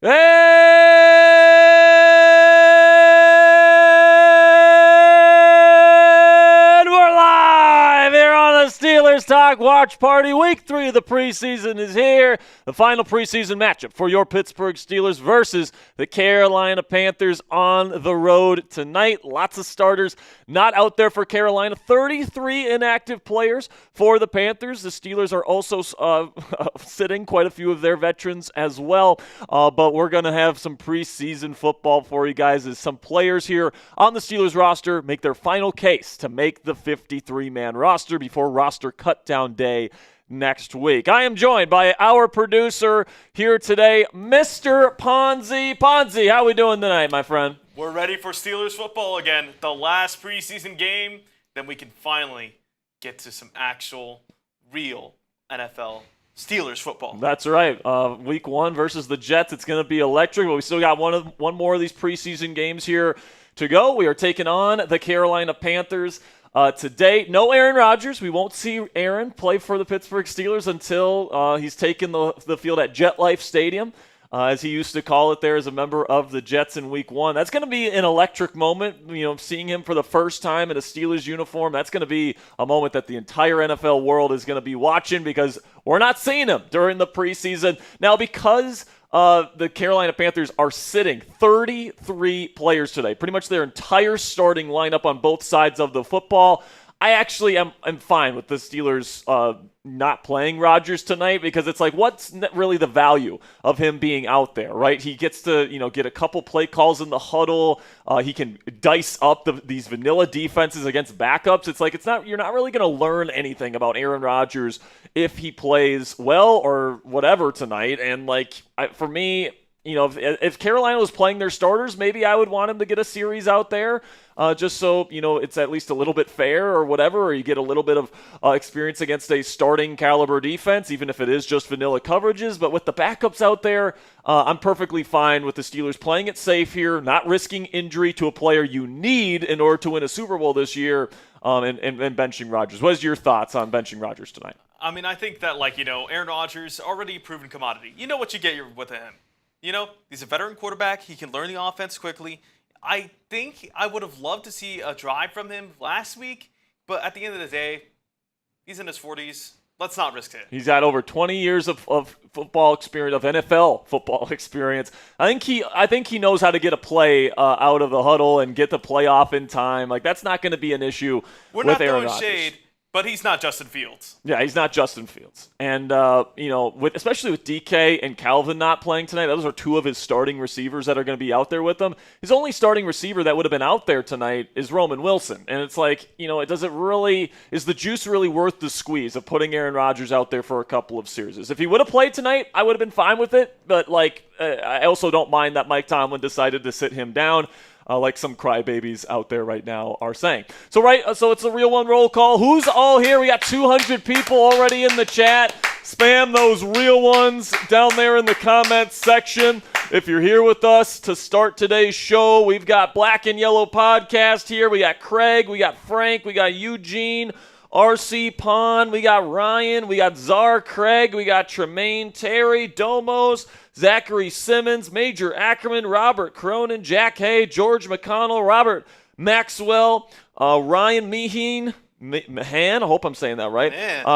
And we're live here on the Steelers Talk Watch Party. Week 3 of the preseason is here. The final preseason matchup for your Pittsburgh Steelers versus the Carolina Panthers on the road tonight. Lots of starters not out there for Carolina. 33 inactive players for the Panthers. The Steelers are also sitting quite a few of their veterans as well. But we're going to have some preseason football for you guys as some players here on the Steelers roster make their final case to make the 53-man roster before roster cutdown day next week. I am joined by our producer here today, Mr. Ponzi. Ponzi, how we doing tonight, my friend? We're ready for Steelers football again. The last preseason game, then we can finally get to some actual, real NFL Steelers football. That's right. Week 1 versus the Jets. It's going to be electric, but we still got one more of these preseason games here to go. We are taking on the Carolina Panthers. Today, no Aaron Rodgers. We won't see Aaron play for the Pittsburgh Steelers until he's taken the field at Jet Life Stadium, as he used to call it there as a member of the Jets in Week 1. That's going to be an electric moment, seeing him for the first time in a Steelers uniform. That's going to be a moment that the entire NFL world is going to be watching because we're not seeing him during the preseason. Now, because the Carolina Panthers are sitting 33 players today, pretty much their entire starting lineup on both sides of the football. I actually am fine with the Steelers not playing Rodgers tonight because it's like, what's really the value of him being out there, right? He gets to, get a couple play calls in the huddle. He can dice up these vanilla defenses against backups. It's like you're not really going to learn anything about Aaron Rodgers if he plays well or whatever tonight. And for me, if Carolina was playing their starters, maybe I would want him to get a series out there just so, it's at least a little bit fair or whatever, or you get a little bit of experience against a starting caliber defense, even if it is just vanilla coverages. But with the backups out there, I'm perfectly fine with the Steelers playing it safe here, not risking injury to a player you need in order to win a Super Bowl this year, and benching Rodgers. What is your thoughts on benching Rodgers tonight? I mean, I think that, Aaron Rodgers, already a proven commodity. You know what you get with him. He's a veteran quarterback. He can learn the offense quickly. I think I would have loved to see a drive from him last week, but at the end of the day, he's in his 40s. Let's not risk it. He's got over 20 years of football experience, of NFL football experience. I think he knows how to get a play out of the huddle and get the play off in time. That's not going to be an issue with Aaron Rodgers. We're not throwing shade. But he's not Justin Fields. Yeah, he's not Justin Fields. And, especially with DK and Calvin not playing tonight, those are two of his starting receivers that are going to be out there with him. His only starting receiver that would have been out there tonight is Roman Wilson. And it's is the juice really worth the squeeze of putting Aaron Rodgers out there for a couple of series? If he would have played tonight, I would have been fine with it. But, I also don't mind that Mike Tomlin decided to sit him down. Like some crybabies out there right now are saying. So it's a real one roll call. Who's all here? We got 200 people already in the chat. Spam those real ones down there in the comments section. If you're here with us to start today's show, we've got Black and Yellow Podcast here. We got Craig, we got Frank, we got Eugene, RC Pon, we got Ryan, we got Czar Craig, we got Tremaine, Terry, Domos, Zachary Simmons, Major Ackerman, Robert Cronin, Jack Hay, George McConnell, Robert Maxwell, Ryan Mahan, I hope I'm saying that right.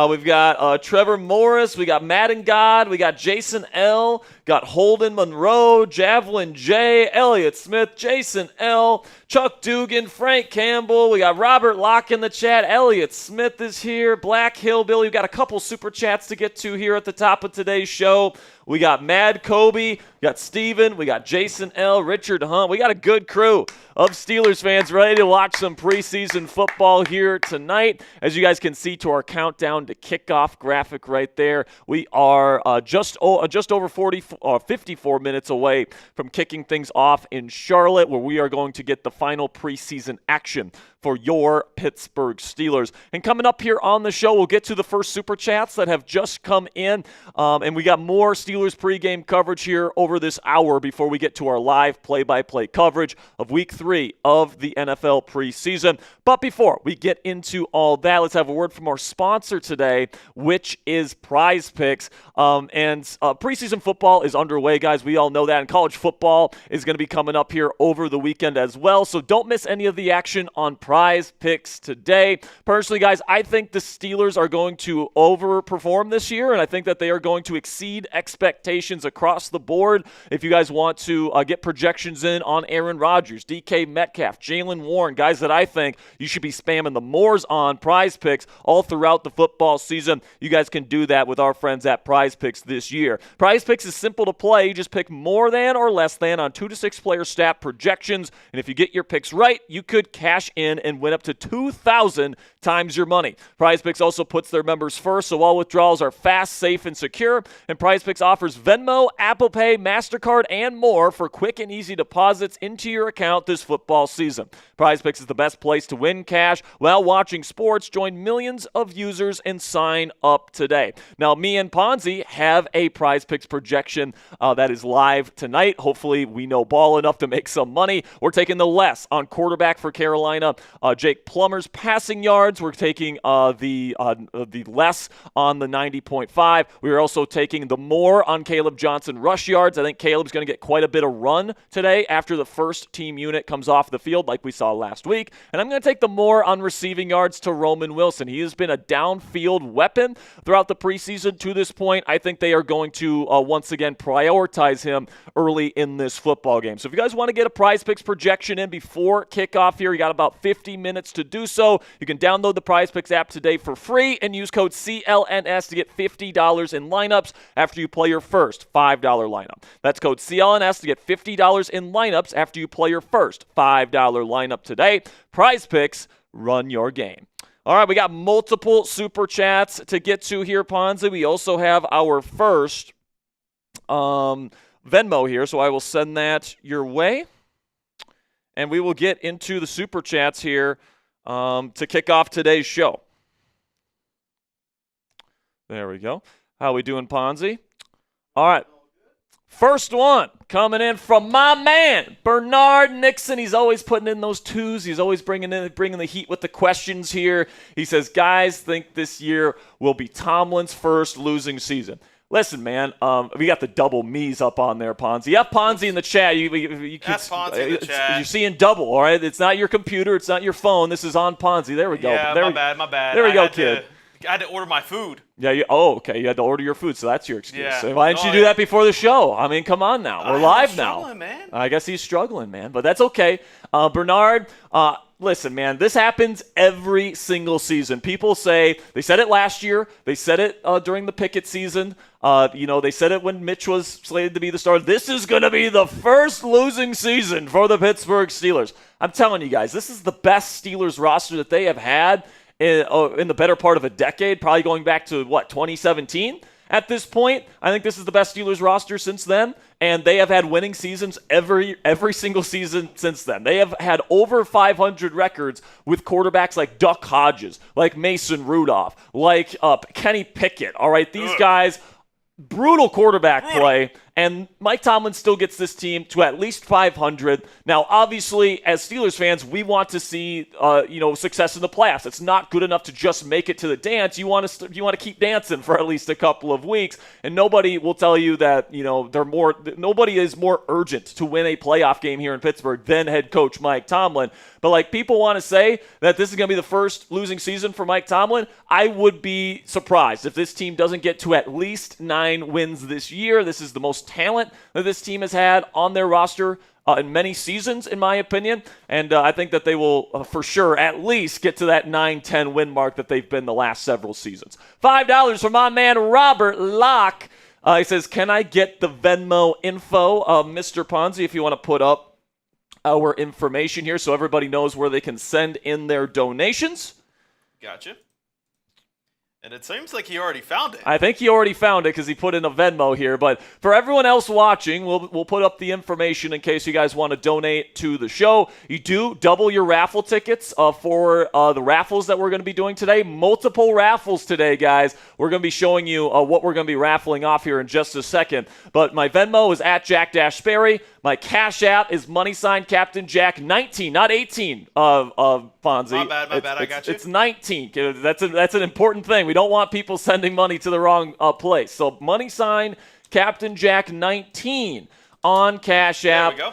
We've got Trevor Morris, we got Madden God, we got Jason L, got Holden Monroe, Javelin J, Elliott Smith, Jason L, Chuck Dugan, Frank Campbell, we got Robert Locke in the chat, Elliott Smith is here, Black Hillbilly, we've got a couple super chats to get to here at the top of today's show. We got Mad Kobe, we got Steven, we got Jason L, Richard Hunt. We got a good crew of Steelers fans ready to watch some preseason football here tonight. As you guys can see to our countdown to kickoff graphic right there, we are just over 54 minutes away from kicking things off in Charlotte, where we are going to get the final preseason action for your Pittsburgh Steelers. And coming up here on the show, we'll get to the first super chats that have just come in, and we got more Steelers Steelers pregame coverage here over this hour before we get to our live play-by-play coverage of Week 3 of the NFL preseason. But before we get into all that, let's have a word from our sponsor today, which is Prize Picks. Preseason football is underway, guys. We all know that. And college football is going to be coming up here over the weekend as well. So don't miss any of the action on Prize Picks today. Personally, guys, I think the Steelers are going to overperform this year, and I think that they are going to exceed expectations across the board. If you guys want to get projections in on Aaron Rodgers, DK Metcalf, Jaylen Warren, guys that I think you should be spamming the mores on Prize Picks all throughout the football season, you guys can do that with our friends at Prize Picks this year. Prize Picks is simple to play. You just pick more than or less than on 2 to 6 player stat projections, and if you get your picks right, you could cash in and win up to 2,000 times your money. Prize Picks also puts their members first, so all withdrawals are fast, safe, and secure. And Prize Picks offers Venmo, Apple Pay, MasterCard, and more for quick and easy deposits into your account this football season. Prize Picks is the best place to win cash while watching sports. Join millions of users and sign up today. Now, me and Ponzi have a Prize Picks projection that is live tonight. Hopefully, we know ball enough to make some money. We're taking the less on quarterback for Carolina, Jake Plummer's passing yards. We're taking the less on the 90.5. We are also taking the more on Kaleb Johnson rush yards. I think Caleb's going to get quite a bit of run today after the first team unit comes off the field like we saw last week. And I'm going to take the more on receiving yards to Roman Wilson. He has been a downfield weapon throughout the preseason to this point. I think they are going to once again prioritize him early in this football game. So if you guys want to get a Prize Picks projection in before kickoff here, you got about 50 minutes to do so. You can download the Prize Picks app today for free and use code CLNS to get $50 in lineups after you play your first $5 lineup. That's code CLNS to get $50 in lineups after you play your first $5 lineup today. Prize Picks, run your game. All right, we got multiple super chats to get to here, Ponzi. We also have our first Venmo here, so I will send that your way. And we will get into the super chats here to kick off today's show. There we go. How we doing, Ponzi? All right. First one coming in from my man, Bernard Nixon. He's always putting in those twos. He's always bringing the heat with the questions here. He says, guys think this year will be Tomlin's first losing season. Listen, man, we got the double me's up on there, Ponzi. You have Ponzi in the chat. That's Ponzi in the chat. You're seeing double, all right? It's not your computer. It's not your phone. This is on Ponzi. There we go. Yeah, my bad. There we go, kid. I had to order my food. Yeah. Okay. You had to order your food, so that's your excuse. Yeah. So why didn't you do that before the show? I mean, come on now. We're live now. Man. I guess he's struggling, man, but that's okay. Bernard, listen, man, this happens every single season. People say, they said it last year. They said it during the Pickett season. They said it when Mitch was slated to be the starter. This is going to be the first losing season for the Pittsburgh Steelers. I'm telling you guys, this is the best Steelers roster that they have had in the better part of a decade, probably going back to, 2017 at this point. I think this is the best Steelers roster since then, and they have had winning seasons every single season since then. They have had over 500 records with quarterbacks like Duck Hodges, like Mason Rudolph, like Kenny Pickett. All right, these guys, brutal quarterback play, and Mike Tomlin still gets this team to at least 500. Now, obviously, as Steelers fans, we want to see success in the playoffs. It's not good enough to just make it to the dance. You want to keep dancing for at least a couple of weeks, and nobody will tell you that nobody is more urgent to win a playoff game here in Pittsburgh than head coach Mike Tomlin. But people want to say that this is going to be the first losing season for Mike Tomlin. I would be surprised if this team doesn't get to at least 9 wins this year. This is the most talent that this team has had on their roster in many seasons, in my opinion. And I think that they will, for sure, at least get to that 9-10 win mark that they've been the last several seasons. $5 from my man, Robert Locke. He says, can I get the Venmo info? Mr. Ponzi, if you want to put up our information here so everybody knows where they can send in their donations. Gotcha. And it seems like he already found it. I think he already found it because he put in a Venmo here. But for everyone else watching, we'll put up the information in case you guys want to donate to the show. You do double your raffle tickets for the raffles that we're going to be doing today. Multiple raffles today, guys. We're going to be showing you what we're going to be raffling off here in just a second. But my Venmo is at Jack Sperry. My Cash App is $Captain Jack 19, not 18. Fonzie. My bad. I got you. It's 19. That's an important thing. We don't want people sending money to the wrong place. So Captain Jack 19 on Cash App. There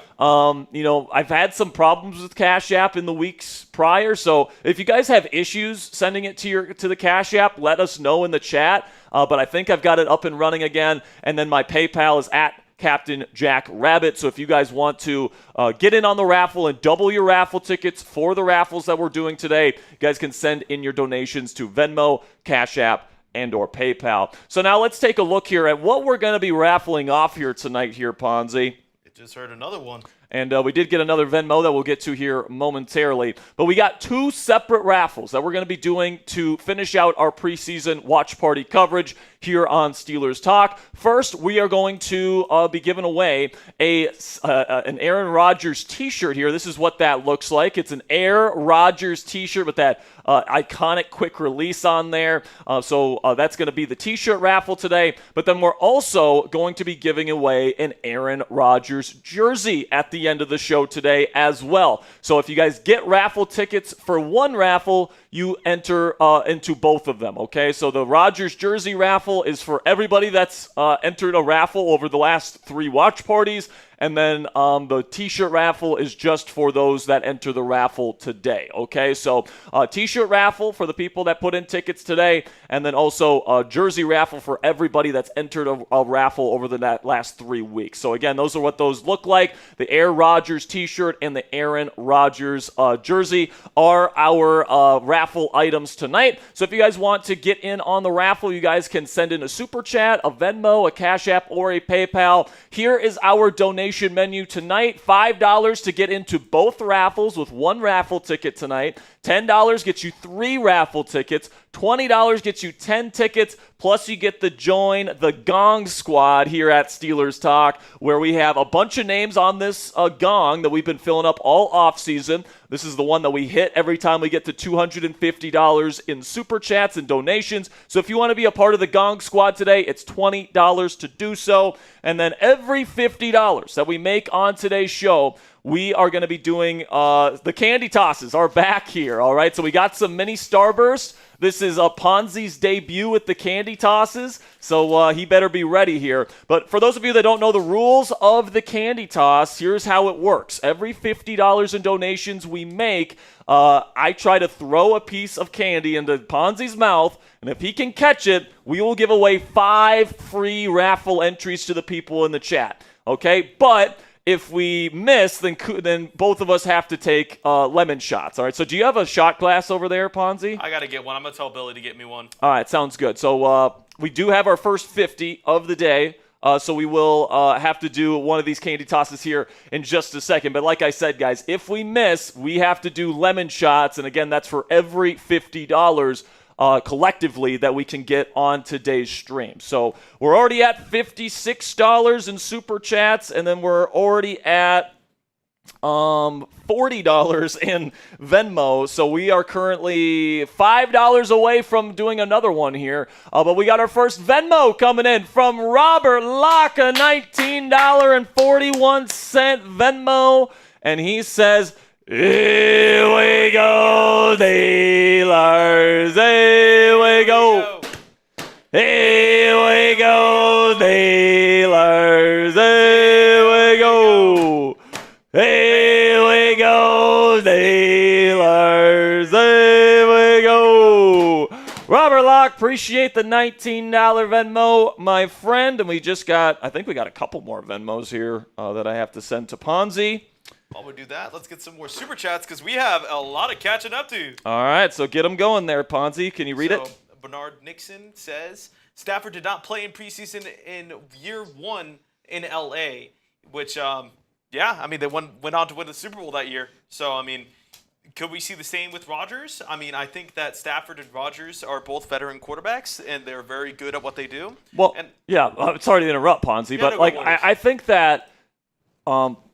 we go. I've had some problems with Cash App in the weeks prior. So if you guys have issues sending it to the Cash App, let us know in the chat. But I think I've got it up and running again. And then my PayPal is at Captain Jack Rabbit. So if you guys want to get in on the raffle and double your raffle tickets for the raffles that we're doing today, you guys can send in your donations to Venmo, Cash App, and or PayPal. So now let's take a look here at what we're going to be raffling off here tonight here, Ponzi. It just heard another one. And we did get another Venmo that we'll get to here momentarily. But we got two separate raffles that we're going to be doing to finish out our preseason watch party coverage here on Steelers Talk. First, we are going to be giving away an Aaron Rodgers t-shirt here. This is what that looks like. It's an Aaron Rodgers t-shirt with that iconic quick release on there. So that's going to be the t-shirt raffle today. But then we're also going to be giving away an Aaron Rodgers jersey at the end of the show today as well. So if you guys get raffle tickets for one raffle, you enter into both of them, okay? So the Rodgers jersey raffle is for everybody that's entered a raffle over the last 3 watch parties. And then the t-shirt raffle is just for those that enter the raffle today, okay? So t-shirt raffle for the people that put in tickets today, and then also a jersey raffle for everybody that's entered a raffle over the last 3 weeks. So again, those are what those look like. The Aaron Rodgers t-shirt and the Aaron Rodgers jersey are our raffle items tonight. So if you guys want to get in on the raffle, you guys can send in a super chat, a Venmo, a Cash App, or a PayPal. Here is our donation menu tonight. $5 to get into both raffles with one raffle ticket tonight. $10 gets you 3 raffle tickets. $20 gets you 10 tickets, plus you get to join the Gong Squad here at Steelers Talk, where we have a bunch of names on this gong that we've been filling up all offseason. This is the one that we hit every time we get to $250 in super chats and donations. So if you want to be a part of the Gong Squad today, it's $20 to do so. And then every $50 that we make on today's show, we are going to be doing the candy tosses are back here, all right? So we got some mini Starburst. This is Ponzi's debut with the candy tosses, so he better be ready here. But for those of you that don't know the rules of the candy toss, here's how it works. Every $50 in donations we make, I try to throw a piece of candy into Ponzi's mouth, and if he can catch it, we will give away 5 free raffle entries to the people in the chat, okay? But if we miss, then both of us have to take lemon shots. All right. So do you have a shot glass over there, Ponzi? I got to get one. I'm going to tell Billy to get me one. All right. Sounds good. So we do have our first 50 of the day. So we will have to do one of these candy tosses here in just a second. But like I said, guys, if we miss, we have to do lemon shots. And again, that's for every $50 collectively that we can get on today's stream. So we're already at $56 in super chats, and then we're already at $40 in Venmo. So we are currently $5 away from doing another one here. But we got our first Venmo coming in from Robert Locke, a $19.41 Venmo, and he says, "Here we go, Steelers. Here we go. Here we go, Steelers. Here we go. Here we go, Steelers. Here we go." Robert Locke, appreciate the $19 Venmo, my friend. And we just got, I think we got a couple more Venmos here that I have to send to Ponzi. While we do that, let's get some more super chats because we have a lot of catching up to. All right, so get them going there, Ponzi. Can you read it? Bernard Nixon says, Stafford did not play in preseason in year 1 in L.A., which, they went on to win the Super Bowl that year. So, Could we see the same with Rodgers? I mean, I think that Stafford and Rodgers are both veteran quarterbacks, and they're very good at what they do. Well, and, sorry to interrupt, Ponzi, but I think that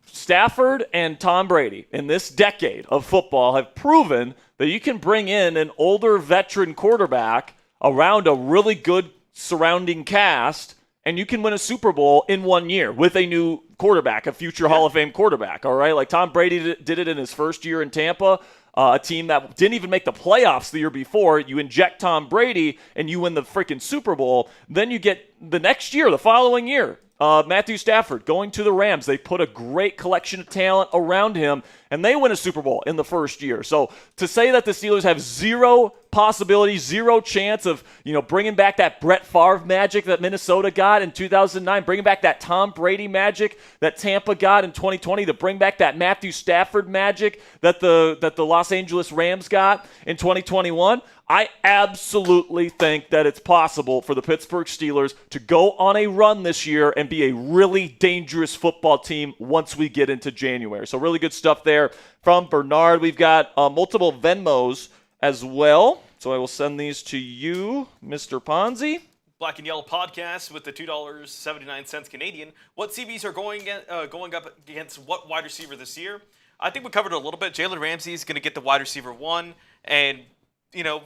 Stafford and Tom Brady in this decade of football have proven that you can bring in an older veteran quarterback around a really good surrounding cast, and you can win a Super Bowl in 1 year with a new quarterback, a future Hall of Fame quarterback, all right? Like Tom Brady did it in his first year in Tampa, a team that didn't even make the playoffs the year before. You inject Tom Brady, and you win the freaking Super Bowl. Then you get the next year, the following year, Matthew Stafford going to the Rams. They put a great collection of talent around him, and they win a Super Bowl in the first year. So to say that the Steelers have zero possibility, zero chance of bringing back that Brett Favre magic that Minnesota got in 2009, bringing back that Tom Brady magic that Tampa got in 2020, to bring back that Matthew Stafford magic that the Los Angeles Rams got in 2021, I absolutely think that it's possible for the Pittsburgh Steelers to go on a run this year and be a really dangerous football team once we get into January. So really good stuff there from Bernard. We've got multiple Venmos as well. So I will send these to you, Mr. Ponzi. Black and Yellow Podcast with the $2.79 Canadian. What CBs are going up against what wide receiver this year? I think we covered it a little bit. Jalen Ramsey is going to get the wide receiver 1, and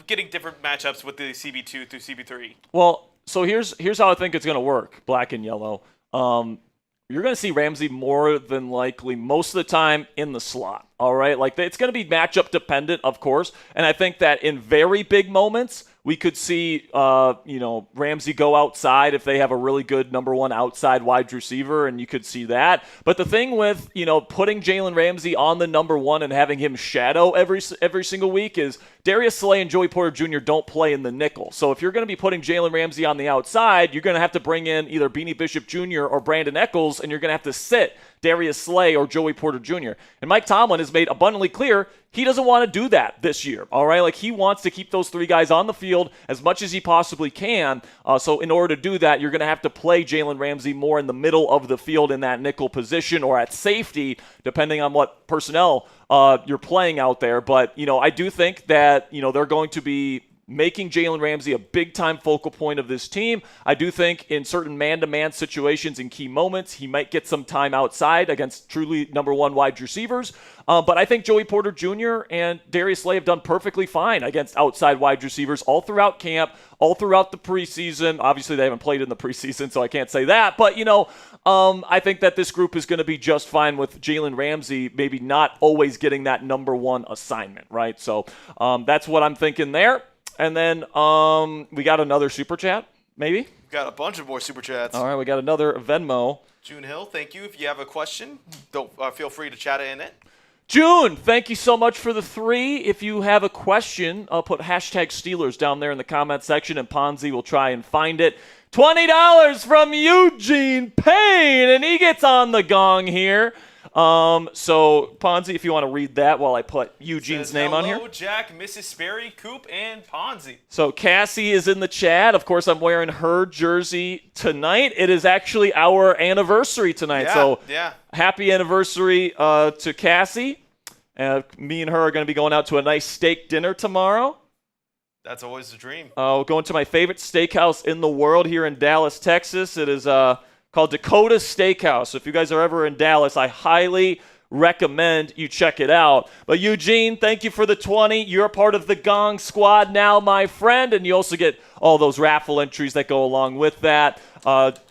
getting different matchups with the CB2 through CB3. Well, so here's how I think it's going to work, Black and Yellow. You're going to see Ramsey more than likely most of the time in the slot, all right? Like, it's going to be matchup dependent, of course, and I think that in very big moments, we could see, Ramsey go outside if they have a really good number 1 outside wide receiver, and you could see that. But the thing with, putting Jalen Ramsey on the number 1 and having him shadow every single week is Darius Slay and Joey Porter Jr. don't play in the nickel. So if you're going to be putting Jalen Ramsey on the outside, you're going to have to bring in either Beanie Bishop Jr. or Brandon Echols, and you're going to have to sit Darius Slay or Joey Porter Jr. And Mike Tomlin has made abundantly clear he doesn't want to do that this year, all right? Like, he wants to keep those 3 guys on the field as much as he possibly can. So in order to do that, you're going to have to play Jalen Ramsey more in the middle of the field in that nickel position or at safety, depending on what personnel you're playing out there. But, I do think that, they're going to be making Jalen Ramsey a big-time focal point of this team. I do think in certain man-to-man situations in key moments, he might get some time outside against truly number 1 wide receivers. But I think Joey Porter Jr. and Darius Slay have done perfectly fine against outside wide receivers all throughout camp, all throughout the preseason. Obviously, they haven't played in the preseason, so I can't say that. But, I think that this group is going to be just fine with Jalen Ramsey maybe not always getting that number 1 assignment, right? So that's what I'm thinking there. And then we got another Super Chat, maybe? We got a bunch of more Super Chats. All right, we got another Venmo. June Hill, thank you. If you have a question, don't feel free to chat in it. June, thank you so much for the 3. If you have a question, I'll put hashtag Steelers down there in the comment section, and Ponzi will try and find it. $20 from Eugene Payne, and he gets on the gong here. So, Ponzi, if you want to read that while I put Eugene's name on here. Hello, Jack, Mrs. Sperry, Coop, and Ponzi. So, Cassie is in the chat. Of course, I'm wearing her jersey tonight. It is actually our anniversary tonight. Happy anniversary to Cassie. Me and her are going to be going out to a nice steak dinner tomorrow. That's always the dream. Going to my favorite steakhouse in the world here in Dallas, Texas. It is called Dakota Steakhouse. So if you guys are ever in Dallas, I highly recommend you check it out. But Eugene, thank you for the 20. You're a part of the Gong Squad now, my friend, and you also get all those raffle entries that go along with that.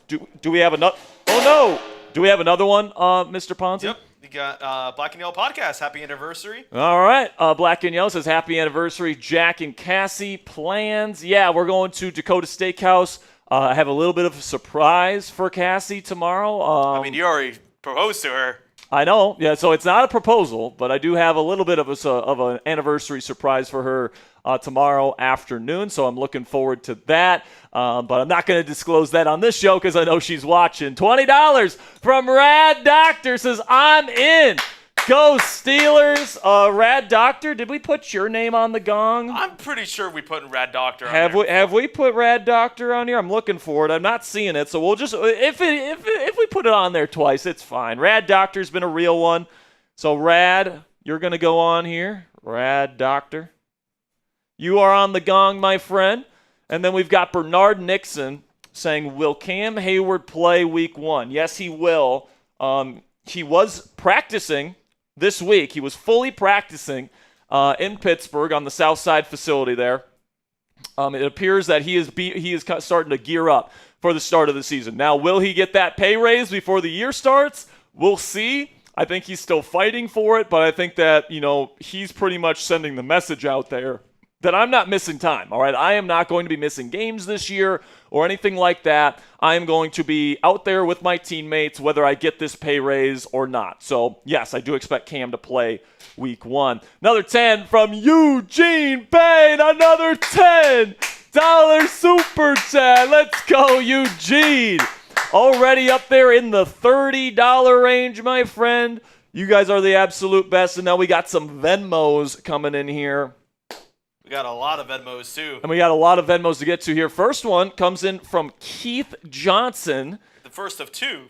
Do we have another? Oh no! Do we have another one, Mr. Ponzi? Yep. We got Black and Yellow Podcast. Happy anniversary. All right. Black and Yellow says happy anniversary. Jack and Cassie plans. Yeah, we're going to Dakota Steakhouse. I have a little bit of a surprise for Cassie tomorrow. You already proposed to her. I know. Yeah, so it's not a proposal, but I do have a little bit of an anniversary surprise for her tomorrow afternoon, so I'm looking forward to that. But I'm not going to disclose that on this show because I know she's watching. $20 from Rad Doctor says, I'm in. Go Steelers. Rad Doctor, did we put your name on the gong? I'm pretty sure we put Rad Doctor on Have we put Rad Doctor on here? I'm looking for it. I'm not seeing it, so we'll just if we put it on there twice, it's fine. Rad Doctor's been a real one. So Rad, you're going to go on here. Brad Doctor. You are on the gong, my friend. And then we've got Bernard Nixon saying, will Cam Hayward play week 1? Yes, he will. He was practicing this week. He was fully practicing in Pittsburgh on the South Side facility there. It appears that he is starting to gear up for the start of the season. Now, will he get that pay raise before the year starts? We'll see. I think he's still fighting for it, but I think that, he's pretty much sending the message out there that I'm not missing time, all right? I am not going to be missing games this year or anything like that. I am going to be out there with my teammates whether I get this pay raise or not. So, yes, I do expect Cam to play week 1. Another 10 from Eugene Payne. Another $10 super chat. Let's go, Eugene. Already up there in the $30 range, my friend. You guys are the absolute best. And now we got some Venmos coming in here. We got a lot of Venmos, too. And we got a lot of Venmos to get to here. First one comes in from Keith Johnson. The first of 2.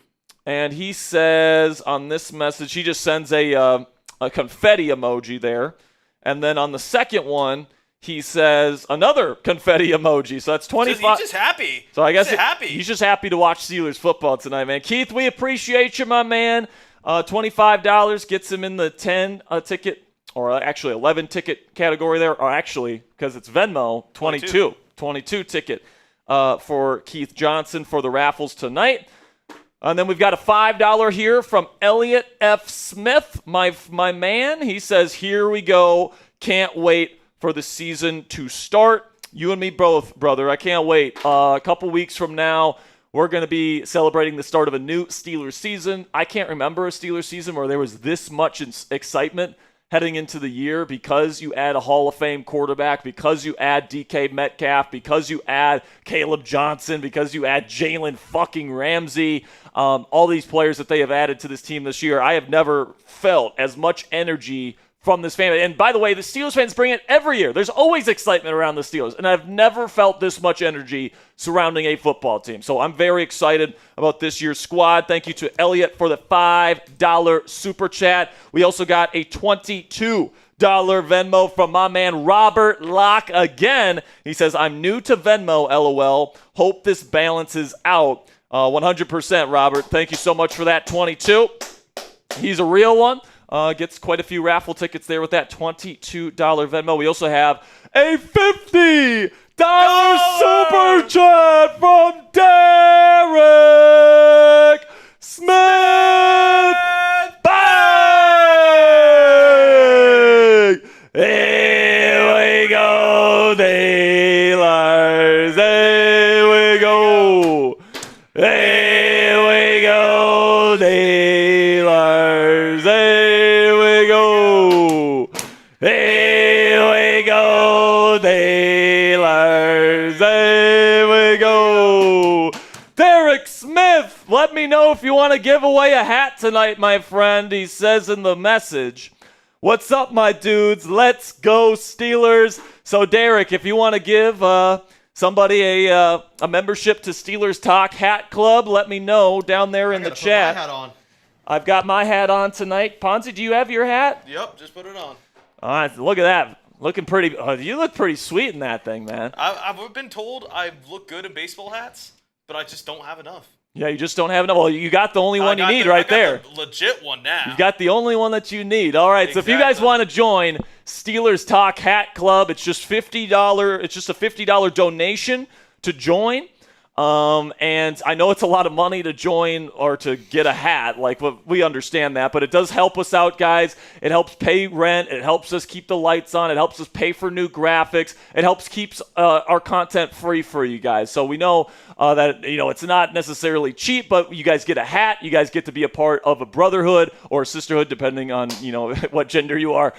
And he says on this message, he just sends a confetti emoji there. And then on the second one, he says another confetti emoji. So that's 25. He's just happy. So I guess he's just happy to watch Steelers football tonight, man. Keith, we appreciate you, my man. $25 gets him in the 10 ticket. Or actually 11 ticket category there, or actually, because it's Venmo, 22 ticket for Keith Johnson for the raffles tonight. And then we've got a $5 here from Elliot F. Smith, my man. He says, here we go. Can't wait for the season to start. You and me both, brother. I can't wait. A couple weeks from now, we're going to be celebrating the start of a new Steelers season. I can't remember a Steelers season where there was this much excitement heading into the year because you add a Hall of Fame quarterback, because you add DK Metcalf, because you add Kaleb Johnson, because you add Jalen fucking Ramsey, all these players that they have added to this team this year. I have never felt as much energy from this fan. And by the way, the Steelers fans bring it every year. There's always excitement around the Steelers, and I've never felt this much energy surrounding a football team. So I'm very excited about this year's squad. Thank you to Elliot for the $5 super chat. We also got a $22 Venmo from my man Robert Locke again. He says, I'm new to Venmo, LOL. Hope this balances out. 100%, Robert. Thank you so much for that 22. He's a real one. Gets quite a few raffle tickets there with that $22 Venmo. We also have a $50 super chat from Derek Smith. Bang! Here we go, Steelers. Here we go. Here we go, Steelers. Here we go. Here we go, Steelers. Here we go. Derek Smith, let me know if you want to give away a hat tonight, my friend. He says in the message, what's up, my dudes? Let's go, Steelers. So, Derek, if you want to give somebody a membership to Steelers Talk Hat Club, let me know down there in the chat. Put my hat on. I've got my hat on tonight. Ponzi, do you have your hat? Yep, just put it on. All right, look at that. Looking pretty. You look pretty sweet in that thing, man. I've been told I look good in baseball hats, but I just don't have enough. Yeah, you just don't have enough. Well, you got the only one you need right there. The legit one now. You got the only one that you need. All right, Exactly. So if you guys want to join Steelers Talk Hat Club, it's just $50. It's just a $50 donation to join. And I know it's a lot of money to join or to get a hat. Like, we understand that, but it does help us out, guys. It helps pay rent. It helps us keep the lights on. It helps us pay for new graphics. It helps keeps our content free for you guys. So we know that, it's not necessarily cheap, but you guys get a hat. You guys get to be a part of a brotherhood or a sisterhood, depending on, what gender you are.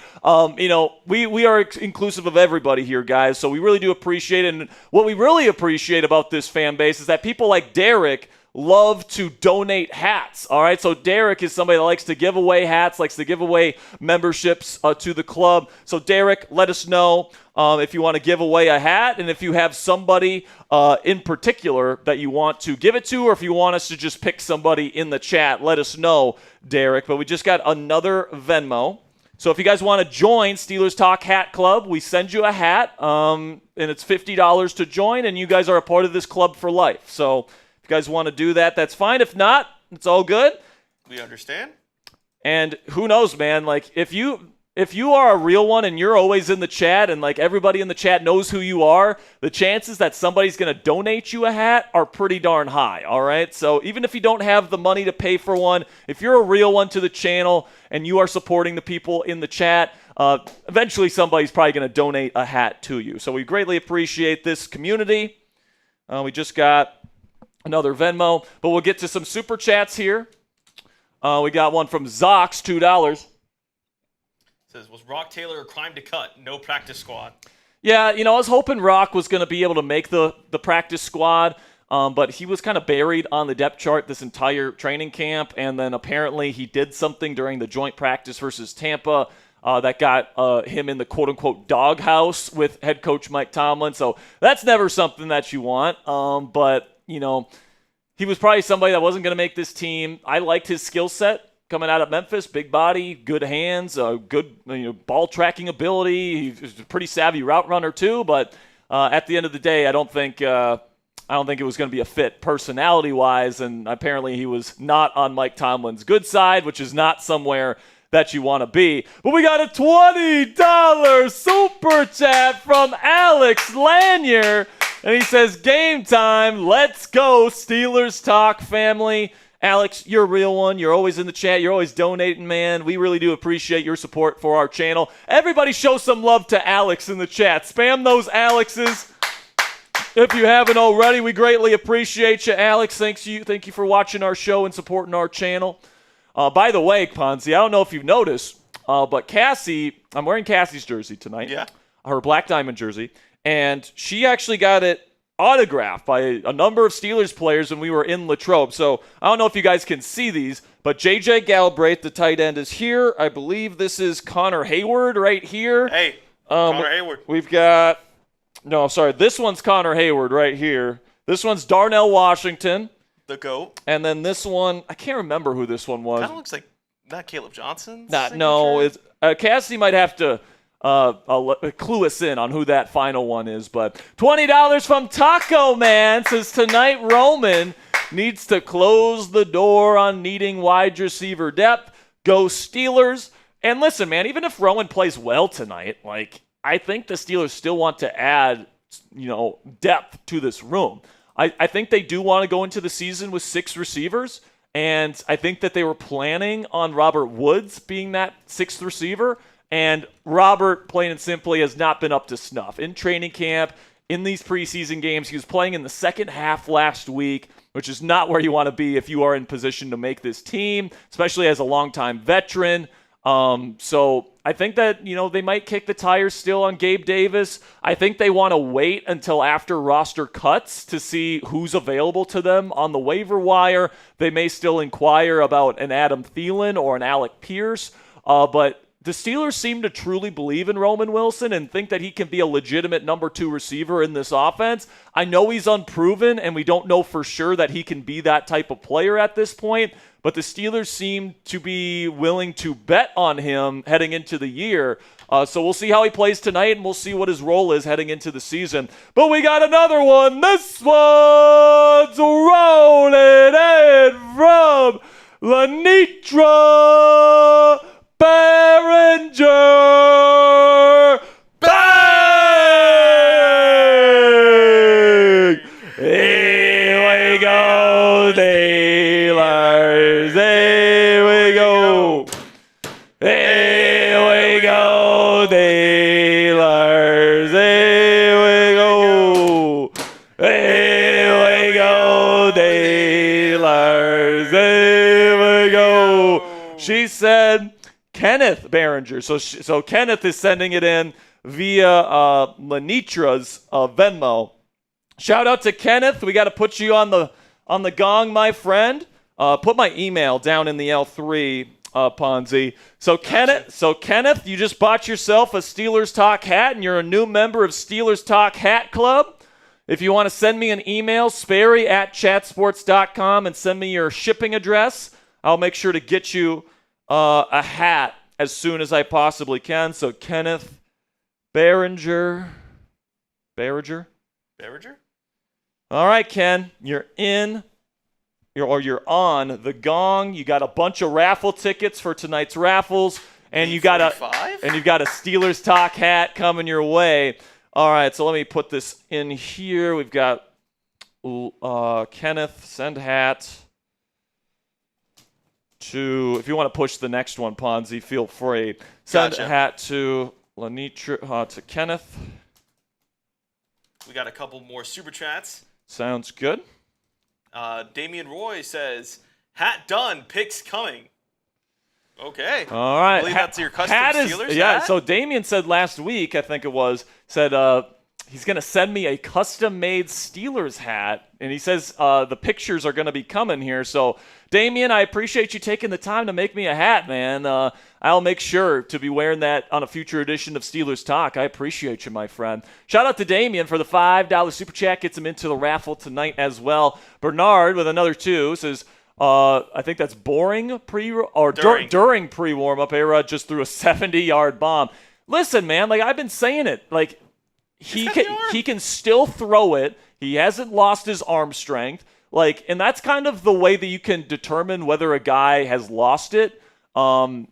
We are inclusive of everybody here, guys. So we really do appreciate it. And what we really appreciate about this fan base is that people like Derek love to donate hats. All right, so Derek is somebody that likes to give away hats, likes to give away memberships to the club. So Derek, let us know if you want to give away a hat, and if you have somebody in particular that you want to give it to, or if you want us to just pick somebody in the chat, let us know, Derek. But we just got another Venmo. So if you guys want to join Steelers Talk Hat Club, we send you a hat, and it's $50 to join, and you guys are a part of this club for life. So if you guys want to do that, that's fine. If not, it's all good. We understand. And who knows, man, like if you are a real one and you're always in the chat and like everybody in the chat knows who you are, the chances that somebody's going to donate you a hat are pretty darn high, all right? So even if you don't have the money to pay for one, if you're a real one to the channel and you are supporting the people in the chat, eventually somebody's probably going to donate a hat to you. So we greatly appreciate this community. We just got another Venmo, but we'll get to some super chats here. We got one from Zox, $2. Says, was Rock Taylor a crime to cut? No practice squad. Yeah, I was hoping Rock was going to be able to make the practice squad, but he was kind of buried on the depth chart this entire training camp, and then apparently he did something during the joint practice versus Tampa that got him in the quote-unquote doghouse with head coach Mike Tomlin. So that's never something that you want, but, he was probably somebody that wasn't going to make this team. I liked his skill set. Coming out of Memphis, big body, good hands, good ball tracking ability. He's a pretty savvy route runner too. But at the end of the day, I don't think it was going to be a fit personality-wise. And apparently, he was not on Mike Tomlin's good side, which is not somewhere that you want to be. But we got a $20 super chat from Alex Lanier, and he says, "Game time, let's go Steelers Talk family." Alex, you're a real one. You're always in the chat. You're always donating, man. We really do appreciate your support for our channel. Everybody show some love to Alex in the chat. Spam those Alexes if you haven't already. We greatly appreciate you, Alex. Thank you for watching our show and supporting our channel. By the way, Ponzi, I don't know if you've noticed, but Cassie, I'm wearing Cassie's jersey tonight. Yeah. Her Black Diamond jersey. And she actually got it autographed by a number of Steelers players when we were in Latrobe. So I don't know if you guys can see these, but J.J. Galbraith, the tight end, is here. I believe this is Connor Hayward right here. Hey, Connor Hayward. We've got this one's Connor Hayward right here. This one's Darnell Washington. The GOAT. And then this one, I can't remember who this one was. Kind of looks like not Kaleb Johnson. No, it's Cassie might have to clue us in on who that final one is. But $20 from Taco Man says, tonight Roman needs to close the door on needing wide receiver depth. Go Steelers. And listen, man, even if Rowan plays well tonight, I think the Steelers still want to add, depth to this room. I think they do want to go into the season with 6 receivers, and I think that they were planning on Robert Woods being that 6th receiver. And Robert, plain and simply, has not been up to snuff. In training camp, in these preseason games, he was playing in the second half last week, which is not where you want to be if you are in position to make this team, especially as a longtime veteran. So I think that, they might kick the tires still on Gabe Davis. I think they want to wait until after roster cuts to see who's available to them on the waiver wire. They may still inquire about an Adam Thielen or an Alec Pierce, but the Steelers seem to truly believe in Roman Wilson and think that he can be a legitimate number 2 receiver in this offense. I know he's unproven, and we don't know for sure that he can be that type of player at this point, but the Steelers seem to be willing to bet on him heading into the year. So we'll see how he plays tonight, and we'll see what his role is heading into the season. But we got another one. This one's rolling in from Lenitra Behringer. Bang! Here we go, Steelers. Here we go. Here we go, Steelers. Here we go. Here we go, Steelers. Here we go. She said Kenneth Behringer. So Kenneth is sending it in via Lenitra's Venmo. Shout out to Kenneth. We got to put you on the gong, my friend. Put my email down in the L3, Ponzi. So Kenneth, you just bought yourself a Steelers Talk hat, and you're a new member of Steelers Talk Hat Club. If you want to send me an email, Sperry@chatsports.com, and send me your shipping address, I'll make sure to get you a hat as soon as I possibly can. So Kenneth Barringer. All right, Ken, you're in. You're on the gong. You got a bunch of raffle tickets for tonight's raffles, and you got a Steelers Talk hat coming your way. All right, so let me put this in here. We've got Kenneth, send hat to, if you want to push the next one, Ponzi, feel free. Send a hat to Lenitra, to Kenneth. We got a couple more super chats. Sounds good. Damian Roy says, hat done, picks coming. Okay. All right. I believe that's your custom Steelers Yeah, hat? so Damian said last week, I think it was, said he's going to send me a custom-made Steelers hat, and he says the pictures are going to be coming here. So, Damian, I appreciate you taking the time to make me a hat, man. I'll make sure to be wearing that on a future edition of Steelers Talk. I appreciate you, my friend. Shout out to Damian for the $5 super chat. Gets him into the raffle tonight as well. Bernard with another 2 says, I think that's during pre-warm-up. A-Rod just threw a 70-yard bomb. Listen, man, like I've been saying it, like he can still throw it. He hasn't lost his arm strength. Like, and that's kind of the way that you can determine whether a guy has lost it. I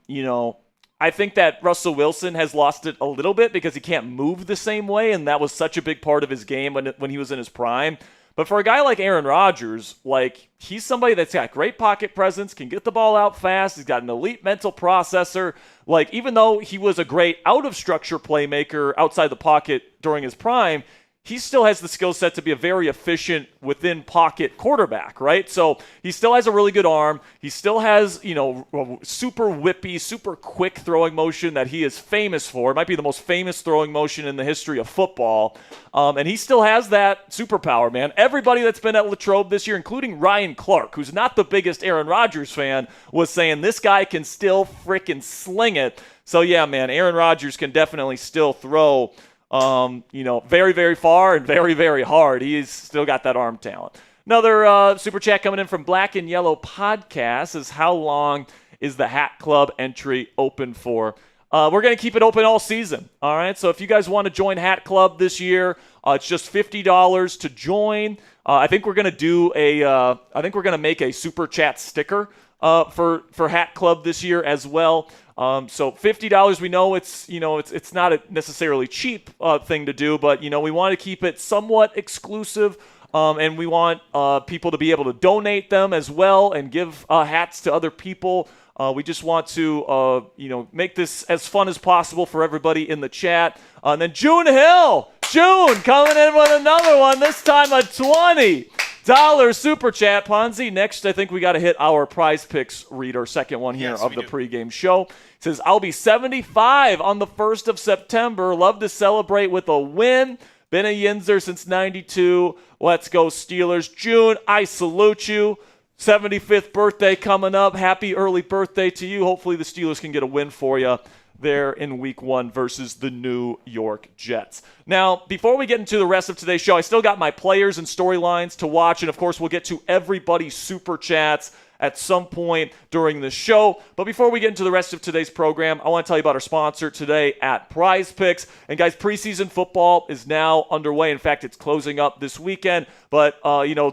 think that Russell Wilson has lost it a little bit because he can't move the same way, and that was such a big part of his game when he was in his prime. But for a guy like Aaron Rodgers, like, he's somebody that's got great pocket presence, can get the ball out fast, he's got an elite mental processor. Like, even though he was a great out-of-structure playmaker outside the pocket during his prime, he still has the skill set to be a very efficient within-pocket quarterback, right? So he still has a really good arm. He still has, a super whippy, super quick throwing motion that he is famous for. It might be the most famous throwing motion in the history of football. And he still has that superpower, man. Everybody that's been at Latrobe this year, including Ryan Clark, who's not the biggest Aaron Rodgers fan, was saying this guy can still frickin' sling it. So, yeah, man, Aaron Rodgers can definitely still throw very, very far and very, very hard. He's still got that arm talent. Another super chat coming in from Black and Yellow Podcast is, how long is the Hat Club entry open for? We're going to keep it open all season. All right. So if you guys want to join Hat Club this year, it's just $50 to join. I think we're going to make a super chat sticker for Hat Club this year as well. So $50, we know it's not a necessarily cheap thing to do, but we want to keep it somewhat exclusive, and we want people to be able to donate them as well and give hats to other people. We just want to make this as fun as possible for everybody in the chat. And then June Hill, coming in with another one. This time a $20 super chat. Ponzi, next I think we got to hit our Prize Picks read, our second one here of the pregame show. It says, I'll be 75 on the 1st of September. Love to celebrate with a win. Been a Yinzer since 92. Let's go Steelers. June, I salute you. 75th birthday coming up. Happy early birthday to you. Hopefully the Steelers can get a win for you there in week 1 versus the New York Jets. Now, before we get into the rest of today's show, I still got my players and storylines to watch, and of course we'll get to everybody's super chats at some point during the show. But before we get into the rest of today's program, I want to tell you about our sponsor today at Prize Picks. And guys, preseason football is now underway. In fact, it's closing up this weekend. But,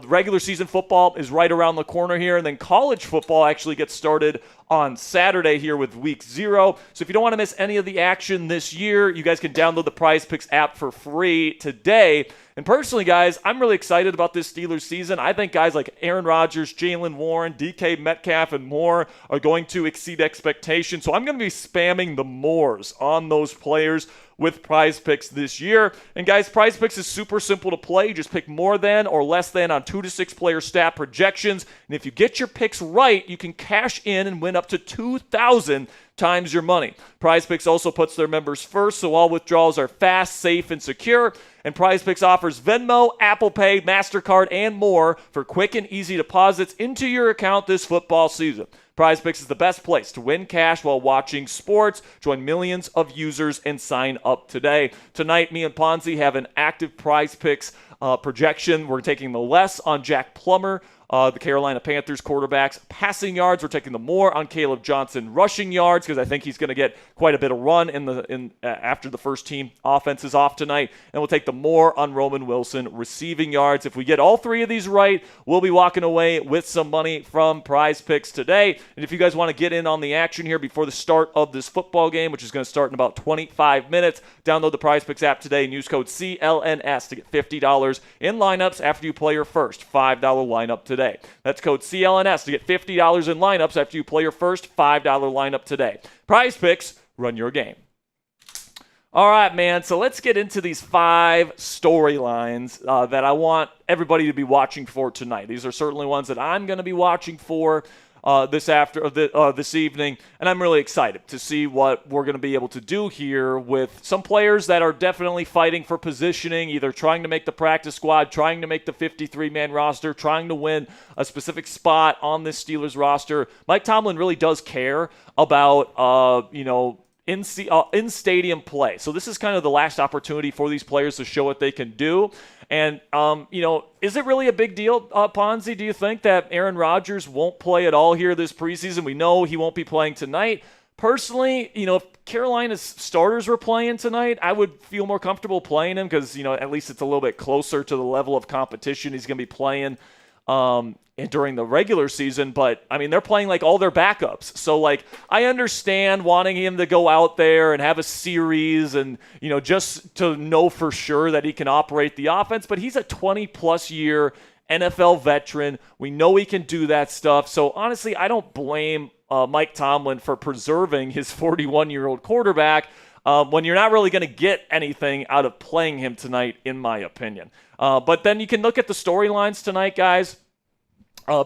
regular season football is right around the corner here. And then college football actually gets started on Saturday here with week 0. So if you don't want to miss any of the action this year, you guys can download the Prize Picks app for free today. And personally, guys, I'm really excited about this Steelers season. I think guys like Aaron Rodgers, Jaylen Warren, DK Metcalf, and more are going to exceed expectations. So I'm going to be spamming the mores on those players with Prize Picks this year. And guys, Prize Picks is super simple to play. You just pick more than or less than on 2 to 6 player stat projections. And if you get your picks right, you can cash in and win up to 2,000 times your money. Prize Picks also puts their members first, so all withdrawals are fast, safe, and secure. And Prize Picks offers Venmo, Apple Pay, MasterCard, and more for quick and easy deposits into your account this football season. Prize Picks is the best place to win cash while watching sports. Join millions of users and sign up today. Tonight, me and Ponzi have an active Prize Picks projection. We're taking the less on Jack Plummer the Carolina Panthers quarterbacks. Passing yards, we're taking the more on Kaleb Johnson. Rushing yards, because I think he's going to get quite a bit of run after the first team offense is off tonight. And we'll take the more on Roman Wilson. Receiving yards, if we get all three of these right, we'll be walking away with some money from Prize Picks today. And if you guys want to get in on the action here before the start of this football game, which is going to start in about 25 minutes, download the Prize Picks app today and use code CLNS to get $50 in lineups after you play your first $5 lineup today. That's code CLNS to get $50 in lineups after you play your first $5 lineup today. Prize Picks, run your game. All right, man, so let's get into these 5 storylines that I want everybody to be watching for tonight. These are certainly ones that I'm going to be watching for this evening, and I'm really excited to see what we're going to be able to do here with some players that are definitely fighting for positioning, either trying to make the practice squad, trying to make the 53-man roster, trying to win a specific spot on this Steelers roster. Mike Tomlin really does care about, in-stadium play. So this is kind of the last opportunity for these players to show what they can do. And, is it really a big deal, Ponzi? Do you think that Aaron Rodgers won't play at all here this preseason? We know he won't be playing tonight. Personally, if Carolina's starters were playing tonight, I would feel more comfortable playing him because, at least it's a little bit closer to the level of competition he's going to be playing during the regular season. But, they're playing like all their backups. So, I understand wanting him to go out there and have a series and, just to know for sure that he can operate the offense. But he's a 20-plus year NFL veteran. We know he can do that stuff. So, honestly, I don't blame Mike Tomlin for preserving his 41-year-old quarterback when you're not really going to get anything out of playing him tonight, in my opinion. But then you can look at the storylines tonight, guys.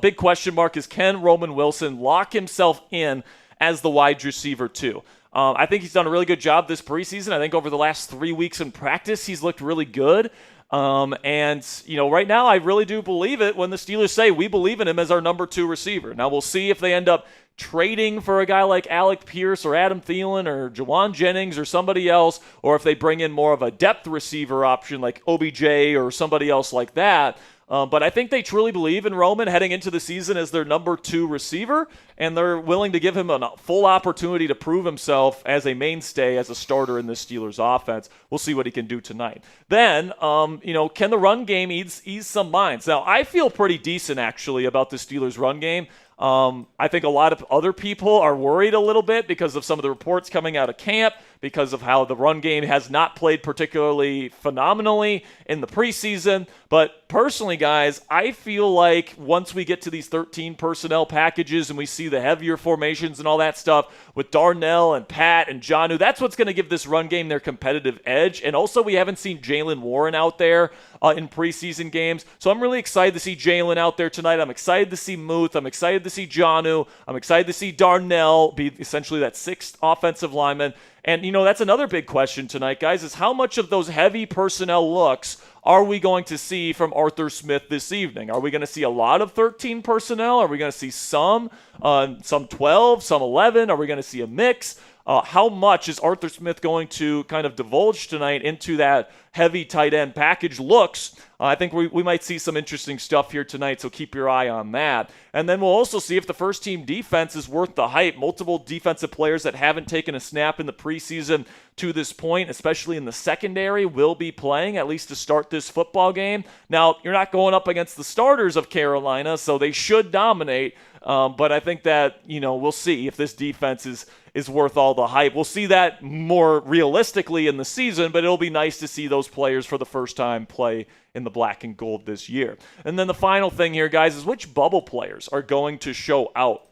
Big question mark is, can Roman Wilson lock himself in as the wide receiver too? I think he's done a really good job this preseason. I think over the last 3 weeks in practice, he's looked really good. Right now, I really do believe it when the Steelers say we believe in him as our number 2 receiver. Now, we'll see if they end up trading for a guy like Alec Pierce or Adam Thielen or Jawan Jennings or somebody else, or if they bring in more of a depth receiver option like OBJ or somebody else like that. But I think they truly believe in Roman heading into the season as their number 2 receiver, and they're willing to give him a full opportunity to prove himself as a mainstay, as a starter in this Steelers offense. We'll see what he can do tonight. Then, can the run game ease some minds? Now, I feel pretty decent, actually, about the Steelers run game. I think a lot of other people are worried a little bit because of some of the reports coming out of camp, because of how the run game has not played particularly phenomenally in the preseason. But personally, guys, I feel like once we get to these 13 personnel packages and we see the heavier formations and all that stuff with Darnell and Pat and Jonnu, that's what's going to give this run game their competitive edge. And also, we haven't seen Jaylen Warren out there in preseason games. So I'm really excited to see Jaylen out there tonight. I'm excited to see Muth. I'm excited to see Jonnu. I'm excited to see Darnell be essentially that 6th offensive lineman. And, that's another big question tonight, guys, is how much of those heavy personnel looks are we going to see from Arthur Smith this evening? Are we going to see a lot of 13 personnel? Are we going to see some 12, some 11? Are we going to see a mix? How much is Arthur Smith going to kind of divulge tonight into that heavy tight end package looks? I think we might see some interesting stuff here tonight, so keep your eye on that. And then we'll also see if the first-team defense is worth the hype. Multiple defensive players that haven't taken a snap in the preseason to this point, especially in the secondary, will be playing, at least to start this football game. Now, you're not going up against the starters of Carolina, so they should dominate. But I think that, we'll see if this defense is worth all the hype. We'll see that more realistically in the season, but it'll be nice to see those players for the first time play in the black and gold this year. And then the final thing here, guys, is which bubble players are going to show out.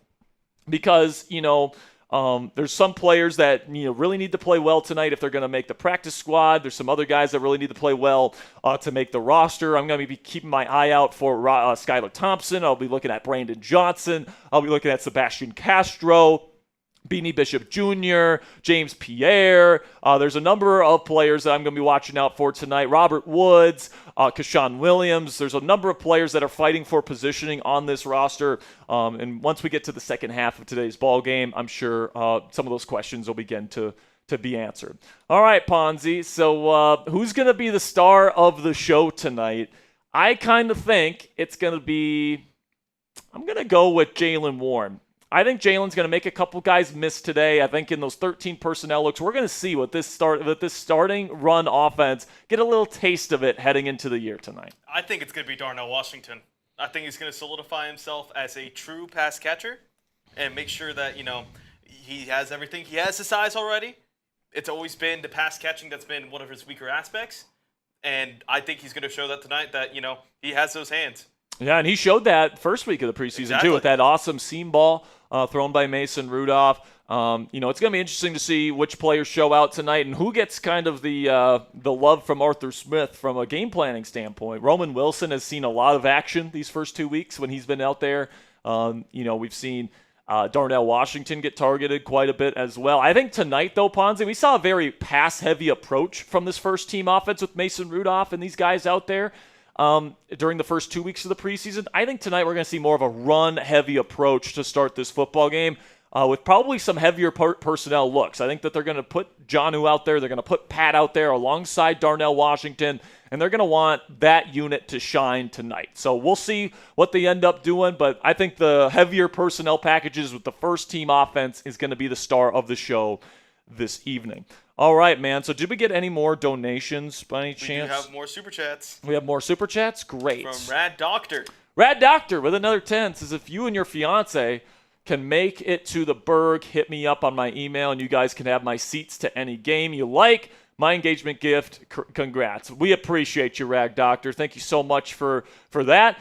Because, there's some players that really need to play well tonight if they're going to make the practice squad. There's some other guys that really need to play well to make the roster. I'm going to be keeping my eye out for Skylar Thompson. I'll be looking at Brandon Johnson. I'll be looking at Sebastian Castro, Beanie Bishop Jr., James Pierre. There's a number of players that I'm going to be watching out for tonight. Robert Woods, Keshawn Williams. There's a number of players that are fighting for positioning on this roster. And once we get to the second half of today's ball game, I'm sure some of those questions will begin to be answered. All right, Ponzi. So who's going to be the star of the show tonight? I kind of think it's going to be I'm going to go with Jaylen Warren. I think Jaylen's going to make a couple guys miss today. I think in those 13 personnel looks, we're going to see what this starting run offense, get a little taste of it heading into the year tonight. I think it's going to be Darnell Washington. I think he's going to solidify himself as a true pass catcher and make sure that, he has everything. He has the size already. It's always been the pass catching that's been one of his weaker aspects. And I think he's going to show that tonight that, he has those hands. Yeah, and he showed that first week of the preseason, too, with that awesome seam ball thrown by Mason Rudolph. It's going to be interesting to see which players show out tonight and who gets kind of the love from Arthur Smith from a game planning standpoint. Roman Wilson has seen a lot of action these first 2 weeks when he's been out there. We've seen Darnell Washington get targeted quite a bit as well. I think tonight, though, Ponzi, we saw a very pass-heavy approach from this first-team offense with Mason Rudolph and these guys out there. During the first 2 weeks of the preseason. I think tonight we're going to see more of a run-heavy approach to start this football game with probably some heavier personnel looks. I think that they're going to put Jonnu out there. They're going to put Pat out there alongside Darnell Washington, and they're going to want that unit to shine tonight. So we'll see what they end up doing, but I think the heavier personnel packages with the first-team offense is going to be the star of the show this evening. All right, man. So did we get any more donations by any chance? We have more Super Chats. We have more Super Chats? Great. From Rad Doctor. Rad Doctor with another 10 says, if you and your fiance can make it to the Berg, hit me up on my email, and you guys can have my seats to any game you like. My engagement gift, congrats. We appreciate you, Rag Doctor. Thank you so much for that.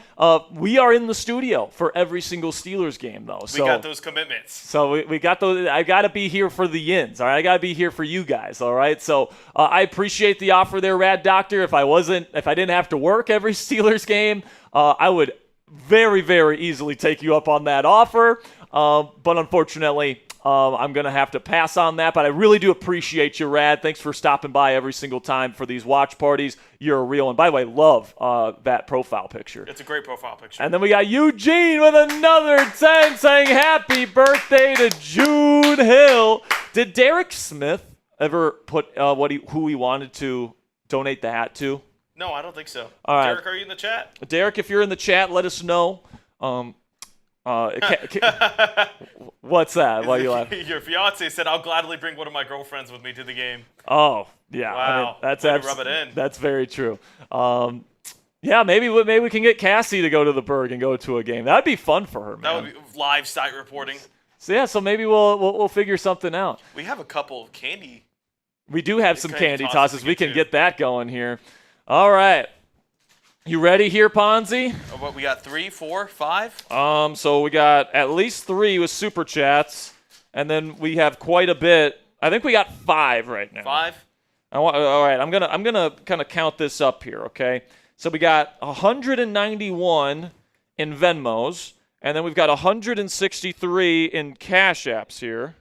We are in the studio for every single Steelers game, though. We got those commitments. So we got those. I got to be here for the ins, all right? I got to be here for you guys, all right? So I appreciate the offer there, Rad Doctor. If I didn't have to work every Steelers game, I would very, very easily take you up on that offer. But unfortunately, I'm going to have to pass on that, but I really do appreciate you, Rad. Thanks for stopping by every single time for these watch parties. You're a real one. By the way, love that profile picture. It's a great profile picture. And then we got Eugene with another 10 saying happy birthday to June Hill. Did Derek Smith ever put who he wanted to donate the hat to? No, I don't think so. All right. Derek, are you in the chat? Derek, if you're in the chat, let us know. What's that? Why are you laughing? Your fiance said, I'll gladly bring one of my girlfriends with me to the game. Oh, yeah. Wow. I mean, rub it in. That's very true. Yeah, maybe we can get Cassie to go to the Berg and go to a game. That'd be fun for her, man. That would be live site reporting. So maybe we'll figure something out. We have a couple of candy. We do have some candy tosses. We can too. get that going here. All right. You ready here, Ponzi? What, we got 3, 4, 5? So we got at least 3 with Super Chats, and then we have quite a bit. I think we got 5 right now. 5? All right, I'm gonna kind of count this up here, okay? So we got 191 in Venmos, and then we've got 163 in Cash Apps here.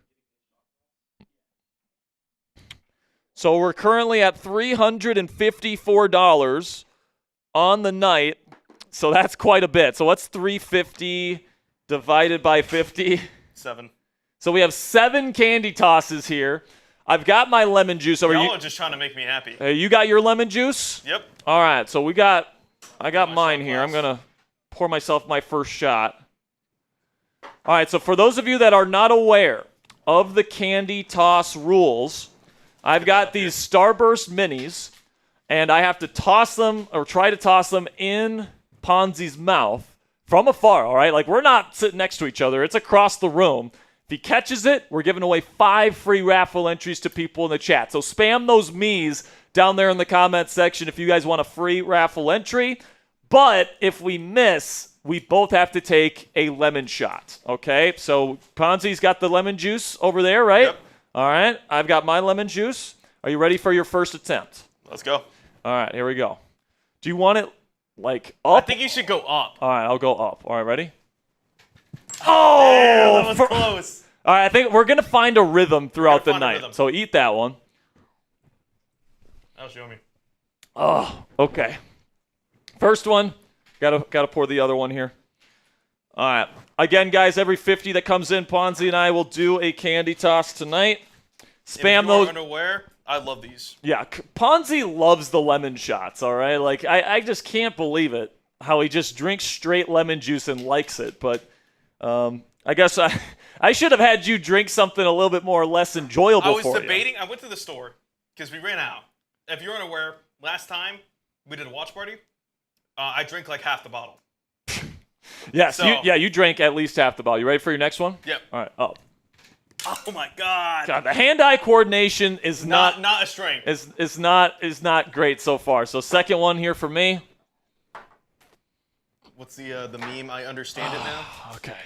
So we're currently at $354 on the night, so that's quite a bit. So what's 350 divided by 50? 7. So we have 7 candy tosses here. I've got my lemon juice over. Y'all are just trying to make me happy. You got your lemon juice? Yep. All right, so I got mine here. I'm gonna pour myself my first shot. All right, so for those of you that are not aware of the candy toss rules, I've got these Starburst minis. And I have to toss them or try to toss them in Ponzi's mouth from afar, all right? Like, we're not sitting next to each other. It's across the room. If he catches it, we're giving away 5 free raffle entries to people in the chat. So spam those me's down there in the comment section if you guys want a free raffle entry. But if we miss, we both have to take a lemon shot, okay? So Ponzi's got the lemon juice over there, right? Yep. All right, I've got my lemon juice. Are you ready for your first attempt? Let's go. All right, here we go. Do you want it, like, up? I think you should go up. All right, I'll go up. All right, ready? Oh! Damn, that was close. All right, I think we're going to find a rhythm throughout the night. So eat that one. That'll show me. Oh, okay. First one. Gotta pour the other one here. All right. Again, guys, every 50 that comes in, Ponzi and I will do a candy toss tonight. Spam those. If you are unaware, I love these. Yeah, Ponzi loves the lemon shots, all right? Like, I just can't believe it. how he just drinks straight lemon juice and likes it. But I guess I should have had you drink something a little bit more or less enjoyable. I was for debating. you. I went to the store because we ran out. If you're unaware, last time we did a watch party, I drank like half the bottle. Yes, So, you drank at least half the bottle. You ready for your next one? Yep. All right. Oh my God. God, the hand-eye coordination is Not a strength. is not great so far. So second one here for me. What's the meme? I understand it now. Okay.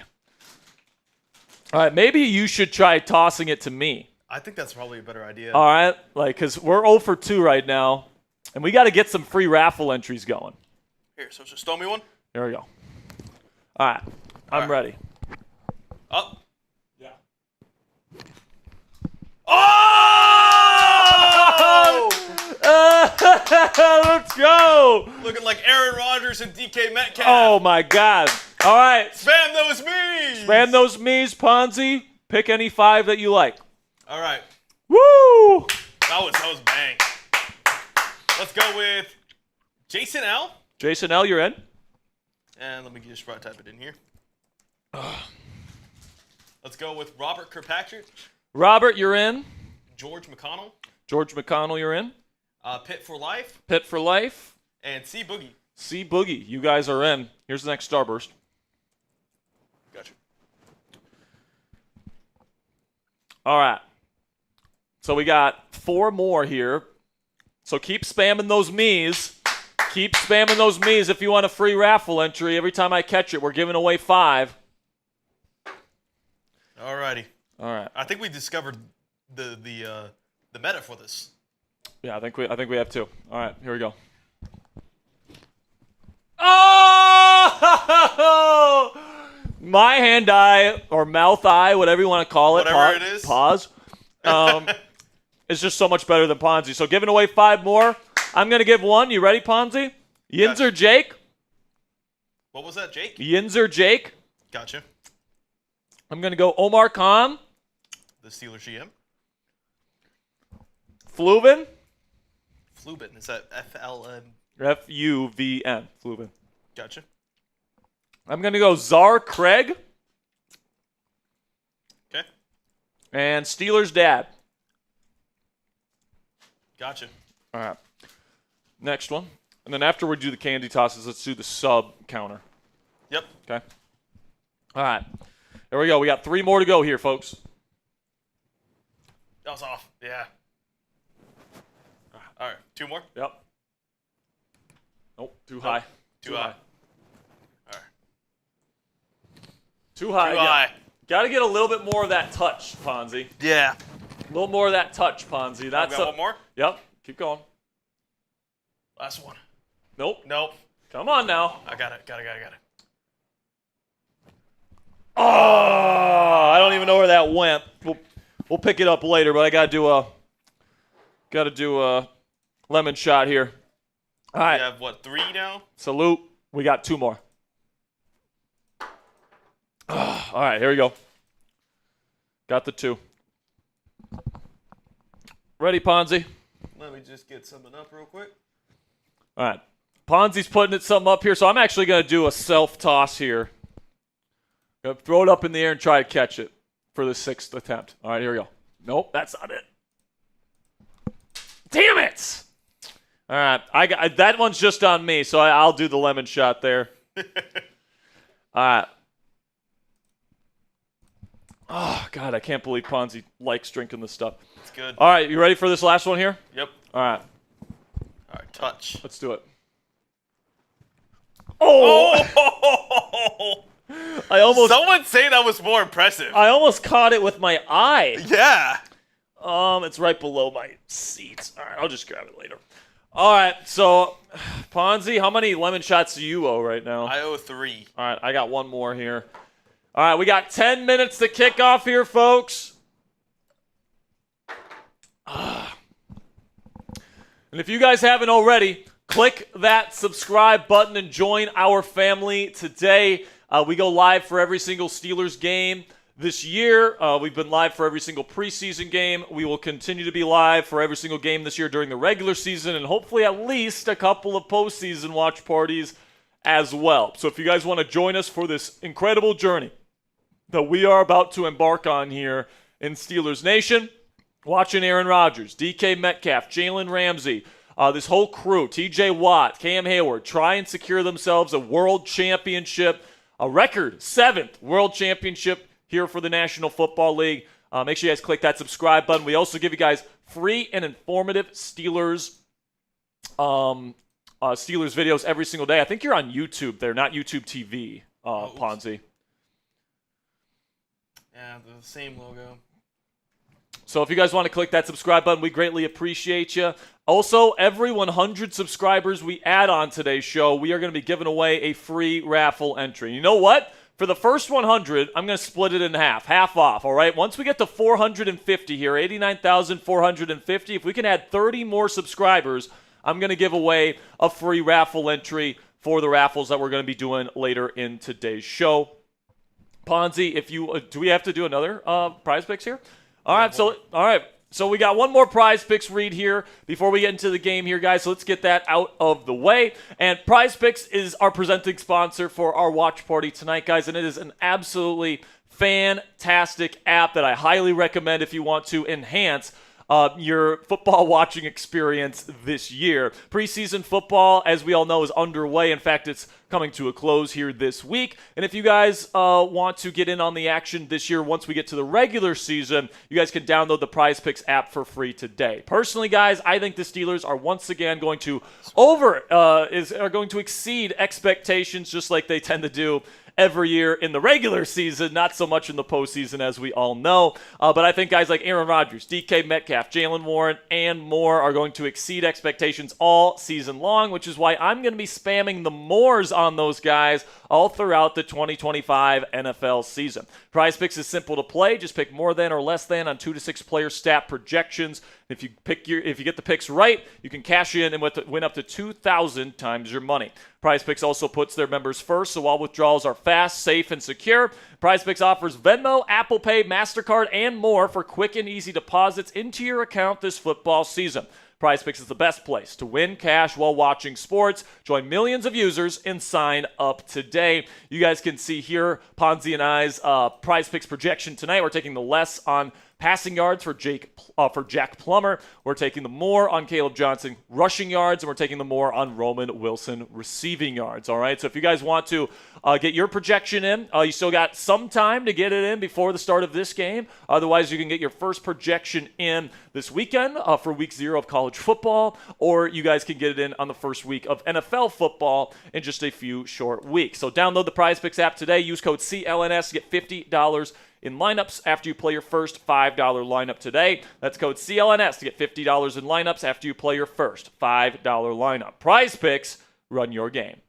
All right, maybe you should try tossing it to me. I think that's probably a better idea. All right, because we're 0 for 2 right now, and we got to get some free raffle entries going. Here, so just throw me one. Here we go. All right, I'm ready. Up. Yeah. Oh! Let's go! Looking like Aaron Rodgers and DK Metcalf. Oh my God! All right, Spam those me's. spam those me's, Ponzi. Pick any 5 that you like. All right. Woo! That was bang. Let's go with Jason L. Jason L, you're in. And let me just type it in here. Let's go with Robert Kirkpatrick. Robert, you're in. George McConnell. George McConnell, you're in. Pitt for life. Pitt for life. And C Boogie. C Boogie, you guys are in. Here's the next Starburst. Gotcha. All right. So we got 4 more here. So keep spamming those me's. Keep spamming those me's if you want a free raffle entry. Every time I catch it, we're giving away 5. Alrighty. All right. I think we discovered the meta for this. Yeah, I think we have 2. All right, here we go. Oh! My hand eye or mouth eye, whatever you want to call it. Whatever it is. Pause. It's just so much better than Ponzi. So giving away 5 more. I'm going to give 1. You ready, Ponzi? Yinzer Gotcha. Jake. What was that, Jake? Yinzer Jake. Gotcha. I'm going to go Omar Khan. The Steelers GM. Fluvin. Flubin. Is that FLN? Fuvn. Fluvin. Gotcha. I'm going to go Czar Craig. Okay. And Steelers Dad. Gotcha. All right. Next one. And then after we do the candy tosses, let's do the sub counter. Yep. Okay. All right. There we go. We got 3 more to go here, folks. That was off. Yeah. All right. 2 more. Yep. Nope. Too high. Too high. All right. Too high. Too high. Got to get a little bit more of that touch, Ponzi. Yeah. A little more of that touch, Ponzi. That's We got one more. Yep. Keep going. Last one. Nope. Nope. Come on now. I got it. Got it. Oh, I don't even know where that went. We'll pick it up later, but I got to do a lemon shot here. All right. We have what, 3 now? Salute. We got 2 more. All right, here we go. Got the 2. Ready, Ponzi? Let me just get something up real quick. All right. Ponzi's putting something up here, so I'm actually going to do a self-toss here. Gonna throw it up in the air and try to catch it for the 6th attempt. All right, here we go. Nope, that's not it. Damn it! All right, that one's just on me, so I'll do the lemon shot there. All right. Oh, God, I can't believe Ponzi likes drinking this stuff. It's good. All right, you ready for this last one here? Yep. All right, All right, touch. let's do it. Oh! Someone say that was more impressive. I almost caught it with my eye. Yeah. It's right below my seats. All right, I'll just grab it later. All right, so Ponzi, how many lemon shots do you owe right now? I owe 3. All right, I got 1 more here. All right, we got 10 minutes to kick off here, folks. And if you guys haven't already, click that subscribe button and join our family today. We go live for every single Steelers game this year. We've been live for every single preseason game. We will continue to be live for every single game this year during the regular season and hopefully at least a couple of postseason watch parties as well. So if you guys want to join us for this incredible journey that we are about to embark on here in Steelers Nation, watching Aaron Rodgers, DK Metcalf, Jalen Ramsey, this whole crew, TJ Watt, Cam Hayward, try and secure themselves a world championship, a record 7th world championship here for the National Football League. Make sure you guys click that subscribe button. We also give you guys free and informative Steelers videos every single day. I think you're on YouTube there, not YouTube TV, Ponzi. Yeah, the same logo. So if you guys want to click that subscribe button, we greatly appreciate you. Also, every 100 subscribers we add on today's show, we are going to be giving away a free raffle entry. You know what? For the first 100, I'm going to split it in half off, all right? Once we get to 450 here, 89,450, if we can add 30 more subscribers, I'm going to give away a free raffle entry for the raffles that we're going to be doing later in today's show. Ponzi, if you do we have to do another prize picks here? All right, so we got one more prize picks read here before we get into the game here, guys. So let's get that out of the way. And Prize Picks is our presenting sponsor for our watch party tonight, guys. And it is an absolutely fantastic app that I highly recommend if you want to enhance your football watching experience this year. Preseason football, as we all know, is underway. In fact, it's coming to a close here this week. And if you guys want to get in on the action this year, once we get to the regular season, you guys can download the Prize Picks app for free today. Personally, guys, I think the Steelers are once again going to exceed expectations, just like they tend to do every year in the regular season, not so much in the postseason, as we all know. But I think guys like Aaron Rodgers, DK Metcalf, Jaylen Warren, and more are going to exceed expectations all season long, which is why I'm going to be spamming the mores on those guys all throughout the 2025 NFL season. Prize Picks is simple to play. Just pick more than or less than on 2 to 6 player stat projections. If you get the picks right, you can cash in and win up to 2,000 times your money. Prize Picks also puts their members first, so all withdrawals are fast, safe, and secure. Prize Picks offers Venmo, Apple Pay, MasterCard, and more for quick and easy deposits into your account this football season. Prize Picks is the best place to win cash while watching sports. Join millions of users and sign up today. You guys can see here Ponzi and I's Prize Picks projection tonight. We're taking the less on passing yards for Jack Plummer. We're taking the more on Kaleb Johnson rushing yards, and we're taking the more on Roman Wilson receiving yards. All right, so if you guys want to get your projection in, you still got some time to get it in before the start of this game. Otherwise, you can get your first projection in this weekend for week 0 of college football, or you guys can get it in on the first week of NFL football in just a few short weeks. So download the Prize Picks app today. Use code CLNS to get $50 in lineups after you play your first $5 lineup today. That's code CLNS to get $50 in lineups after you play your first $5 lineup. Prize Picks, run your game.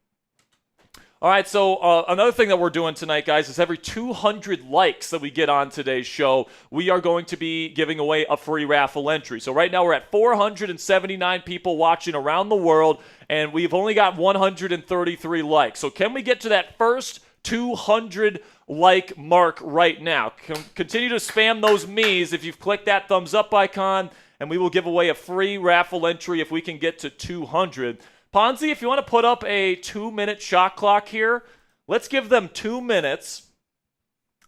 All right, so another thing that we're doing tonight, guys, is every 200 likes that we get on today's show, we are going to be giving away a free raffle entry. So right now we're at 479 people watching around the world, and we've only got 133 likes. So can we get to that first 200 like mark right now? Continue to spam those me's if you've clicked that thumbs up icon, and we will give away a free raffle entry if we can get to 200. Ponzi, if you want to put up a 2-minute shot clock here, let's give them 2 minutes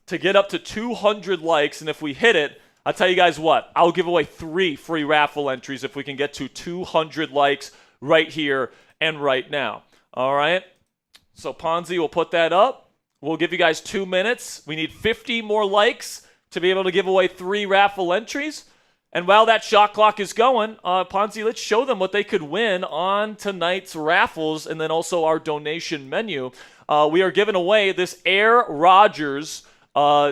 to get up to 200 likes, and if we hit it, I'll tell you guys what, I'll give away 3 free raffle entries if we can get to 200 likes right here and right now. All right? So Ponzi will put that up. We'll give you guys 2 minutes. We need 50 more likes to be able to give away 3 raffle entries. And while that shot clock is going, Ponzi, let's show them what they could win on tonight's raffles and then also our donation menu. We are giving away this Air Rodgers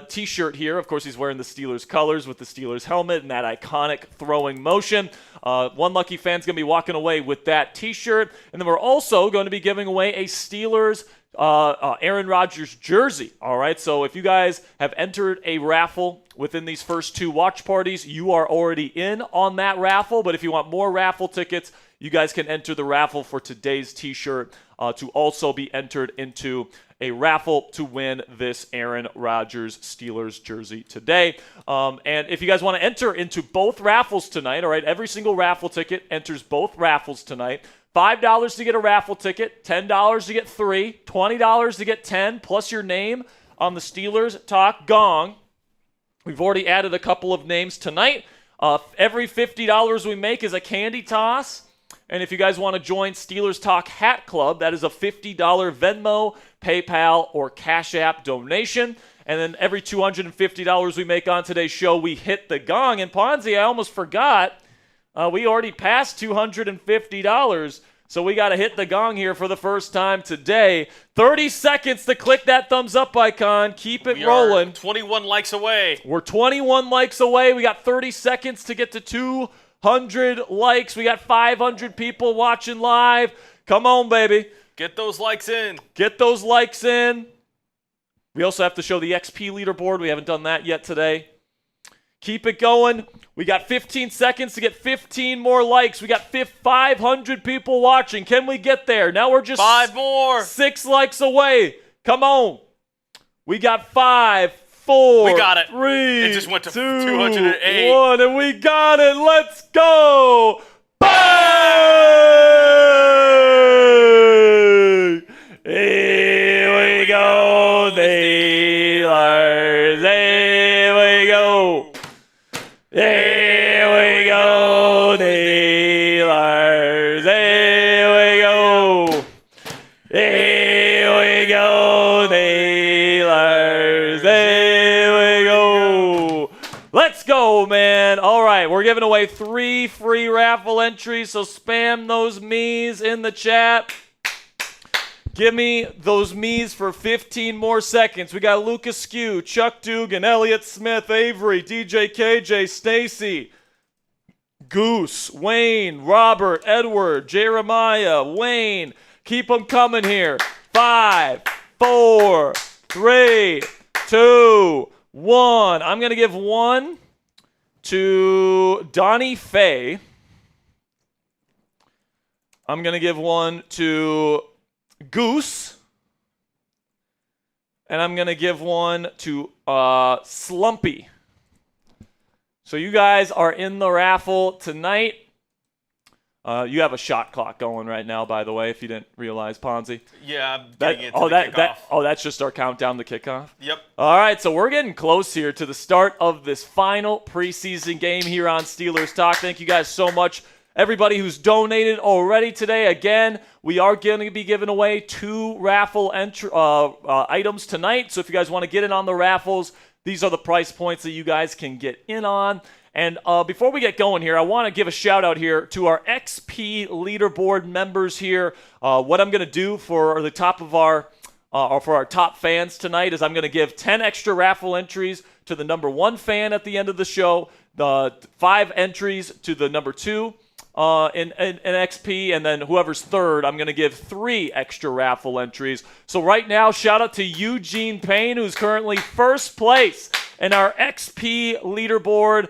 t-shirt here. Of course, he's wearing the Steelers colors with the Steelers helmet and that iconic throwing motion. One lucky fan's going to be walking away with that t-shirt. And then we're also going to be giving away a Steelers Aaron Rodgers jersey. All right, so if you guys have entered a raffle within these first 2 watch parties, you are already in on that raffle. But if you want more raffle tickets, you guys can enter the raffle for today's t-shirt to also be entered into a raffle to win this Aaron Rodgers Steelers jersey today. And if you guys want to enter into both raffles tonight, all right, every single raffle ticket enters both raffles tonight. $5 to get a raffle ticket, $10 to get 3, $20 to get 10, plus your name on the Steelers Talk Gong. We've already added a couple of names tonight. Every $50 we make is a candy toss. And if you guys want to join Steelers Talk Hat Club, that is a $50 Venmo, PayPal, or Cash App donation. And then every $250 we make on today's show, we hit the gong. And Ponzi, I almost forgot, we already passed $250. So we got to hit the gong here for the first time today. 30 seconds to click that thumbs up icon. Keep it rolling. We are 21 likes away. We're 21 likes away. We got 30 seconds to get to 200 likes. We got 500 people watching live. Come on, baby. Get those likes in. Get those likes in. We also have to show the XP leaderboard. We haven't done that yet today. Keep it going. We got 15 seconds to get 15 more likes. We got 500 people watching. Can we get there? Now we're just 5 more. 6 likes away. Come on. We got 5, 4, we got it. 3, it just went to 2, 208. 1, and we got it. Let's go. Bang! Here we go, Steelers. Here we go. Here we go, Steelers. Here we go. Here we go, Steelers. Here we go. Let's go, man. All right, we're giving away 3 free raffle entries, so spam those me's in the chat. Give me those me's for 15 more seconds. We got Lucas Skew, Chuck Dugan, Elliott Smith, Avery, DJ KJ, Stacy, Goose, Wayne, Robert, Edward, Jeremiah, Wayne. Keep them coming here. 5, 4, 3, 2, 1. I'm going to give one to Donnie Faye. I'm going to give one to Goose. And I'm going to give one to Slumpy. So you guys are in the raffle tonight. You have a shot clock going right now, by the way, if you didn't realize, Ponzi. Yeah, I'm getting into the kickoff. That's just our countdown to kickoff? Yep. All right, so we're getting close here to the start of this final preseason game here on Steelers Talk. Thank you guys so much. Everybody who's donated already today, again, we are going to be giving away 2 raffle items tonight. So if you guys want to get in on the raffles, these are the price points that you guys can get in on. And before we get going here, I want to give a shout out here to our XP leaderboard members here. What I'm going to do for the top of our for our top fans tonight is I'm going to give 10 extra raffle entries to the number 1 fan at the end of the show, the 5 entries to the number 2 in XP, and then whoever's third, I'm going to give 3 extra raffle entries. So right now, shout out to Eugene Payne, who's currently first place in our XP leaderboard.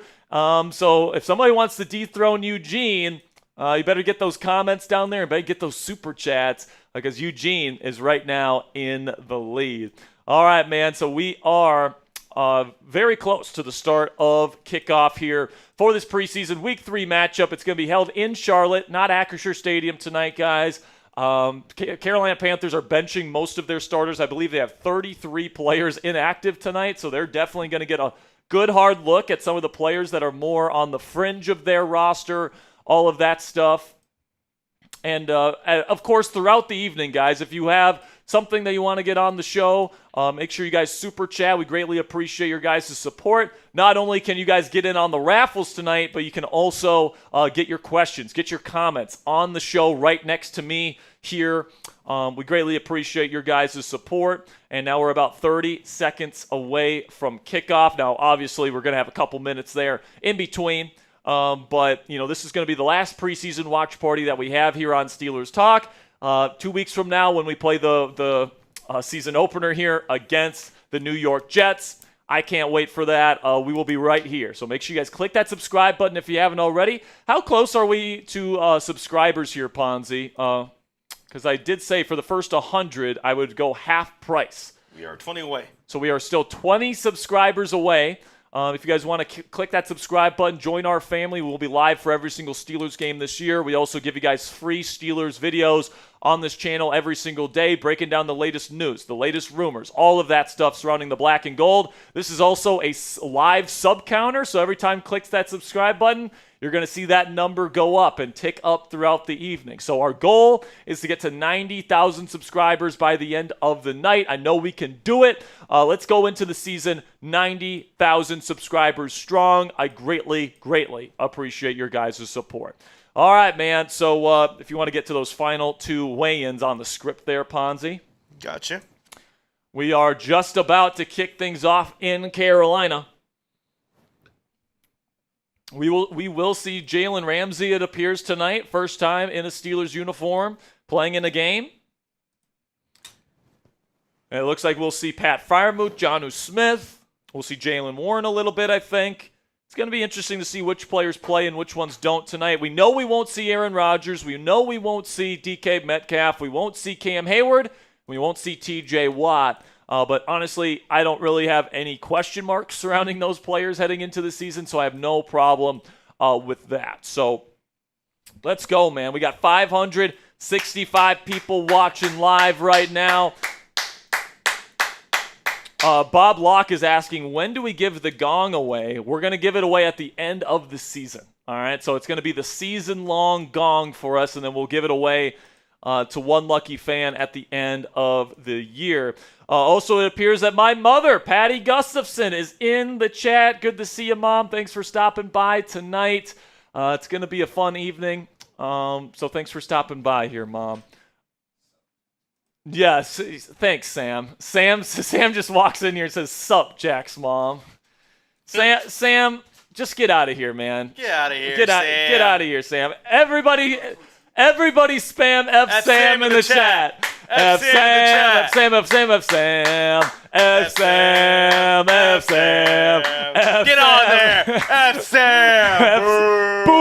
So if somebody wants to dethrone Eugene, you better get those comments down there and better get those super chats, because Eugene is right now in the lead. All right, man, so we are very close to the start of kickoff here for this preseason Week 3 matchup. It's going to be held in Charlotte, not Acrisure Stadium tonight, guys. Carolina Panthers are benching most of their starters. I believe they have 33 players inactive tonight, so they're definitely going to get a good hard look at some of the players that are more on the fringe of their roster, all of that stuff. And, of course, throughout the evening, guys, if you have something that you want to get on the show, make sure you guys super chat. We greatly appreciate your guys' support. Not only can you guys get in on the raffles tonight, but you can also get your questions, get your comments on the show right next to me here. We greatly appreciate your guys' support. And now we're about 30 seconds away from kickoff. Now, obviously, we're going to have a couple minutes there in between. But, you know, this is going to be the last preseason watch party that we have here on Steelers Talk. 2 weeks from now, when we play the season opener here against the New York Jets, I can't wait for that. We will be right here. So make sure you guys click that subscribe button if you haven't already. How close are we to subscribers here, Ponzi? Because I did say for the first 100, I would go half price. We are 20 away. So we are still 20 subscribers away. If you guys want to click that subscribe button, join our family. We'll be live for every single Steelers game this year. We also give you guys free Steelers videos on this channel every single day, breaking down the latest news, the latest rumors, all of that stuff surrounding the black and gold. This is also a live sub counter, so every time clicks that subscribe button, you're going to see that number go up and tick up throughout the evening. So our goal is to get to 90,000 subscribers by the end of the night. I know we can do it. Let's go into the season 90,000 subscribers strong. I greatly, greatly appreciate your guys' support. All right, man. So if you want to get to those final two weigh-ins on the script there, Ponzi. Gotcha. We are just about to kick things off in Carolina. We will see Jalen Ramsey, it appears, tonight. First time in a Steelers uniform playing in a game. And it looks like we'll see Pat Freiermuth, Jonnu Smith. We'll see Jaylen Warren a little bit, I think. It's going to be interesting to see which players play and which ones don't tonight. We know we won't see Aaron Rodgers. We know we won't see DK Metcalf. We won't see Cam Hayward. We won't see TJ Watt. But honestly, I don't really have any question marks surrounding those players heading into the season, so I have no problem with that. So let's go, man. We got 565 people watching live right now. Bob Locke is asking, when do we give the gong away? We're going to give it away at the end of the season. All right, so it's going to be the season-long gong for us, and then we'll give it away to one lucky fan at the end of the year. Also, it appears that my mother, Patty Gustafson, is in the chat. Good to see you, Mom. Thanks for stopping by tonight. It's going to be a fun evening, so thanks for stopping by here, Mom. Yes, thanks, Sam. Sam just walks in here and says, "Sup, Jack's mom." Sam, just get out of here, man. Get out of here, Get out of here, Sam. Everybody spam F Sam in the chat. F Sam, F Sam, F Sam, F Sam, F Sam, F Sam, F Get on there, F Sam. Boo!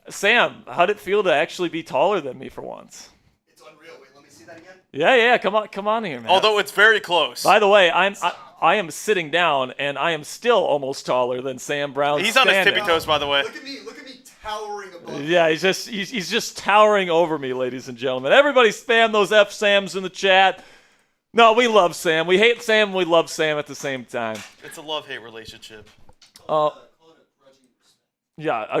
Sam, how'd it feel to actually be taller than me for once? It's unreal. Wait, let me see that again. Yeah, come on here, man. Although it's very close. By the way, I am sitting down, and I am still almost taller than Sam Brown. He's on his tippy toes, by the way. Look at me towering above. Yeah, he's just towering over me, ladies and gentlemen. Everybody spam those F Sams in the chat. No, we love Sam. We hate Sam. We love Sam at the same time. It's a love-hate relationship. Yeah,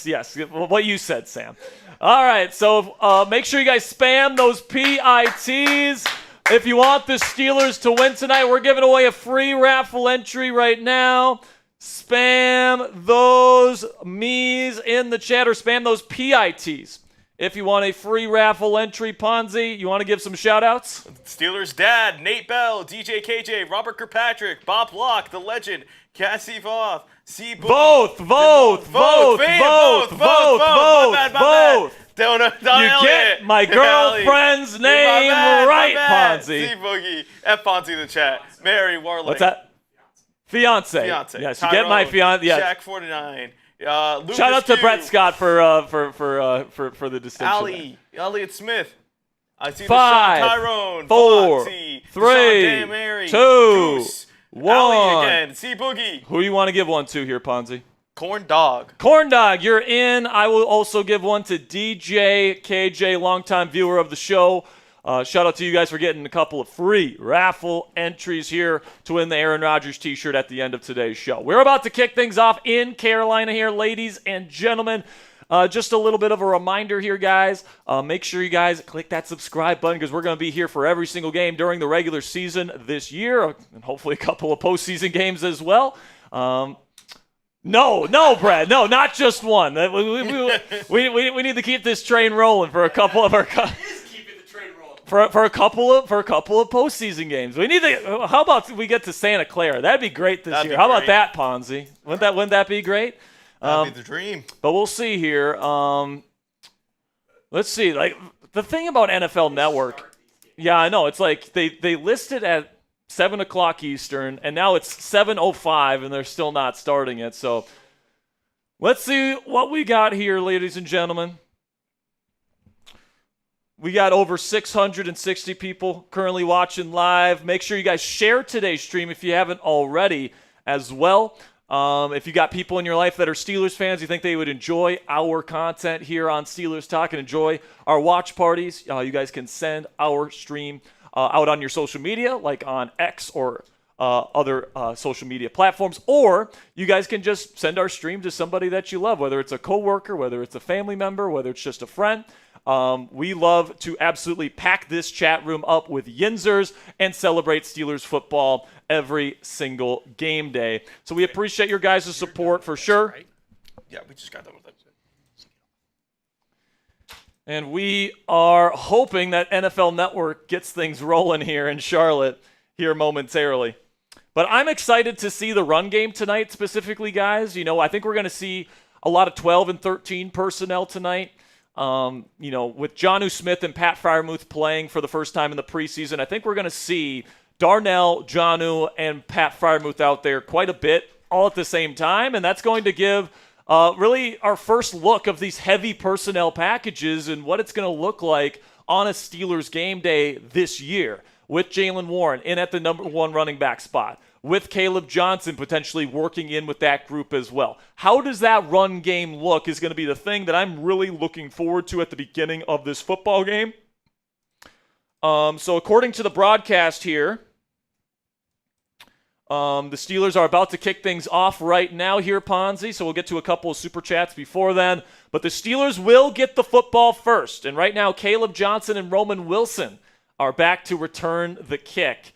yes, what you said, Sam. All right, so make sure you guys spam those PITs. If you want the Steelers to win tonight, we're giving away a free raffle entry right now. Spam those me's in the chat or spam those PITs. If you want a free raffle entry, Ponzi, you want to give some shout-outs? Steelers dad, Nate Bell, DJ KJ, Robert Kirkpatrick, Bob Locke, the legend, Cassie Voth, C. Vote. Don't You get my girlfriend's name right, Ponzi. C. Boogie, F. Ponzi in the chat, Mary Warlick. What's that? Fiance. Yes, you get my fiance. Yes. Jack 49. Lucas Shout out to Q, Brett Scott for the distinction. Elliot Smith. I see 5, the shot. Tyrone, 4, Foxy, 3, Mary, 2, Goose, 1. Allie again, C Boogie. Who do you want to give one to here, Ponzi? Corn Dog. Corn Dog, you're in. I will also give one to DJ KJ, longtime viewer of the show. Shout out to you guys for getting a couple of free raffle entries here to win the Aaron Rodgers t-shirt at the end of today's show. We're about to kick things off in Carolina here, ladies and gentlemen. Just a little bit of a reminder here, guys. Make sure you guys click that subscribe button because we're going to be here for every single game during the regular season this year, and hopefully a couple of postseason games as well. No, Brad. No, not just one. We need to keep this train rolling for a couple of our. For a couple of postseason games, we need to. How about we get to Santa Clara? That'd be great this year. How about that, Ponzi? Wouldn't that be great? That'd be the dream. But we'll see here. Let's see. Like the thing about NFL Network, yeah, I know. It's like they listed at 7 o'clock Eastern, and now it's 7:05, and they're still not starting it. So let's see what we got here, ladies and gentlemen. We got over 660 people currently watching live. Make sure you guys share today's stream if you haven't already as well. If you got people in your life that are Steelers fans, you think they would enjoy our content here on Steelers Talk and enjoy our watch parties, you guys can send our stream out on your social media, like on X or other social media platforms, or you guys can just send our stream to somebody that you love, whether it's a coworker, whether it's a family member, whether it's just a friend. We love to absolutely pack this chat room up with Yinzers and celebrate Steelers football every single game day. So we appreciate your guys' support for sure. Yeah, we just got done with that. And we are hoping that NFL Network gets things rolling here in Charlotte here momentarily. But I'm excited to see the run game tonight specifically, guys. I think we're going to see a lot of 12 and 13 personnel tonight. With Jonnu Smith and Pat Freiermuth playing for the first time in the preseason, I think we're going to see Darnell, Jonnu, and Pat Freiermuth out there quite a bit all at the same time, and that's going to give really our first look of these heavy personnel packages and what it's going to look like on a Steelers game day this year, with Jaylen Warren in at the number 1 running back spot, with Kaleb Johnson potentially working in with that group as well. How does that run game look is going to be the thing that I'm really looking forward to at the beginning of this football game. So according to the broadcast here, the Steelers are about to kick things off right now here, Ponzi, so we'll get to a couple of super chats before then. But the Steelers will get the football first, and right now Kaleb Johnson and Roman Wilson are back to return the kick.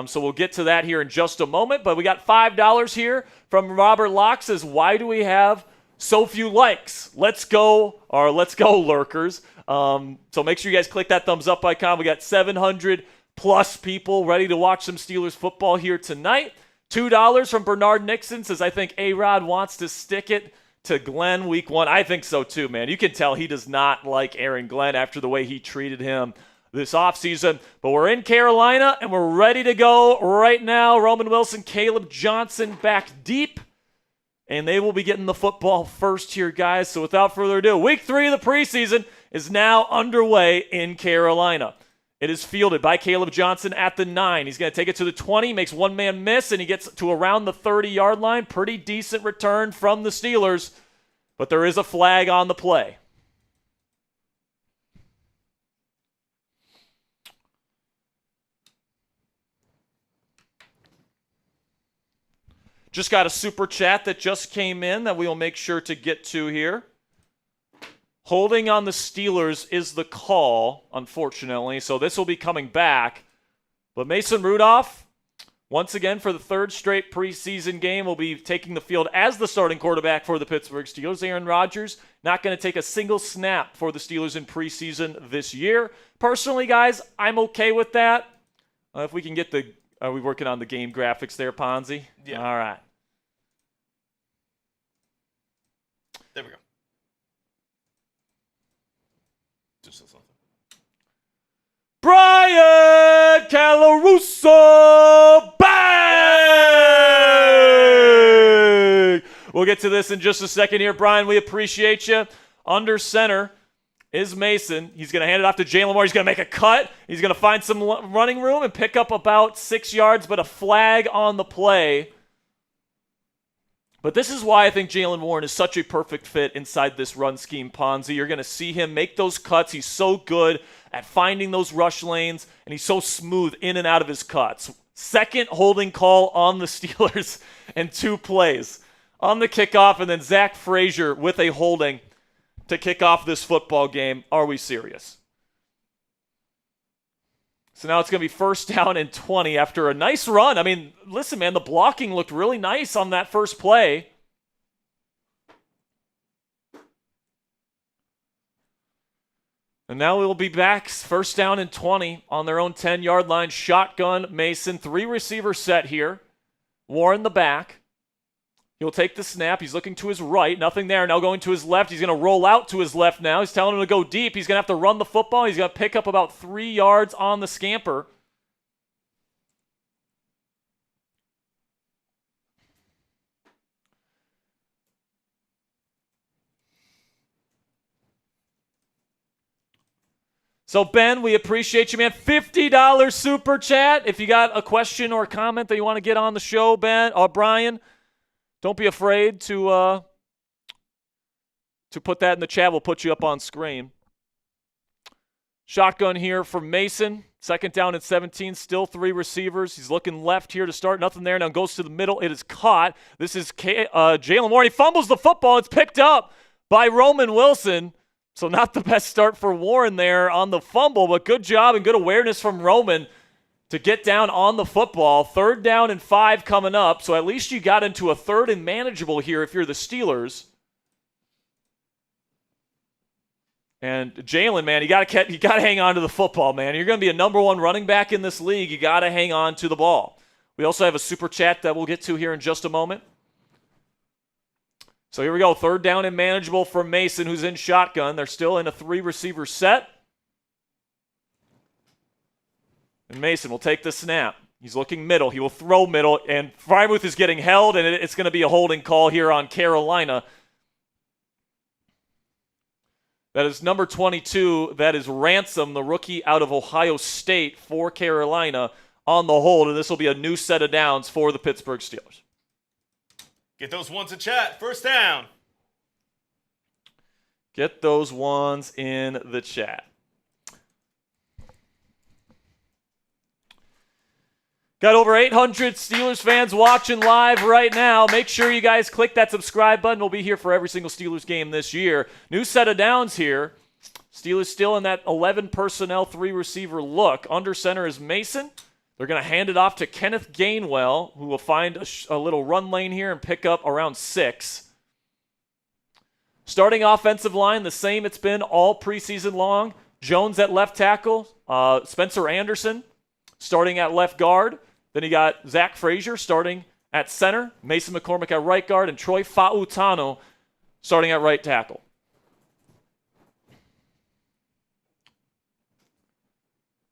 So we'll get to that here in just a moment, but we got $5 here from Robert Locke. Says, why do we have so few likes? Let's go, lurkers. So make sure you guys click that thumbs up icon. We got 700 plus people ready to watch some Steelers football here tonight. $2 from Bernard Nixon says, I think A-Rod wants to stick it to Glenn week 1. I think so too, man. You can tell he does not like Aaron Glenn after the way he treated him this offseason. But we're in Carolina, and we're ready to go right now. Roman Wilson, Kaleb Johnson back deep, and they will be getting the football first here, guys. So without further ado, week 3 of the preseason is now underway in Carolina. It is fielded by Kaleb Johnson at the 9. He's going to take it to the 20, makes one man miss, and he gets to around the 30-yard line. Pretty decent return from the Steelers, but there is a flag on the play. Just got a super chat that just came in that we will make sure to get to here. Holding on the Steelers is the call, unfortunately, so this will be coming back. But Mason Rudolph, once again for the 3rd straight preseason game, will be taking the field as the starting quarterback for the Pittsburgh Steelers. Aaron Rodgers not going to take a single snap for the Steelers in preseason this year. Personally, guys, I'm okay with that. If we can get are we working on the game graphics there, Ponzi? Yeah. All right. There we go. Just something. Brian Calaruso bang! We'll get to this in just a second here. Brian, we appreciate you. Under center is Mason. He's going to hand it off to Jaylen Warren. He's going to make a cut. He's going to find some running room and pick up about 6 yards, but a flag on the play. But this is why I think Jaylen Warren is such a perfect fit inside this run scheme, Ponzi. You're going to see him make those cuts. He's so good at finding those rush lanes, and he's so smooth in and out of his cuts. Second holding call on the Steelers and 2 plays. On the kickoff, and then Zach Frazier with a holding to kick off this football game. Are we serious? So now it's going to be 1st down and 20 after a nice run. I mean, listen, man, the blocking looked really nice on that first play. And now we'll be back 1st down and 20 on their own 10-yard line. Shotgun, Mason, 3 receiver set here. Warren the back. He'll take the snap. He's looking to his right. Nothing there. Now going to his left. He's going to roll out to his left now. He's telling him to go deep. He's going to have to run the football. He's going to pick up about 3 yards on the scamper. So, Ben, we appreciate you, man. $50 super chat. If you got a question or a comment that you want to get on the show, Ben or Brian, don't be afraid to put that in the chat. We'll put you up on screen. Shotgun here for Mason. Second down and 17. Still 3 receivers. He's looking left here to start. Nothing there. Now goes to the middle. It is caught. This is Jaylen Warren. He fumbles the football. It's picked up by Roman Wilson. So not the best start for Warren there on the fumble, but good job and good awareness from Roman to get down on the football. 3rd down and 5 coming up, so at least you got into a 3rd and manageable here if you're the Steelers. And Jaylen, man, you got to hang on to the football, man. You're going to be a number 1 running back in this league. You got to hang on to the ball. We also have a super chat that we'll get to here in just a moment. So here we go, 3rd down and manageable for Mason, who's in shotgun. They're still in a 3-receiver set. And Mason will take the snap. He's looking middle. He will throw middle, and Freiermuth is getting held, and it's going to be a holding call here on Carolina. That is number 22. That is Ransom, the rookie out of Ohio State for Carolina, on the hold, and this will be a new set of downs for the Pittsburgh Steelers. Get those ones in chat. 1st down. Get those ones in the chat. Got over 800 Steelers fans watching live right now. Make sure you guys click that subscribe button. We'll be here for every single Steelers game this year. New set of downs here. Steelers still in that 11 personnel, 3-receiver look. Under center is Mason. They're going to hand it off to Kenneth Gainwell, who will find a little run lane here and pick up around 6. Starting offensive line, the same it's been all preseason long. Jones at left tackle. Spencer Anderson starting at left guard. Then you got Zach Frazier starting at center. Mason McCormick at right guard. And Troy Fautano starting at right tackle.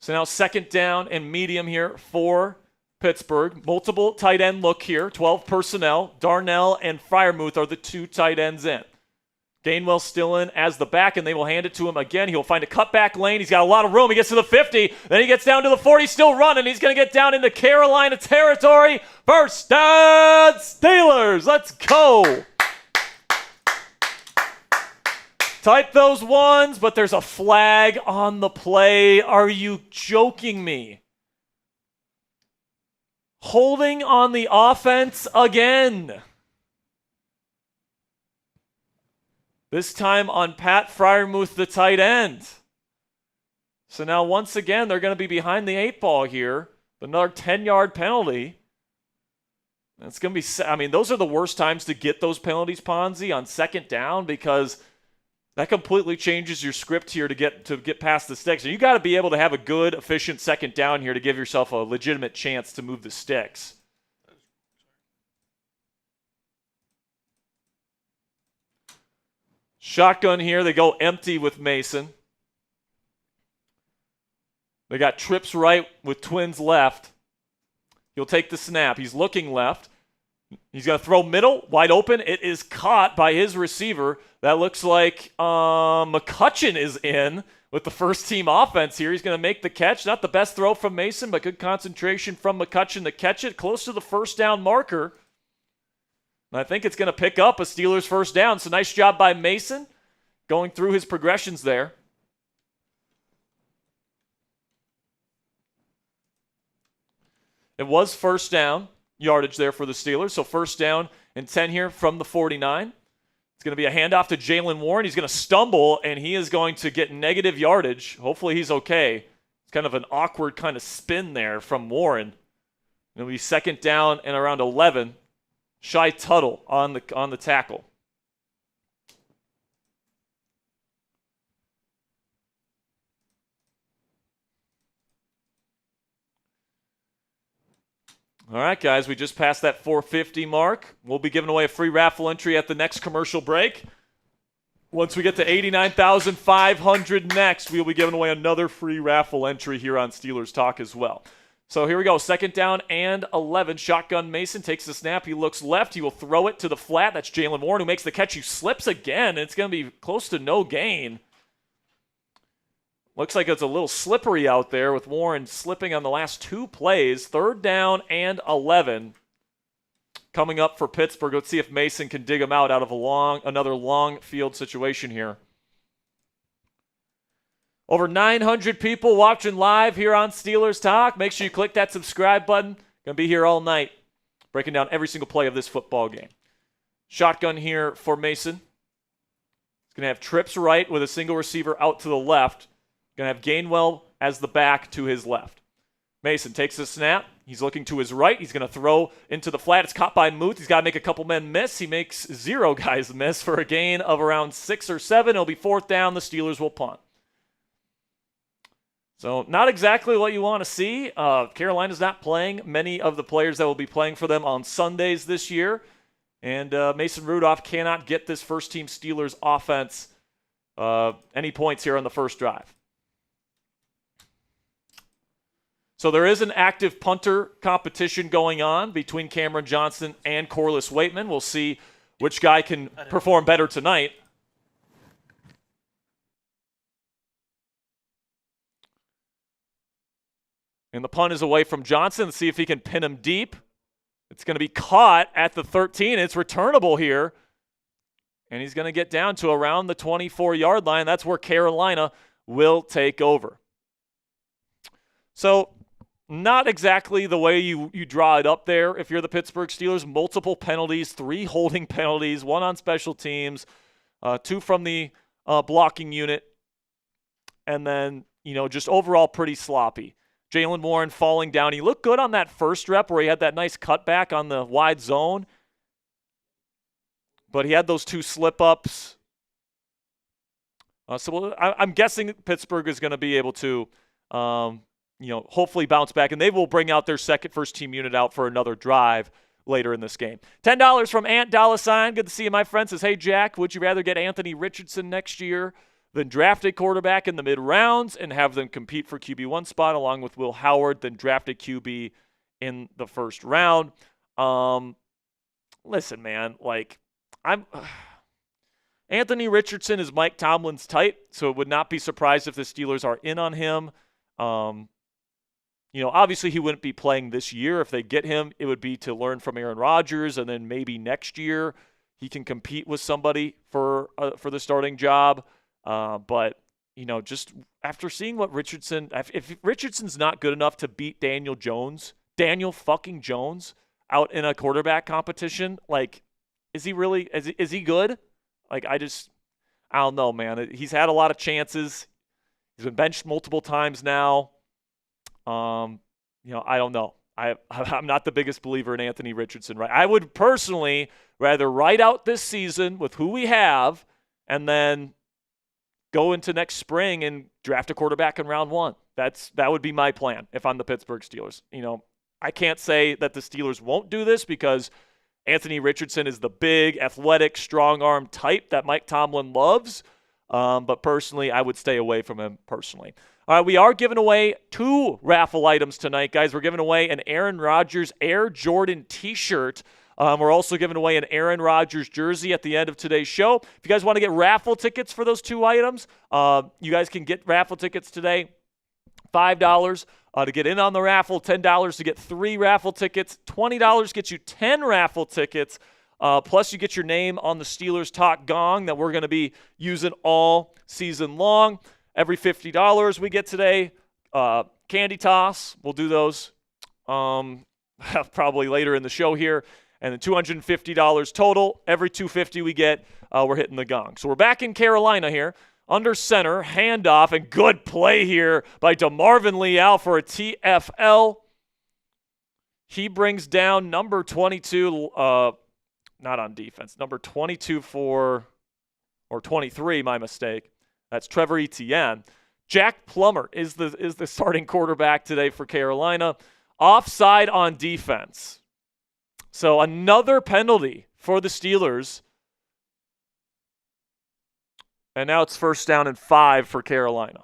So now 2nd down and medium here for Pittsburgh. Multiple tight end look here. 12 personnel. Darnell and Freiermuth are the 2 tight ends in. Gainwell still in as the back, and they will hand it to him again. He'll find a cutback lane. He's got a lot of room. He gets to the 50. Then he gets down to the 40. Still running. He's going to get down into Carolina territory. 1st down Steelers. Let's go. Type those ones, but there's a flag on the play. Are you joking me? Holding on the offense again. This time on Pat Freiermuth, the tight end. So now once again, they're going to be behind the 8 ball here. Another 10-yard penalty. That's going to be, I mean, those are the worst times to get those penalties, Ponzi, on 2nd down, because that completely changes your script here to get past the sticks. And you got to be able to have a good, efficient 2nd down here to give yourself a legitimate chance to move the sticks. Shotgun here. They go empty with Mason. They got trips right with twins left. He'll take the snap. He's looking left. He's going to throw middle, wide open. It is caught by his receiver. That looks like McCutcheon is in with the first-team offense here. He's going to make the catch. Not the best throw from Mason, but good concentration from McCutcheon to catch it. Close to the 1st down marker. And I think it's going to pick up a Steelers 1st down. So nice job by Mason going through his progressions there. It was 1st down yardage there for the Steelers. So 1st down and 10 here from the 49. It's going to be a handoff to Jaylen Warren. He's going to stumble, and he is going to get negative yardage. Hopefully he's okay. It's kind of an awkward kind of spin there from Warren. It'll be 2nd down and around 11. Shy Tuttle on the tackle. All right, guys, we just passed that 450 mark. We'll be giving away a free raffle entry at the next commercial break. Once we get to 89,500 next, we'll be giving away another free raffle entry here on Steelers Talk as well. So here we go, 2nd down and 11. Shotgun Mason takes the snap. He looks left. He will throw it to the flat. That's Jaylen Warren who makes the catch. He slips again, and it's going to be close to no gain. Looks like it's a little slippery out there with Warren slipping on the last 2 plays. 3rd down and 11 coming up for Pittsburgh. Let's see if Mason can dig him out of another long field situation here. Over 900 people watching live here on Steelers Talk. Make sure you click that subscribe button. Going to be here all night breaking down every single play of this football game. Shotgun here for Mason. He's going to have trips right with a single receiver out to the left. Going to have Gainwell as the back to his left. Mason takes the snap. He's looking to his right. He's going to throw into the flat. It's caught by Muth. He's got to make a couple men miss. He makes 0 guys miss for a gain of around 6 or 7. It'll be 4th down. The Steelers will punt. So not exactly what you want to see. Carolina's not playing many of the players that will be playing for them on Sundays this year. And Mason Rudolph cannot get this first-team Steelers offense any points here on the first drive. So there is an active punter competition going on between Cameron Johnson and Corliss Waitman. We'll see which guy can perform better tonight. And the punt is away from Johnson. Let's see if he can pin him deep. It's going to be caught at the 13. It's returnable here. And he's going to get down to around the 24-yard line. That's where Carolina will take over. So not exactly the way you draw it up there if you're the Pittsburgh Steelers. Multiple penalties, 3 holding penalties, 1 on special teams, 2 from the blocking unit. And then, just overall pretty sloppy. Jaylen Warren falling down. He looked good on that first rep where he had that nice cutback on the wide zone. But he had those 2 slip-ups. So I'm guessing Pittsburgh is going to be able to, hopefully bounce back. And they will bring out their second first-team unit out for another drive later in this game. $10 from Ant $. Good to see you, my friend. Says, hey, Jack, would you rather get Anthony Richardson next year than draft a quarterback in the mid-rounds and have them compete for QB1 spot along with Will Howard than draft a QB in the first round? Listen, man, Anthony Richardson is Mike Tomlin's type, so it would not be surprised if the Steelers are in on him. Obviously he wouldn't be playing this year. If they get him, it would be to learn from Aaron Rodgers, and then maybe next year he can compete with somebody for the starting job. But just after seeing what Richardson, if Richardson's not good enough to beat Daniel fucking Jones out in a quarterback competition, is he really, is he good? I don't know, man. He's had a lot of chances. He's been benched multiple times now. I don't know. I'm not the biggest believer in Anthony Richardson, right? I would personally rather ride out this season with who we have and then go into next spring and draft a quarterback in round 1. That would be my plan if I'm the Pittsburgh Steelers. I can't say that the Steelers won't do this because Anthony Richardson is the big, athletic, strong-arm type that Mike Tomlin loves. But personally, I would stay away from him personally. All right, we are giving away 2 raffle items tonight, guys. We're giving away an Aaron Rodgers Air Jordan t-shirt. We're also giving away an Aaron Rodgers jersey at the end of today's show. If you guys want to get raffle tickets for those 2 items, you guys can get raffle tickets today. $5 to get in on the raffle, $10 to get 3 raffle tickets, $20 gets you 10 raffle tickets, plus you get your name on the Steelers Talk gong that we're going to be using all season long. Every $50 we get today, candy toss. We'll do those probably later in the show here. And then $250 total. Every $250 we get, we're hitting the gong. So we're back in Carolina here. Under center, handoff, and good play here by DeMarvin Leal for a TFL. He brings down number 22, not on defense, number 22 or 23, my mistake. That's Trevor Etienne. Jack Plummer is the starting quarterback today for Carolina. Offside on defense. So another penalty for the Steelers. And now it's 1st down and 5 for Carolina.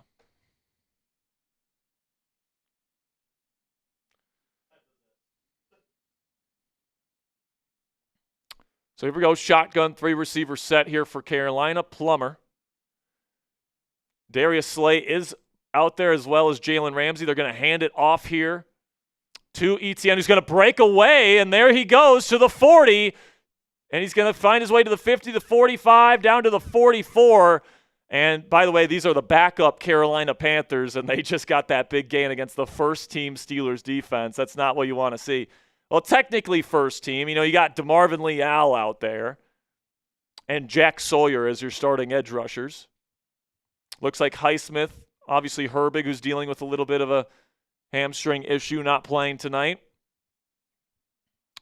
So here we go. Shotgun 3-receiver set here for Carolina. Plummer. Darius Slay is out there as well as Jaylen Ramsey. They're going to hand it off here to Etienne, who's going to break away, and there he goes to the 40, and he's going to find his way to the 50, the 45, down to the 44. And by the way, these are the backup Carolina Panthers, and they just got that big gain against the first-team Steelers defense. That's not what you want to see. Well, technically first team. You got DeMarvin Leal out there and Jack Sawyer as your starting edge rushers. Looks like Highsmith, obviously Herbig, who's dealing with a little bit of a hamstring issue, not playing tonight.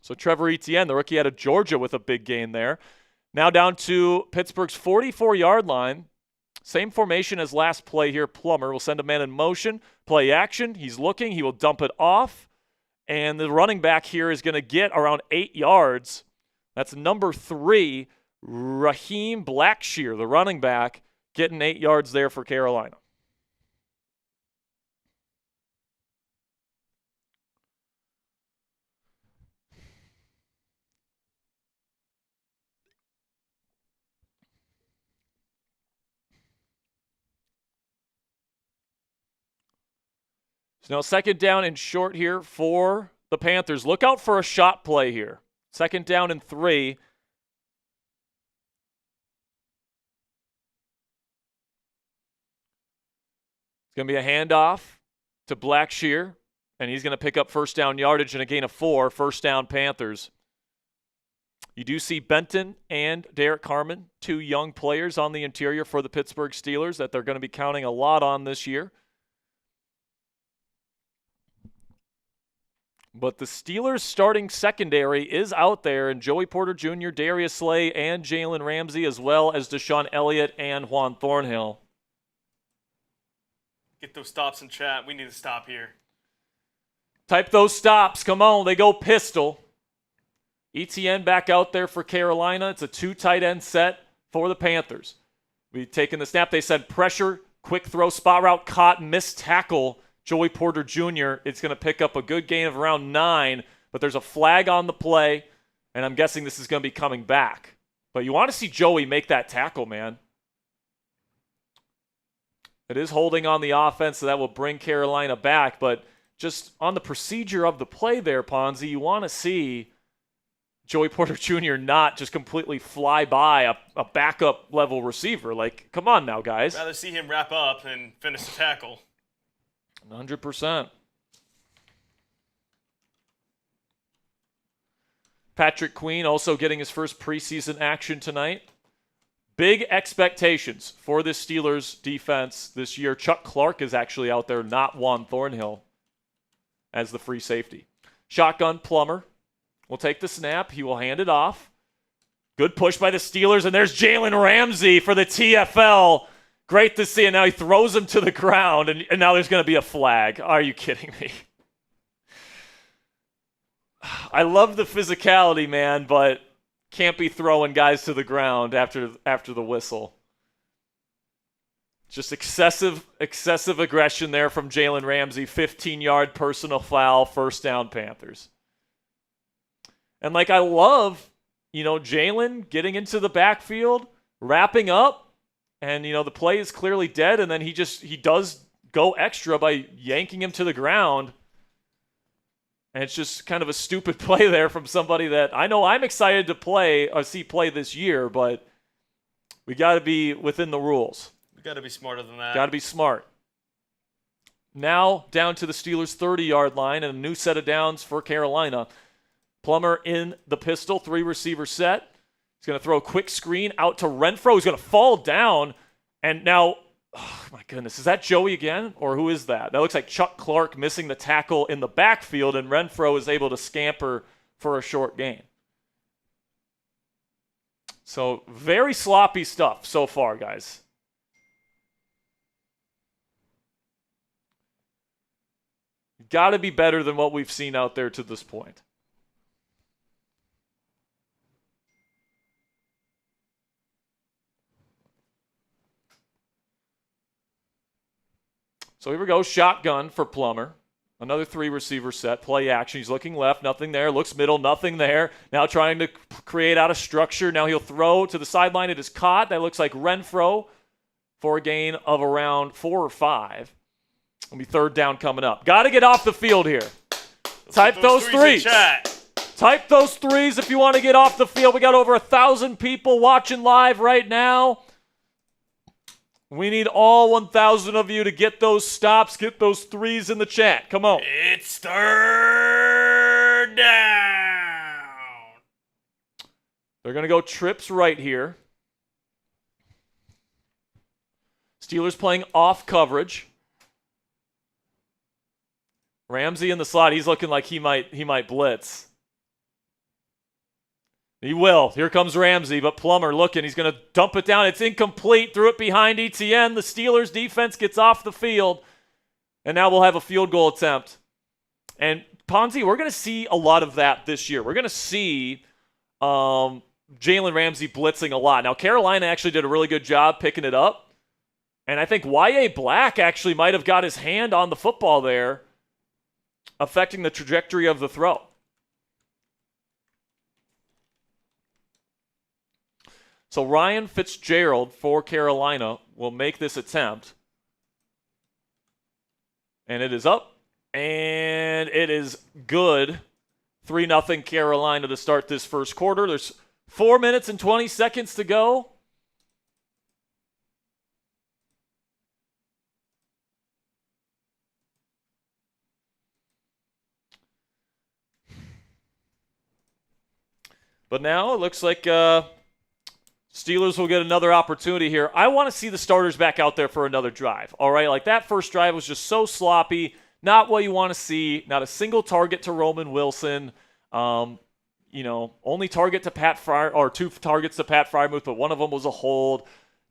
So Trevor Etienne, the rookie out of Georgia, with a big gain there. Now down to Pittsburgh's 44-yard line. Same formation as last play here. Plummer will send a man in motion, play action. He's looking. He will dump it off. And the running back here is going to get around 8 yards. That's number 3, Raheem Blackshear, the running back, getting 8 yards there for Carolina. So now second down and short here for the Panthers. Look out for a shot play here. Second down and 3. It's going to be a handoff to Blackshear, and he's going to pick up first down yardage and a gain of 4. First down Panthers. You do see Benton and Derrick Harmon, 2 young players on the interior for the Pittsburgh Steelers that they're going to be counting a lot on this year. But the Steelers' starting secondary is out there, and Joey Porter Jr., Darius Slay, and Jaylen Ramsey, as well as Deshaun Elliott and Juan Thornhill. Get those stops in chat. We need to stop here. Type those stops. Come on, they go pistol. Etienne back out there for Carolina. It's a 2 tight end set for the Panthers. We've taken the snap. They said pressure, quick throw, spot route, caught, missed tackle. Joey Porter Jr., it's going to pick up a good gain of around 9, but there's a flag on the play, and I'm guessing this is going to be coming back. But you want to see Joey make that tackle, man. It is holding on the offense, so that will bring Carolina back, but just on the procedure of the play there, Ponzi, you want to see Joey Porter Jr. not just completely fly by a backup level receiver. Like, come on now, guys. Rather see him wrap up and finish the tackle. 100%. Patrick Queen also getting his first preseason action tonight. Big expectations for this Steelers defense this year. Chuck Clark is actually out there, not Juan Thornhill, as the free safety. Shotgun Plummer will take the snap. He will hand it off. Good push by the Steelers, and there's Jaylen Ramsey for the TFL. Great to see, and now he throws him to the ground, and now there's going to be a flag. Are you kidding me? I love the physicality, man, but can't be throwing guys to the ground after the whistle. Just excessive aggression there from Jaylen Ramsey. 15-yard personal foul, first down Panthers. And I love, Jaylen getting into the backfield, wrapping up. And, the play is clearly dead, and then he does go extra by yanking him to the ground. And it's just kind of a stupid play there from somebody that I know I'm excited to see play this year, but we got to be within the rules. We got to be smarter than that. Got to be smart. Now down to the Steelers' 30-yard line and a new set of downs for Carolina. Plummer in the pistol, 3-receiver set. He's going to throw a quick screen out to Renfro. He's going to fall down. And now, oh my goodness, is that Joey again? Or who is that? That looks like Chuck Clark missing the tackle in the backfield, and Renfro is able to scamper for a short gain. So very sloppy stuff so far, guys. Got to be better than what we've seen out there to this point. So here we go, shotgun for Plummer. Another 3-receiver set, play action. He's looking left, nothing there. Looks middle, nothing there. Now trying to create out of structure. Now he'll throw to the sideline. It is caught. That looks like Renfro for a gain of around 4 or 5. It'll be third down coming up. Got to get off the field here. Type those threes. In chat. Type those threes if you want to get off the field. We got over 1,000 people watching live right now. We need all 1,000 of you to get those stops, get those threes in the chat. Come on. It's third down. They're going to go trips right here. Steelers playing off coverage. Ramsey in the slot. He's looking like he might blitz. He will. Here comes Ramsey, but Plummer looking. He's going to dump it down. It's incomplete. Threw it behind Etienne. The Steelers defense gets off the field. And now we'll have a field goal attempt. And Ponzi, we're going to see a lot of that this year. We're going to see Jalen Ramsey blitzing a lot. Now, Carolina actually did a really good job picking it up. And I think Y.A. Black actually might have got his hand on the football there, affecting the trajectory of the throw. So Ryan Fitzgerald for Carolina will make this attempt. And it is up. And it is good. 3-0 Carolina to start this first quarter. There's 4 minutes and 20 seconds to go. But now it looks like Steelers will get another opportunity here. I want to see the starters back out there for another drive. All right, like that first drive was just so sloppy. Not what you want to see. Not a single target to Roman Wilson. Only target to Pat Fryer, or 2 targets to Pat Frymouth, but one of them was a hold.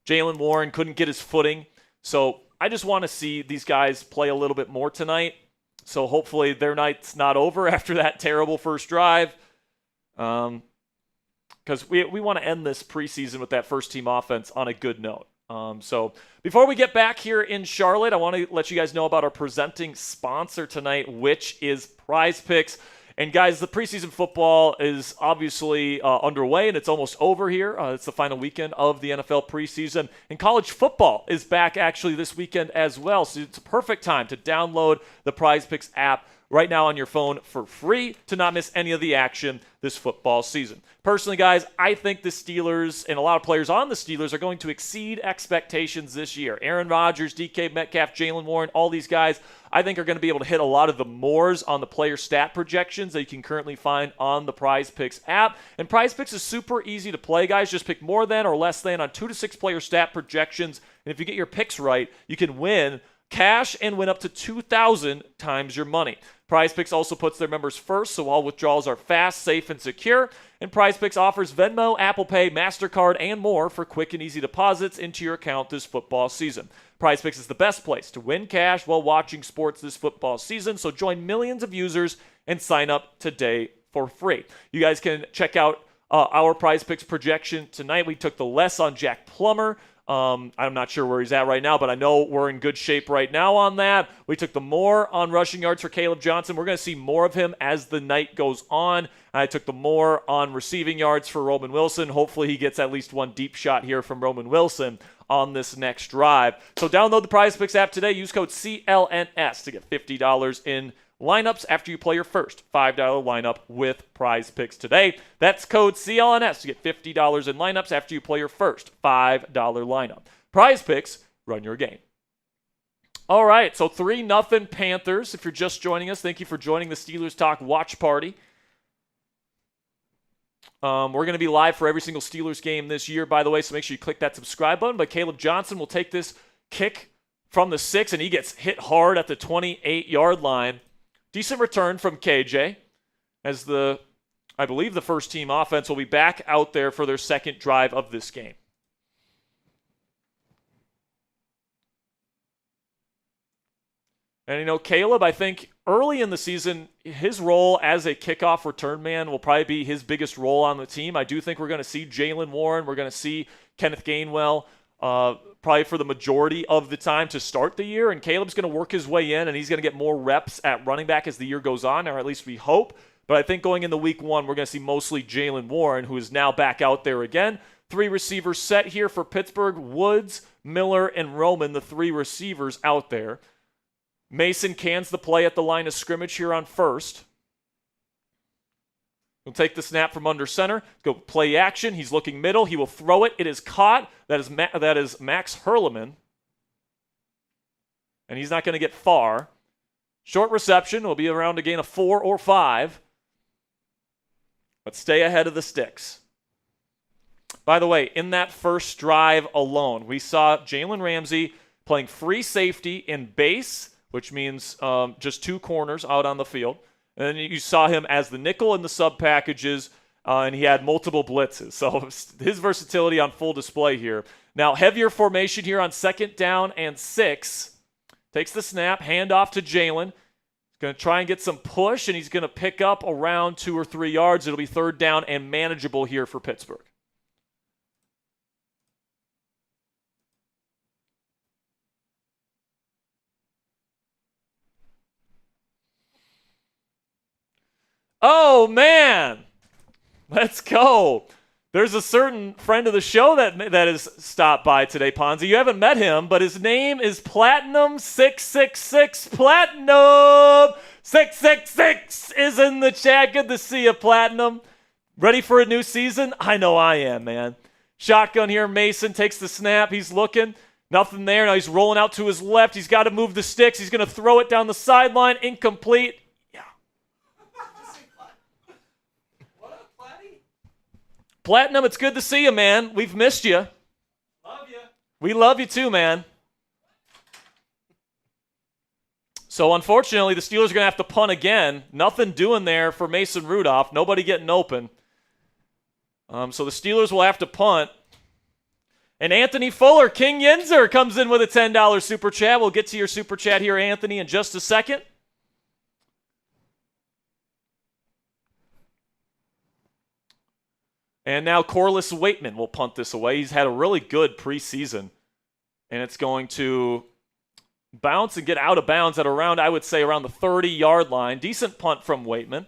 Jaylen Warren couldn't get his footing. So I just want to see these guys play a little bit more tonight. So hopefully their night's not over after that terrible first drive. Because we want to end this preseason with that first-team offense on a good note. So before we get back here in Charlotte, I want to let you guys know about our presenting sponsor tonight, which is Prize Picks. And guys, the preseason football is obviously underway, and it's almost over here. It's the final weekend of the NFL preseason. And college football is back actually this weekend as well. So it's a perfect time to download the Prize Picks app right now on your phone for free to not miss any of the action this football season. Personally, guys, I think the Steelers and a lot of players on the Steelers are going to exceed expectations this year. Aaron Rodgers, DK Metcalf, Jaylen Warren, all these guys, I think are going to be able to hit a lot of the mores on the player stat projections that you can currently find on the Prize Picks app. And Prize Picks is super easy to play, guys. Just pick more than or less than on 2 to 6 player stat projections. And if you get your picks right, you can win cash and win up to 2,000 times your money. Prize Picks also puts their members first, so all withdrawals are fast, safe, and secure. And Prize Picks offers Venmo, Apple Pay, MasterCard, and more for quick and easy deposits into your account this football season. Prize Picks is the best place to win cash while watching sports this football season, so join millions of users and sign up today for free. You guys can check out our Prize Picks projection tonight. We took the less on Jack Plummer. I'm not sure where he's at right now, but I know we're in good shape right now on that. We took the more on rushing yards for Kaleb Johnson. We're going to see more of him as the night goes on. I took the more on receiving yards for Roman Wilson. Hopefully he gets at least one deep shot here from Roman Wilson on this next drive. So download the Prize Picks app today. Use code CLNS to get $50 in lineups after you play your first $5 lineup with Prize Picks today. That's code CLNS to get $50 in lineups after you play your first $5 lineup. Prize Picks, run your game. All right, so 3-0 Panthers. If you're just joining us, thank you for joining the Steelers Talk watch party. We're going to be live for every single Steelers game this year, by the way, so make sure you click that subscribe button. But Kaleb Johnson will take this kick from the 6, and he gets hit hard at the 28-yard line. Decent return from KJ as I believe the first team offense will be back out there for their second drive of this game. And, Kaleb, I think early in the season, his role as a kickoff return man will probably be his biggest role on the team. I do think we're going to see Jaylen Warren. We're going to see Kenneth Gainwell probably for the majority of the time to start the year. And Kaleb's going to work his way in, and he's going to get more reps at running back as the year goes on, or at least we hope. But I think going into week 1, we're going to see mostly Jaylen Warren, who is now back out there again. 3 receivers set here for Pittsburgh: Woods, Miller, and Roman, the 3 receivers out there. Mason cans the play at the line of scrimmage here on first. He'll take the snap from under center. Go play action. He's looking middle. He will throw it. It is caught. That is Max Hurleman. And he's not going to get far. Short reception will be around a gain of 4 or 5. But stay ahead of the sticks. By the way, in that first drive alone, we saw Jalen Ramsey playing free safety in base, which means just 2 corners out on the field. And then you saw him as the nickel in the sub packages, and he had multiple blitzes. So his versatility on full display here. Now, heavier formation here on 2nd down and 6. Takes the snap, hand off to Jalen. He's going to try and get some push, and he's going to pick up around 2 or 3 yards. It'll be 3rd down and manageable here for Pittsburgh. Oh, man. Let's go. There's a certain friend of the show that has stopped by today, Ponzi. You haven't met him, but his name is Platinum666. Platinum 666 is in the chat. Good to see you, Platinum. Ready for a new season? I know I am, man. Shotgun here. Mason takes the snap. He's looking. Nothing there. Now he's rolling out to his left. He's got to move the sticks. He's going to throw it down the sideline. Incomplete. Platinum, it's good to see you, man. We've missed you. Love you. We love you too, man. So, unfortunately, the Steelers are going to have to punt again. Nothing doing there for Mason Rudolph. Nobody getting open. So the Steelers will have to punt. And Anthony Fuller, King Yinzer, comes in with a $10 super chat. We'll get to your super chat here, Anthony, in just a second. And now Corliss Waitman will punt this away. He's had a really good preseason. And it's going to bounce and get out of bounds at around, I would say, around the 30-yard line. Decent punt from Waitman.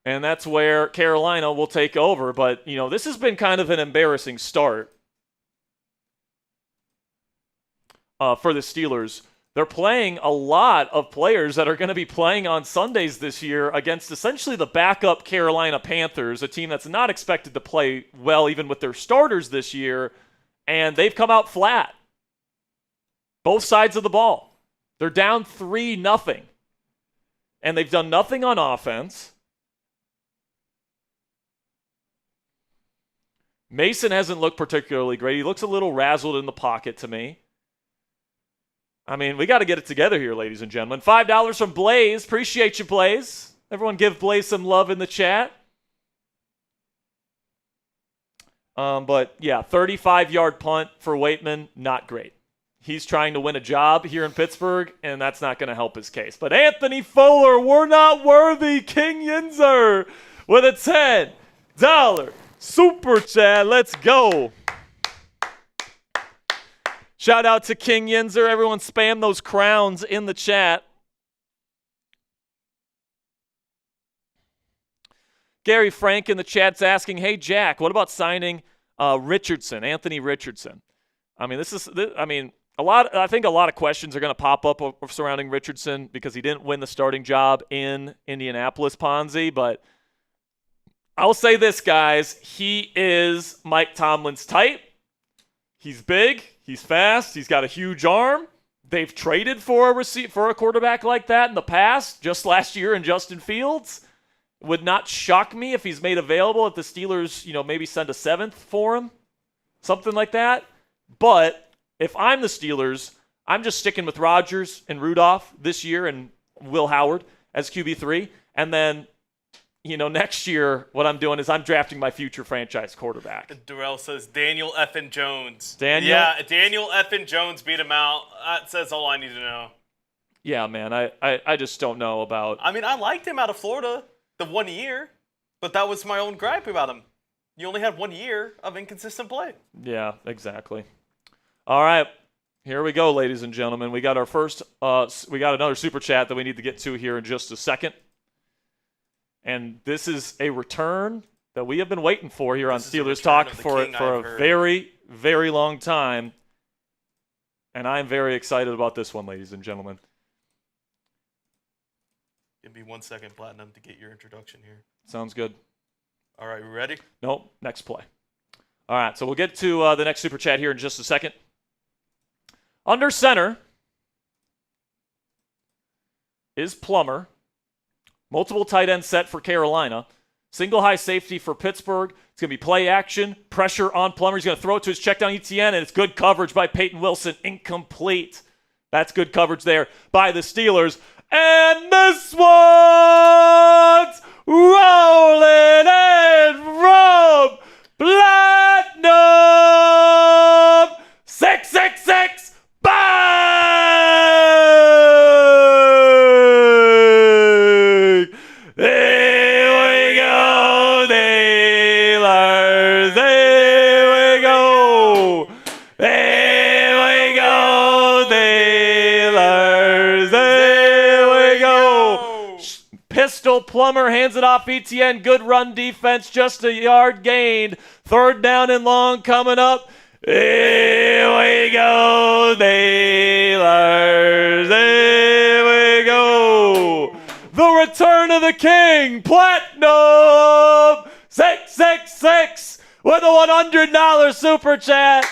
And that's where Carolina will take over. But, you know, this has been kind of an embarrassing start for the Steelers. They're playing a lot of players that are going to be playing on Sundays this year against essentially the backup Carolina Panthers, a team that's not expected to play well even with their starters this year, and they've come out flat. Both sides of the ball. They're down 3-0, and they've done nothing on offense. Mason hasn't looked particularly great. He looks a little razzled in the pocket to me. I mean, we got to get it together here, ladies and gentlemen. $5 from Blaze. Appreciate you, Blaze. Everyone give Blaze some love in the chat. But, yeah, 35-yard punt for Waitman, not great. He's trying to win a job here in Pittsburgh, and that's not going to help his case. But Anthony Fuller, we're not worthy. King Yinzer with a $10 super chat. Let's go. Shout out to King Yinzer. Everyone spam those crowns in the chat. Gary Frank in the chat's asking, hey, Jack, what about signing Richardson, Anthony Richardson? I mean, I think a lot of questions are going to pop up surrounding Richardson because he didn't win the starting job in Indianapolis, Ponzi. But I'll say this, guys. He is Mike Tomlin's type. He's big. He's fast. He's got a huge arm. They've traded for a quarterback like that in the past, just last year in Justin Fields. Would not shock me if he's made available if the Steelers, maybe send a 7th for him, something like that. But if I'm the Steelers, I'm just sticking with Rodgers and Rudolph this year and Will Howard as QB3. And then, next year, what I'm doing is I'm drafting my future franchise quarterback. Darrell says Daniel Effin Jones. Daniel? Yeah, Daniel Effin Jones beat him out. That says all I need to know. Yeah, man, I just don't know about... I mean, I liked him out of Florida the 1 year, but that was my own gripe about him. You only had 1 year of inconsistent play. Yeah, exactly. All right, here we go, ladies and gentlemen. We got our first... we got another super chat that we need to get to here in just a second. And this is a return that we have been waiting for here on Steelers Talk for a very, very long time. And I'm very excited about this one, ladies and gentlemen. Give me 1 second, Platinum, to get your introduction here. Sounds good. All right, we ready? Nope, next play. All right, so we'll get to the next Super Chat here in just a second. Under center is Plummer. Multiple tight end set for Carolina. Single high safety for Pittsburgh. It's going to be play action. Pressure on Plummer. He's going to throw it to his check down ETN, and it's good coverage by Peyton Wilson. Incomplete. That's good coverage there by the Steelers. And this one's rolling in from Platinum 666 bang! Here we go, Steelers. Here we go. Here we go, Steelers. Here we go. Pistol Plummer hands it off ETN. Good run defense, just a yard gained. Third down and long coming up. Here we go, Steelers. Here we go. The return of the king, Platinum 666 with a $100 super chat.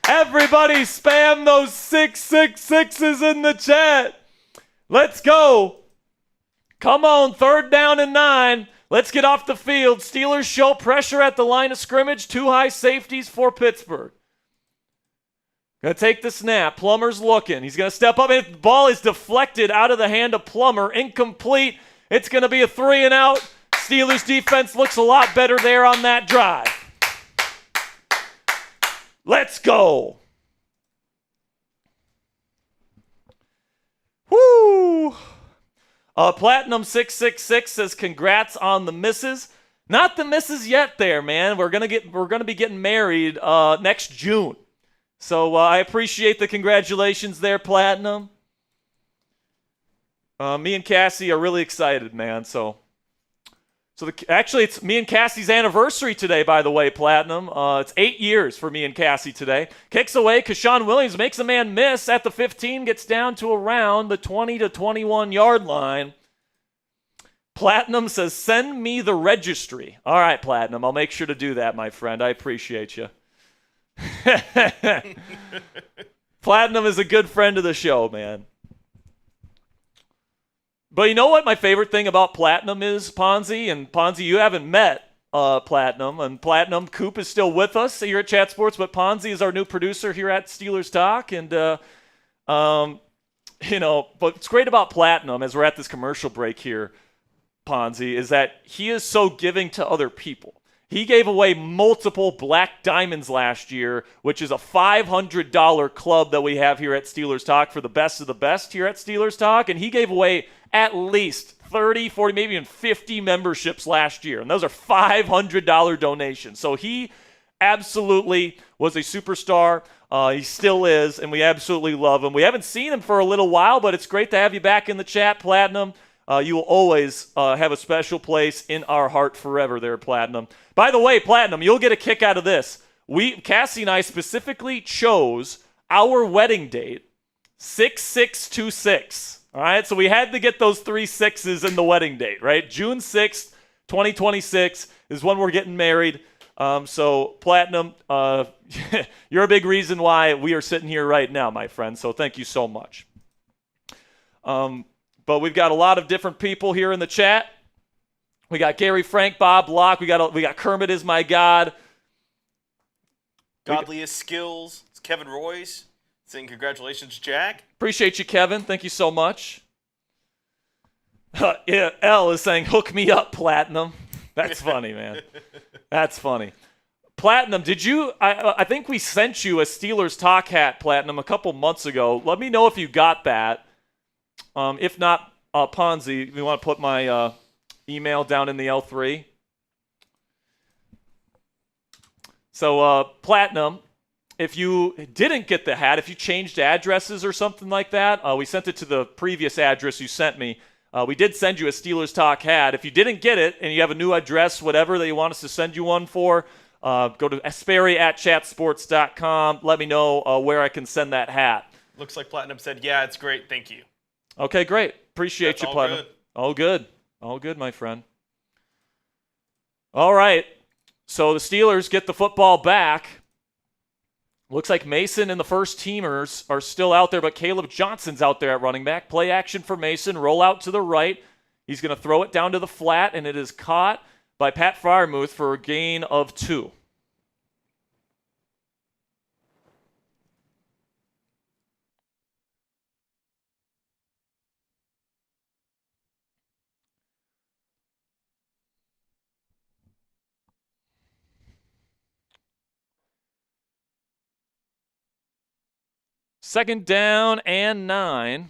Everybody spam those 666s in the chat. Let's go. Come on, third down and 9. Let's get off the field. Steelers show pressure at the line of scrimmage. 2 high safeties for Pittsburgh. Going to take the snap. Plummer's looking. He's going to step up. And the ball is deflected out of the hand of Plummer. Incomplete. It's going to be a 3 and out. Steelers defense looks a lot better there on that drive. Let's go. Woo! Platinum 666 says congrats on the misses. Not the misses yet there, man. We're gonna be getting married next June. So I appreciate the congratulations there, Platinum. Me and Cassie are really excited, man. Actually, it's me and Cassie's anniversary today, by the way, Platinum. It's 8 years for me and Cassie today. Kicks away, Keshawn Williams makes a man miss at the 15, gets down to around the 20 to 21 yard line. Platinum says, send me the registry. All right, Platinum, I'll make sure to do that, my friend. I appreciate you. Platinum is a good friend of the show, man. But you know what my favorite thing about Platinum is, Ponzi? And Ponzi, you haven't met Platinum. And Platinum, Coop is still with us here at Chat Sports, but Ponzi is our new producer here at Steelers Talk. And, but what's great about Platinum, as we're at this commercial break here, Ponzi, is that he is so giving to other people. He gave away multiple Black Diamonds last year, which is a $500 club that we have here at Steelers Talk for the best of the best here at Steelers Talk. And he gave away at least 30, 40, maybe even 50 memberships last year. And those are $500 donations. So he absolutely was a superstar. He still is, and we absolutely love him. We haven't seen him for a little while, but it's great to have you back in the chat, Platinum. You will always have a special place in our heart forever there, Platinum. By the way, Platinum, you'll get a kick out of this. Cassie and I specifically chose our wedding date, 6626. All right, so we had to get those 3 6s in the wedding date, right? June 6th, 2026 is when we're getting married. So, Platinum, you're a big reason why we are sitting here right now, my friend. So thank you so much. But we've got a lot of different people here in the chat. We got Gary Frank, Bob Locke. We got Kermit is my God. Godliest Skills. It's Kevin Royce saying congratulations, Jack. Appreciate you, Kevin. Thank you so much. Yeah, L is saying, hook me up, Platinum. That's funny, man. That's funny. Platinum, did you – I think we sent you a Steelers Talk hat, Platinum, a couple months ago. Let me know if you got that. If not, Ponzi, you want to put my email down in the L3? So, Platinum, if you didn't get the hat, if you changed addresses or something like that, we sent it to the previous address you sent me. We did send you a Steelers Talk hat. If you didn't get it and you have a new address, whatever that you want us to send you one for, go to Sperry@chatsports.com. Let me know where I can send that hat. Looks like Platinum said, yeah, it's great. Thank you. Okay, great. Appreciate That's you, all Platinum. good. All good. All good, my friend. All right. So the Steelers get the football back. Looks like Mason and the first teamers are still out there, but Kaleb Johnson's out there at running back. Play action for Mason. Roll out to the right. He's going to throw it down to the flat, and it is caught by Pat Freiermuth for a gain of 2. Second down and 9.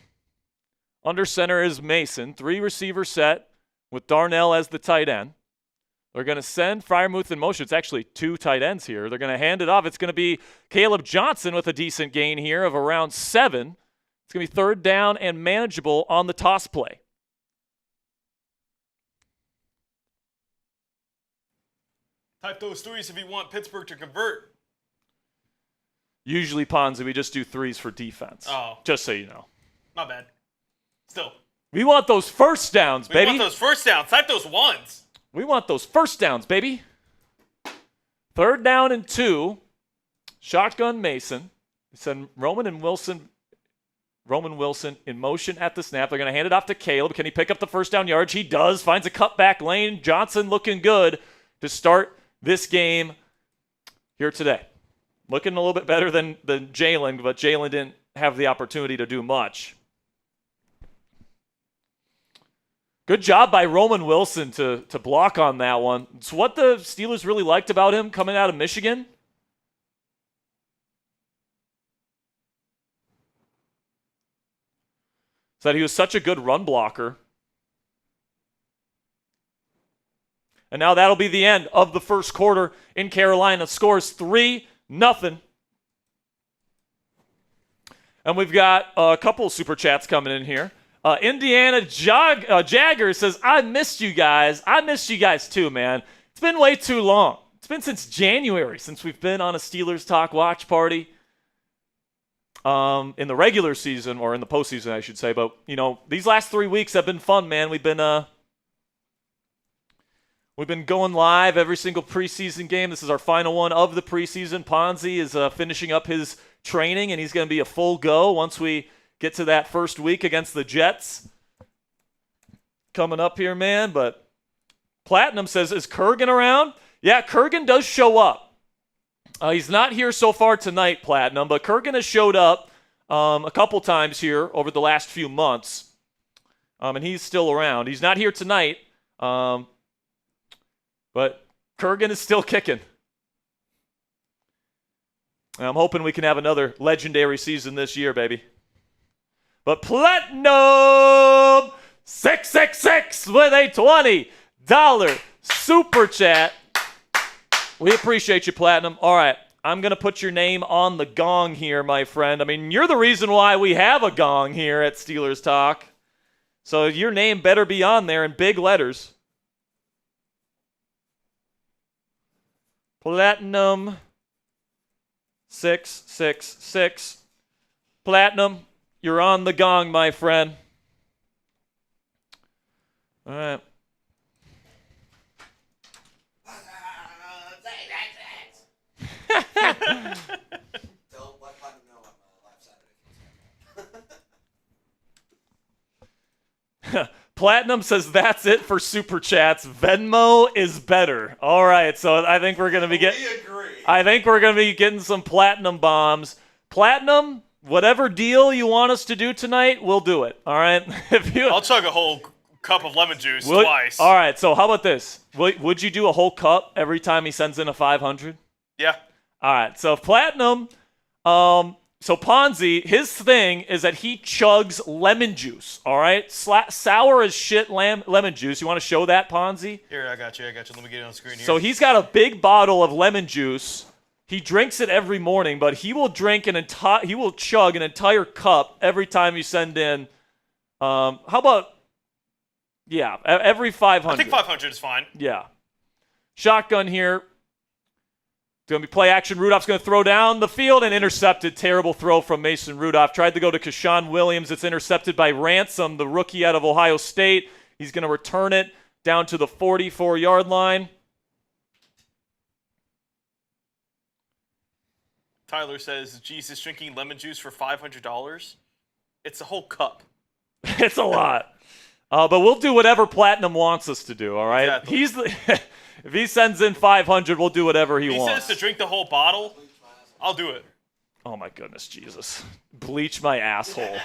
Under center is Mason. 3 receiver set with Darnell as the tight end. They're going to send Freiermuth in motion. It's actually 2 tight ends here. They're going to hand it off. It's going to be Kaleb Johnson with a decent gain here of around 7. It's going to be third down and manageable on the toss play. Type those threes if you want Pittsburgh to convert. Usually, Ponzi, we just do 3s for defense. Oh. Just so you know. Not bad. Still. We want those first downs, baby. We want those first downs. Type those 1s. We want those first downs, baby. Third down and 2. Shotgun Mason. Send Roman Wilson in motion at the snap. They're going to hand it off to Kaleb. Can he pick up the first down yards? He does. Finds a cutback lane. Johnson looking good to start this game here today. Looking a little bit better than Jaylen, but Jaylen didn't have the opportunity to do much. Good job by Roman Wilson to block on that one. It's what the Steelers really liked about him coming out of Michigan. Is that he was such a good run blocker. And now that'll be the end of the first quarter in Carolina. Scores 3-0. And we've got a couple of super chats coming in here. Indiana Jagger says, I missed you guys. I missed you guys too, man. It's been way too long. It's been since January since we've been on a Steelers Talk watch party. In the regular season, or in the postseason, I should say. But, you know, these last 3 weeks have been fun, man. We've been going live every single preseason game. This is our final one of the preseason. Ponzi is finishing up his training, and he's going to be a full go once we get to that first week against the Jets. Coming up here, man. But Platinum says, is Kurgan around? Yeah, Kurgan does show up. He's not here so far tonight, Platinum, but Kurgan has showed up a couple times here over the last few months, and he's still around. He's not here tonight, but Kurgan is still kicking. And I'm hoping we can have another legendary season this year, baby. But Platinum 666 with a $20 super chat. We appreciate you, Platinum. All right, I'm going to put your name on the gong here, my friend. I mean, you're the reason why we have a gong here at Steelers Talk. So your name better be on there in big letters. Platinum 666. Platinum, you're on the gong, my friend. All right. Don't let Platinum know I'm live Saturday. Platinum says that's it for super chats. Venmo is better. All right, so I think we're gonna be getting. We agree. I think we're gonna be getting some platinum bombs. Platinum, whatever deal you want us to do tonight, we'll do it. All right. If you, I'll chug a whole cup of lemon juice twice. All right. So how about this? Would you do a whole cup every time he sends in a 500? Yeah. All right, so Platinum, so Ponzi, his thing is that he chugs lemon juice, all right? Sour as shit lemon juice. You want to show that, Ponzi? Here, I got you. Let me get it on screen here. So he's got a big bottle of lemon juice. He drinks it every morning, but he will chug an entire cup every time you send in, how about, every 500. I think 500 is fine. Yeah. Shotgun here. It's going to be play action. Rudolph's going to throw down the field and intercepted. Terrible throw from Mason Rudolph. Tried to go to Keshawn Williams. It's intercepted by Ransom, the rookie out of Ohio State. He's going to return it down to the 44-yard line. Tyler says, Jesus drinking lemon juice for $500. It's a whole cup. It's a lot. But we'll do whatever Platinum wants us to do, all right? Exactly. If he sends in 500, we'll do whatever he He wants. says to drink the whole bottle. I'll do it. Oh, my goodness, Jesus. Bleach my asshole.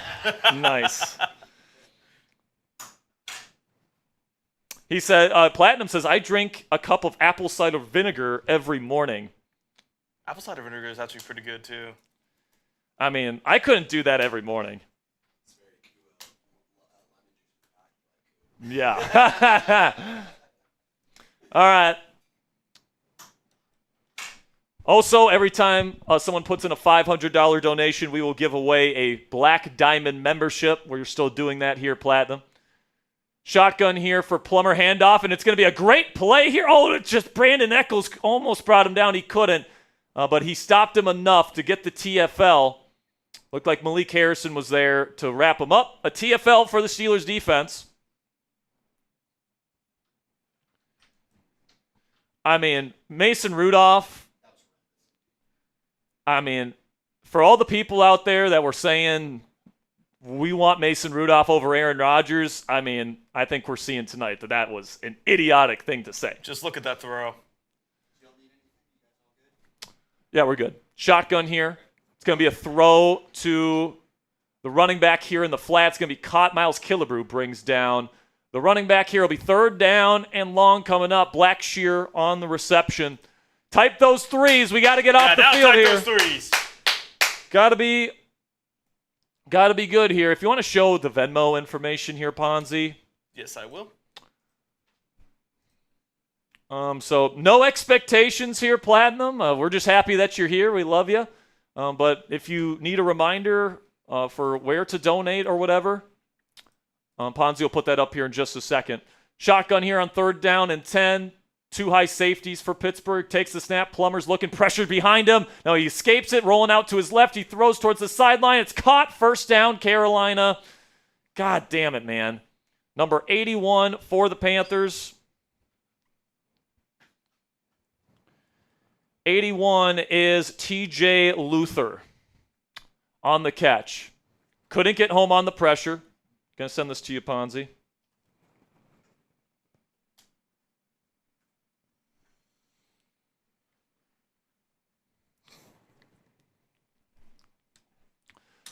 Nice. He said, Platinum says, I drink a cup of apple cider vinegar every morning. Apple cider vinegar is actually pretty good, too. I mean, I couldn't do that every morning. Yeah. All right. Also, every time someone puts in a $500 donation, we will give away a Black Diamond membership. We're still doing that here, Platinum. Shotgun here for Plummer handoff, and it's going to be a great play here. Oh, it's just Brandon Echols almost brought him down. He couldn't, but he stopped him enough to get the TFL. Looked like Malik Harrison was there to wrap him up. A TFL for the Steelers defense. I mean, Mason Rudolph. I mean, for all the people out there that were saying we want Mason Rudolph over Aaron Rodgers, I mean, I think we're seeing tonight that that was an idiotic thing to say. Just look at that throw. Yeah, we're good. Shotgun here. It's going to be a throw to the running back here in the flat. It's going to be caught. Miles Killebrew brings down the running back here. Will be third down and long coming up. Blackshear on the reception. Type those threes. We got to get off the field here. Those threes. Got to be good here. If you want to show the Venmo information here, Ponzi. Yes, I will. So no expectations here, Platinum. We're just happy that you're here. We love you. But if you need a reminder for where to donate or whatever, Ponzi will put that up here in just a second. Shotgun here on third down and 10. Two high safeties for Pittsburgh. Takes the snap. Plummer's looking, pressured behind him. Now he escapes it, rolling out to his left. He throws towards the sideline. It's caught. First down, Carolina. God damn it, man. Number 81 for the Panthers. 81 is TJ Luther on the catch. Couldn't get home on the pressure. Gonna send this to you, Ponzi.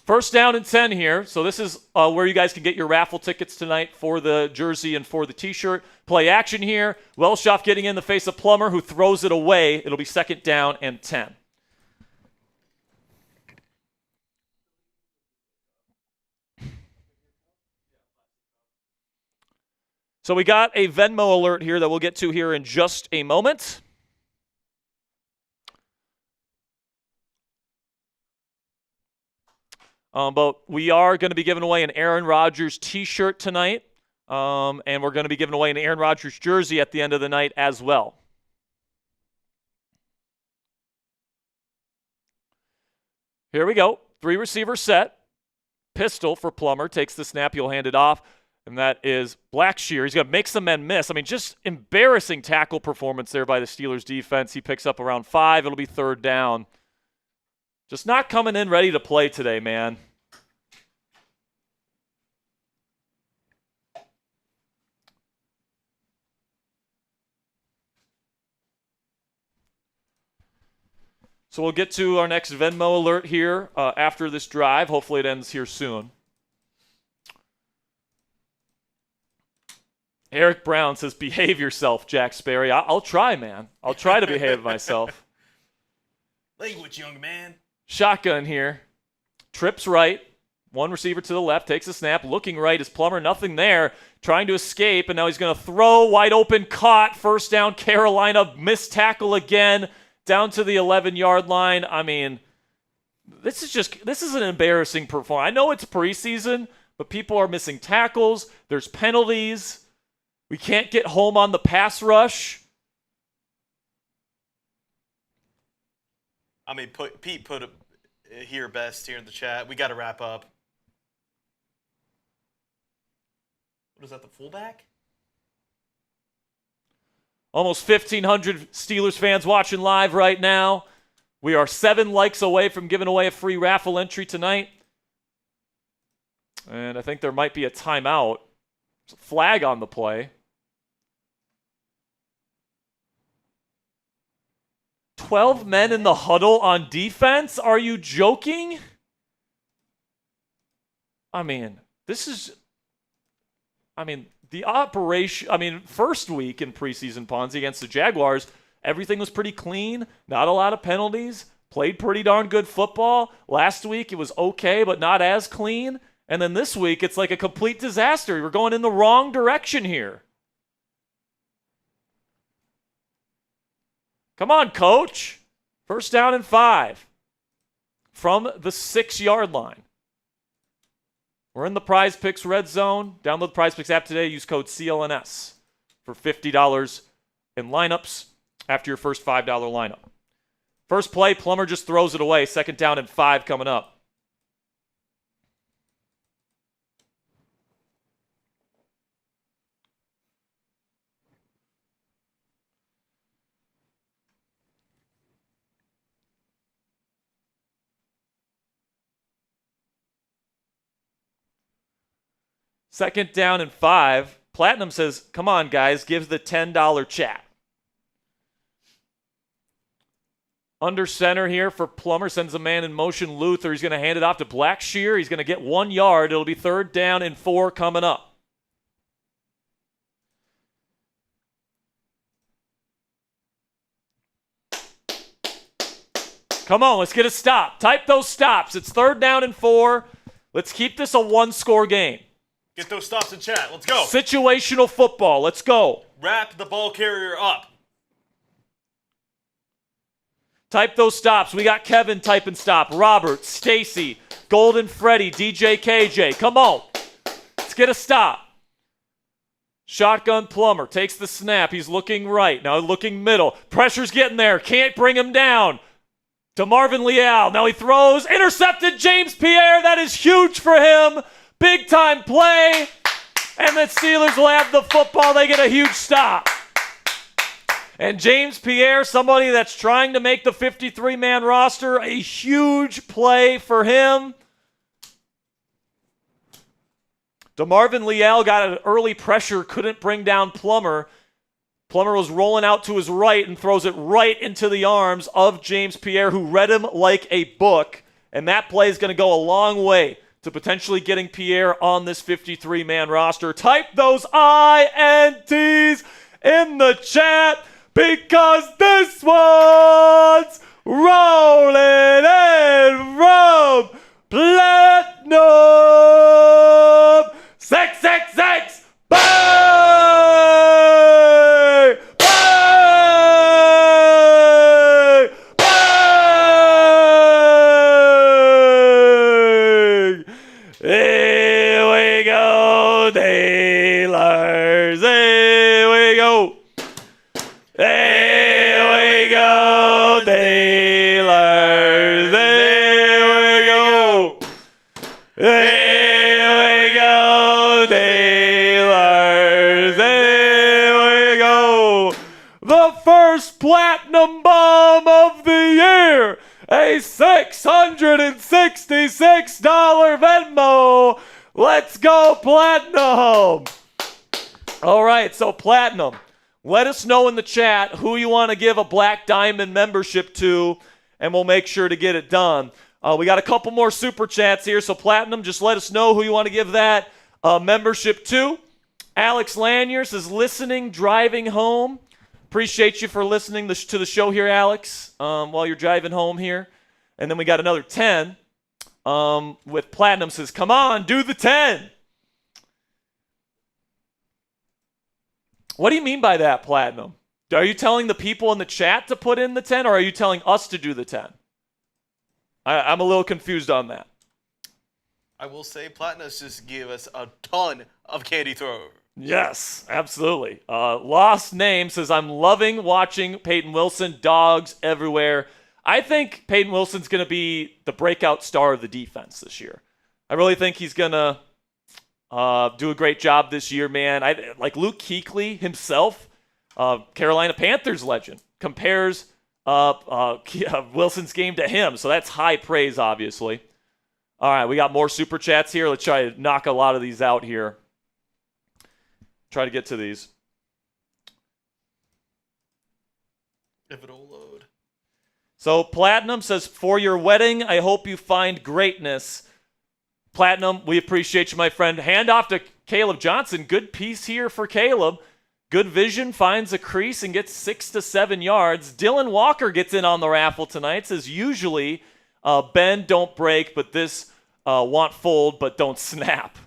First down and 10 here. So this is where you guys can get your raffle tickets tonight for the jersey and for the t-shirt. Play action here. Welshoff getting in the face of Plummer, who throws it away. It'll be second down and 10. So we got a Venmo alert here that we'll get to here in just a moment. But we are going to be giving away an Aaron Rodgers t-shirt tonight. And we're going to be giving away an Aaron Rodgers jersey at the end of the night as well. Here we go. 3 receiver set. Pistol for Plummer. Takes the snap. He'll hand it off. And that is Blackshear. He's going to make some men miss. I mean, just embarrassing tackle performance there by the Steelers defense. He picks up around 5. It'll be third down. Just not coming in ready to play today, man. So we'll get to our next Venmo alert here after this drive. Hopefully it ends here soon. Eric Brown says, behave yourself, Jack Sperry. I'll try, man. I'll try to behave myself. Language, young man. Shotgun here. Trips right. One receiver to the left. Takes a snap. Looking right is Plummer. Nothing there. Trying to escape. And now he's going to throw. Wide open. Caught. First down. Carolina. Missed tackle again. Down to the 11-yard line. I mean, this is an embarrassing performance. I know it's preseason, but people are missing tackles. There's penalties. We can't get home on the pass rush. I mean, Pete put it here best here in the chat. We got to wrap up. What is that, the fullback? Almost 1,500 Steelers fans watching live right now. We are 7 likes away from giving away a free raffle entry tonight. And I think there might be a timeout. There's a flag on the play. 12 men in the huddle on defense? Are you joking? The operation, first week in preseason Ponzi against the Jaguars, everything was pretty clean, not a lot of penalties, played pretty darn good football. Last week it was okay, but not as clean. And then this week it's like a complete disaster. We're going in the wrong direction here. Come on, coach. First down and 5 from the 6-yard line. We're in the Prize Picks red zone. Download the Prize Picks app today. Use code CLNS for $50 in lineups after your first $5 lineup. First play, Plummer just throws it away. Second down and 5 coming up. Second down and 5. Platinum says, come on, guys, give the $10 chat. Under center here for Plummer, sends a man in motion, Luther. He's going to hand it off to Blackshear. He's going to get 1 yard. It'll be 3rd down and 4 coming up. Come on, let's get a stop. Type those stops. It's 3rd down and 4. Let's keep this a 1-score game. Get those stops in chat. Let's go. Situational football. Let's go. Wrap the ball carrier up. Type those stops. We got Kevin typing stop. Robert, Stacy, Golden Freddy, DJ KJ. Come on. Let's get a stop. Shotgun Plummer takes the snap. He's looking right. Now looking middle. Pressure's getting there. Can't bring him down. To Marvin Leal. Now he throws. Intercepted James Pierre. That is huge for him. Big time play. And the Steelers will have the football. They get a huge stop. And James Pierre, somebody that's trying to make the 53-man roster, a huge play for him. DeMarvin Leal got an early pressure, couldn't bring down Plummer. Plummer was rolling out to his right and throws it right into the arms of James Pierre, who read him like a book. And that play is going to go a long way to potentially getting Pierre on this 53-man roster. Type those INTs in the chat because this one's rolling in from Platinum 666. Bang! Bang! Bang! Here we go, Steelers. Here we go. Here we go, Steelers. Here we go. Here we go, Steelers. Here we go. The first platinum bomb of the year. A $666 Venmo. Let's go, Platinum. All right, so Platinum. Let us know in the chat who you want to give a Black Diamond membership to, and we'll make sure to get it done. We got a couple more super chats here, so Platinum, just let us know who you want to give that membership to. Alex Lanier says, listening, driving home. Appreciate you for listening to the show here, Alex, while you're driving home here. And then we got another 10 with Platinum says, come on, do the 10. What do you mean by that, Platinum? Are you telling the people in the chat to put in the 10, or are you telling us to do the 10? I'm a little confused on that. I will say Platinus just gave us a ton of candy throw. Yes, absolutely. Lost Name says, I'm loving watching Peyton Wilson. Dogs everywhere. I think Peyton Wilson's going to be the breakout star of the defense this year. I really think he's going to do a great job this year, man. Like Luke Kuechly himself, Carolina Panthers legend, compares Wilson's game to him. So that's high praise, obviously. All right, we got more super chats here. Let's try to knock a lot of these out here. Try to get to these. If it'll load. So Platinum says, for your wedding, I hope you find greatness. Platinum, we appreciate you, my friend. Hand off to Kaleb Johnson. Good piece here for Kaleb. Good vision, finds a crease and gets 6 to 7 yards. Dylan Walker gets in on the raffle tonight. Says, usually, bend, don't break, but this want fold, but don't snap.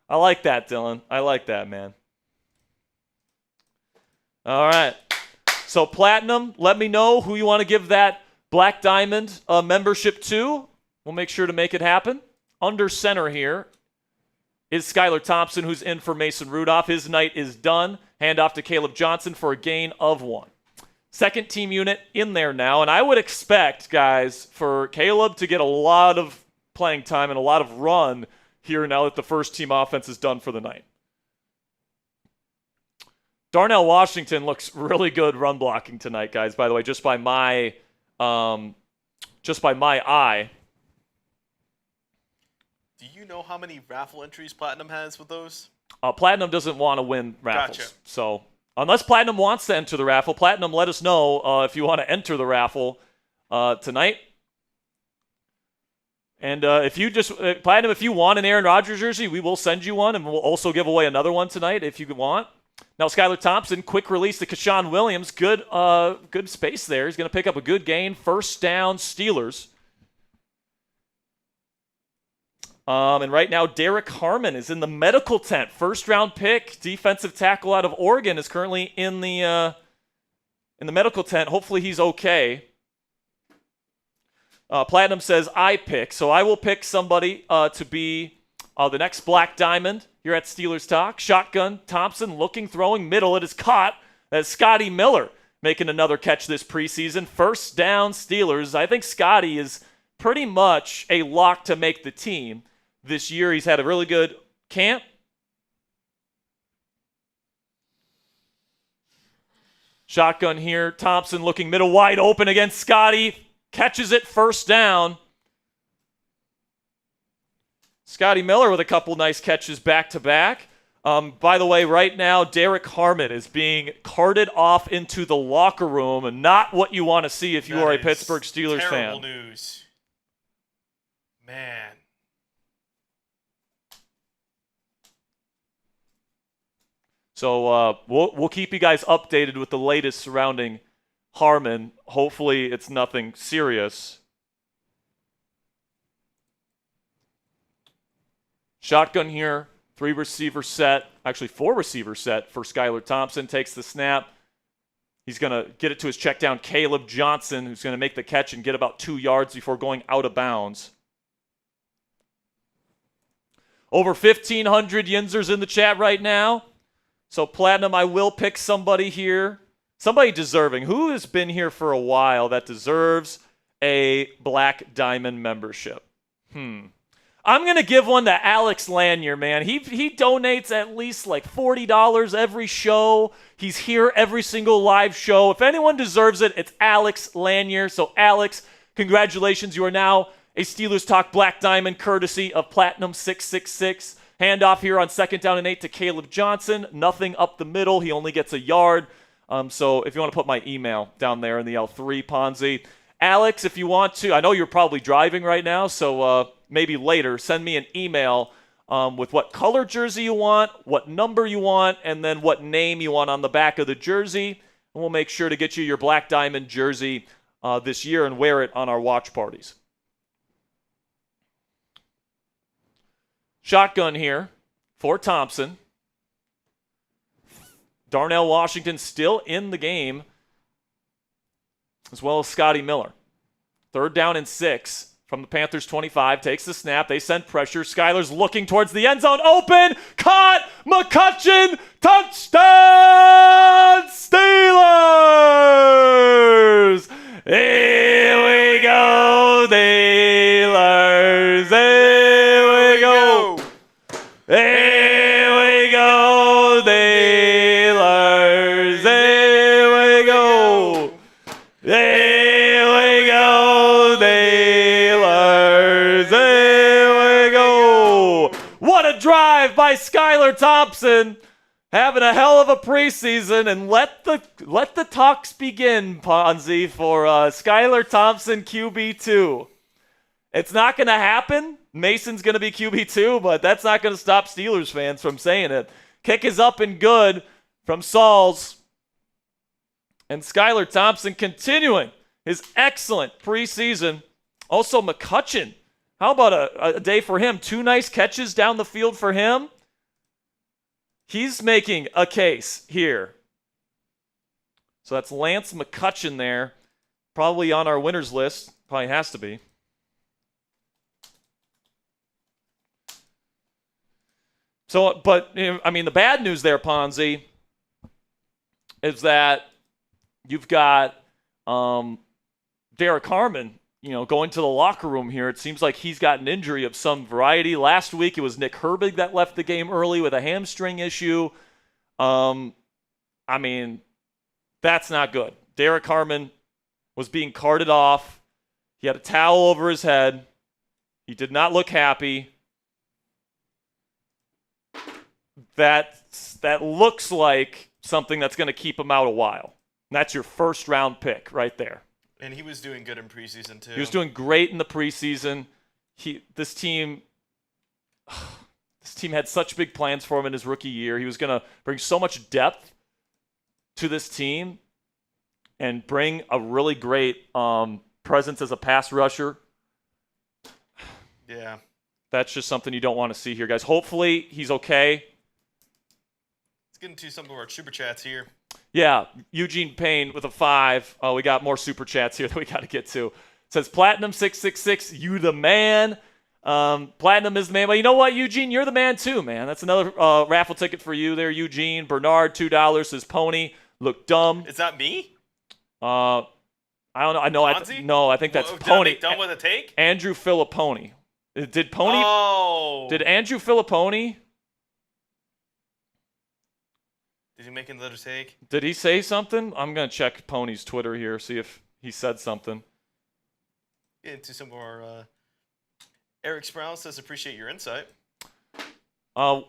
I like that, Dylan. I like that, man. All right. So, Platinum, let me know who you want to give that Black Diamond membership to. We'll make sure to make it happen. Under center here is Skylar Thompson, who's in for Mason Rudolph. His night is done. Hand off to Kaleb Johnson for a gain of 1. Second team unit in there now, and I would expect, guys, for Kaleb to get a lot of playing time and a lot of run here now that the first team offense is done for the night. Darnell Washington looks really good run blocking tonight, guys, by the way, just by my eye. Do you know how many raffle entries Platinum has with those? Platinum doesn't want to win raffles. Gotcha. So unless Platinum wants to enter the raffle, Platinum, let us know if you want to enter the raffle tonight. And if you just, Platinum, if you want an Aaron Rodgers jersey, we will send you one, and we'll also give away another one tonight if you want. Now, Skylar Thompson, quick release to Keshawn Williams. Good space there. He's going to pick up a good gain. First down, Steelers. And right now, Derrick Harmon is in the medical tent. First-round pick, defensive tackle out of Oregon, is currently in the medical tent. Hopefully he's okay. Platinum says, I pick. So I will pick somebody to be the next Black Diamond here at Steelers Talk. Shotgun, Thompson looking, throwing, middle. It is caught. That's Scotty Miller making another catch this preseason. First down, Steelers. I think Scotty is pretty much a lock to make the team this year. He's had a really good camp. Shotgun here. Thompson looking middle wide open against Scotty. Catches it, first down. Scotty Miller with a couple nice catches back-to-back. By the way, right now, Derrick Harmon is being carted off into the locker room, and not what you want to see if you are a Pittsburgh Steelers fan. Terrible news. Man. So we'll keep you guys updated with the latest surrounding Harmon. Hopefully it's nothing serious. Shotgun here, 3-receiver set, actually 4-receiver set for Skylar Thompson. Takes the snap. He's going to get it to his check down, Kaleb Johnson, who's going to make the catch and get about 2 yards before going out of bounds. Over 1,500 Yinzers in the chat right now. So, Platinum, I will pick somebody here. Somebody deserving. Who has been here for a while that deserves a Black Diamond membership? I'm going to give one to Alex Lanier, man. He donates at least like $40 every show. He's here every single live show. If anyone deserves it, it's Alex Lanier. So, Alex, congratulations. You are now a Steelers Talk Black Diamond courtesy of Platinum 666. Handoff here on 2nd down and 8 to Kaleb Johnson. Nothing up the middle. He only gets a yard. So if you want to put my email down there in the L3, Ponzi. Alex, if you want to, I know you're probably driving right now, so maybe later, send me an email with what color jersey you want, what number you want, and then what name you want on the back of the jersey. And we'll make sure to get you your Black Diamond jersey this year and wear it on our watch parties. Shotgun here for Thompson. Darnell Washington still in the game, as well as Scotty Miller. 3rd down and 6 from the Panthers 25. Takes the snap. They send pressure. Skylar's looking towards the end zone. Open. Caught. McCutcheon. Touchdown Steelers. Here we go, Steelers. Here we go. Here we go, Steelers. drive by Skylar Thompson, having a hell of a preseason, and let the talks begin, Ponzi, for Skylar Thompson QB2. It's not going to happen. Mason's going to be QB2, but that's not going to stop Steelers fans from saying it. Kick is up and good from Sauls. And Skylar Thompson continuing his excellent preseason. Also, McCutcheon. How about a day for him? 2 nice catches down the field for him. He's making a case here. So that's Lance McCutcheon there. Probably on our winners list. Probably has to be. So, but, I mean, the bad news there, Ponzi, is that you've got Derrick Harmon, going to the locker room here. It seems like he's got an injury of some variety. Last week, it was Nick Herbig that left the game early with a hamstring issue. I mean, that's not good. Derrick Harmon was being carted off. He had a towel over his head. He did not look happy. That looks like something that's going to keep him out a while. And that's your first-round pick right there. And he was doing good in preseason, too. He was doing great in the preseason. This team had such big plans for him in his rookie year. He was going to bring so much depth to this team and bring a really great presence as a pass rusher. Yeah. That's just something you don't want to see here, guys. Hopefully, he's okay. Let's get into some of our super chats here. Yeah, Eugene Payne with a 5. We got more super chats here that we got to get to. It says Platinum 666, you the man. Platinum is the man. But you know what, Eugene? You're the man too, man. That's another raffle ticket for you there, Eugene. Bernard, $2 says Pony. Look dumb. Is that me? I don't know. I think that's Did I Pony. make dumb with a take? Andrew Filipponi. Did Pony? Oh. Did Andrew Filipponi? Did he make another take? Did he say something? I'm going to check Pony's Twitter here, see if he said something. Get into some more. Eric Sproul says, appreciate your insight.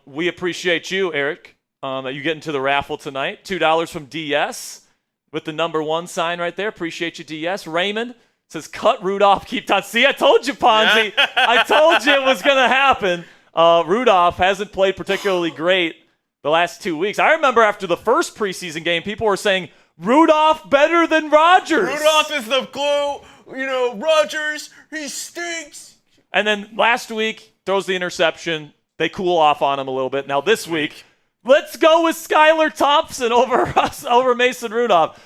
We appreciate you, Eric, that you get into the raffle tonight. $2 from DS with the number 1 sign right there. Appreciate you, DS. Raymond says, cut Rudolph, keep on. See, I told you, Ponzi. Yeah. I told you it was going to happen. Rudolph hasn't played particularly great the last 2 weeks. I remember after the first preseason game, people were saying, Rudolph better than Rodgers. Rudolph is the glue. Rodgers, he stinks. And then last week, throws the interception. They cool off on him a little bit. Now this week, let's go with Skylar Thompson over Mason Rudolph.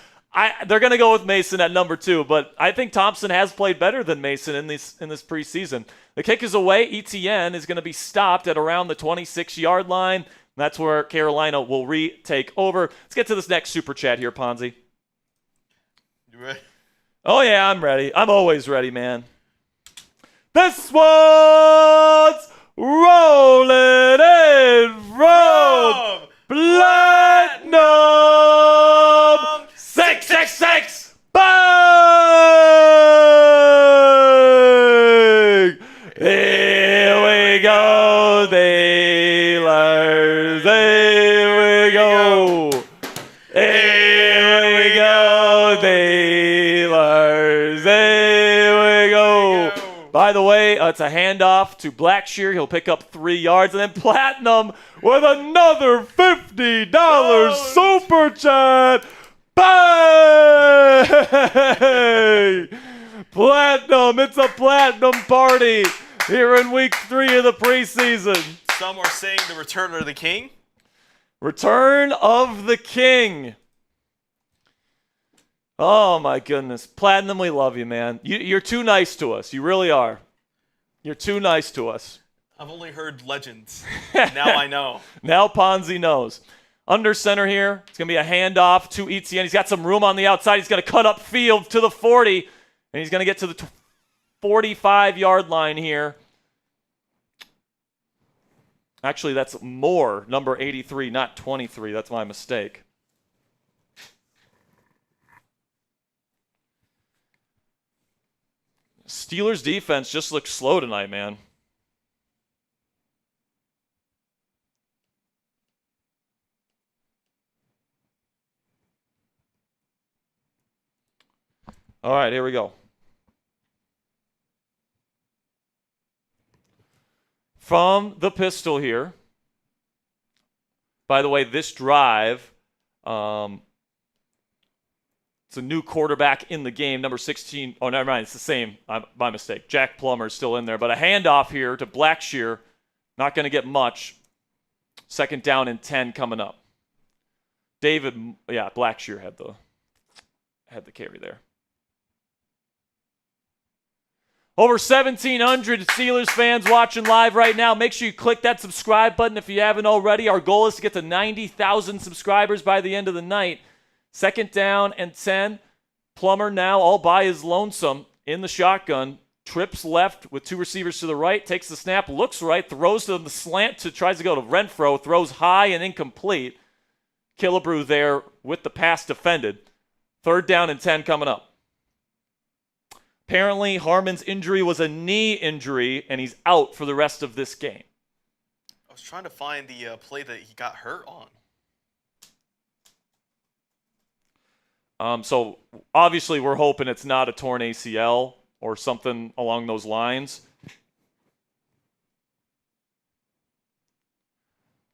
They're going to go with Mason at number 2, but I think Thompson has played better than Mason in this preseason. The kick is away. ETN is going to be stopped at around the 26-yard line. That's where Carolina will retake over. Let's get to this next super chat here, Ponzi. You ready? Oh, yeah, I'm ready. I'm always ready, man. This one's rolling in from Platinum 666. Bang! Here we go, Steelers. Here we go. Here we go, Steelers. Here we go. By the way, it's a handoff to Blackshear. He'll pick up 3 yards. And then Platinum with another $50 super chat. Bang! Platinum. It's a Platinum party here in week 3 of the preseason. Some are saying the return of the king. Return of the king. Oh, my goodness. Platinum, we love you, man. You're too nice to us. You really are. You're too nice to us. I've only heard legends. Now I know. Now Ponzi knows. Under center here. It's going to be a handoff to ETN. He's got some room on the outside. He's going to cut up field to the 40. And he's going to get to the 45-yard line here. Actually, that's more. Number 83, not 23. That's my mistake. Steelers defense just looks slow tonight, man. All right, here we go. From the pistol here. By the way, this drive, it's a new quarterback in the game, number 16. Oh, never mind. It's the same. My mistake. Jack Plummer is still in there. But a handoff here to Blackshear. Not going to get much. 2nd down and 10 coming up. Blackshear had the carry there. Over 1,700 Steelers fans watching live right now. Make sure you click that subscribe button if you haven't already. Our goal is to get to 90,000 subscribers by the end of the night. 2nd down and 10. Plummer now all by his lonesome in the shotgun. Trips left with 2 receivers to the right. Takes the snap, looks right, throws to the slant, tries to go to Renfro. Throws high and incomplete. Killebrew there with the pass defended. 3rd down and 10 coming up. Apparently, Harmon's injury was a knee injury, and he's out for the rest of this game. I was trying to find the play that he got hurt on. So, obviously, we're hoping it's not a torn ACL or something along those lines.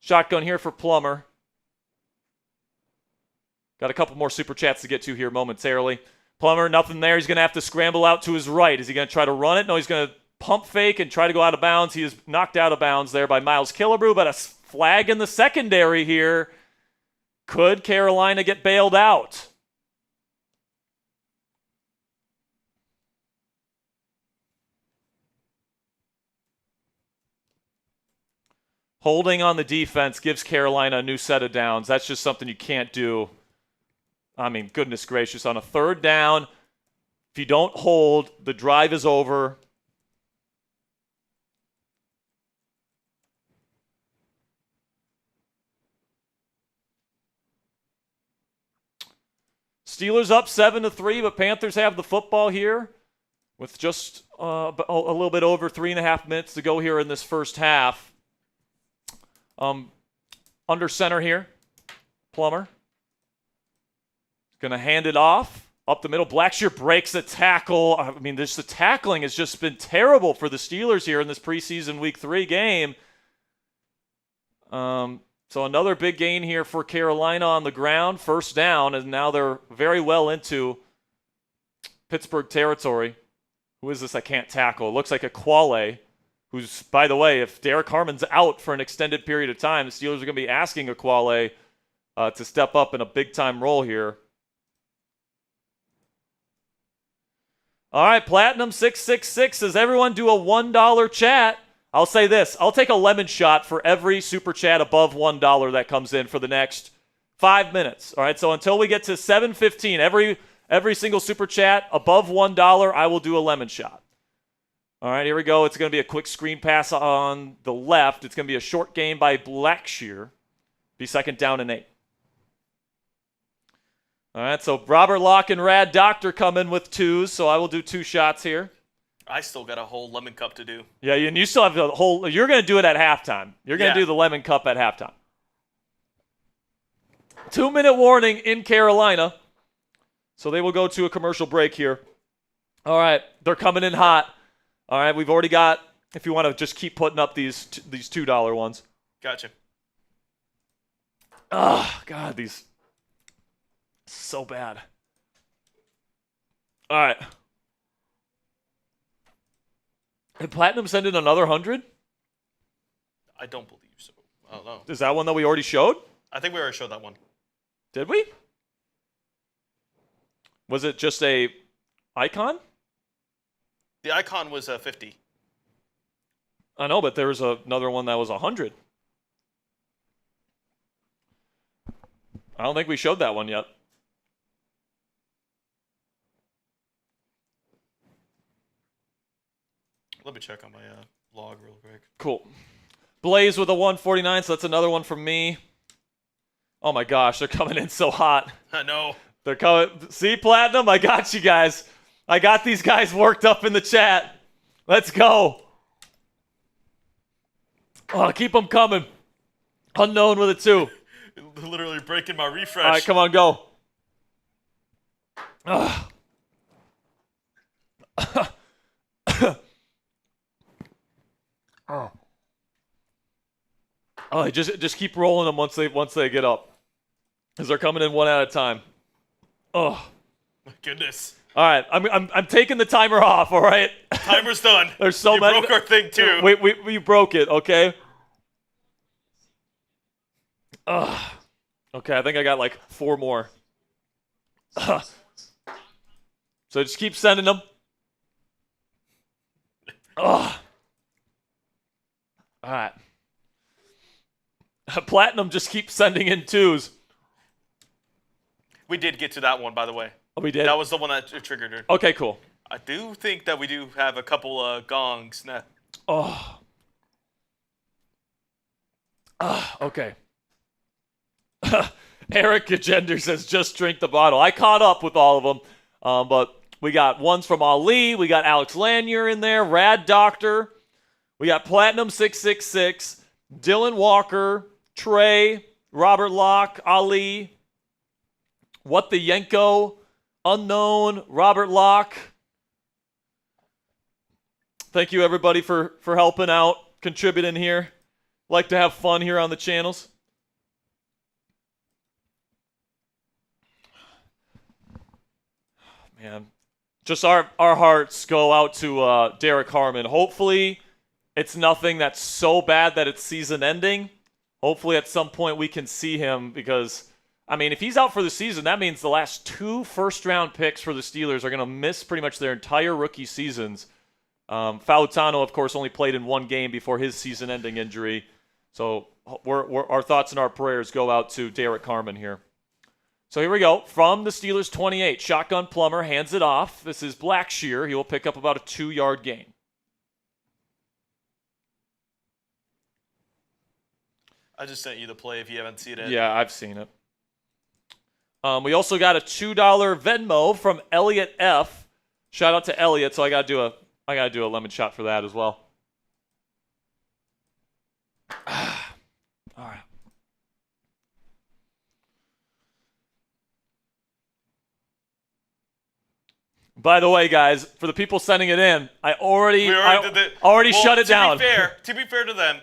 Shotgun here for Plummer. Got a couple more super chats to get to here momentarily. Plummer, nothing there. He's going to have to scramble out to his right. Is he going to try to run it? No, he's going to pump fake and try to go out of bounds. He is knocked out of bounds there by Miles Killebrew, but a flag in the secondary here. Could Carolina get bailed out? Holding on the defense gives Carolina a new set of downs. That's just something you can't do. I mean, goodness gracious. On a 3rd down, if you don't hold, the drive is over. Steelers up 7-3, but Panthers have the football here with just a little bit over 3.5 minutes to go here in this first half. Under center here, Plummer. Going to hand it off up the middle. Blackshear breaks a tackle. I mean, the tackling has just been terrible for the Steelers here in this preseason Week 3 game. So another big gain here for Carolina on the ground. 1st down, and now they're very well into Pittsburgh territory. Who is this I can't tackle? It looks like a Quale, who's, by the way, if Derrick Harmon's out for an extended period of time, the Steelers are going to be asking a Quale to step up in a big-time role here. All right, Platinum 666 says, everyone do a $1 chat. I'll say this. I'll take a lemon shot for every super chat above $1 that comes in for the next 5 minutes. All right, so until we get to 7:15, every single super chat above $1, I will do a lemon shot. All right, here we go. It's going to be a quick screen pass on the left. It's going to be a short gain by Blackshear. Be 2nd down and 8. All right, so Robert Locke and Rad Doctor come in with 2s, so I will do 2 shots here. I still got a whole lemon cup to do. Yeah, and you still have the whole – you're going to do it at halftime. You're going to do the lemon cup at halftime. 2-minute warning in Carolina, so they will go to a commercial break here. All right, they're coming in hot. All right, we've already got – if you want to just keep putting up these $2 ones. Gotcha. Oh, God, these – so bad. All right. Did Platinum send in another 100? I don't believe so. I don't know. Is that one that we already showed? I think we already showed that one. Did we? Was it just a icon? The icon was 50. I know, but there was another one that was 100. I don't think we showed that one yet. Let me check on my log real quick. Cool. Blaze with a 149, so that's another one from me. Oh my gosh, they're coming in so hot. I know. They're coming. See, Platinum? I got you guys. I got these guys worked up in the chat. Let's go. Oh, keep them coming. Unknown with a 2. Literally breaking my refresh. All right, come on, go. Ugh. Oh, just keep rolling them once they get up, because they're coming in one at a time. Oh, My goodness. all right. I'm taking the timer off. All right. Timer's done. There's so you many. broke our thing too. We broke it. Okay. Okay. I think I got like 4 more. So just keep sending them. All right. Platinum just keeps sending in 2s. We did get to that one, by the way. Oh, we did? That was the one that triggered her. Okay, cool. I do think that we do have a couple gongs now. Oh. Okay. Eric Gagender says, just drink the bottle. I caught up with all of them, but we got ones from Ali. We got Alex Lanier in there, Rad Doctor. We got Platinum 666, Dylan Walker, Trey, Robert Locke, Ali, What the Yenko, Unknown, Robert Locke. Thank you, everybody, for helping out, contributing here. Like to have fun here on the channels. Man, just our hearts go out to Derrick Harmon. Hopefully, it's nothing that's so bad that it's season ending. Hopefully, at some point, we can see him because, I mean, if he's out for the season, that means the last 2 first-round picks for the Steelers are going to miss pretty much their entire rookie seasons. Fautano, of course, only played in 1 game before his season-ending injury. So our thoughts and our prayers go out to Derrick Harmon here. So here we go. From the Steelers 28, Shotgun Plummer hands it off. This is Blackshear. He will pick up about a 2-yard gain. I just sent you the play if you haven't seen it. Yeah, I've seen it. We also got a $2 Venmo from Elliot F. Shout out to Elliot. So I gotta do a lemon shot for that as well. All right. By the way, guys, for the people sending it in, I already shut it down. To be fair to them,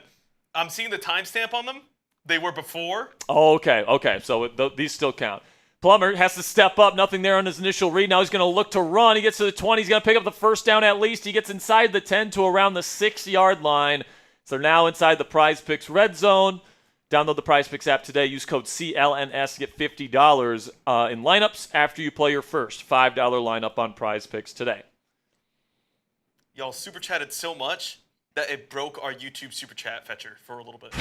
I'm seeing the timestamp on them. They were before. Oh, okay. So these still count. Plummer has to step up. Nothing there on his initial read. Now he's going to look to run. He gets to the 20. He's going to pick up the first down at least. He gets inside the 10 to around the 6-yard line. So they're now inside the Prize Picks red zone. Download the Prize Picks app today. Use code CLNS to get $50 in lineups after you play your first $5 lineup on Prize Picks today. Y'all super chatted so much that it broke our YouTube super chat fetcher for a little bit.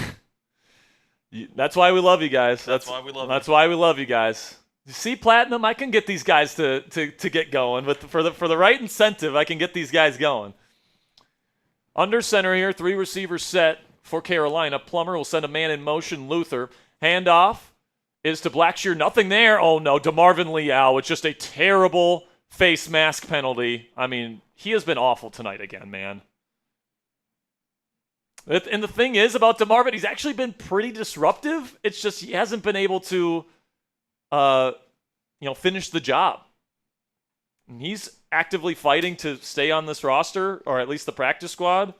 That's why we love you guys. That's why we love you. That's why we love you guys. You see, Platinum, I can get these guys to get going. For the right incentive, I can get these guys going. Under center here, 3 receivers set for Carolina. Plummer will send a man in motion, Luther. Handoff is to Blackshear. Nothing there. Oh, no. DeMarvin Leal with just a terrible face mask penalty. I mean, he has been awful tonight again, man. And the thing is about DeMarvin, he's actually been pretty disruptive. It's just he hasn't been able to finish the job. And he's actively fighting to stay on this roster, or at least the practice squad.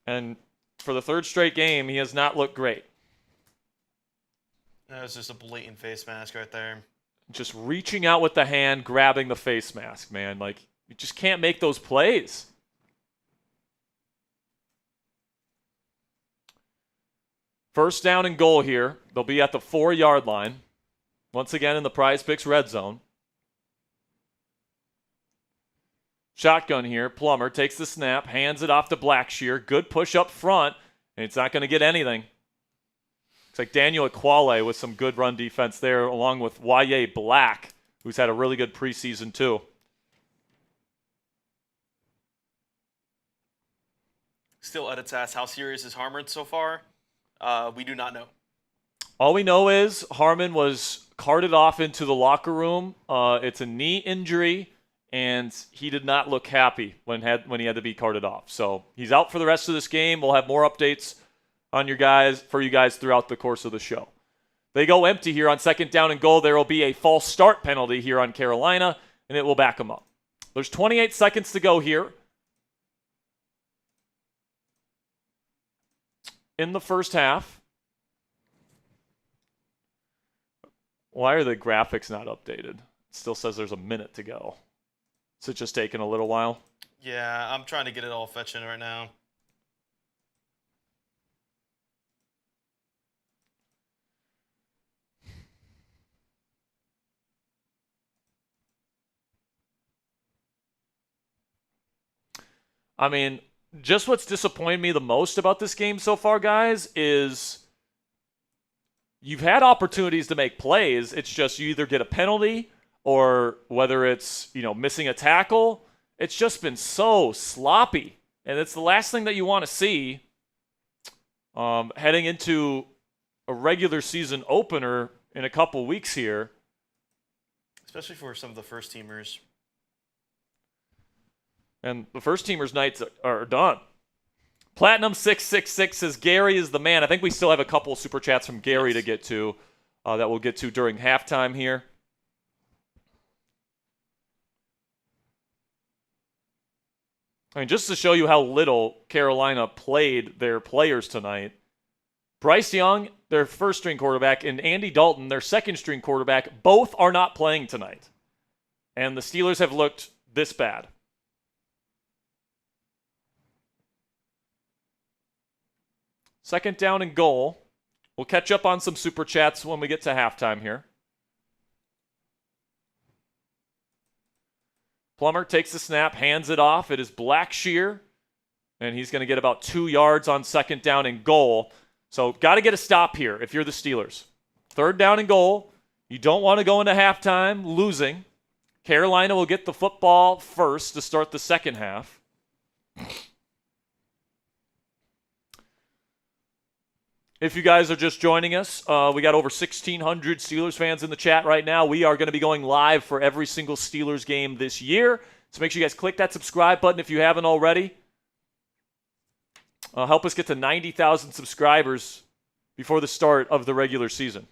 And for the 3rd straight game, he has not looked great. That was just a blatant face mask right there. Just reaching out with the hand, grabbing the face mask, man. Like, you just can't make those plays. First down and goal here. They'll be at the 4-yard line. Once again in the Prize Picks red zone. Shotgun here. Plummer takes the snap, hands it off to Blackshear. Good push up front, and it's not going to get anything. Looks like Daniel Aquale with some good run defense there, along with Y.A. Black, who's had a really good preseason too. Still edits asked, how serious is Harmon so far? We do not know. All we know is Harmon was carted off into the locker room. It's a knee injury, and he did not look happy when he had to be carted off. So he's out for the rest of this game. We'll have more updates on you guys throughout the course of the show. They go empty here on 2nd down and goal. There will be a false start penalty here on Carolina, and it will back them up. There's 28 seconds to go here in the first half. Why are the graphics not updated? It still says there's a minute to go. Is it just taking a little while? Yeah, I'm trying to get it all fetching right now. I mean, just what's disappointed me the most about this game so far, guys, is you've had opportunities to make plays. It's just you either get a penalty or whether it's, missing a tackle. It's just been so sloppy. And it's the last thing that you want to see heading into a regular season opener in a couple weeks here. Especially for some of the first teamers. And the first teamers' nights are done. Platinum 666 says Gary is the man. I think we still have a couple of super chats from Gary to get to that we'll get to during halftime here. I mean, just to show you how little Carolina played their players tonight, Bryce Young, their first-string quarterback, and Andy Dalton, their second-string quarterback, both are not playing tonight. And the Steelers have looked this bad. Second down and goal. We'll catch up on some super chats when we get to halftime here. Plummer takes the snap, hands it off. It is Blackshear, and he's going to get about 2 yards on second down and goal. So got to get a stop here if you're the Steelers. Third down and goal. You don't want to go into halftime losing. Carolina will get the football first to start the second half. If you guys are just joining us, we got over 1,600 Steelers fans in the chat right now. We are going to be going live for every single Steelers game this year. So make sure you guys click that subscribe button if you haven't already. Help us get to 90,000 subscribers before the start of the regular season.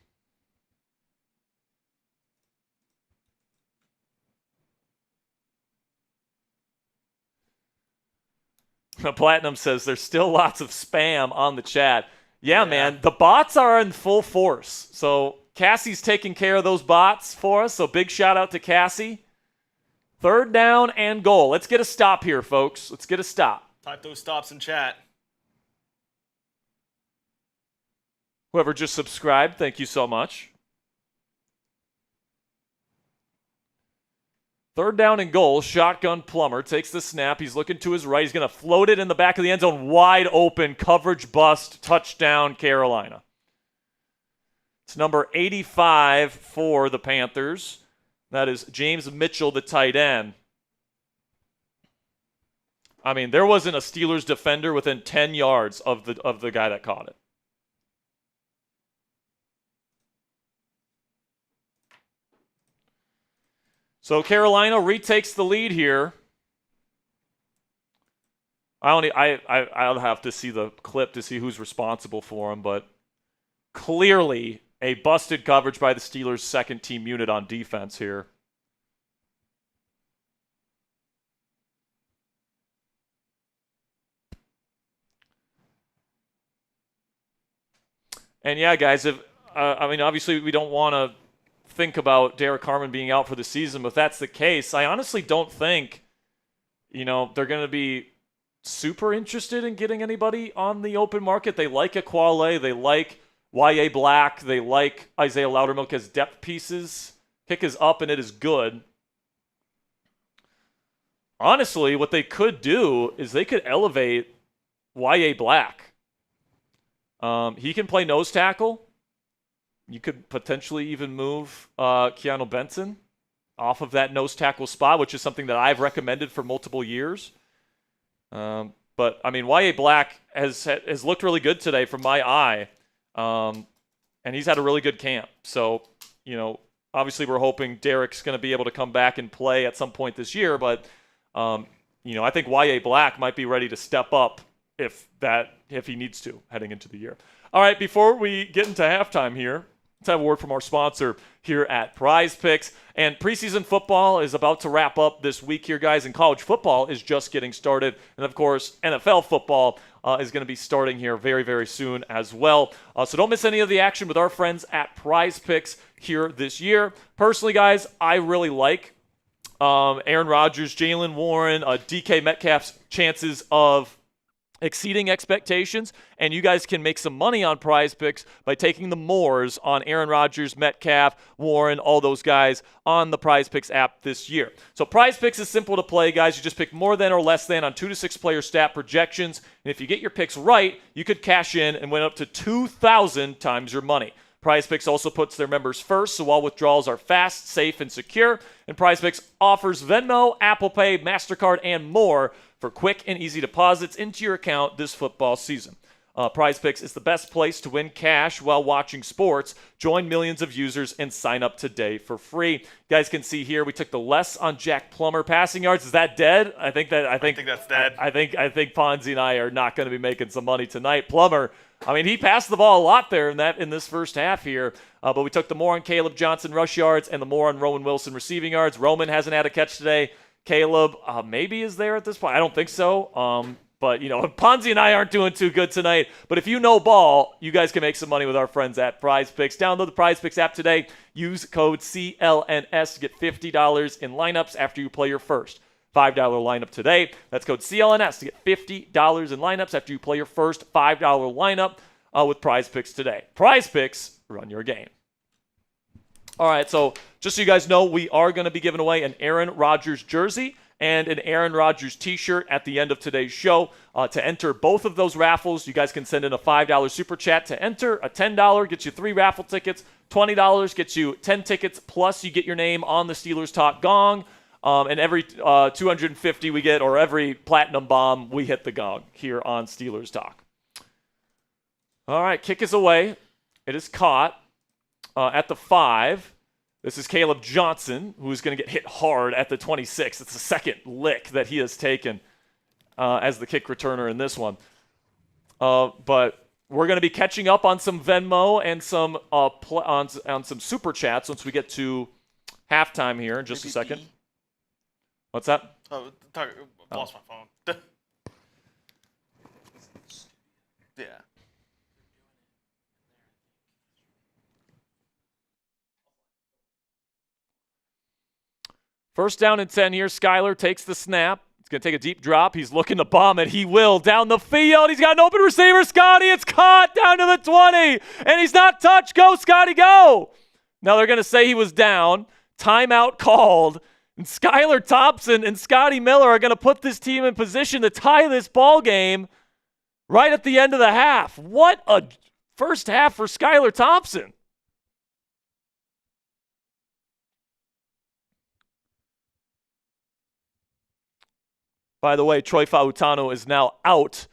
Platinum says there's still lots of spam on the chat. Yeah, man, the bots are in full force. So Cassie's taking care of those bots for us, so big shout out to Cassie. Third down and goal. Let's get a stop here, folks. Let's get a stop. Type those stops in chat. Whoever just subscribed, thank you so much. Third down and goal. Shotgun Plummer takes the snap. He's looking to his right. He's going to float it in the back of the end zone. Wide open. Coverage bust. Touchdown, Carolina. It's number 85 for the Panthers. That is James Mitchell, the tight end. I mean, there wasn't a Steelers defender within 10 yards of the guy that caught it. So Carolina retakes the lead here. I'll have to see the clip to see who's responsible for him, but clearly a busted coverage by the Steelers' second team unit on defense here. And yeah, guys, obviously we don't want to think about Derrick Harmon being out for the season, but if that's the case, I honestly don't think, they're going to be super interested in getting anybody on the open market. They like Aquale, they like Y.A. Black, they like Isaiah Loudermilk as depth pieces. Kick is up and it is good. Honestly, what they could do is they could elevate Y.A. Black. He can play nose tackle. You could potentially even move Keanu Benson off of that nose tackle spot, which is something that I've recommended for multiple years. But, Y.A. Black has looked really good today from my eye, and he's had a really good camp. So, obviously we're hoping Derrick's going to be able to come back and play at some point this year, but, I think Y.A. Black might be ready to step up if he needs to heading into the year. All right, before we get into halftime here, let's have a word from our sponsor here at Prize Picks. And preseason football is about to wrap up this week here, guys, and college football is just getting started. And, of course, NFL football is going to be starting here very, very soon as well. So don't miss any of the action with our friends at Prize Picks here this year. Personally, guys, I really like Aaron Rodgers, Jaylen Warren, DK Metcalf's chances of exceeding expectations, and you guys can make some money on Prize Picks by taking the mores on Aaron Rodgers, Metcalf, Warren, all those guys on the Prize Picks app this year. So Prize Picks is simple to play, guys. You just pick more than or less than on 2 to 6 player stat projections, and if you get your picks right, you could cash in and win up to 2,000 times your money. Prize Picks also puts their members first, so all withdrawals are fast, safe, and secure. And Prize Picks offers Venmo, Apple Pay, MasterCard, and more for quick and easy deposits into your account this football season. Prize Picks is the best place to win cash while watching sports. Join millions of users and sign up today for free. You guys can see here we took the less on Jack Plummer passing yards. Is that dead? I think that's dead. I think Ponzi and I are not going to be making some money tonight. Plummer, I mean, he passed the ball a lot there in this first half here, but we took the more on Kaleb Johnson rush yards and the more on Roman Wilson receiving yards. Roman hasn't had a catch today. Kaleb maybe is there at this point. I don't think so. But, Ponzi and I aren't doing too good tonight. But if you know ball, you guys can make some money with our friends at Prize Picks. Download the Prize Picks app today. Use code CLNS to get $50 in lineups after you play your first $5 lineup today. That's code CLNS to get $50 in lineups after you play your first $5 lineup with Prize Picks today. Prize Picks, run your game. All right, so just so you guys know, we are going to be giving away an Aaron Rodgers jersey and an Aaron Rodgers t-shirt at the end of today's show. To enter both of those raffles, you guys can send in a $5 super chat to enter. A $10 gets you 3 raffle tickets. $20 gets you 10 tickets, plus you get your name on the Steelers Talk gong. And every 250 we get, or every platinum bomb, we hit the gong here on Steelers Talk. All right, kick is away. It is caught at the 5. This is Kaleb Johnson, who is going to get hit hard at the 26. It's the second lick that he has taken as the kick returner in this one. But we're going to be catching up on some Venmo and some on some super chats once we get to halftime here in just a second. What's that? Lost my phone. Yeah. First down and 10 here. Skyler takes the snap. He's going to take a deep drop. He's looking to bomb it. He will. Down the field. He's got an open receiver. Scotty, it's caught down to the 20. And he's not touched. Go, Scotty, go. Now they're going to say he was down. Timeout called. And Skylar Thompson and Scotty Miller are going to put this team in position to tie this ball game right at the end of the half. What a first half for Skylar Thompson. By the way, Troy Fautano is now out.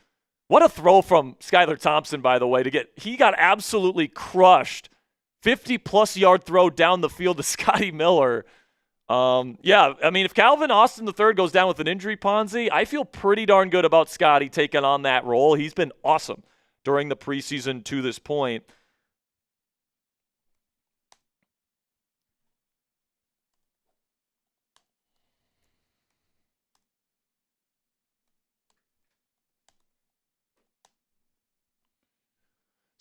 What a throw from Skylar Thompson, by the way, he got absolutely crushed. 50-plus yard throw down the field to Scotty Miller. If Calvin Austin III goes down with an injury, Ponzi, I feel pretty darn good about Scotty taking on that role. He's been awesome during the preseason to this point.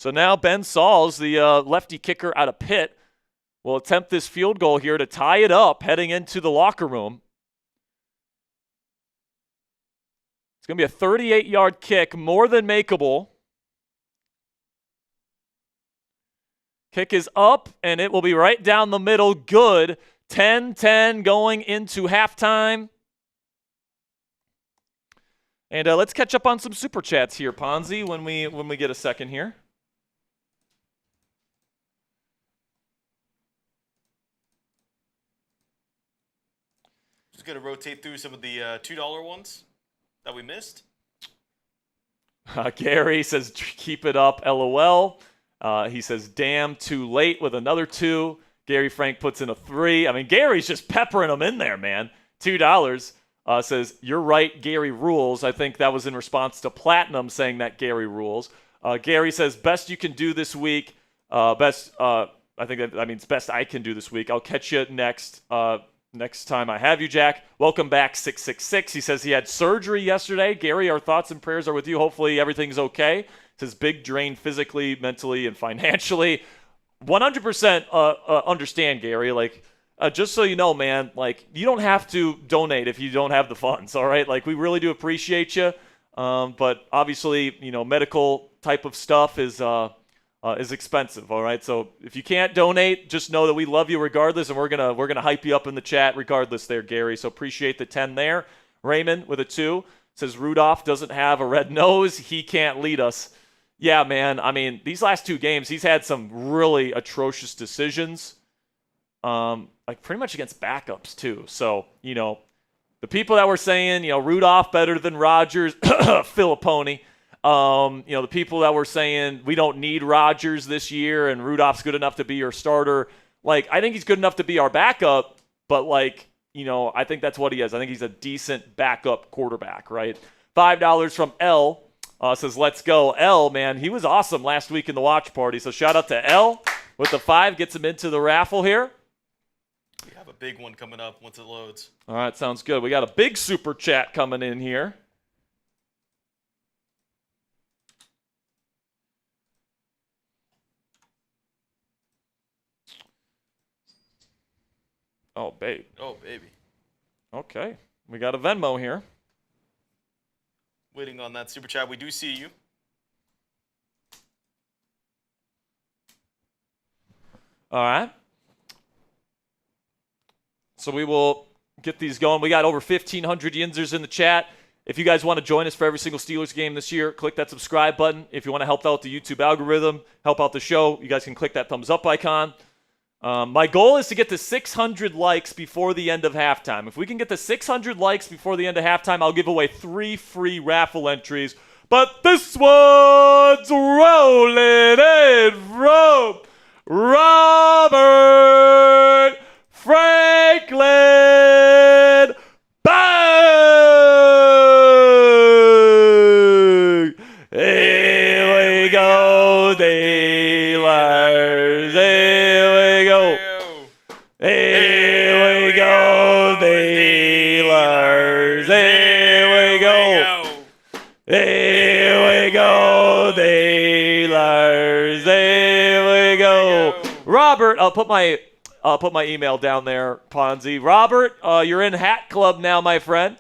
So now Ben Sauls, the lefty kicker out of Pitt, will attempt this field goal here to tie it up heading into the locker room. It's going to be a 38-yard kick, more than makeable. Kick is up, and it will be right down the middle. Good. 10-10 going into halftime. And let's catch up on some super chats here, Ponzi, when we get a second here. Just going to rotate through some of the $2 ones that we missed. Gary says, keep it up, LOL. He says, damn, too late with another 2. Gary Frank puts in a 3. I mean, Gary's just peppering them in there, man. $2. Says, you're right, Gary rules. I think that was in response to Platinum saying that Gary rules. Gary says, best you can do this week. I think it's best I can do this week. I'll catch you next time I have you, Jack. Welcome back, 666. He says he had surgery yesterday. Gary, our thoughts and prayers are with you. Hopefully everything's okay. Says big drain physically, mentally, and financially. 100% understand, Gary. Like, just so you know, man, like, you don't have to donate if you don't have the funds, all right? Like, we really do appreciate you. But obviously, medical type of stuff is expensive, all right? So if you can't donate, just know that we love you regardless, and we're gonna hype you up in the chat regardless there, Gary. So appreciate the 10 there. Raymond with a 2 says Rudolph doesn't have a red nose. He can't lead us. Yeah, man. I mean, these last 2 games, he's had some really atrocious decisions, like pretty much against backups too. So, the people that were saying, Rudolph better than Rodgers, Filipponi. The people that were saying we don't need Rodgers this year and Rudolph's good enough to be your starter. Like, I think he's good enough to be our backup, but I think that's what he is. I think he's a decent backup quarterback, right? $5 from L. Says, let's go. L, man, he was awesome last week in the watch party. So shout out to L with the 5. Gets him into the raffle here. We have a big one coming up once it loads. All right, sounds good. We got a big super chat coming in here. Oh, babe. Oh, baby. Okay. We got a Venmo here. Waiting on that super chat. We do see you. All right. So we will get these going. We got over 1,500 Yinzers in the chat. If you guys want to join us for every single Steelers game this year, click that subscribe button. If you want to help out the YouTube algorithm, help out the show, you guys can click that thumbs up icon. My goal is to get to 600 likes before the end of halftime. If we can get to 600 likes before the end of halftime, I'll give away 3 free raffle entries. But this one's rolling in from Robert Franklin. Bang! Here we go, Steelers. Here we go. Here we go, Steelers. Here we go. Here we go, Steelers. Here we go. Robert, I'll put my email down there, Ponzi. Robert, you're in Hat Club now, my friend.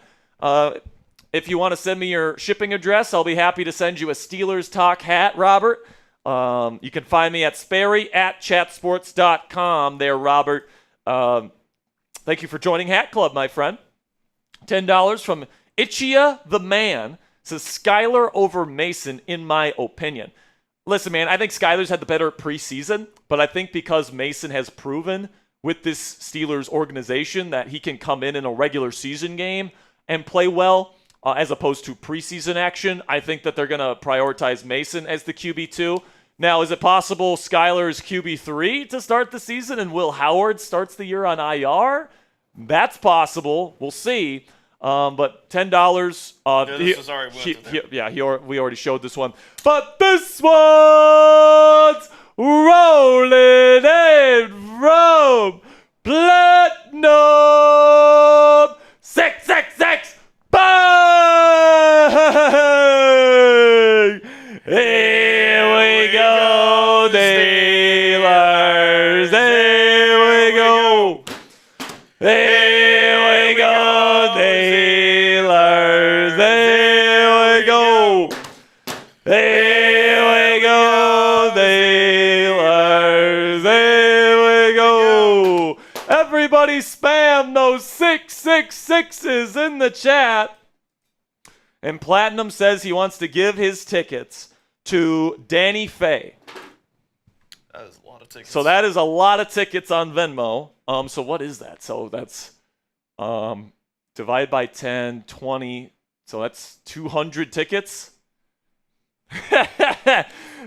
If you want to send me your shipping address, I'll be happy to send you a Steelers Talk hat, Robert. You can find me at Sperry@chatsports.com there, Robert. Thank you for joining Hat Club, my friend. $10 from Itchia the Man. Says Skyler over Mason, in my opinion. Listen, man, I think Skyler's had the better preseason, but I think because Mason has proven with this Steelers organization that he can come in a regular season game and play well as opposed to preseason action, I think that they're going to prioritize Mason as the QB2. Now, is it possible Skyler's QB3 to start the season and Will Howard starts the year on IR? That's possible. We'll see. But $10. This was already we already showed this one. But this one's rolling in from Platinum 666. Bang! Here we go, Steelers. Here we go. Here we go, Steelers. Here we go. Here we go, Steelers. Here we go. Everybody spam those 666s in the chat. And Platinum says he wants to give his tickets to Danny Fay. That is a lot of tickets. So that is a lot of tickets on Venmo. So what is that? So that's divided by 10, 20. So that's 200 tickets.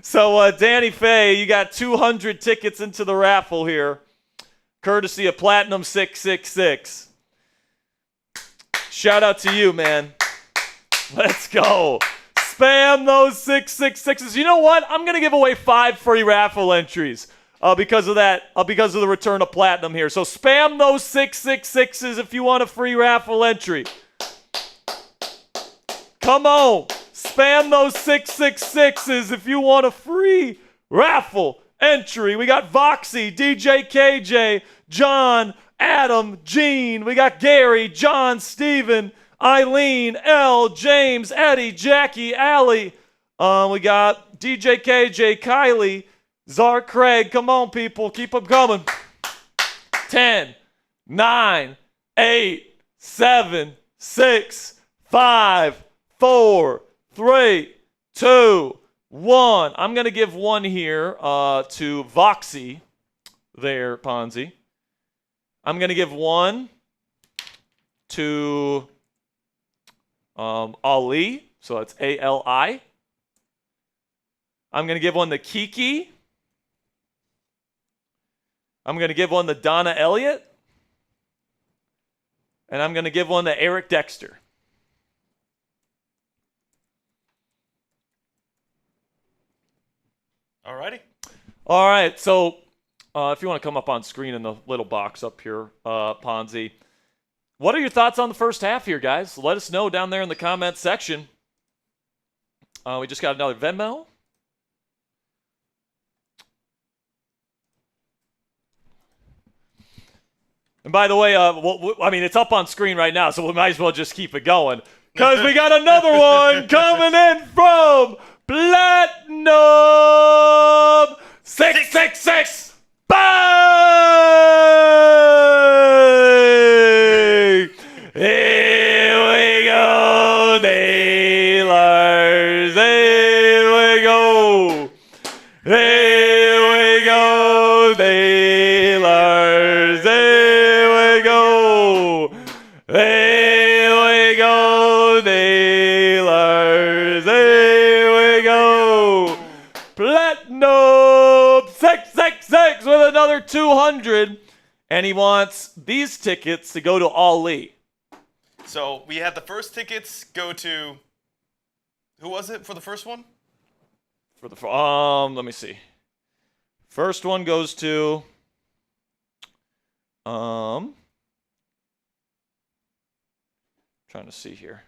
So Danny Fay, you got 200 tickets into the raffle here, courtesy of Platinum 666. Shout out to you, man. Let's go. Spam those 666s. You know what? I'm going to give away 5 free raffle entries. because of that, because of the return of Platinum here. So spam those 666s if you want a free raffle entry. Come on. Spam those 666s if you want a free raffle entry. We got Voxy, DJ KJ, John, Adam, Gene. We got Gary, John, Steven, Eileen, L, James, Eddie, Jackie, Allie. We got DJ KJ, Kylie, Czar Craig. Come on, people. Keep them coming. 10, 9, 8, 7, 6, 5, 4, 3, 2, 1. I'm going to give one here to Voxy there, Ponzi. I'm going to give one to Ali. So that's A-L-I. I'm going to give one to Kiki. I'm going to give one to Donna Elliott. And I'm going to give one to Eric Dexter. Alrighty. All right, so if you want to come up on screen in the little box up here, Ponzi, what are your thoughts on the first half here, guys? Let us know down there in the comments section. We just got another Venmo. And by the way, I mean, it's up on screen right now, so we might as well just keep it going. Because we got another one coming in from Platinum 666. Bang! Here we go, Steelers. Here we go. Here we go, Steelers. Here we go. Here we go, Steelers. Here we go. Platinum 666 with another 200. And he wants these tickets to go to Ali. So we had the first tickets go to, who was it for the first one? For the let me see. First one goes to trying to see here.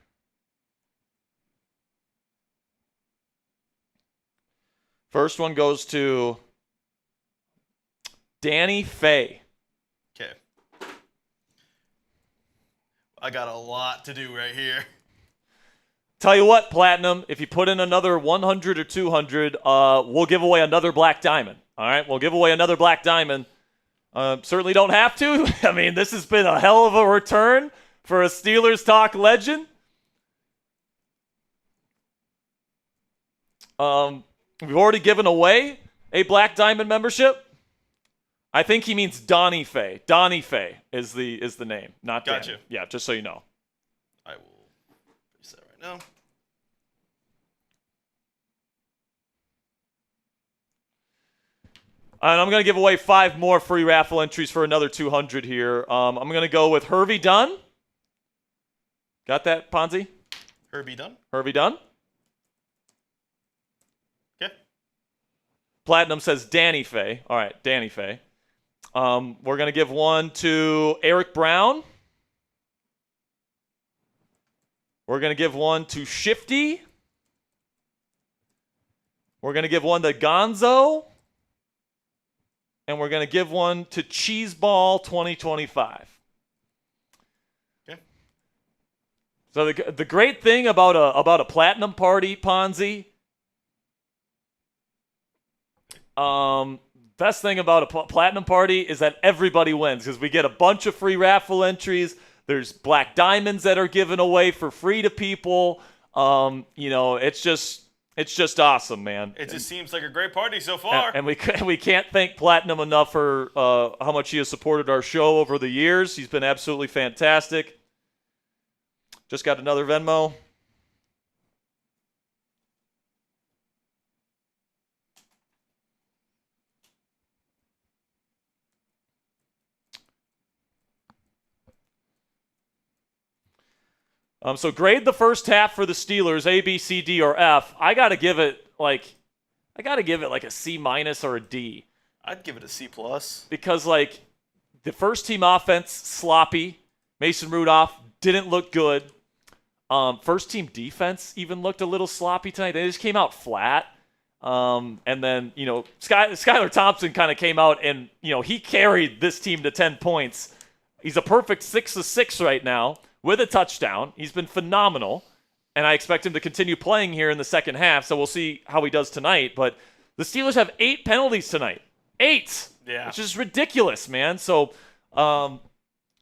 First one goes to Danny Fay. Okay. I got a lot to do right here. Tell you what, Platinum, if you put in another 100 or 200, we'll give away another black diamond. All right, we'll give away another black diamond. Certainly don't have to. I mean, this has been a hell of a return for a Steelers Talk legend. We've already given away a black diamond membership. I think he means Donnie Fay. Donnie Fay is the name, not Gotcha. Danny. Yeah, just so you know. I will reset right now. And I'm going to give away 5 more free raffle entries for another 200 here. I'm going to go with Hervey Dunn. Got that, Ponzi? Herbie done? Hervey Dunn. Okay. Platinum says Danny Fay. All right, Danny Fay. We're going to give one to Eric Brown. We're going to give one to Shifty. We're going to give one to Gonzo. And we're going to give one to Cheeseball 2025. Okay. So the great thing about a platinum party, Ponzi, best thing about a platinum party is that everybody wins because we get a bunch of free raffle entries. There's black diamonds that are given away for free to people. It's just awesome, man. It just seems like a great party so far. And we can't thank Platinum enough for how much he has supported our show over the years. He's been absolutely fantastic. Just got another Venmo. So grade the first half for the Steelers, A, B, C, D, or F. I gotta give it like a C- or a D. I'd give it a C+. Because, like, the first team offense, sloppy. Mason Rudolph didn't look good. First team defense even looked a little sloppy tonight. They just came out flat. And then, Skylar Thompson kind of came out and, he carried this team to 10 points. He's a perfect 6 of 6 right now with a touchdown. He's been phenomenal. And I expect him to continue playing here in the second half. So we'll see how he does tonight. But the Steelers have 8 penalties tonight. 8! Yeah. Which is ridiculous, man. So I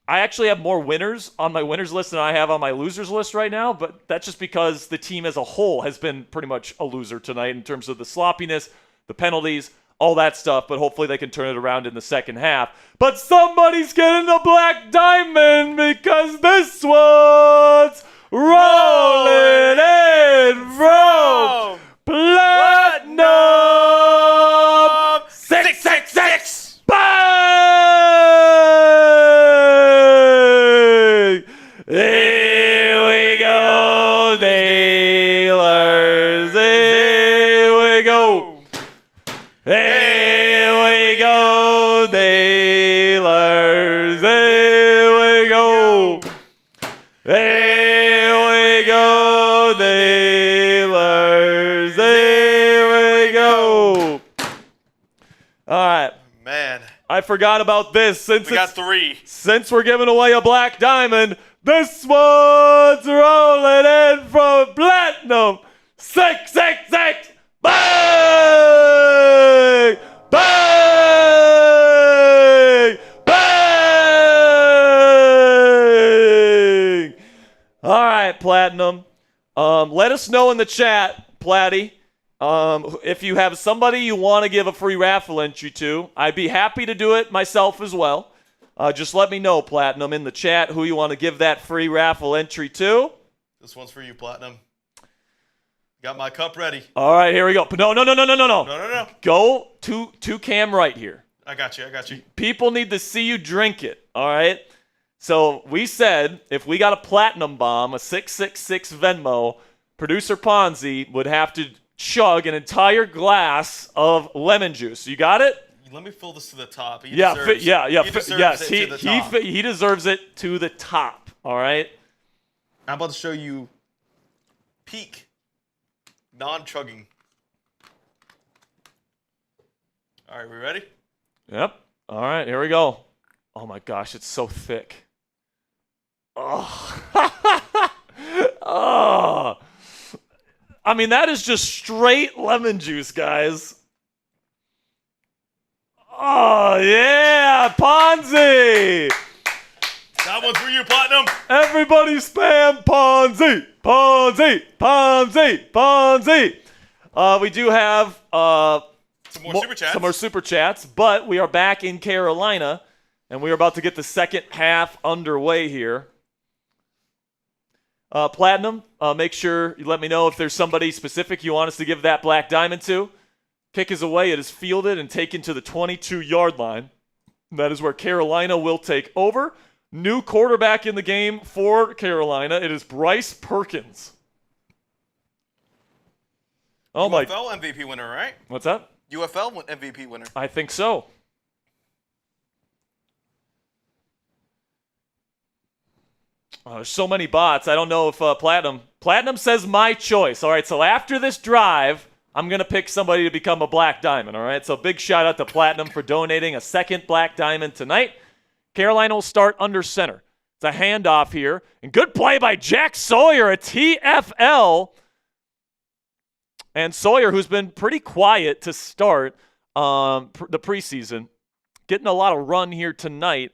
actually have more winners on my winners list than I have on my losers list right now, but that's just because the team as a whole has been pretty much a loser tonight in terms of the sloppiness, the penalties, all that stuff, but hopefully they can turn it around in the second half. But somebody's getting the black diamond because this one's rolling in from Platinum 666! Bang! Here we go, Steelers. Here we go. Here we go, Steelers. Here we go. Here we go, Steelers. Here we go. All right. Man. I forgot about this. We got 3. Since we're giving away a black diamond, this one's rolling in from Platinum 666. Bang! Bang! Bang! All right, Platinum. Let us know in the chat, Platty, if you have somebody you want to give a free raffle entry to. I'd be happy to do it myself as well. Just let me know, Platinum, in the chat who you want to give that free raffle entry to. This one's for you, Platinum. Got my cup ready. All right, here we go. No. No. Go to cam right here. I got you. People need to see you drink it, all right? So we said if we got a Platinum bomb, a 666 Venmo, producer Ponzi would have to chug an entire glass of lemon juice. You got it? Let me fill this to the top. He Yes. deserves it to the top. He deserves it to the top. All right. I'm about to show you peak non-chugging. All right, we ready? Yep. All right, here we go. Oh my gosh, it's so thick. Oh. Oh. I mean, that is just straight lemon juice, guys. Oh, yeah, Ponzi. That one's for you, Platinum. Everybody spam Ponzi, Ponzi, Ponzi, Ponzi. We do have Some more super chats. Some more super chats, but we are back in Carolina, and we are about to get the second half underway here. Platinum, make sure you let me know if there's somebody specific you want us to give that black diamond to. Kick is away. It is fielded and taken to the 22-yard line. That is where Carolina will take over. New quarterback in the game for Carolina. It is Bryce Perkins. Oh my! UFL MVP winner, right? What's that? UFL MVP winner. I think so. Oh, there's so many bots. I don't know if Platinum says my choice. All right, so after this drive, I'm going to pick somebody to become a black diamond. All right, so big shout out to Platinum for donating a second black diamond tonight. Carolina will start under center. It's a handoff here. And good play by Jack Sawyer, a TFL. And Sawyer, who's been pretty quiet to start the preseason, getting a lot of run here tonight.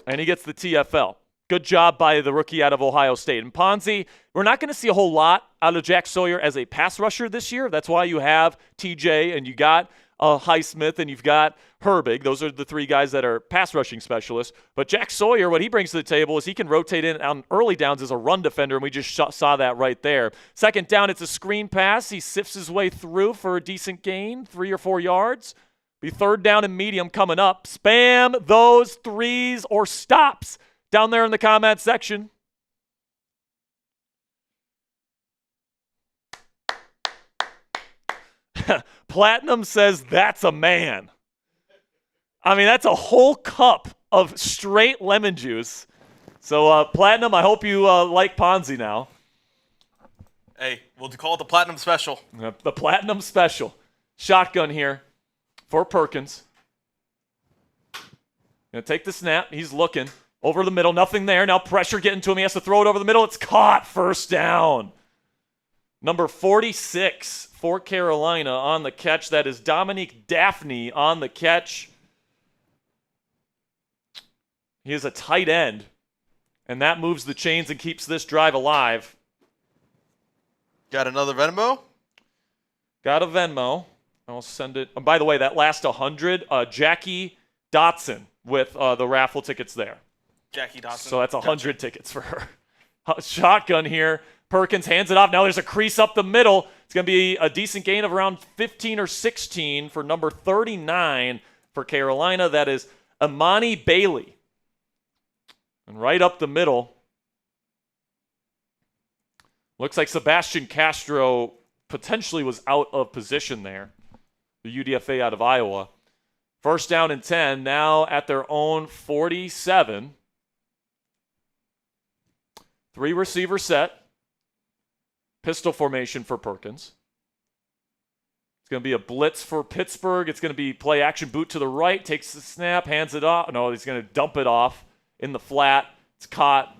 And he gets the TFL. Good job by the rookie out of Ohio State. And Ponzi, we're not going to see a whole lot out of Jack Sawyer as a pass rusher this year. That's why you have TJ and you got Highsmith and you've got Herbig. Those are the three guys that are pass rushing specialists. But Jack Sawyer, what he brings to the table is he can rotate in on early downs as a run defender, and we just saw that right there. Second down, it's a screen pass. He sifts his way through for a decent gain, 3 or 4 yards. Be third down and medium coming up. Spam those threes or stops down there in the comment section. Platinum says that's a man. I mean, that's a whole cup of straight lemon juice. So, Platinum, I hope you like Ponzi now. Hey, we'll call it the Platinum Special. The Platinum Special. Shotgun here for Perkins. Gonna take the snap. He's looking. Over the middle. Nothing there. Now pressure getting to him. He has to throw it over the middle. It's caught. First down. Number 46 for Carolina on the catch. That is Dominique Daphne on the catch. He is a tight end. And that moves the chains and keeps this drive alive. Got another Venmo? Got a Venmo. I'll send it. By the way, that last 100, Jackie Dotson with the raffle tickets there. Jackie Dotson. So that's 100 tickets for her. Shotgun here. Perkins hands it off. Now there's a crease up the middle. It's going to be a decent gain of around 15 or 16 for number 39 for Carolina. That is Amani Bailey. And right up the middle, looks like Sebastian Castro potentially was out of position there. The UDFA out of Iowa. First down and 10, now at their own 47. 3 receiver set. Pistol formation for Perkins. It's going to be a blitz for Pittsburgh. It's going to be play action boot to the right. Takes the snap, hands it off. No, he's going to dump it off in the flat. It's caught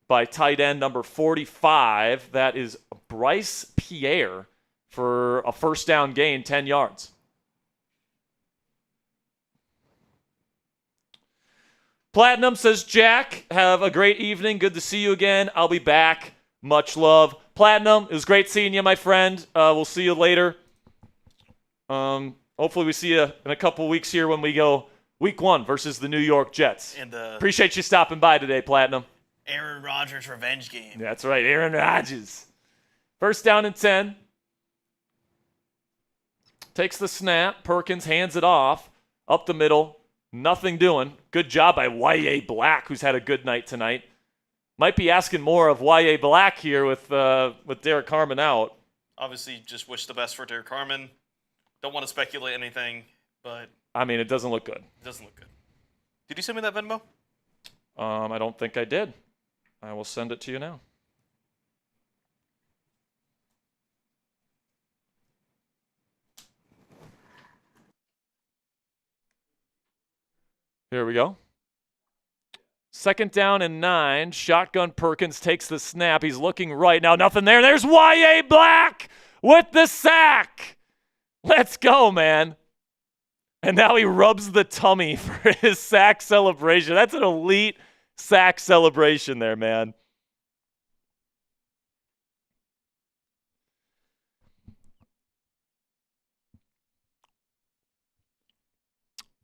by tight end number 45. That is Bryce Pierre for a first down gain, 10 yards. Platinum says, Jack, have a great evening. Good to see you again. I'll be back. Much love. Platinum, it was great seeing you, my friend. We'll see you later. Hopefully we see you in a couple weeks here when we go week 1 versus the New York Jets. And the Appreciate you stopping by today, Platinum. Aaron Rodgers revenge game. That's right, Aaron Rodgers. First down and 10. Takes the snap. Perkins hands it off. Up the middle. Nothing doing. Good job by Y.A. Black, who's had a good night tonight. Might be asking more of Y.A. Black here with Derrick Harmon out. Obviously, just wish the best for Derrick Harmon. Don't want to speculate anything, but I mean, it doesn't look good. it doesn't look good. Did you send me that Venmo? I don't think I did. I will send it to you now. Here we go. Second down and 9. Shotgun Perkins takes the snap. He's looking right. Now nothing there. There's Y.A. Black with the sack. Let's go, man. And now he rubs the tummy for his sack celebration. That's an elite sack celebration there, man.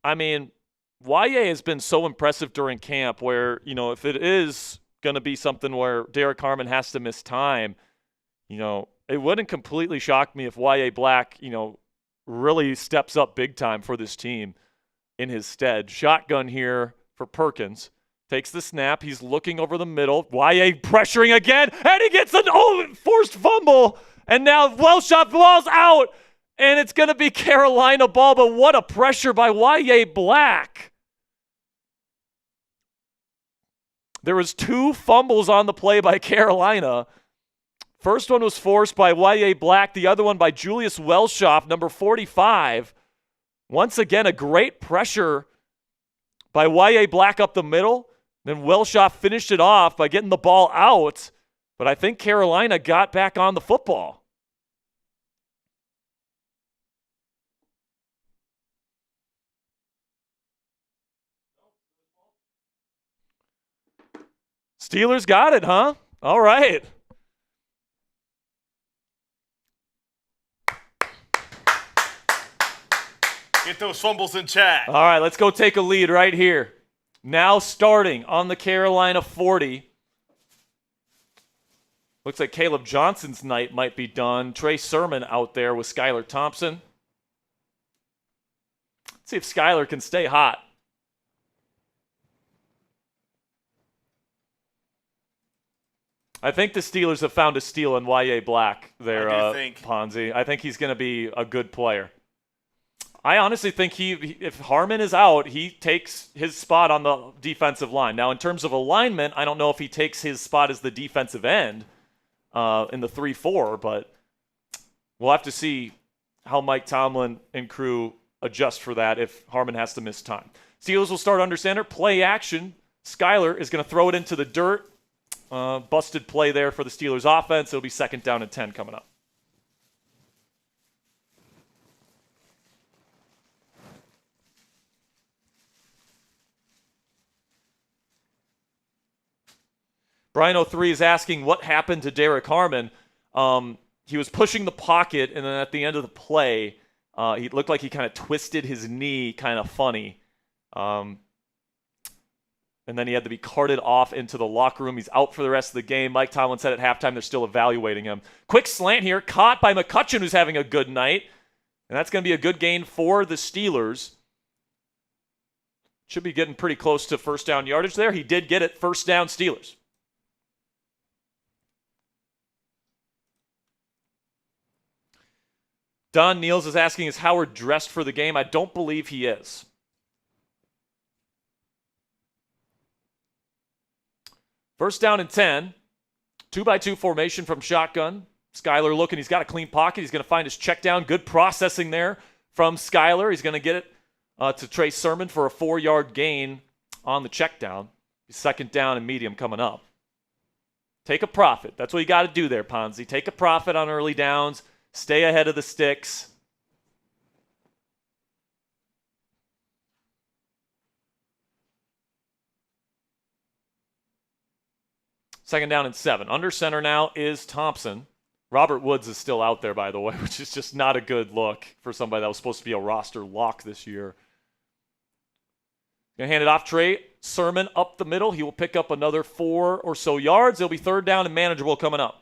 I mean, YA has been so impressive during camp where, if it is going to be something where Derrick Harmon has to miss time, it wouldn't completely shock me if YA Black, really steps up big time for this team in his stead. Shotgun here for Perkins. Takes the snap. He's looking over the middle. YA pressuring again, and he gets an forced fumble. And now Wellshot ball's out, and it's going to be Carolina ball, but what a pressure by YA Black. There was 2 fumbles on the play by Carolina. First one was forced by Y.A. Black. The other one by Julius Welshoff, number 45. Once again, a great pressure by Y.A. Black up the middle. Then Welshoff finished it off by getting the ball out. But I think Carolina got back on the football. Steelers got it, huh? All right. Get those fumbles in chat. All right, let's go take a lead right here. Now starting on the Carolina 40. Looks like Kaleb Johnson's night might be done. Trey Sermon out there with Skylar Thompson. Let's see if Skylar can stay hot. I think the Steelers have found a steal in Y.A. Black there, I do think. Ponzi. I think he's going to be a good player. I honestly think if Harmon is out, he takes his spot on the defensive line. Now, in terms of alignment, I don't know if he takes his spot as the defensive end in the 3-4, but we'll have to see how Mike Tomlin and crew adjust for that if Harmon has to miss time. Steelers will start under center. Play action. Skyler is going to throw it into the dirt. Busted play there for the Steelers offense. It'll be 2nd down and 10 coming up. Brian 03 is asking what happened to Derrick Harmon. He was pushing the pocket, and then at the end of the play, he looked like he kind of twisted his knee kind of funny. And then he had to be carted off into the locker room. He's out for the rest of the game. Mike Tomlin said at halftime they're still evaluating him. Quick slant here, caught by McCutcheon, who's having a good night. And that's going to be a good gain for the Steelers. Should be getting pretty close to first down yardage there. He did get it, first down Steelers. Don Niels is asking, is Howard dressed for the game? I don't believe he is. First down and 10. 2-by-2 formation from shotgun. Skyler looking. He's got a clean pocket. He's going to find his check down. Good processing there from Skyler. He's going to get it to Trey Sermon for a 4-yard gain on the check down. 2nd down and medium coming up. Take a profit. That's what you got to do there, Ponzi. Take a profit on early downs. Stay ahead of the sticks. Second down and 7. Under center now is Thompson. Robert Woods is still out there, by the way, which is just not a good look for somebody that was supposed to be a roster lock this year. Going to hand it off Trey Sermon up the middle. He will pick up another 4 or so yards. It'll be 3rd down and manageable coming up.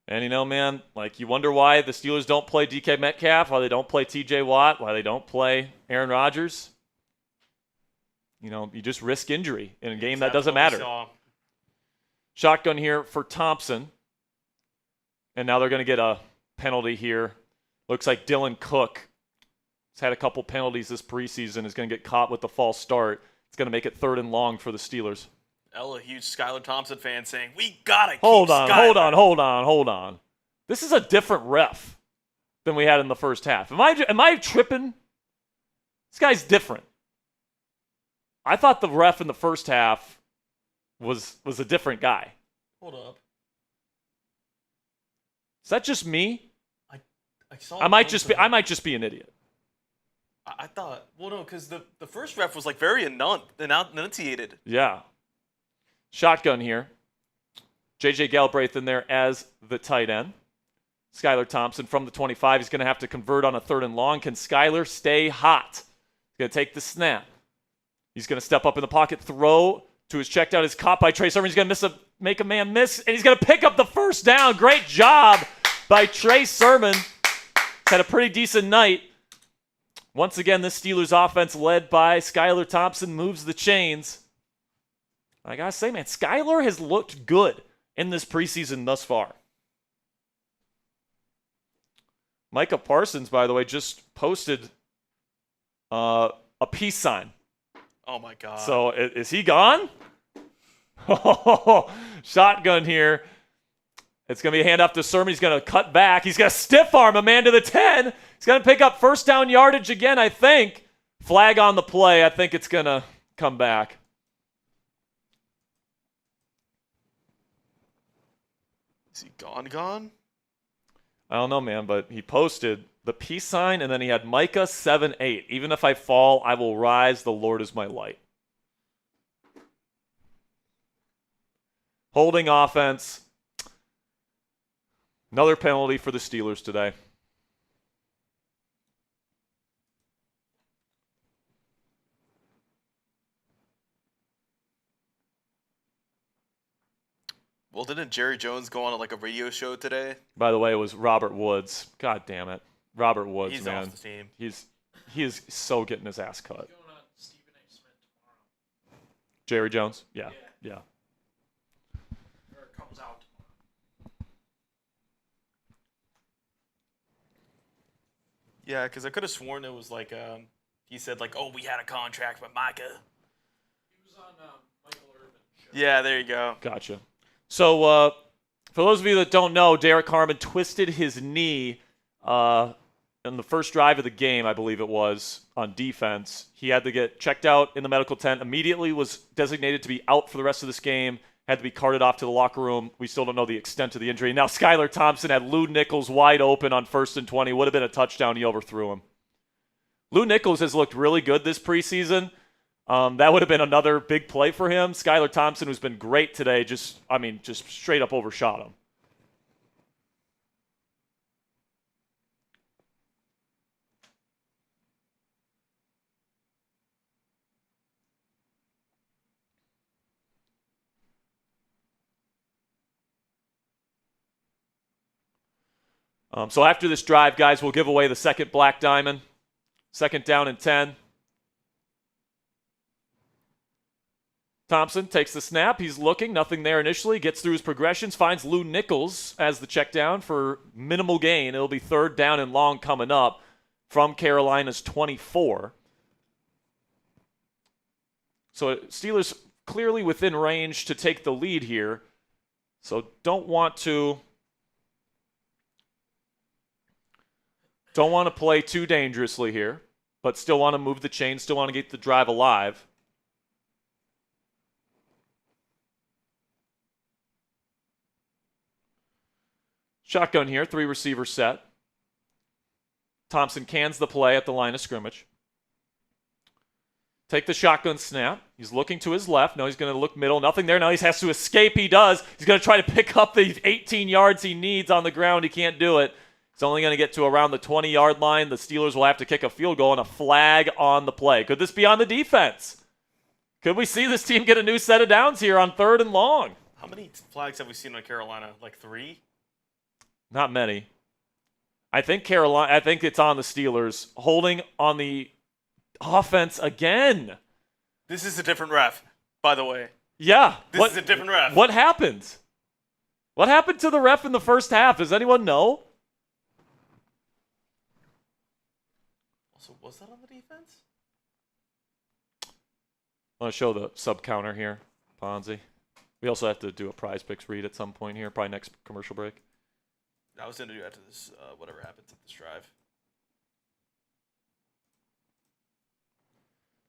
And, you know, man, like you wonder why the Steelers don't play DK Metcalf, why they don't play TJ Watt, why they don't play Aaron Rodgers. You know, you just risk injury in a game that doesn't matter. Shotgun here for Thompson. And now they're going to get a penalty here. Looks like Dylan Cook has had a couple penalties this preseason, is going to get caught with the false start. It's going to make it 3rd and long for the Steelers. A huge Skylar Thompson fan saying, we gotta keep Hold Skylar. on. This is a different ref than we had in the first half. Am I tripping? This guy's different. I thought the ref in the first half was a different guy. Hold up. Is that just me? I saw. I might just be an idiot. I thought. Well, no, because the first ref was like very enunciated. Yeah. Shotgun here. J.J. Galbraith in there as the tight end. Skylar Thompson from the 25. He's going to have to convert on a 3rd and long. Can Skylar stay hot? He's going to take the snap. He's going to step up in the pocket, throw to his check down. Is caught by Trey Sermon. He's going to make a man miss, and he's going to pick up the first down. Great job by Trey Sermon. He's had a pretty decent night. Once again, this Steelers offense led by Skylar Thompson moves the chains. I got to say, man, Skylar has looked good in this preseason thus far. Micah Parsons, by the way, just posted a peace sign. Oh, my God. So is he gone? Shotgun here. It's going to be a handoff to Sermon. He's going to cut back. He's going to stiff arm a man to the 10. He's going to pick up first down yardage again, I think. Flag on the play. I think it's going to come back. Is he gone? I don't know, man, but he posted the peace sign, and then he had Micah 7:8. Even if I fall, I will rise. The Lord is my light. Holding offense. Another penalty for the Steelers today. Well, didn't Jerry Jones go on like a radio show today? By the way, it was Robert Woods. God damn it. Robert Woods, He's man. off the team. He is so getting his ass cut. Going on Stephen A. Smith tomorrow. Jerry Jones? Yeah. Or it comes out tomorrow. Yeah, because I could have sworn it was like he said like, oh, we had a contract with Micah. He was on Michael Irvin's show. Yeah, there you go. Gotcha. So, for those of you that don't know, Derrick Harmon twisted his knee in the first drive of the game, I believe it was, on defense. He had to get checked out in the medical tent, immediately was designated to be out for the rest of this game, had to be carted off to the locker room. We still don't know the extent of the injury. Now, Skylar Thompson had Lou Nichols wide open on 1st and 20. Would have been a touchdown. He overthrew him. Lou Nichols has looked really good this preseason. That would have been another big play for him. Skylar Thompson, who's been great today, just straight up overshot him. So after this drive, guys, we'll give away the second black diamond. 2nd down and 10. Thompson takes the snap. He's looking. Nothing there initially. Gets through his progressions. Finds Lou Nichols as the check down for minimal gain. It'll be 3rd down and long coming up from Carolina's 24. So Steelers clearly within range to take the lead here. So don't want to play too dangerously here, but still want to move the chain, still want to get the drive alive. Shotgun here, 3 receiver set. Thompson cans the play at the line of scrimmage. Take the shotgun snap. He's looking to his left. No, he's going to look middle. Nothing there. Now he has to escape. He does. He's going to try to pick up the 18 yards he needs on the ground. He can't do it. He's only going to get to around the 20-yard line. The Steelers will have to kick a field goal and a flag on the play. Could this be on the defense? Could we see this team get a new set of downs here on 3rd and long? How many flags have we seen on Carolina? Like 3? Not many. I think it's on the Steelers. Holding on the offense again. This is a different ref, by the way. Yeah. This is a different ref. What happened? What happened to the ref in the first half? Does anyone know? Also, was that on the defense? I want to show the sub counter here, Ponzi. We also have to do a prize picks read at some point here, probably next commercial break. I was going to do after this, whatever happens at this drive.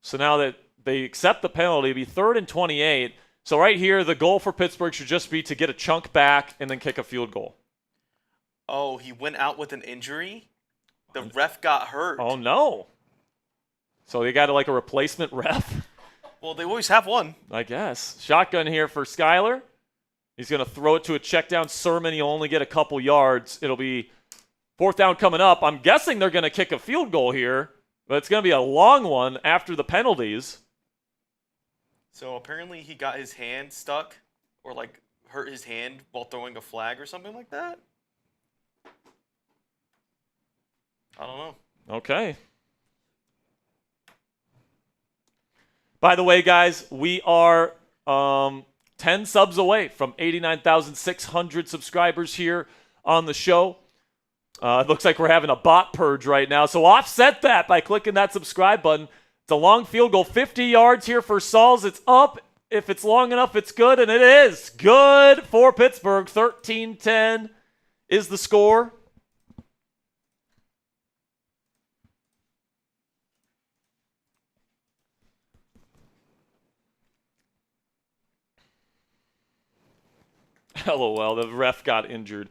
So now that they accept the penalty, it'll be 3rd and 28. So right here, the goal for Pittsburgh should just be to get a chunk back and then kick a field goal. Oh, he went out with an injury? The ref got hurt. Oh, no. So they got like a replacement ref? Well, they always have one. I guess. Shotgun here for Skylar. He's going to throw it to a check down Sermon. He'll only get a couple yards. It'll be 4th down coming up. I'm guessing they're going to kick a field goal here, but it's going to be a long one after the penalties. So apparently he got his hand stuck or like hurt his hand while throwing a flag or something like that. I don't know. Okay. By the way, guys, we are 10 subs away from 89,600 subscribers here on the show. It looks like we're having a bot purge right now, so offset that by clicking that subscribe button. It's a long field goal, 50 yards here for Sauls. It's up. If it's long enough, it's good, and it is good for Pittsburgh. 13-10 is the score. LOL, the ref got injured.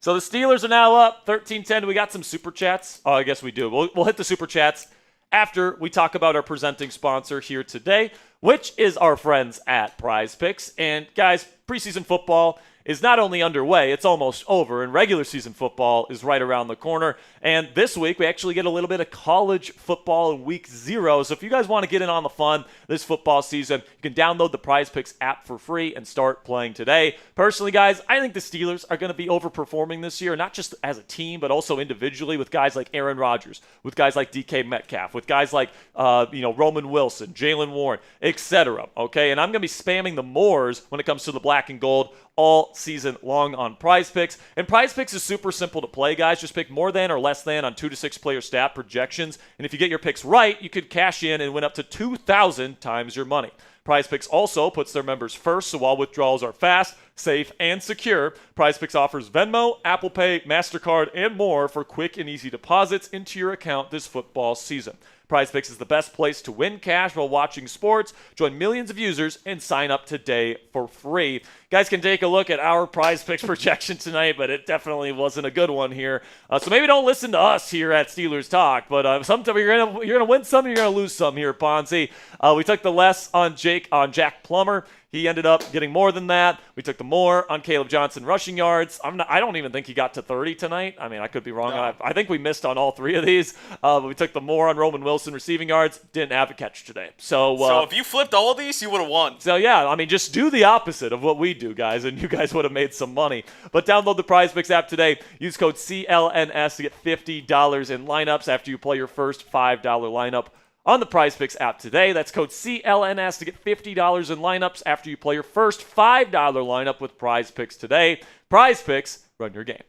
So the Steelers are now up 13-10. We got some super chats. Oh, I guess we do. We'll hit the super chats after we talk about our presenting sponsor here today. which is our friends at Prize Picks. And guys, preseason football is not only underway, it's almost over, and regular season football is right around the corner. And this week, we actually get a little bit of college football in week 0. So if you guys want to get in on the fun this football season, you can download the Prize Picks app for free and start playing today. Personally, guys, I think the Steelers are going to be overperforming this year, not just as a team, but also individually with guys like Aaron Rodgers, with guys like DK Metcalf, with guys like Roman Wilson, Jaylen Warren, etc. Okay, and I'm going to be spamming the mores when it comes to the black and gold all season long on Prize Picks. And Prize Picks is super simple to play, guys. Just pick more than or less than on 2 to 6 player stat projections. And if you get your picks right, you could cash in and win up to 2,000 times your money. Prize Picks also puts their members first, so all withdrawals are fast, safe, and secure. Prize Picks offers Venmo, Apple Pay, MasterCard, and more for quick and easy deposits into your account this football season. Prize Picks is the best place to win cash while watching sports. Join millions of users and sign up today for free. You guys can take a look at our Prize Picks projection tonight, but it definitely wasn't a good one here. So maybe don't listen to us here at Steelers Talk, but sometimes you're gonna win some, you're gonna lose some here, Ponzi. We took the less on Jack Plummer. He ended up getting more than that. We took the more on Kaleb Johnson rushing yards. I don't even think he got to 30 tonight. I mean, I could be wrong. No. I think we missed on all 3 of these. But we took the more on Roman Wilson receiving yards. Didn't have a catch today. So if you flipped all of these, you would have won. So yeah, I mean, just do the opposite of what we do, guys, and you guys would have made some money. But download the Prize Picks app today. Use code CLNS to get $50 in lineups after you play your first $5 lineup on the Prize Picks app today. That's code CLNS to get $50 in lineups after you play your first $5 lineup with Prize Picks today. Prize Picks, run your game.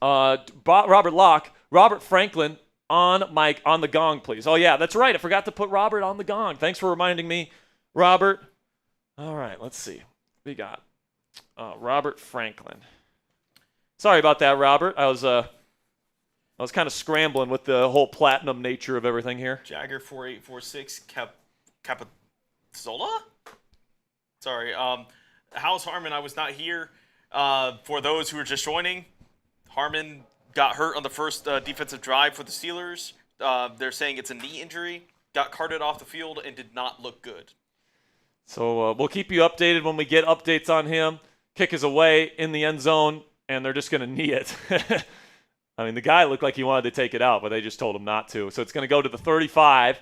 Robert Franklin on the gong, please. Oh yeah, that's right. I forgot to put Robert on the gong. Thanks for reminding me, Robert. All right, let's see. We got Robert Franklin. Sorry about that, Robert. I was kind of scrambling with the whole platinum nature of everything here. Jagger 4846 Capizola? Sorry. How's Harmon? I was not here. For those who are just joining, Harmon got hurt on the first defensive drive for the Steelers. They're saying it's a knee injury. Got carted off the field and did not look good. So we'll keep you updated when we get updates on him. Kick is away in the end zone, and they're just going to knee it. I mean, the guy looked like he wanted to take it out, but they just told him not to. So it's going to go to the 35.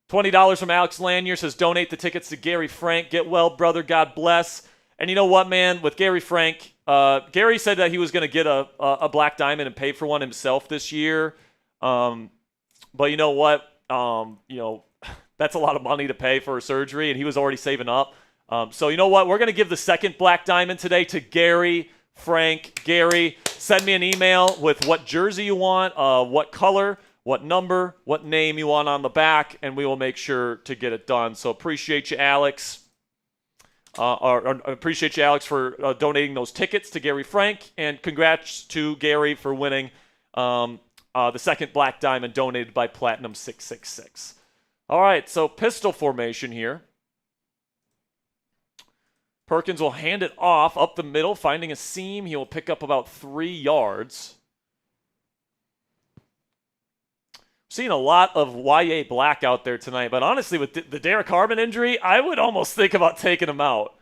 $20 from Alex Lanier says, donate the tickets to Gary Frank. Get well, brother. God bless. And you know what, man? With Gary Frank, Gary said that he was going to get a black diamond and pay for one himself this year. But you know what? That's a lot of money to pay for a surgery, and he was already saving up. So you know what? We're going to give the second black diamond today to Gary Frank. Gary, send me an email with what jersey you want, what color, what number, what name you want on the back, and we will make sure to get it done. So appreciate you, Alex. Appreciate you, Alex, for donating those tickets to Gary Frank, and congrats to Gary for winning the second black diamond donated by Platinum 666. All right, so pistol formation here. Perkins will hand it off up the middle, finding a seam. He will pick up about 3 yards. Seeing a lot of YA black out there tonight, but honestly, with the Derrick Harmon injury, I would almost think about taking him out.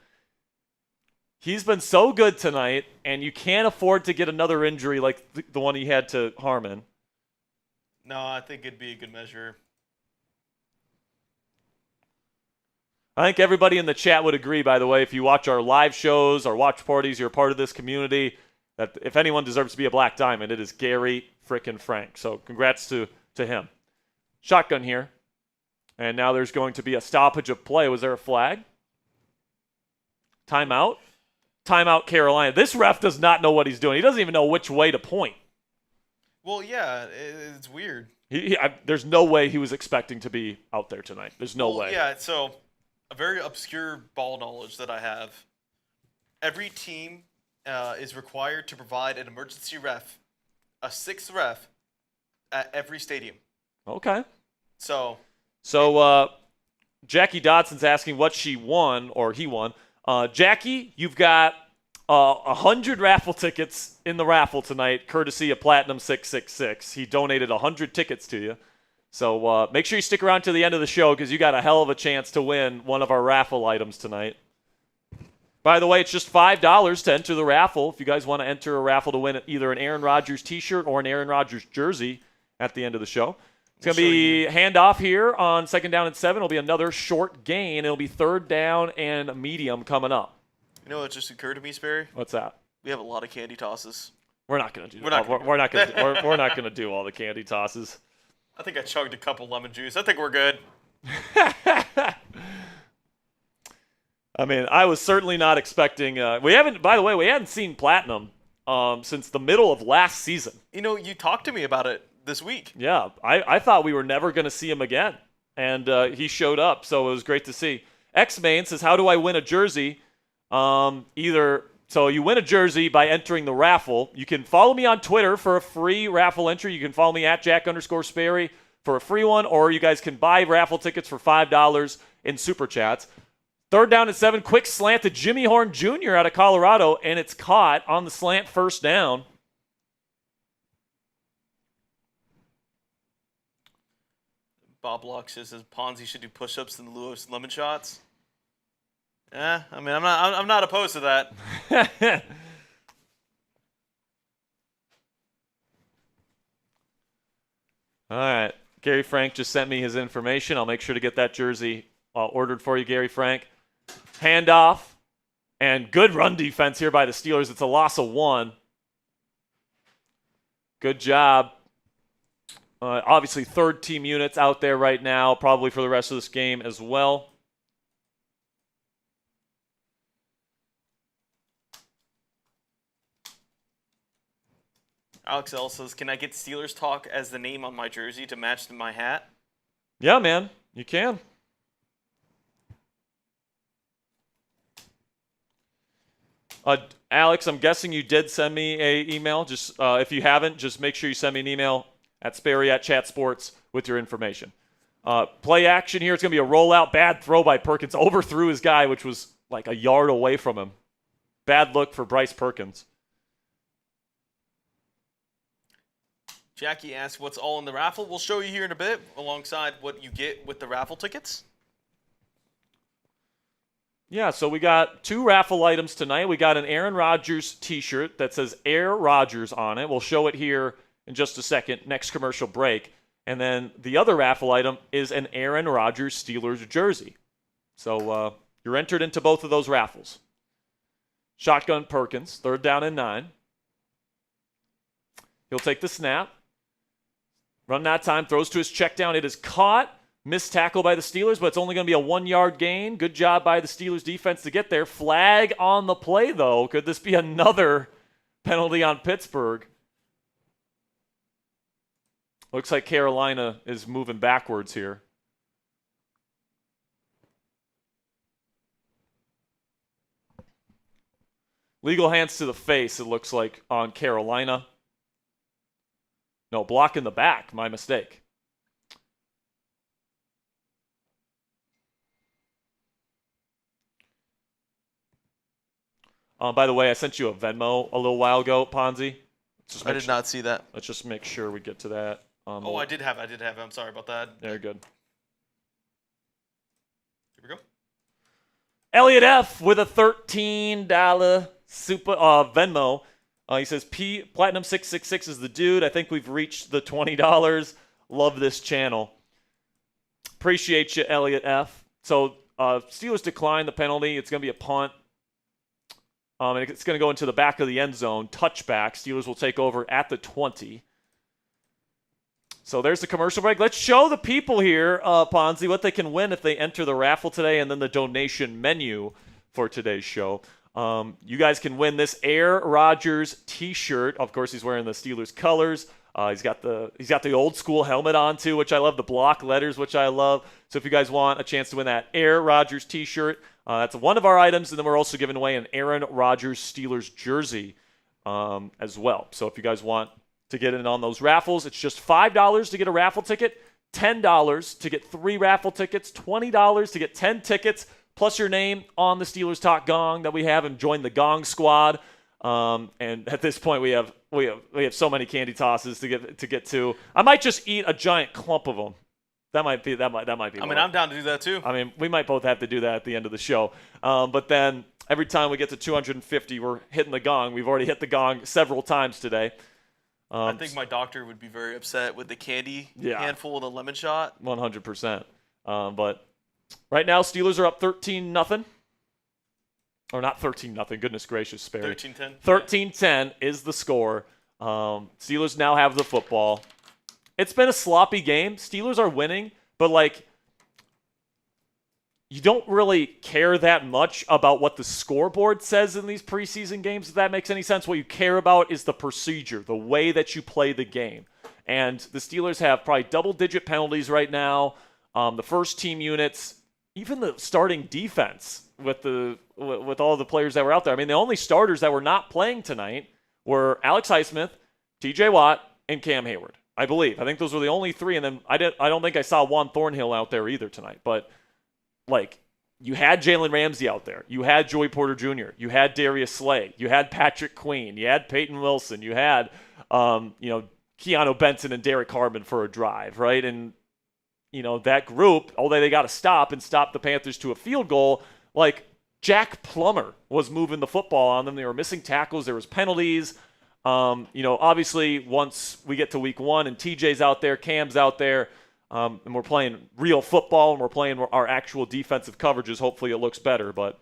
He's been so good tonight, and you can't afford to get another injury like the one he had to Harmon. No, I think it'd be a good measure. I think everybody in the chat would agree, by the way, if you watch our live shows, our watch parties, you're a part of this community, that if anyone deserves to be a black diamond, it is Gary frickin' Frank. So congrats to him. Shotgun here. And now there's going to be a stoppage of play. Was there a flag? Timeout? Timeout, Carolina. This ref does not know what he's doing. He doesn't even know which way to point. Well, yeah, it's weird. There's no way he was expecting to be out there tonight. There's no way. Yeah, so a very obscure ball knowledge that I have. Every team is required to provide an emergency ref, a sixth ref, at every stadium. Okay. So Jackie Dodson's asking what she won, or he won. Jackie, you've got 100 raffle tickets in the raffle tonight, courtesy of Platinum 666. He donated 100 tickets to you. So make sure you stick around to the end of the show because you got a hell of a chance to win one of our raffle items tonight. By the way, it's just $5 to enter the raffle. If you guys want to enter a raffle to win either an Aaron Rodgers t-shirt or an Aaron Rodgers jersey at the end of the show. It's going to be handoff here on 2nd down and 7. It'll be another short gain. It'll be 3rd down and medium coming up. You know what just occurred to me, Sperry? What's that? We have a lot of candy tosses. We're not going to do We're that. not We're not going to do all the candy tosses. I think I chugged a cup of lemon juice. I think we're good. I mean, I was certainly not expecting. We hadn't seen Platinum since the middle of last season. You know, you talked to me about it this week. Yeah, I thought we were never going to see him again, and he showed up, so it was great to see. X-Main says, how do I win a jersey? So you win a jersey by entering the raffle. You can follow me on Twitter for a free raffle entry. You can follow me at Jack_Sperry for a free one, or you guys can buy raffle tickets for $5 in Super Chats. 3rd down and 7, quick slant to Jimmy Horn Jr. out of Colorado, and it's caught on the slant 1st down. Bob Locke says Ponzi should do push-ups in lieu of lemon shots. Yeah, I mean, I'm not opposed to that. All right. Gary Frank just sent me his information. I'll make sure to get that jersey ordered for you, Gary Frank. Handoff. And good run defense here by the Steelers. It's a loss of 1. Good job. Obviously, 3rd team units out there right now, probably for the rest of this game as well. Alex L says, can I get Steelers Talk as the name on my jersey to match my hat? Yeah, man. You can. Alex, I'm guessing you did send me an email. Just if you haven't, just make sure you send me an email at Sperry@Chatsports with your information. Play action here. It's going to be a rollout. Bad throw by Perkins. Overthrew his guy, which was like a yard away from him. Bad look for Bryce Perkins. Jackie asks, what's all in the raffle? We'll show you here in a bit, alongside what you get with the raffle tickets. Yeah, so we got 2 raffle items tonight. We got an Aaron Rodgers t-shirt that says Air Rodgers on it. We'll show it here in just a second, next commercial break. And then the other raffle item is an Aaron Rodgers Steelers jersey. So you're entered into both of those raffles. Shotgun Perkins, 3rd down and 9. He'll take the snap. Run that time, throws to his check down. It is caught. Missed tackle by the Steelers, but it's only going to be a 1-yard gain. Good job by the Steelers defense to get there. Flag on the play, though. Could this be another penalty on Pittsburgh? Looks like Carolina is moving backwards here. Legal hands to the face, it looks like, on Carolina. No, block in the back. My mistake. By the way, I sent you a Venmo a little while ago, Ponzi. I did not see that. Let's just make sure we get to that. I did have it. I'm sorry about that. Very good. Here we go. Elliot F. with a $13 super Venmo. He says, Platinum 666 is the dude. I think we've reached the $20. Love this channel. Appreciate you, Elliot F. So Steelers decline the penalty. It's going to be a punt. And it's going to go into the back of the end zone. Touchback. Steelers will take over at the 20. So there's the commercial break. Let's show the people here, Ponzi, what they can win if they enter the raffle today and then the donation menu for today's show. You guys can win this Air Rodgers t-shirt. Of course, he's wearing the Steelers colors. He's got the old school helmet on too, which I love. The block letters, which I love. So if you guys want a chance to win that Air Rodgers t-shirt, that's one of our items. And then we're also giving away an Aaron Rodgers Steelers jersey as well. So if you guys want to get in on those raffles, it's just $5 to get a raffle ticket, $10 to get 3 raffle tickets, $20 to get 10 tickets, plus your name on the Steelers Talk Gong that we have, and join the Gong Squad. And at this point, we have we have so many candy tosses to get to. I might just eat a giant clump of them. That might be. I mean, I'm down to do that too. I mean, we might both have to do that at the end of the show. But then every time we get to 250, we're hitting the gong. We've already hit the gong several times today. I think my doctor would be very upset with the candy handful and the lemon shot. 100%. But right now, Steelers are up 13-0. Or not 13-0. Goodness gracious, Sperry. 13-10. 13-10 is the score. Steelers now have the football. It's been a sloppy game. Steelers are winning, but you don't really care that much about what the scoreboard says in these preseason games, if that makes any sense. What you care about is the procedure, the way that you play the game. And the Steelers have probably double-digit penalties right now. The first team units, even the starting defense with all the players that were out there. I mean, the only starters that were not playing tonight were Alex Highsmith, TJ Watt, and Cam Hayward. I believe. I think those were the only three, and then I don't think I saw Juan Thornhill out there either tonight. But you had Jalen Ramsey out there, you had Joey Porter Jr., you had Darius Slay, you had Patrick Queen, you had Peyton Wilson, you had Keanu Benson and Derrick Harmon for a drive, right? And that group, although they got to stop the Panthers to a field goal, Jack Plummer was moving the football on them. They were missing tackles. There was penalties. Obviously, once we get to week 1 and TJ's out there, Cam's out there, and we're playing real football and we're playing our actual defensive coverages, hopefully it looks better. But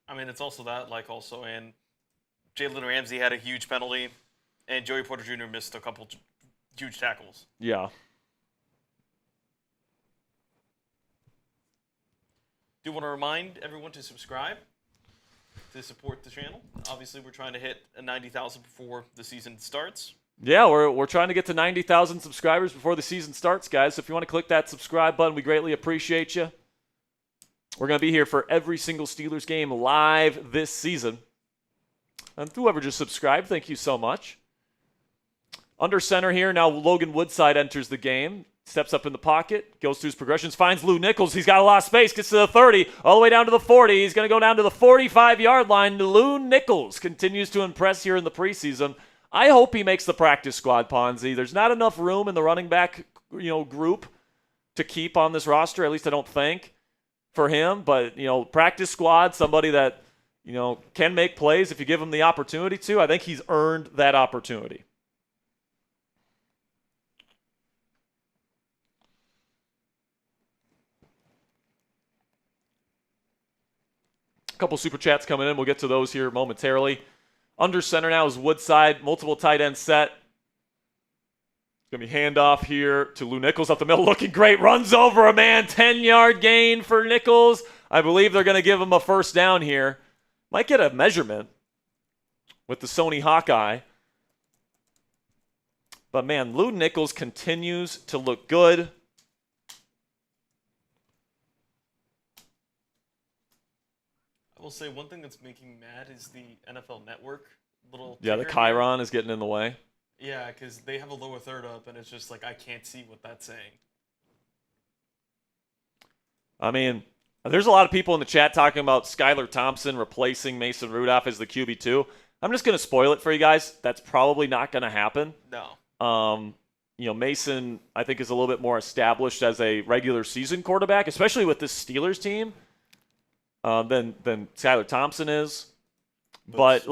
I mean, it's also that, and Jalen Ramsey had a huge penalty, and Joey Porter Jr. missed a couple huge tackles. Yeah. Do want to remind everyone to subscribe to support the channel. Obviously, we're trying to hit 90,000 before the season starts. Yeah, we're trying to get to 90,000 subscribers before the season starts, guys. So if you want to click that subscribe button, we greatly appreciate you. We're going to be here for every single Steelers game live this season. And whoever just subscribed, thank you so much. Under center here, now Logan Woodside enters the game. Steps up in the pocket, goes through his progressions, finds Lou Nichols. He's got a lot of space, gets to the 30, all the way down to the 40. He's going to go down to the 45-yard line. Lou Nichols continues to impress here in the preseason. I hope he makes the practice squad, Ponzi. There's not enough room in the running back group to keep on this roster, at least I don't think, for him. But, practice squad, somebody that, can make plays if you give him the opportunity to. I think he's earned that opportunity. A couple super chats coming in. We'll get to those here momentarily. Under center now is Woodside. Multiple tight end set. It's going to be handoff here to Lou Nichols up the middle. Looking great. Runs over a man. 10-yard gain for Nichols. I believe they're going to give him a first down here. Might get a measurement with the Sony Hawkeye. But, man, Lou Nichols continues to look good. I will say one thing that's making me mad is the NFL Network little. Yeah, the ticker Chiron is getting in the way. Yeah, because they have a lower third up, and it's just I can't see what that's saying. I mean, there's a lot of people in the chat talking about Skylar Thompson replacing Mason Rudolph as the QB2. I'm just going to spoil it for you guys. That's probably not going to happen. No. Mason, I think, is a little bit more established as a regular season quarterback, especially with this Steelers team. Than Skylar Thompson is. But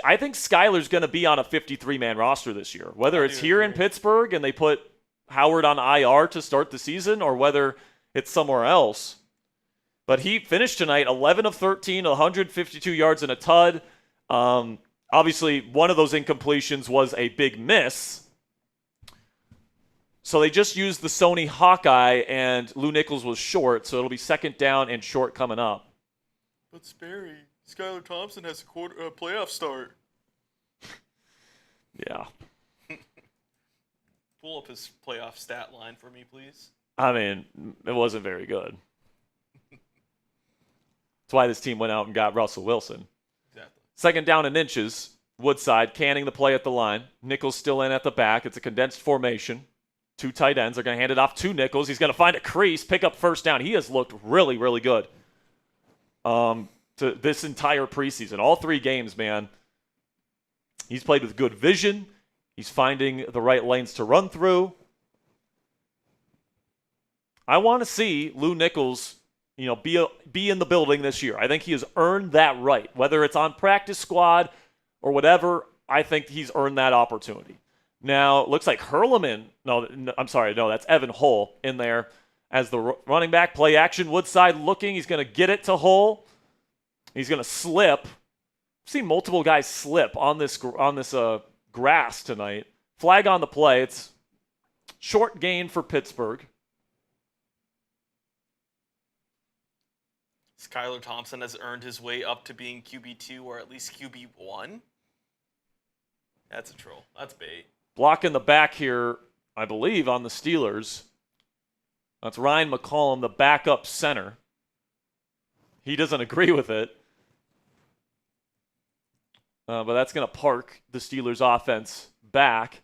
I think Skylar's going to be on a 53-man roster this year. Whether it's here in Pittsburgh and they put Howard on IR to start the season or whether it's somewhere else. But he finished tonight 11 of 13, 152 yards and a tud. Obviously, one of those incompletions was a big miss. So they just used the Sony Hawkeye, and Lou Nichols was short, so it'll be second down and short coming up. But Sperry, Skylar Thompson has a playoff start. Yeah. Pull up his playoff stat line for me, please. I mean, it wasn't very good. That's why this team went out and got Russell Wilson. Exactly. Second down and inches. Woodside canning the play at the line. Nichols still in at the back. It's a condensed formation. Two tight ends are going to hand it off to Nichols. He's going to find a crease, pick up first down. He has looked really, really good to this entire preseason. All three games, man. He's played with good vision. He's finding the right lanes to run through. I want to see Lou Nichols, be in the building this year. I think he has earned that right. Whether it's on practice squad or whatever, I think he's earned that opportunity. Now, it looks like Hurleman, that's Evan Hull in there as the running back. Play action, Woodside looking. He's going to get it to Hull. He's going to slip. I've seen multiple guys slip on this grass tonight. Flag on the play. It's short gain for Pittsburgh. Skylar Thompson has earned his way up to being QB2 or at least QB1. That's a troll. That's bait. Block in the back here, I believe, on the Steelers. That's Ryan McCollum, the backup center. He doesn't agree with it. But that's going to park the Steelers offense back.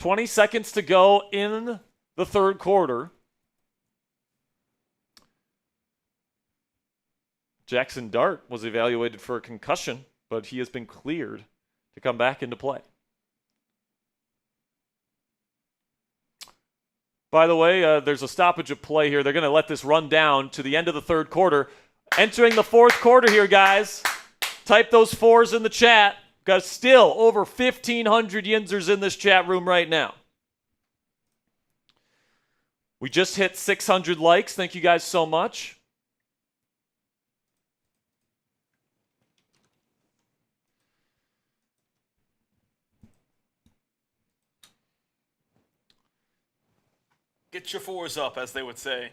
20 seconds to go in the third quarter. Jackson Dart was evaluated for a concussion, but he has been cleared to come back into play. By the way, there's a stoppage of play here. They're going to let this run down to the end of the third quarter. Entering the fourth quarter here, guys. Type those fours in the chat. Got still over 1,500 Yinzers in this chat room right now. We just hit 600 likes. Thank you guys so much. Get your fours up, as they would say.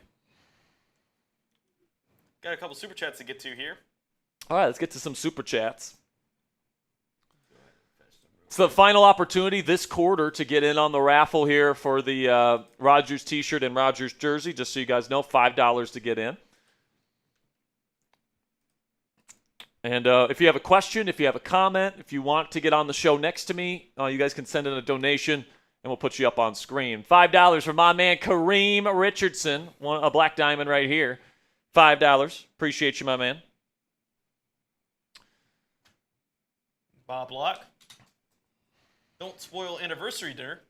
Got a couple super chats to get to here. All right, let's get to some super chats. It's the final opportunity this quarter to get in on the raffle here for the Rodgers t-shirt and Rodgers jersey. Just so you guys know, $5 to get in. And if you have a question, if you have a comment, if you want to get on the show next to me, you guys can send in a donation, and we'll put you up on screen. $5 for my man Kareem Richardson, a black diamond right here. $5. Appreciate you, my man. Bob Locke. Don't spoil anniversary dinner.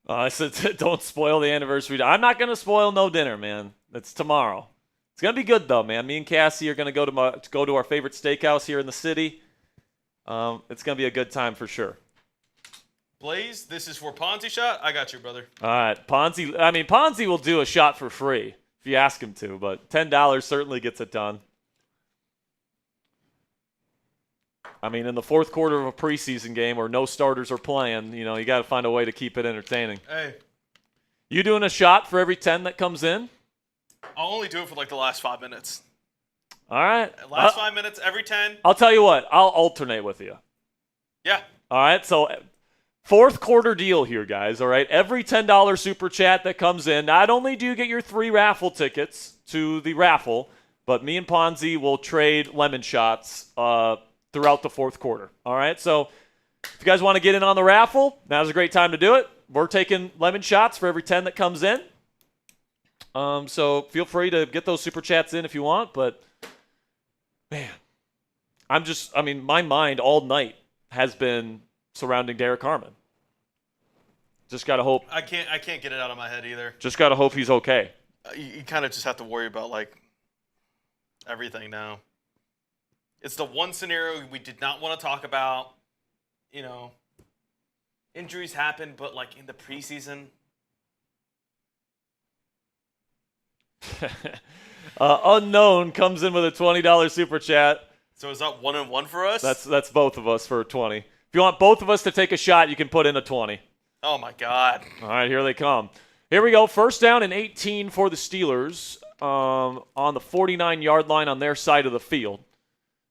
I said, don't spoil the anniversary. I'm not going to spoil no dinner, man. It's tomorrow. It's going to be good, though, man. Me and Cassie are going to go to our favorite steakhouse here in the city. It's going to be a good time for sure. Blaze, this is for Ponzi shot. I got you, brother. All right. Ponzi will do a shot for free if you ask him to, but $10 certainly gets it done. In the fourth quarter of a preseason game where no starters are playing, you got to find a way to keep it entertaining. Hey. You doing a shot for every 10 that comes in? I'll only do it for the last 5 minutes. All right. Last 5 minutes, every 10. I'll tell you what. I'll alternate with you. Yeah. All right. So fourth quarter deal here, guys. All right. Every $10 super chat that comes in, not only do you get your 3 raffle tickets to the raffle, but me and Ponzi will trade lemon shots throughout the fourth quarter. All right, so if you guys want to get in on the raffle, now's a great time to do it. We're taking lemon shots for every 10 that comes in. So feel free to get those super chats in if you want, but man, my mind all night has been surrounding Derrick Harmon. Just got to hope. I can't get it out of my head either. Just got to hope he's okay. You kind of just have to worry about everything now. It's the one scenario we did not want to talk about. Injuries happen, but in the preseason. Unknown comes in with a $20 super chat. So is that 1-1 for us? That's both of us for a 20. If you want both of us to take a shot, you can put in a 20. Oh my God. All right, here they come. Here we go. First down and 18 for the Steelers on the 49-yard line on their side of the field.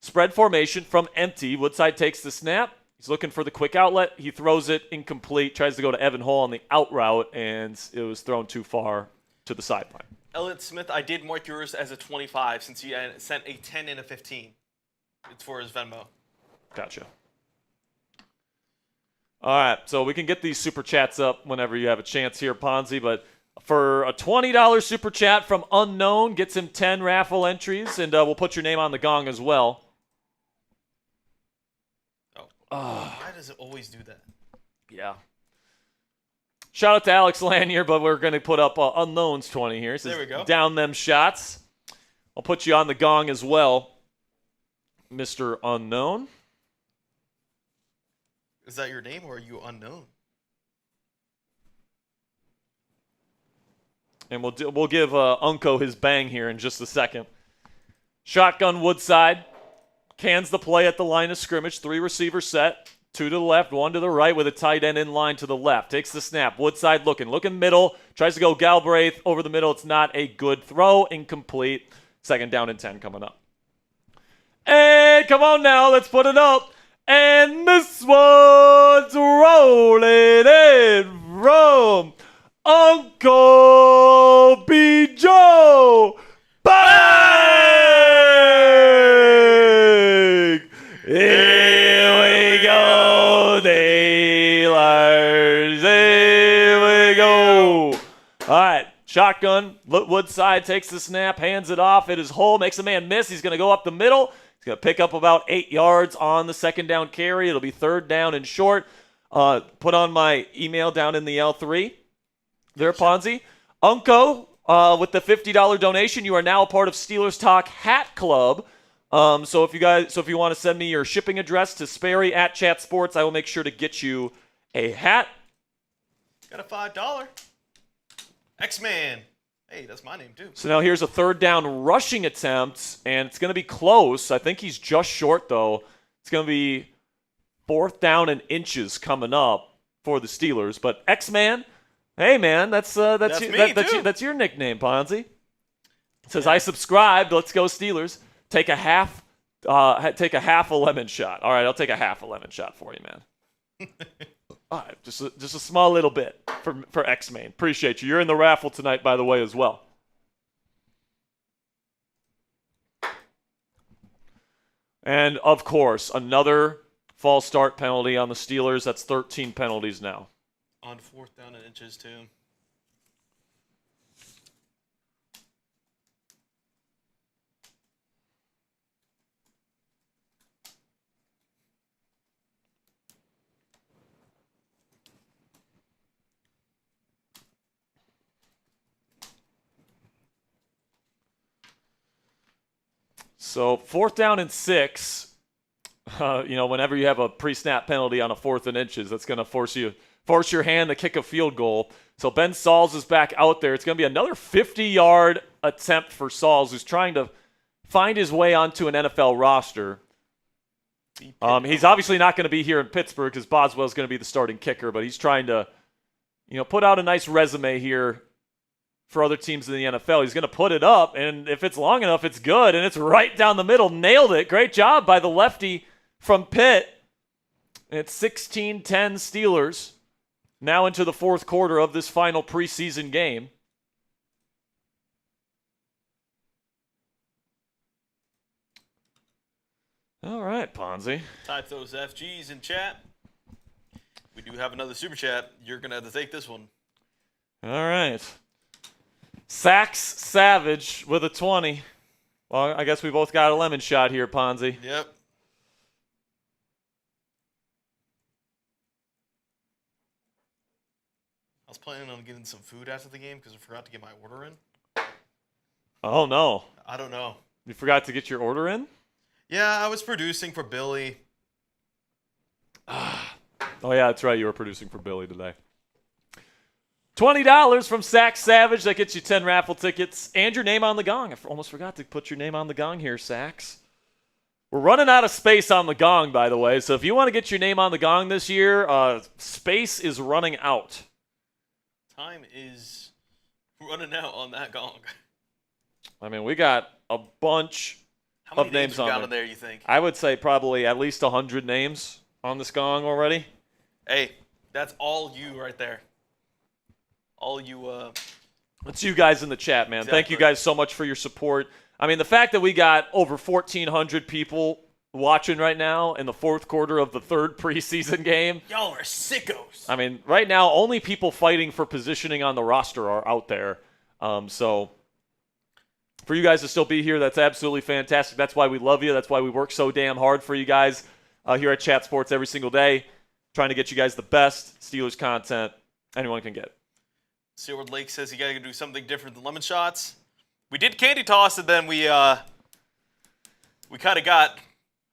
Spread formation from empty. Woodside takes the snap. He's looking for the quick outlet. He throws it incomplete. Tries to go to Evan Hull on the out route, and it was thrown too far to the sideline. Elliot Smith, I did mark yours as a 25 since you sent a 10 and a 15. It's for his Venmo. Gotcha. All right, so we can get these super chats up whenever you have a chance here, Ponzi, but for a $20 super chat from Unknown, gets him 10 raffle entries, and we'll put your name on the gong as well. Why does it always do that? Yeah. Shout out to Alex Lanier, but we're going to put up Unknowns 20 here. It says, There we go. Down them shots. I'll put you on the gong as well, Mr. Unknown. Is that your name or are you unknown? And we'll give Unko his bang here in just a second. Shotgun Woodside. Cans the play at the line of scrimmage. 3 receiver set. 2 to the left, 1 to the right with a tight end in line to the left. Takes the snap. Woodside looking middle. Tries to go Galbraith over the middle. It's not a good throw. Incomplete. 2nd down and 10 coming up. And come on now, let's put it up. And this one's rolling in from Uncle B. Joe. Bang! Here we go, Steelers. Here we go. All right, shotgun. Woodside takes the snap, hands it off. It is Hull, makes a man miss. He's going to go up the middle. He's going to pick up about 8 yards on the 2nd down carry. It'll be 3rd down and short. Put on my email down in the L3. There, Ponzi. Unko, with the $50 donation, you are now a part of Steelers Talk Hat Club. So if you want to send me your shipping address to Sperry at Chat Sports, I will make sure to get you a hat. Got a $5. X-Man. Hey, that's my name too. So now here's a 3rd down rushing attempt, and it's going to be close. I think he's just short, though. It's going to be 4th down and inches coming up for the Steelers. But X-Man, hey, man, that's your nickname, Ponzi. It says, I subscribed. Let's go, Steelers. Take a half a lemon shot. All right, I'll take a half a lemon shot for you, man. All right, just a small little bit for X-Man. Appreciate you. You're in the raffle tonight, by the way, as well. And, of course, another false start penalty on the Steelers. That's 13 penalties now. On 4th down and inches, too. So 4th down and 6, whenever you have a pre-snap penalty on a 4th and inches, that's going to force your hand to kick a field goal. So Ben Sauls is back out there. It's going to be another 50-yard attempt for Sauls, who's trying to find his way onto an NFL roster. He's obviously not going to be here in Pittsburgh because Boswell's going to be the starting kicker, but he's trying to, put out a nice resume here for other teams in the NFL. He's going to put it up, and if it's long enough, it's good, and it's right down the middle. Nailed it. Great job by the lefty from Pitt. And it's 16-10 Steelers now into the 4th quarter of this final preseason game. All right, Ponzi. Type those FGs in chat. We do have another super chat. You're going to have to take this one. All right. Sax Savage with a 20. Well, I guess we both got a lemon shot here, Ponzi. Yep. I was planning on getting some food after the game because I forgot to get my order in. Oh, no. I don't know. You forgot to get your order in? Yeah, I was producing for Billy. Oh, yeah, that's right. You were producing for Billy today. $20 from Sax Savage. That gets you 10 raffle tickets and your name on the gong. I almost forgot to put your name on the gong here, Sax. We're running out of space on the gong, by the way. So if you want to get your name on the gong this year, space is running out. Time is running out on that gong. I mean, we got a bunch How many of names we on got there. on there, you think? I would say probably at least 100 names on this gong already. Hey, that's all you right there. All you, It's you guys in the chat, man. Exactly. Thank you guys so much for your support. I mean, the fact that we got over 1,400 people watching right now in the 4th quarter of the 3rd preseason game. y'all are sickos. I mean, right now, only people fighting for positioning on the roster are out there. So for you guys to still be here, that's absolutely fantastic. That's why we love you. That's why we work so damn hard for you guys. here at Chat Sports every single day, trying to get you guys the best Steelers content anyone can get. Seward Lake says you got to do something different than lemon shots. We did candy toss, and then we kind of got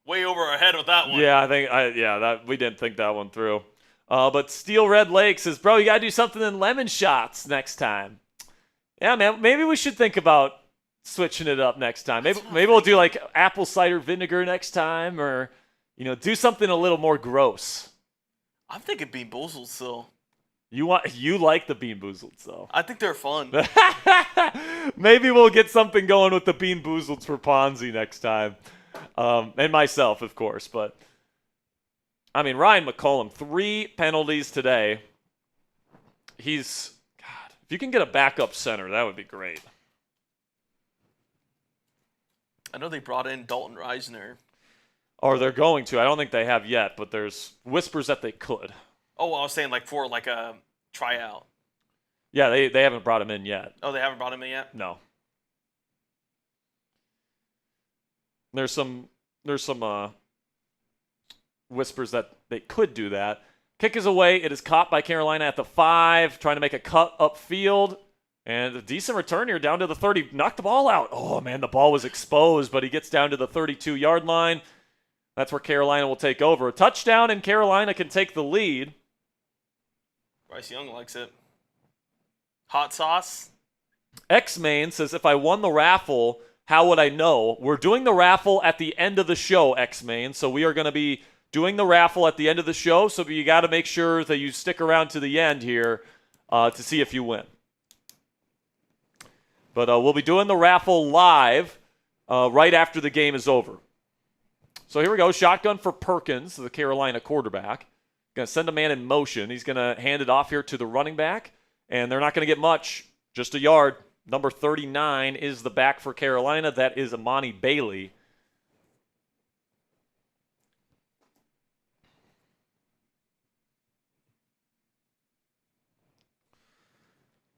way over our head with that one. Yeah, that we didn't think that one through. But Steel Red Lake says, bro, you got to do something in lemon shots next time. Yeah, man, maybe we should think about switching it up next time. Maybe we'll do like apple cider vinegar next time, or do something a little more gross. I'm thinking Bean Boozled still. You like the Bean Boozled, though. I think they're fun. Maybe we'll get something going with the Bean Boozled for Ponzi next time. And myself, of course. But, I mean, Ryan McCollum, 3 penalties today. If you can get a backup center, that would be great. I know they brought in Dalton Reisner. Or they're going to. I don't think they have yet, but there's whispers that they could. Oh, I was saying for a tryout. Yeah, they haven't brought him in yet. Oh, they haven't brought him in yet? No. There's some whispers that they could do that. Kick is away. It is caught by Carolina at the 5, trying to make a cut upfield. And a decent return here down to the 30. Knocked the ball out. Oh, man, the ball was exposed, but he gets down to the 32-yard line. That's where Carolina will take over. A touchdown, and Carolina can take the lead. Bryce Young likes it. Hot sauce? X-Main says, if I won the raffle, how would I know? We're doing the raffle at the end of the show, X-Main. So we are going to be doing the raffle at the end of the show. So you got to make sure that you stick around to the end here to see if you win. But we'll be doing the raffle live right after the game is over. So here we go. Shotgun for Perkins, the Carolina quarterback. Going to send a man in motion. He's going to hand it off here to the running back. And they're not going to get much. Just a yard. Number 39 is the back for Carolina. That is Amani Bailey.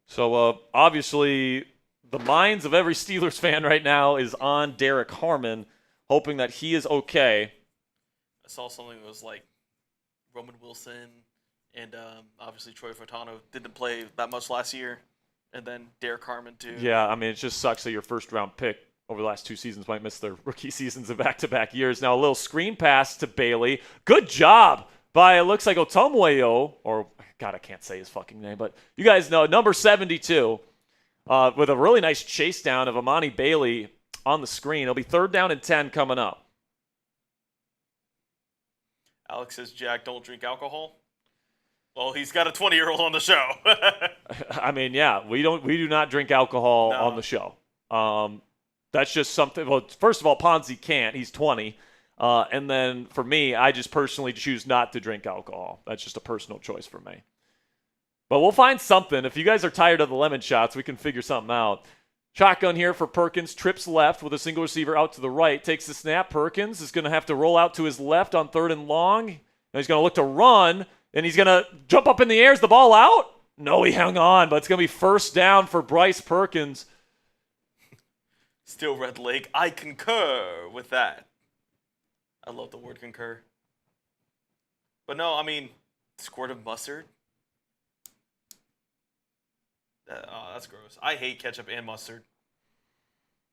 So obviously the minds of every Steelers fan right now is on Derrick Harmon, hoping that he is okay. I saw something that was like Roman Wilson and obviously Troy Fotano didn't play that much last year. And then Derrick Harmon, too. Yeah, I mean, it just sucks that your first-round pick over the last 2 seasons might miss their rookie seasons of back-to-back years. Now, a little screen pass to Bailey. Good job by, it looks like Otomweyo, or, God, I can't say his fucking name, but you guys know, number 72, with a really nice chase down of Amani Bailey on the screen. It'll be 3rd down and 10 coming up. Alex says, Jack, don't drink alcohol. Well, he's got a 20-year-old on the show. I mean, yeah, we do not drink alcohol on the show. That's just something. Well, first of all, Ponzi can't. He's 20. And then for me, I just personally choose not to drink alcohol. That's just a personal choice for me. But we'll find something. If you guys are tired of the lemon shots, we can figure something out. Shotgun here for Perkins. Trips left with a single receiver out to the right. Takes the snap. Perkins is going to have to roll out to his left on 3rd and long. Now he's going to look to run. And he's going to jump up in the air. Is the ball out? No, he hung on, but it's going to be 1st down for Bryce Perkins. Still Red Lake. I concur with that. I love the word concur. But no, I mean, squirt of mustard? That's gross. I hate ketchup and mustard.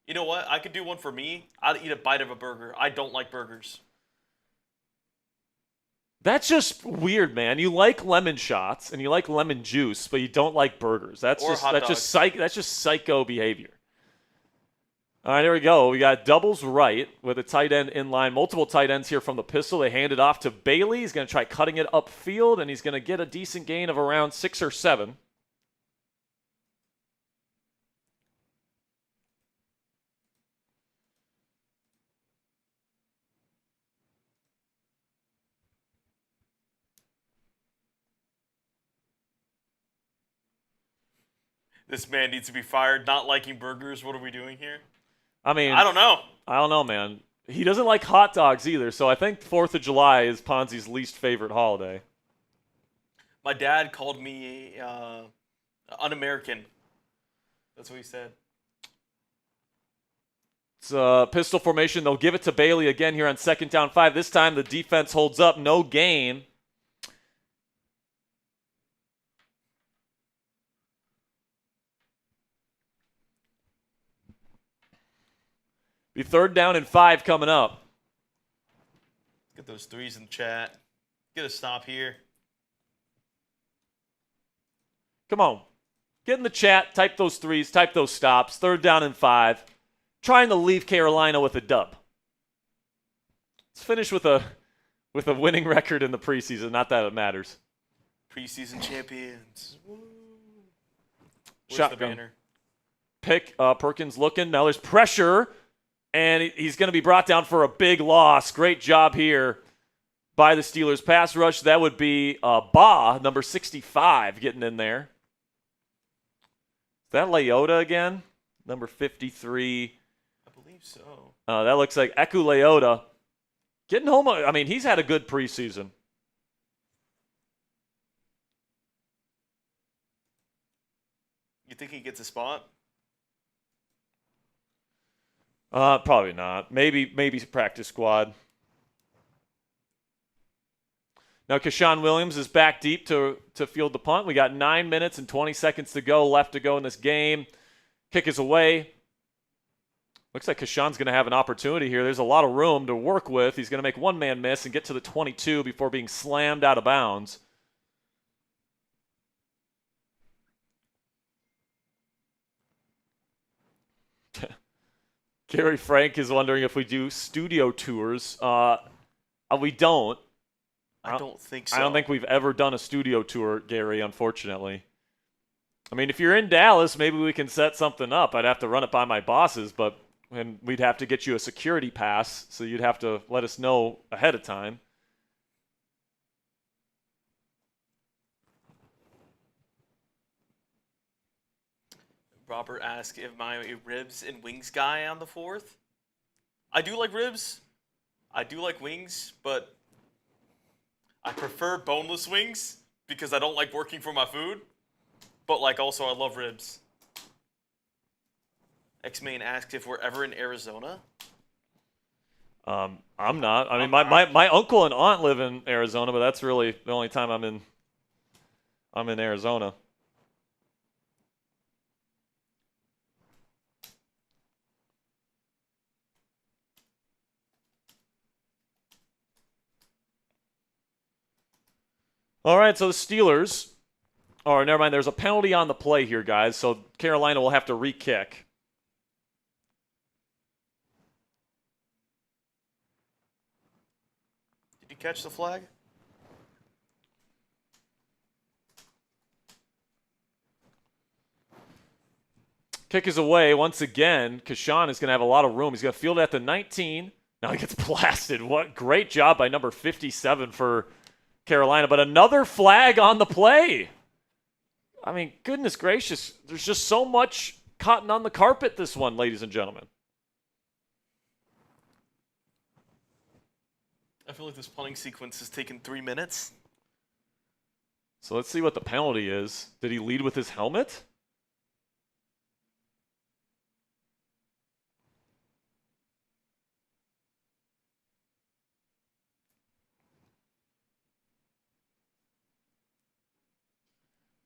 You know what? I could do one for me. I'd eat a bite of a burger. I don't like burgers. That's just weird, man. You like lemon shots and you like lemon juice, but you don't like burgers. That's just psycho behavior. All right, here we go. We got doubles right with a tight end in line. Multiple tight ends here from the pistol. They hand it off to Bailey. He's going to try cutting it upfield, and he's going to get a decent gain of around 6 or 7. This man needs to be fired. Not liking burgers. What are we doing here? I mean, I don't know, man. He doesn't like hot dogs either, so I think 4th of July is Ponzi's least favorite holiday. My dad called me un-American. That's what he said. It's pistol formation. They'll give it to Bailey again here on 2nd down 5. This time the defense holds up. No gain. Be 3rd down and 5 coming up. Get those threes in the chat. Get a stop here. Come on. Get in the chat. Type those threes. Type those stops. 3rd down and 5. Trying to leave Carolina with a dub. Let's finish with a winning record in the preseason. Not that it matters. Preseason champions. Woo. Where's Shotgun. the banner? Pick Perkins looking. Now there's pressure, and he's going to be brought down for a big loss. Great job here by the Steelers pass rush. That would be Ba, number 65, getting in there. Is that Leota again? Number 53. I believe so. That looks like Eku Leota. Getting home, I mean, he's had a good preseason. You think he gets a spot? Probably not. Maybe practice squad. Now, Keshawn Williams is back deep to field the punt. We got 9 minutes and 20 seconds left to go in this game. Kick is away. Looks like Keshawn's going to have an opportunity here. There's a lot of room to work with. He's going to make one man miss and get to the 22 before being slammed out of bounds. Gary Frank is wondering if we do studio tours. We don't. I don't think so. I don't think we've ever done a studio tour, Gary, unfortunately. I mean, if you're in Dallas, maybe we can set something up. I'd have to run it by my bosses, and we'd have to get you a security pass, so you'd have to let us know ahead of time. Robert asked, am I a ribs and wings guy on the 4th? I do like ribs. I do like wings, but I prefer boneless wings because I don't like working for my food. But also I love ribs. X-Main asked if we're ever in Arizona. I'm not. I mean, my uncle and aunt live in Arizona, but that's really the only time I'm in Arizona. All right, so the Steelers. Oh, never mind. There's a penalty on the play here, guys. So Carolina will have to re-kick. Did you catch the flag? Kick is away. Once again, Keshawn is going to have a lot of room. He's going to field it at the 19. Now he gets blasted. What great job by number 57 for Carolina. But another flag on the play. I mean, goodness gracious. There's just so much cotton on the carpet this one, ladies and gentlemen. I feel like this punting sequence has taken 3 minutes. So let's see what the penalty is. Did he lead with his helmet?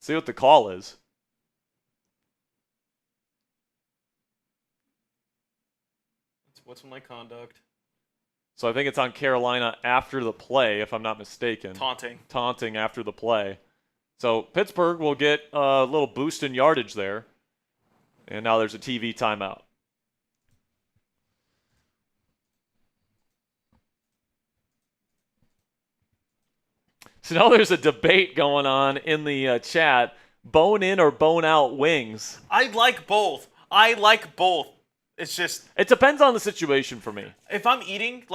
See what the call is. What's my conduct? So I think it's on Carolina after the play, if I'm not mistaken. Taunting after the play. So Pittsburgh will get a little boost in yardage there. And now there's a TV timeout. So now there's a debate going on in the chat. Bone in or bone out wings? I like both. It's just... It depends on the situation for me. If I'm eating,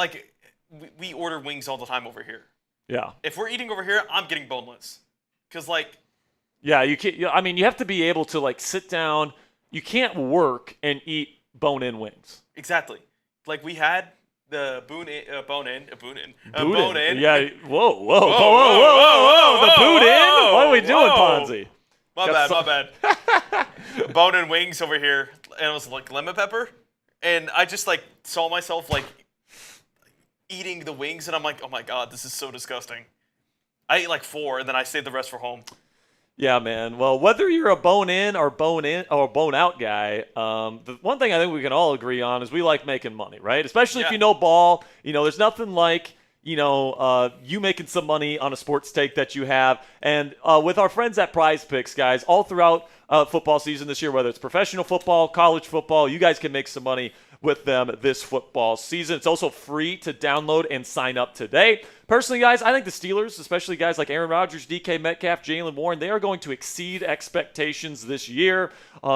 we order wings all the time over here. Yeah. If we're eating over here, I'm getting boneless. Because, Yeah, you can't... I mean, you have to be able to, sit down. You can't work and eat bone-in wings. Exactly. We had... The bone-in. Yeah, whoa. The boot-in? What are we doing, Ponzi? My bad. Bone-in wings over here. And it was lemon pepper. and I just like saw myself like eating the wings, and I'm like, oh my god, this is so disgusting. I ate like 4, and then I saved the rest for home. Yeah, man. Well, whether you're a bone in or bone out guy, the one thing I think we can all agree on is we like making money, right? Especially if Yeah. you know ball. There's nothing like you making some money on a sports take that you have. And with our friends at Prize Picks, guys, all throughout football season this year, whether it's professional football, college football, you guys can make some money with them this football season. It's also free to download and sign up today. Personally, guys, I think the Steelers, especially guys like Aaron Rodgers, DK Metcalf, Jaylen Warren, they are going to exceed expectations this year.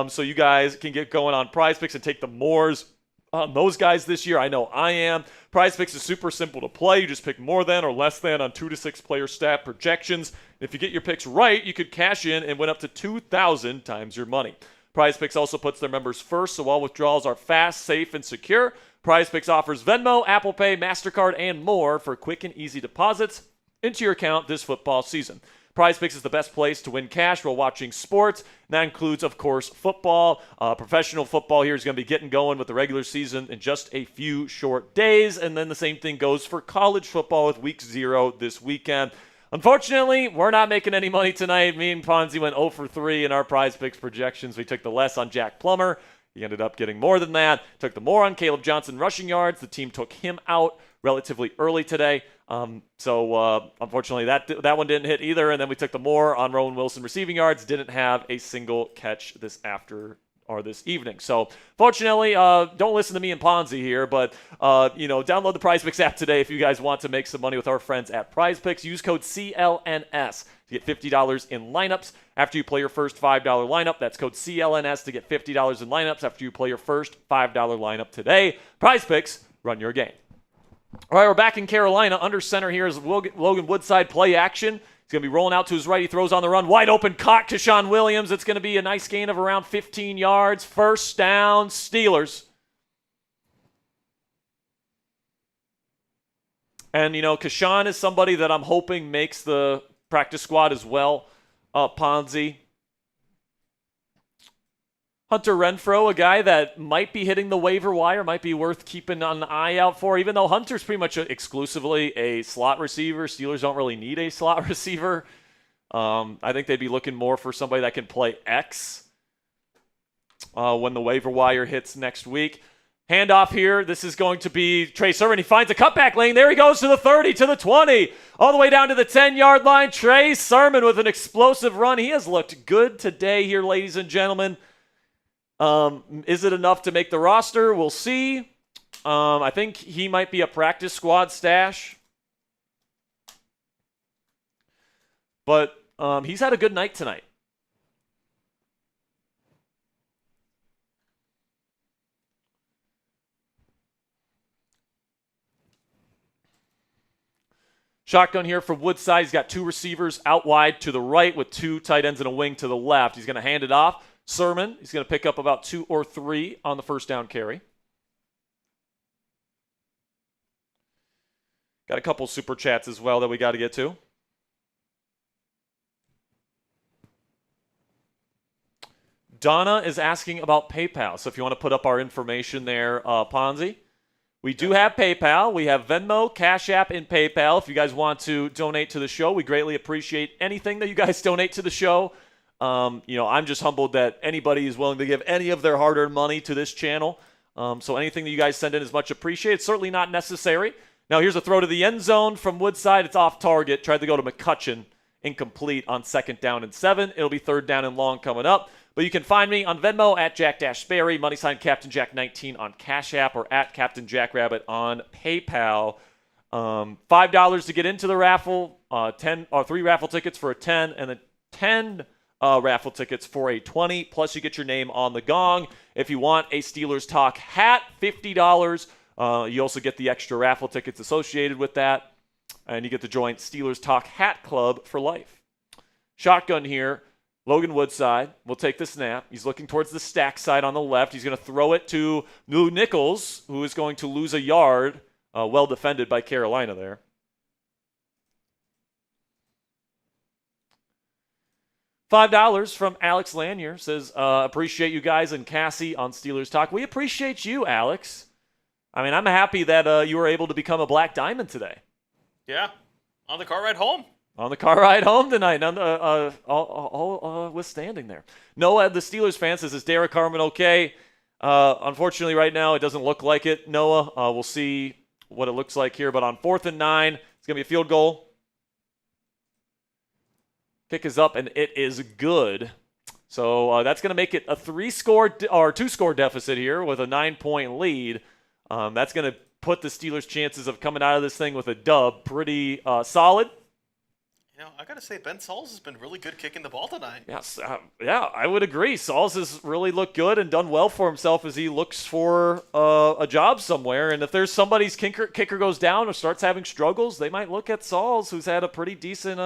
So you guys can get going on Prize Picks and take the mores on those guys this year. I know I am. Prize Picks is super simple to play. You just pick more than or less than on 2 to 6 player stat projections. If you get your picks right, you could cash in and win up to 2,000 times your money. Prize Picks also puts their members first, so all withdrawals are fast, safe, and secure. Prize Picks offers Venmo, Apple Pay, MasterCard, and more for quick and easy deposits into your account this football season. Prize Picks is the best place to win cash while watching sports. And that includes, of course, football. Professional football here is going to be getting going with the regular season in just a few short days. And then the same thing goes for college football with week 0 this weekend. Unfortunately, we're not making any money tonight. Me and Ponzi went 0 for 3 in our Prize Picks projections. We took the less on Jack Plummer. He ended up getting more than that. Took the more on Kaleb Johnson rushing yards. The team took him out relatively early today. So unfortunately, that one didn't hit either. And then we took the more on Rowan Wilson receiving yards. Didn't have a single catch this evening. So fortunately, don't listen to me and Ponzi here, but download the Prize Picks app today if you guys want to make some money with our friends at Prize Picks. Use code CLNS to get $50 in lineups after you play your first $5 lineup. That's code CLNS to get $50 in lineups after you play your first $5 lineup today. Prize Picks, run your game. All right, we're back in Carolina. Under center here is Logan Woodside, play action. He's going to be rolling out to his right. He throws on the run. Wide open, caught Keshawn Williams. It's going to be a nice gain of around 15 yards. First down, Steelers. And, Keshawn is somebody that I'm hoping makes the practice squad as well. Ponzi. Hunter Renfrow, a guy that might be hitting the waiver wire, might be worth keeping an eye out for, even though Hunter's pretty much exclusively a slot receiver. Steelers don't really need a slot receiver. I think they'd be looking more for somebody that can play X when the waiver wire hits next week. Handoff here. This is going to be Trey Sermon. He finds a cutback lane. There he goes to the 30, to the 20, all the way down to the 10-yard line. Trey Sermon with an explosive run. He has looked good today here, ladies and gentlemen. Is it enough to make the roster? We'll see. I think he might be a practice squad stash. But he's had a good night tonight. Shotgun here for Woodside. He's got 2 receivers out wide to the right with 2 tight ends and a wing to the left. He's going to hand it off. Sermon, he's going to pick up about 2 or 3 on the first down carry. Got a couple super chats as well that we got to get to. Donna is asking about PayPal. So if you want to put up our information there, Ponzi. We do have PayPal. We have Venmo, Cash App, and PayPal. If you guys want to donate to the show, we greatly appreciate anything that you guys donate to the show. I'm just humbled that anybody is willing to give any of their hard-earned money to this channel. So anything that you guys send in is much appreciated. Certainly not necessary. Now here's a throw to the end zone from Woodside. It's off target. Tried to go to McCutcheon. Incomplete on 2nd down and 7. It'll be 3rd down and long coming up. But you can find me on Venmo at Jack Sperry, # Captain Jack 19 on Cash App, or at Captain Jackrabbit on PayPal. $5 to get into the raffle. 3 raffle tickets for a 10, and then 10 raffle tickets for a 20. Plus, you get your name on the gong. If you want a Steelers Talk hat, $50. You also get the extra raffle tickets associated with that. And you get to join Steelers Talk Hat Club for life. Shotgun here. Logan Woodside will take the snap. He's looking towards the stack side on the left. He's going to throw it to Lou Nichols, who is going to lose a yard. Well defended by Carolina there. $5 from Alex Lanier says, appreciate you guys and Cassie on Steelers Talk. We appreciate you, Alex. I mean, I'm happy that you were able to become a Black Diamond today. Yeah, on the car ride home. On the car ride home tonight, all withstanding there. Noah, the Steelers fan, says, is Derrick Harmon okay? Unfortunately, right now, it doesn't look like it, Noah. We'll see what it looks like here. But on 4th and 9, it's going to be a field goal. Kick is up, and it is good. So that's going to make it a 2-score deficit here with a 9-point lead. That's going to put the Steelers' chances of coming out of this thing with a dub pretty solid. You know, I got to say, Ben Sauls has been really good kicking the ball tonight. Yes, yeah, I would agree. Sauls has really looked good and done well for himself as he looks for a job somewhere. And if there's somebody's kicker goes down or starts having struggles, they might look at Sauls, who's had a pretty decent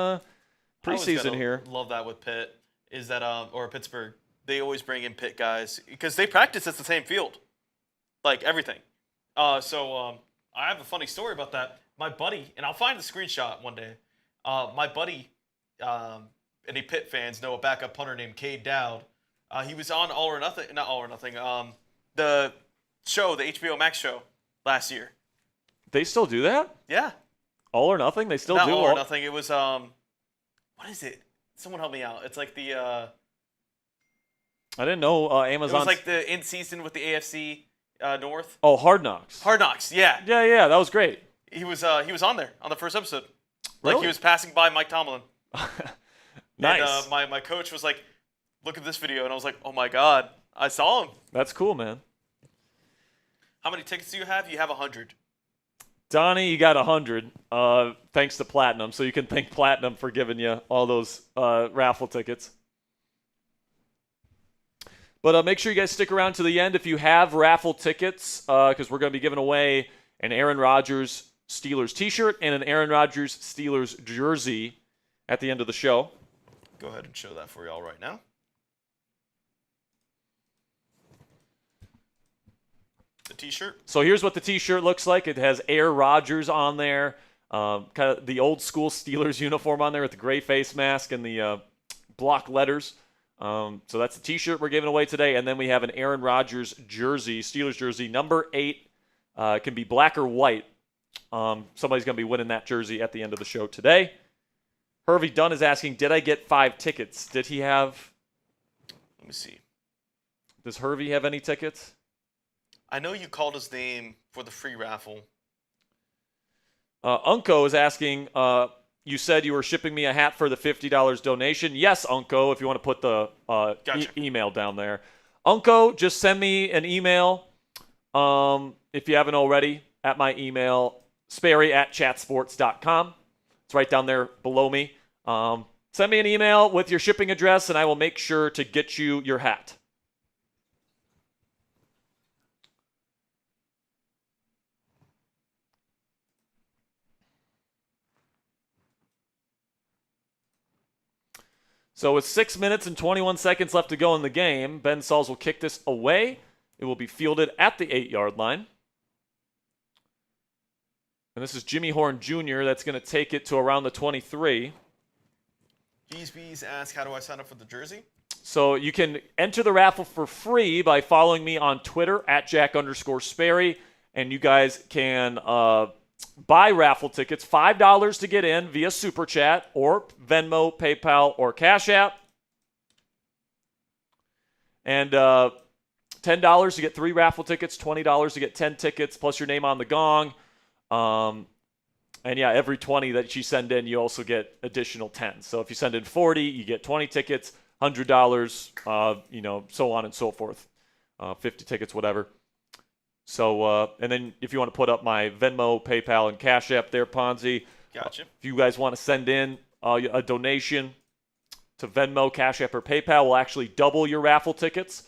preseason here. Love that with Pitt is that or Pittsburgh, they always bring in Pitt guys because they practice at the same field, like everything. So I have a funny story about that. My buddy, and I'll find the screenshot one day. My buddy, any Pitt fans know a backup punter named Cade Dowd. He was on All or Nothing, not All or Nothing, the show, the HBO Max show last year. They still do that? Yeah. All or Nothing? They still Not do All or Nothing. It was, what is it? Someone help me out. It's like the, I didn't know Amazon. It was like the in season with the AFC North. Oh, Hard Knocks. Hard Knocks, yeah. Yeah, that was great. He was on there on the first episode. Like Really? he was passing by Mike Tomlin. Nice. And my coach was like, look at this video. And I was like, oh my God, I saw him. That's cool, man. How many tickets do you have? You have 100. Donnie, you got 100 thanks to Platinum. So you can thank Platinum for giving you all those raffle tickets. But make sure you guys stick around to the end if you have raffle tickets because we're going to be giving away an Aaron Rodgers Steelers t-shirt and an Aaron Rodgers Steelers jersey at the end of the show. Go ahead and show that for y'all right now. The t-shirt. So here's what the t-shirt looks like. It has Aaron Rodgers on there, kind of the old school Steelers uniform on there with the gray face mask and the block letters. So that's the t-shirt we're giving away today. And then we have an Aaron Rodgers jersey, Steelers jersey, number 8. It can be black or white. Somebody's going to be winning that jersey at the end of the show today. Hervey Dunn is asking, did I get 5 tickets? Did he have? Let me see. Does Hervey have any tickets? I know you called his name for the free raffle. Unco is asking, you said you were shipping me a hat for the $50 donation. Yes, Unco, if you want to put the Gotcha. email down there. Unco, just send me an email if you haven't already at my email, Sperry@chatsports.com. It's right down there below me. Send me an email with your shipping address, and I will make sure to get you your hat. So with 6 minutes and 21 seconds left to go in the game, Ben Sauls will kick this away. It will be fielded at the 8-yard line. And this is Jimmy Horn Jr. that's going to take it to around the 23. Bees ask, how do I sign up for the jersey? So you can enter the raffle for free by following me on Twitter at Jack_Sperry. And you guys can buy raffle tickets, $5 to get in via Super Chat or Venmo, PayPal, or Cash App. And $10 to get 3 raffle tickets, $20 to get 10 tickets, plus your name on the gong. And yeah, every 20 that you send in, you also get additional 10. So if you send in 40, you get 20 tickets, $100, so on and so forth. 50 tickets, whatever. So, and then if you want to put up my Venmo, PayPal, and Cash App there, Ponzi. Gotcha. If you guys want to send in a donation to Venmo, Cash App, or PayPal, we'll actually double your raffle tickets.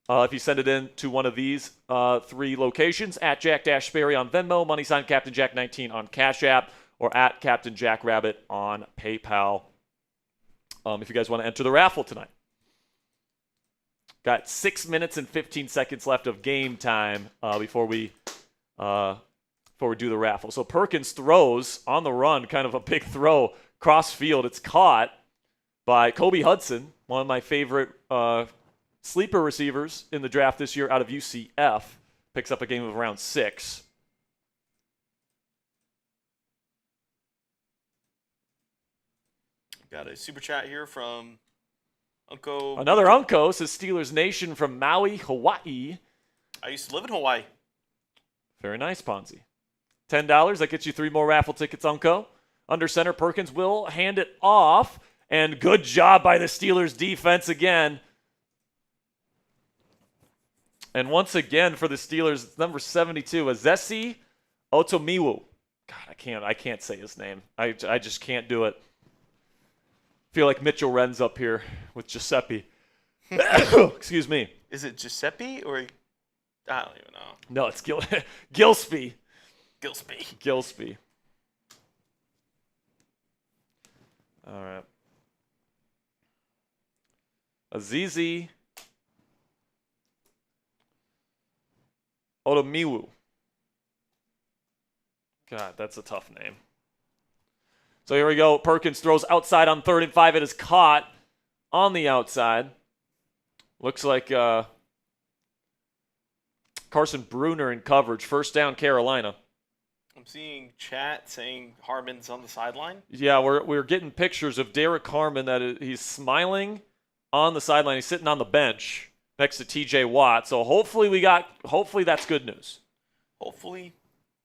If you send it in to one of these 3 locations, at Jack-Sperry on Venmo, # Captain Jack 19 on Cash App, or at Captain Jack Rabbit on PayPal. If you guys want to enter the raffle tonight. Got 6 minutes and 15 seconds left of game time before we do the raffle. So Perkins throws on the run, kind of a big throw, cross field. It's caught by Kobe Hudson, one of my favorite sleeper receivers in the draft this year out of UCF. Picks up a game of around 6. Got a super chat here from Uncle. Another Uncle says Steelers Nation from Maui, Hawaii. I used to live in Hawaii. Very nice, Ponzi. $10. That gets you 3 more raffle tickets, Uncle. Under center, Perkins will hand it off. And good job by the Steelers defense again. And once again for the Steelers, it's number 72, Azesi Otomiwu. God, I can't say his name. I just can't do it. Feel like Mitchell Wren's up here with Giuseppe. Excuse me. Is it Giuseppe or I don't even know. No, it's Gillespie. Gillespie. All right. Azizi Otomiwu. God, that's a tough name. So here we go. Perkins throws outside on 3rd and 5. It is caught on the outside. Looks like Carson Bruner in coverage. First down, Carolina. I'm seeing chat saying Harmon's on the sideline. Yeah, we're getting pictures of Derrick Harmon he's smiling on the sideline. He's sitting on the bench next to TJ Watt. So hopefully that's good news. Hopefully,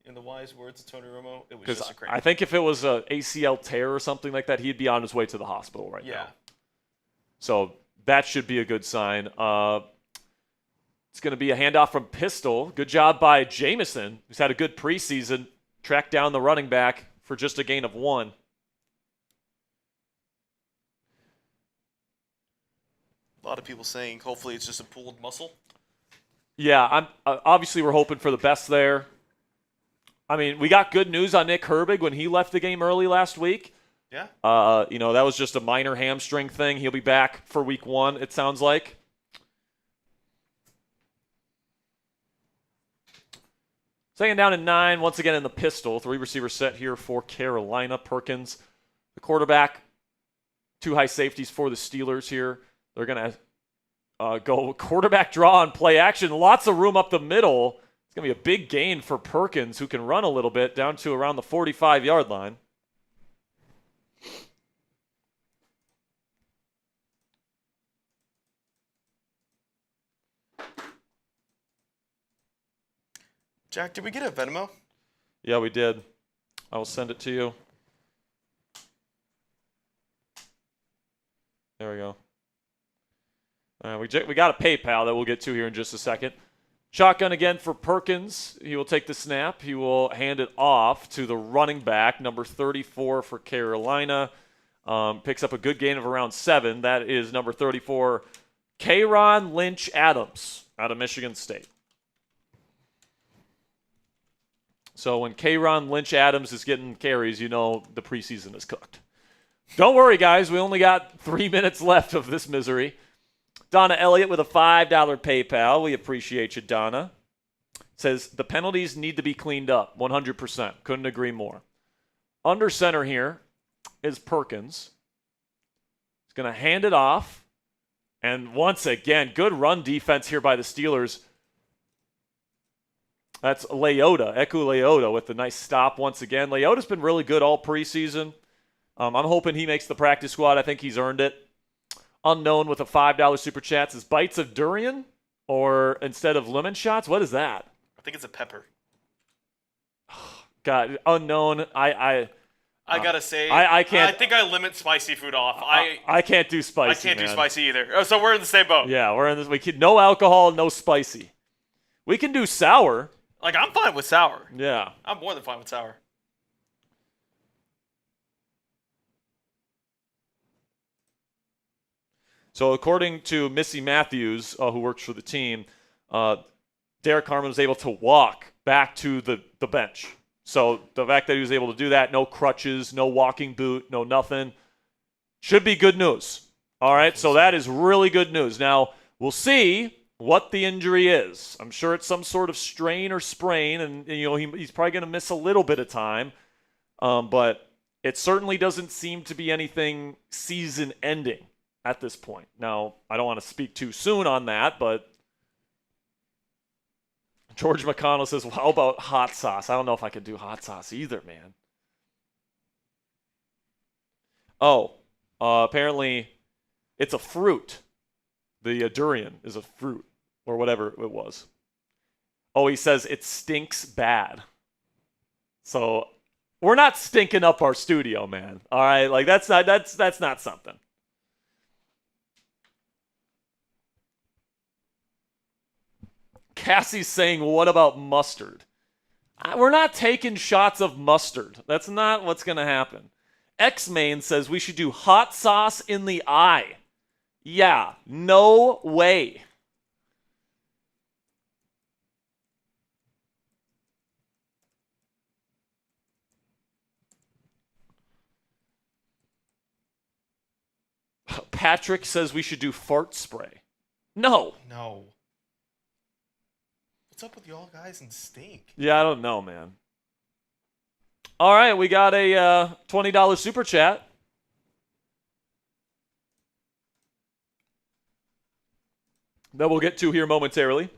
in the wise words of Tony Romo, it was Because just a cramp. I think if it was a ACL tear or something like that, he'd be on his way to the hospital right now. So that should be a good sign. It's going to be a handoff from Pistol. Good job by Jamison, who's had a good preseason. Tracked down the running back for just a gain of 1. A lot of people saying hopefully it's just a pulled muscle. Yeah, I'm obviously we're hoping for the best there. I mean, we got good news on Nick Herbig when he left the game early last week. Yeah. That was just a minor hamstring thing. He'll be back for week 1, it sounds like. Second down and 9, once again in the pistol. 3 receiver set here for Carolina. Perkins, the quarterback. 2 high safeties for the Steelers here. They're going to go quarterback draw and play action. Lots of room up the middle. It's going to be a big gain for Perkins, who can run a little bit down to around the 45-yard line. Jack, did we get a Venmo? Yeah, we did. I will send it to you. There we go. All right, we got a PayPal that we'll get to here in just a second. Shotgun again for Perkins. He will take the snap. He will hand it off to the running back, number 34 for Carolina. Picks up a good gain of around 7. That is number 34, Kayron Lynch-Adams out of Michigan State. So when Kayron Lynch-Adams is getting carries, you know the preseason is cooked. Don't worry, guys. We only got 3 minutes left of this misery. Donna Elliott with a $5 PayPal. We appreciate you, Donna. Says the penalties need to be cleaned up. 100%. Couldn't agree more. Under center here is Perkins. He's going to hand it off. And once again, good run defense here by the Steelers. That's Leota, Eku Leota with the nice stop once again. Leota's been really good all preseason. I'm hoping he makes the practice squad. I think he's earned it. Unknown with a $5 super chat says bites of durian or instead of lemon shots. What is that? I think it's a pepper. God, unknown. I gotta say, I can't. I think I limit spicy food off. I can't do spicy. I can't do man. spicy either. Oh, so we're in the same boat. Yeah, we're in this. We can no alcohol, no spicy. We can do sour. Like I'm fine with sour. Yeah. I'm more than fine with sour. So according to Missy Matthews, who works for the team, Derrick Harmon was able to walk back to the bench. So the fact that he was able to do that, no crutches, no walking boot, no nothing, should be good news. All right, so that is really good news. Now, we'll see what the injury is. I'm sure it's some sort of strain or sprain, and he's probably going to miss a little bit of time. But it certainly doesn't seem to be anything season-ending at this point. Now, I don't want to speak too soon on that, but George McConnell says, well, how about hot sauce? I don't know if I could do hot sauce either, man. Oh, apparently it's a fruit. The durian is a fruit, or whatever it was. Oh, he says it stinks bad. So we're not stinking up our studio, man. All right, like that's not something. Cassie's saying, what about mustard? We're not taking shots of mustard. That's not what's going to happen. X-Main says we should do hot sauce in the eye. Yeah, no way. Patrick says we should do fart spray. No. No. What's up with y'all guys and stink? Yeah, I don't know, man. All right, we got a $20 super chat. That we'll get to here momentarily.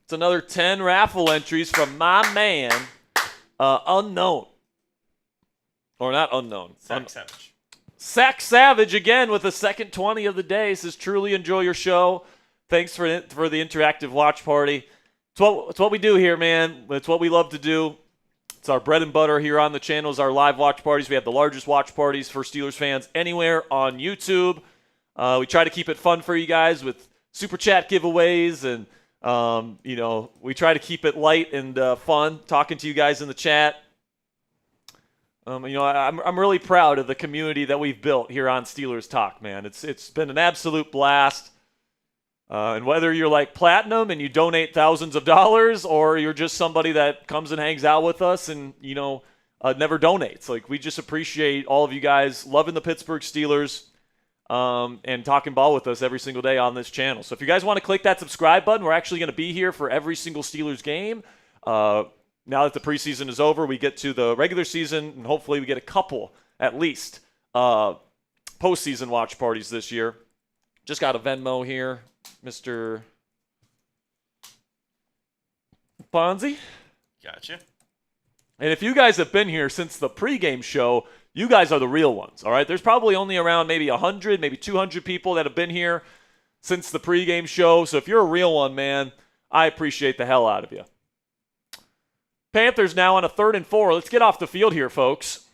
It's another 10 raffle entries from my man, Unknown. Or not Unknown. Zach Savage. Sack Savage again with the second 20 of the day. Says, truly enjoy your show. Thanks for the interactive watch party. It's what we do here, man. It's what we love to do. It's our bread and butter here on the channel is our live watch parties. We have the largest watch parties for Steelers fans anywhere on YouTube. We try to keep it fun for you guys with super chat giveaways, and we try to keep it light and fun talking to you guys in the chat. I'm really proud of the community that we've built here on Steelers Talk, man. It's been an absolute blast. And whether you're like platinum and you donate thousands of dollars, or you're just somebody that comes and hangs out with us and never donates, like, we just appreciate all of you guys loving the Pittsburgh Steelers and talking ball with us every single day on this channel. So if you guys want to click that subscribe button, we're actually going to be here for every single Steelers game. Now that the preseason is over, we get to the regular season, and hopefully we get a couple, at least, postseason watch parties this year. Just got a Venmo here, Mr. Ponzi. Gotcha. And if you guys have been here since the pregame show, you guys are the real ones, all right? There's probably only around maybe 100, maybe 200 people that have been here since the pregame show. So if you're a real one, man, I appreciate the hell out of you. Panthers now on a 3rd and 4. Let's get off the field here, folks.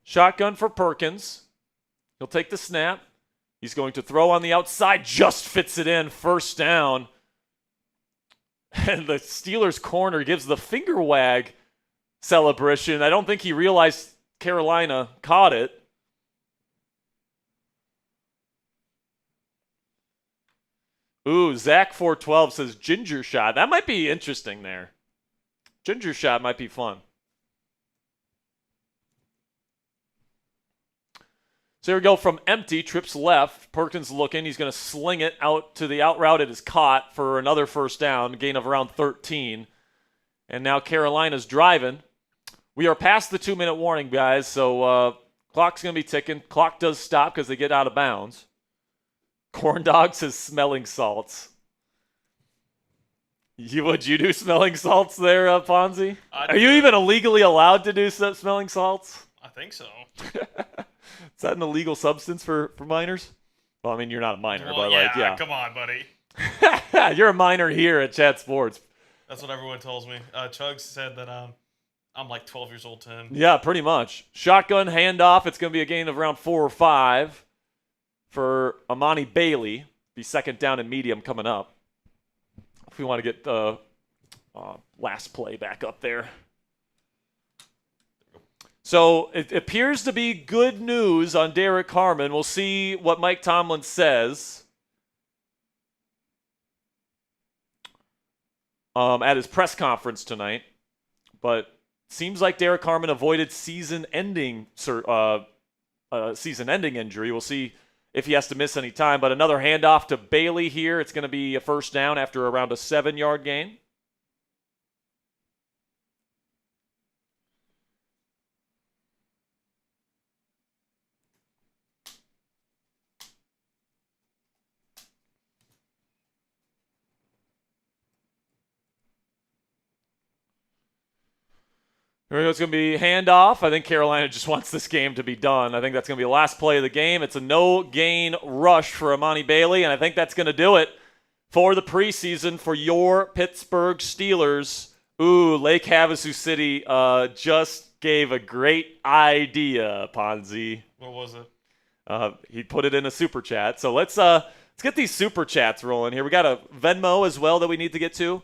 Shotgun for Perkins. He'll take the snap. He's going to throw on the outside. Just fits it in. First down. And the Steelers corner gives the finger wag celebration. I don't think he realized Carolina caught it. Ooh, Zach412 says ginger shot. That might be interesting there. Ginger shot might be fun. So here we go from empty, trips left. Perkins looking. He's going to sling it out to the out route. It is caught for another first down, gain of around 13. And now Carolina's driving. We are past the 2-minute warning, guys, so clock's going to be ticking. Clock does stop because they get out of bounds. Corn Dog says smelling salts. Would you do smelling salts there, Ponzi? Are you even illegally allowed to do smelling salts? I think so. Is that an illegal substance for minors? Well, I mean, you're not a minor, but yeah. Come on, buddy. You're a minor here at Chat Sports. That's what everyone tells me. Chugs said that I'm like 12 years old to him. Yeah, pretty much. Shotgun handoff. It's going to be a gain of around 4 or 5 for Amani Bailey. Be second down and medium coming up. If we want to get the last play back up there. So it appears to be good news on Derrick Harmon. We'll see what Mike Tomlin says at his press conference tonight. But seems like Derrick Harmon avoided season-ending injury. We'll see if he has to miss any time. But another handoff to Bailey here. It's going to be a first down after around a 7-yard gain. Here we go. It's going to be handoff. I think Carolina just wants this game to be done. I think that's going to be the last play of the game. It's a no-gain rush for Amani Bailey, and I think that's going to do it for the preseason for your Pittsburgh Steelers. Ooh, Lake Havasu City just gave a great idea, Ponzi. What was it? He put it in a super chat. So let's get these super chats rolling here. We got a Venmo as well that we need to get to.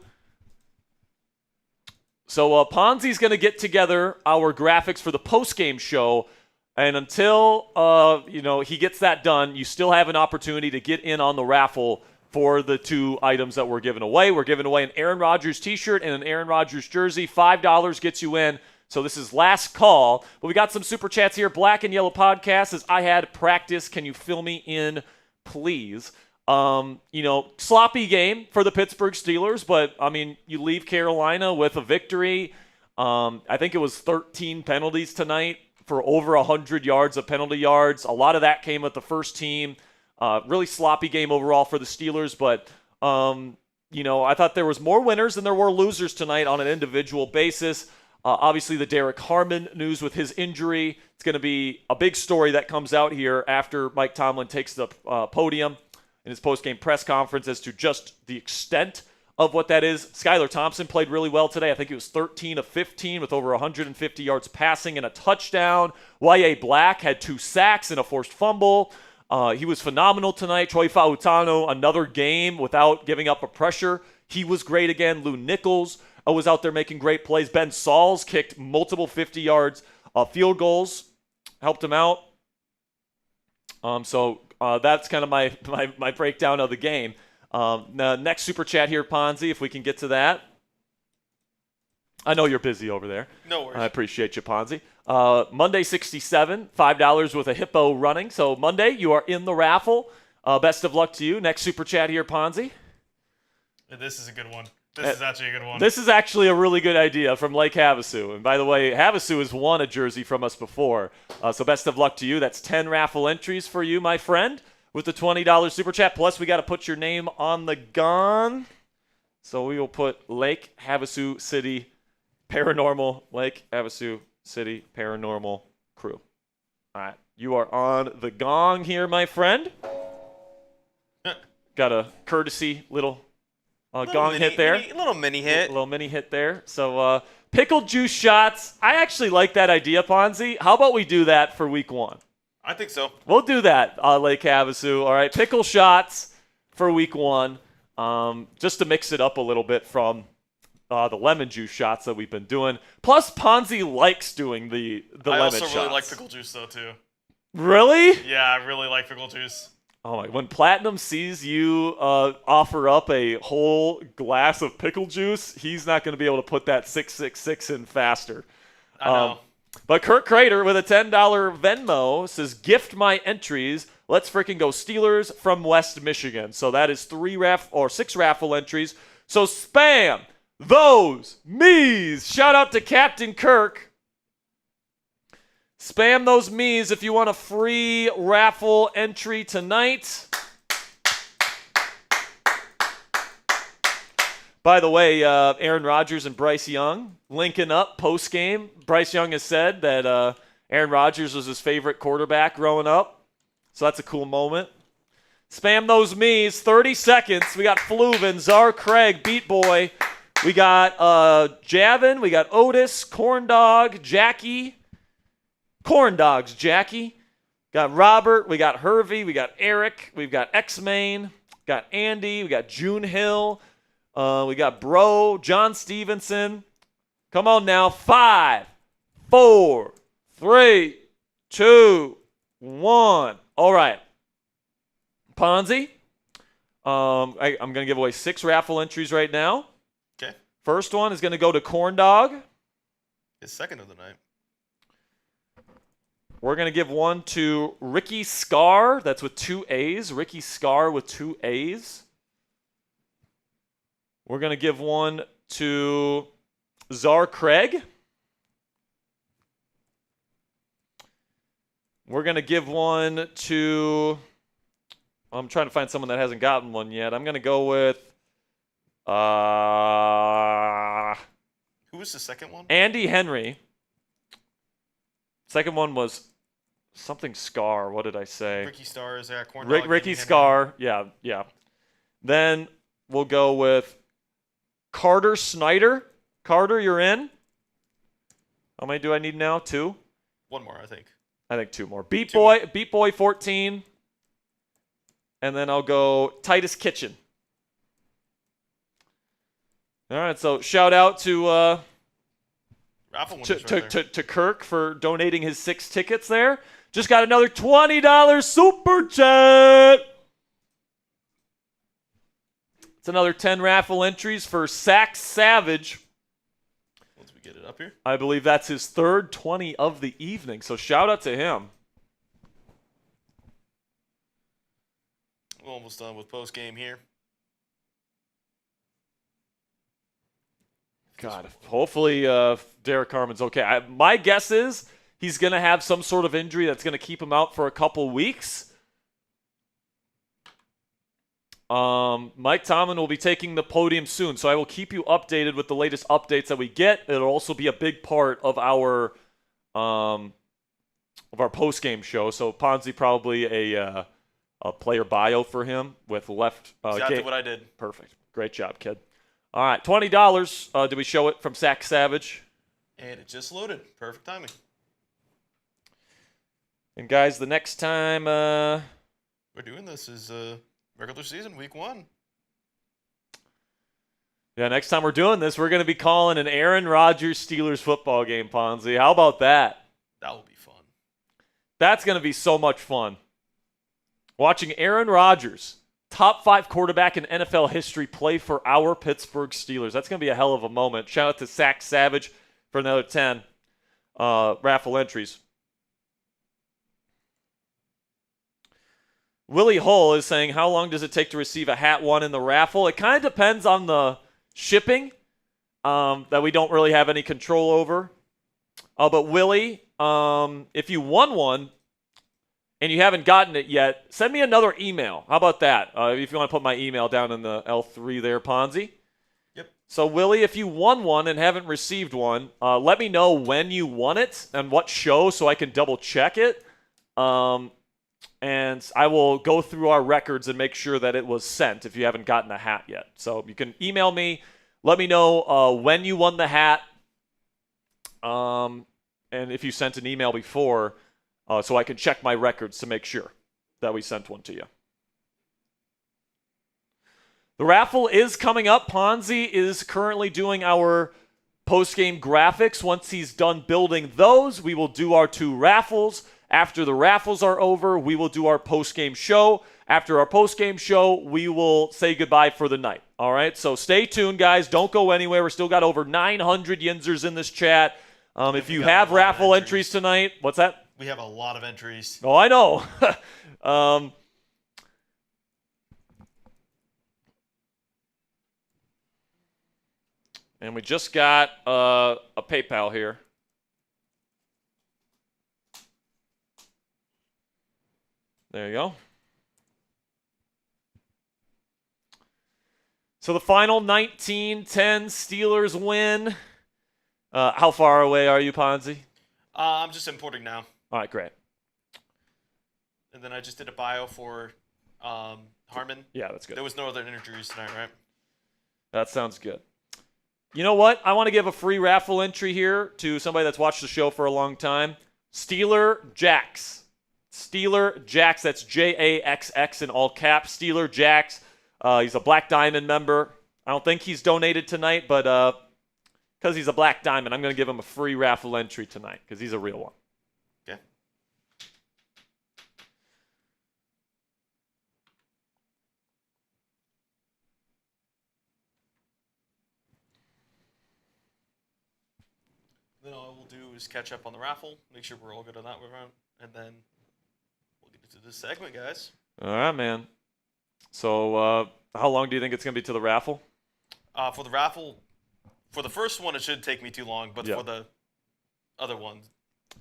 So Ponzi's going to get together our graphics for the postgame show, and until he gets that done, you still have an opportunity to get in on the raffle for the 2 items that we're giving away. We're giving away an Aaron Rodgers t-shirt and an Aaron Rodgers jersey. $5 gets you in. So this is last call. But we got some super chats here. Black and Yellow Podcast says, I had practice. Can you fill me in, please? Sloppy game for the Pittsburgh Steelers, but, you leave Carolina with a victory. I think it was 13 penalties tonight for over 100 yards of penalty yards. A lot of that came with the first team. Really sloppy game overall for the Steelers, but, I thought there was more winners than there were losers tonight on an individual basis. Obviously, the Derrick Harmon news with his injury. It's going to be a big story that comes out here after Mike Tomlin takes the podium in his post-game press conference as to just the extent of what that is. Skylar Thompson played really well today. I think he was 13 of 15 with over 150 yards passing and a touchdown. Y.A. Black had 2 sacks and a forced fumble. He was phenomenal tonight. Troy Fautano, another game without giving up a pressure. He was great again. Lou Nichols was out there making great plays. Ben Sauls kicked multiple 50 yards field goals, helped him out. So that's kind of my breakdown of the game. The next super chat here, Ponzi, if we can get to that. I know you're busy over there. No worries. I appreciate you, Ponzi. Monday 67, $5 with a hippo running. So Monday, you are in the raffle. Best of luck to you. Next super chat here, Ponzi. This is a good one. This is actually a good one. This is actually a really good idea from Lake Havasu. And by the way, Havasu has won a jersey from us before. So best of luck to you. That's 10 raffle entries for you, my friend, with the $20 super chat. Plus, we got to put your name on the gun. So we will put Lake Havasu City Paranormal, Lake Havasu City Paranormal Crew. All right. You are on the gong here, my friend. Got a courtesy little gong hit there. Little mini hit. Little mini hit there. So pickled juice shots. I actually like that idea, Ponzi. How about we do that for week 1? I think so. We'll do that, Lake Havasu. All right, pickle shots for week 1, just to mix it up a little bit from the lemon juice shots that we've been doing. Plus, Ponzi likes doing the lemon shots. I also really like pickle juice, though, too. Really? Yeah, I really like pickle juice. Oh my! When Platinum sees you offer up a whole glass of pickle juice, he's not going to be able to put that 666 in faster. I know. But Kurt Crater with a $10 Venmo says, gift my entries. Let's freaking go Steelers from West Michigan. So that is 6 raffle entries. So spam those me's. Shout out to Captain Kirk. Spam those me's if you want a free raffle entry tonight. By the way, Aaron Rodgers and Bryce Young linking up post-game. Bryce Young has said that Aaron Rodgers was his favorite quarterback growing up. So that's a cool moment. Spam those me's. 30 seconds. We got Fluvin, Czar Craig, Beat Boy. We got Javin. We got Otis, Corn Dog, Jackie. Corn Dogs, Jackie. Got Robert. We got Hervey. We got Eric. We've got X-Main. Got Andy. We got June Hill. We got Bro, John Stevenson. Come on now. 5, 4, 3, 2, 1. All right. Ponzi. I'm going to give away 6 raffle entries right now. Okay. First one is going to go to Corn Dog. His second of the night. We're going to give one to Ricky Scar. That's with 2 A's. Ricky Scar with 2 A's. We're going to give one to Czar Craig. We're going to give one to... I'm trying to find someone that hasn't gotten one yet. I'm going to go with... Who was the second one? Andy Henry. Second one was something Scar. What did I say? Ricky Stars, corn dog. Ricky Scar. Yeah. Then we'll go with Carter Snyder. Carter, you're in. How many do I need now? 2? One more, I think. I think 2 more. Beat Two Boy 14. And then I'll go Titus Kitchen. All right, so shout out to Raffle winners right there. to Kirk for donating his 6 tickets there. Just got another $20 super chat. It's another 10 raffle entries for Sack Savage. Once we get it up here. I believe that's his third 20 of the evening, so shout out to him. We're almost done with post-game here. God, hopefully Derrick Harmon's okay. My guess is he's going to have some sort of injury that's going to keep him out for a couple weeks. Mike Tomlin will be taking the podium soon, so I will keep you updated with the latest updates that we get. It'll also be a big part of our post-game show. So Ponzi probably a player bio for him with left. Exactly what I did. Perfect. Great job, kid. All right, $20. Did we show it from Sack Savage? And it just loaded. Perfect timing. And guys, the next time we're doing this is regular season, week 1. Yeah, next time we're doing this, we're going to be calling an Aaron Rodgers Steelers football game, Ponzi. How about that? That will be fun. That's going to be so much fun. Watching Aaron Rodgers, top 5 quarterback in NFL history, play for our Pittsburgh Steelers. That's going to be a hell of a moment. Shout out to Sack Savage for another 10 raffle entries. Willie Hull is saying, how long does it take to receive a hat won in the raffle? It kind of depends on the shipping that we don't really have any control over. But Willie, if you won one and you haven't gotten it yet, send me another email. How about that? If you want to put my email down in the L3 there, Ponzi. Yep. So, Willie, if you won one and haven't received one, let me know when you won it and what show so I can double check it. And I will go through our records and make sure that it was sent if you haven't gotten a hat yet. So you can email me. Let me know when you won the hat. And if you sent an email before, so I can check my records to make sure that we sent one to you. The raffle is coming up. Ponzi is currently doing our post-game graphics. Once he's done building those, we will do our 2 raffles. After the raffles are over, we will do our post-game show. After our post-game show, we will say goodbye for the night. All right? So stay tuned, guys. Don't go anywhere. We're still got over 900 Yinzers in this chat. If you have raffle entries tonight, what's that? We have a lot of entries. Oh, I know. And we just got a PayPal here. There you go. So the final 19-10 Steelers win. How far away are you, Ponzi? I'm just importing now. All right, great. And then I just did a bio for Harmon. Yeah, that's good. There was no other injuries tonight, right? That sounds good. You know what? I want to give a free raffle entry here to somebody that's watched the show for a long time. Steeler Jax. Steeler Jax. That's Jaxx in all caps. Steeler Jax. He's a Black Diamond member. I don't think he's donated tonight, but because he's a Black Diamond, I'm going to give him a free raffle entry tonight because he's a real one. Okay. Then all we'll do is catch up on the raffle, make sure we're all good on that round, and then we'll get into this segment, guys. All right, man. So how long do you think it's going to be to the raffle? For the raffle, for the first one, it shouldn't take me too long, but Yeah. for the other one,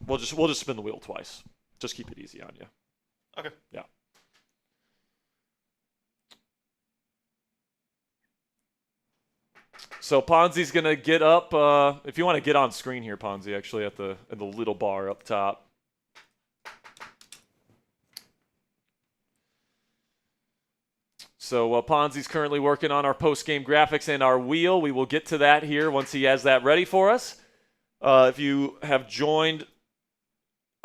We'll just spin the wheel twice. Just keep it easy on you. okay. Yeah. So Ponzi's going to get up. If you want to get on screen here, Ponzi, actually, at the little bar up top. So Ponzi's currently working on our post-game graphics and our wheel. We will get to that here once he has that ready for us. If you have joined,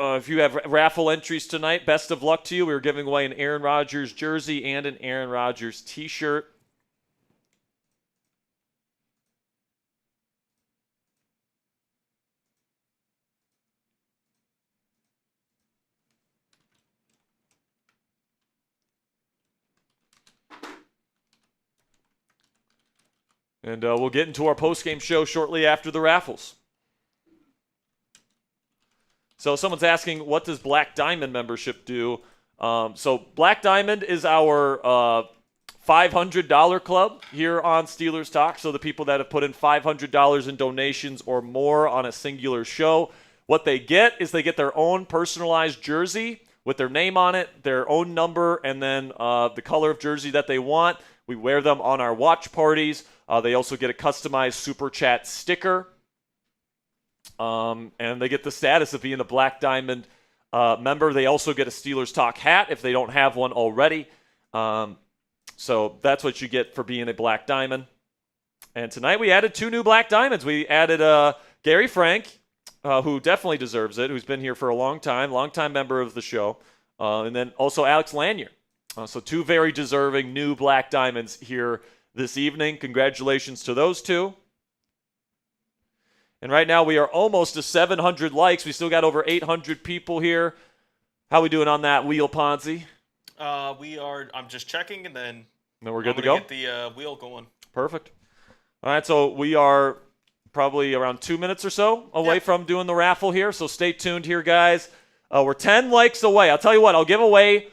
if you have raffle entries tonight, best of luck to you. We're giving away an Aaron Rodgers jersey and an Aaron Rodgers t-shirt. And we'll get into our post-game show shortly after the raffles. So someone's asking, what does Black Diamond membership do? So Black Diamond is our $500 club here on Steelers Talk. So the people that have put in $500 in donations or more on a singular show, what they get is they get their own personalized jersey with their name on it, their own number, and then the color of jersey that they want. We wear them on our watch parties. They also get a customized Super Chat sticker. And they get the status of being a Black Diamond member. They also get a Steelers Talk hat if they don't have one already. So that's what you get for being a Black Diamond. And tonight we added 2 new Black Diamonds. We added Gary Frank, who definitely deserves it, who's been here for a long time member of the show. And then also Alex Lanier. So 2 very deserving new Black Diamonds here this evening. Congratulations to those 2. And right now we are almost to 700 likes. We still got over 800 people here. How we doing on that wheel, Ponzi? We are. I'm just checking, and then we're good to go. Get the wheel going. Perfect. All right, so we are probably around 2 minutes or so away from doing the raffle here. So stay tuned here, guys. We're 10 likes away. I'll tell you what. I'll give away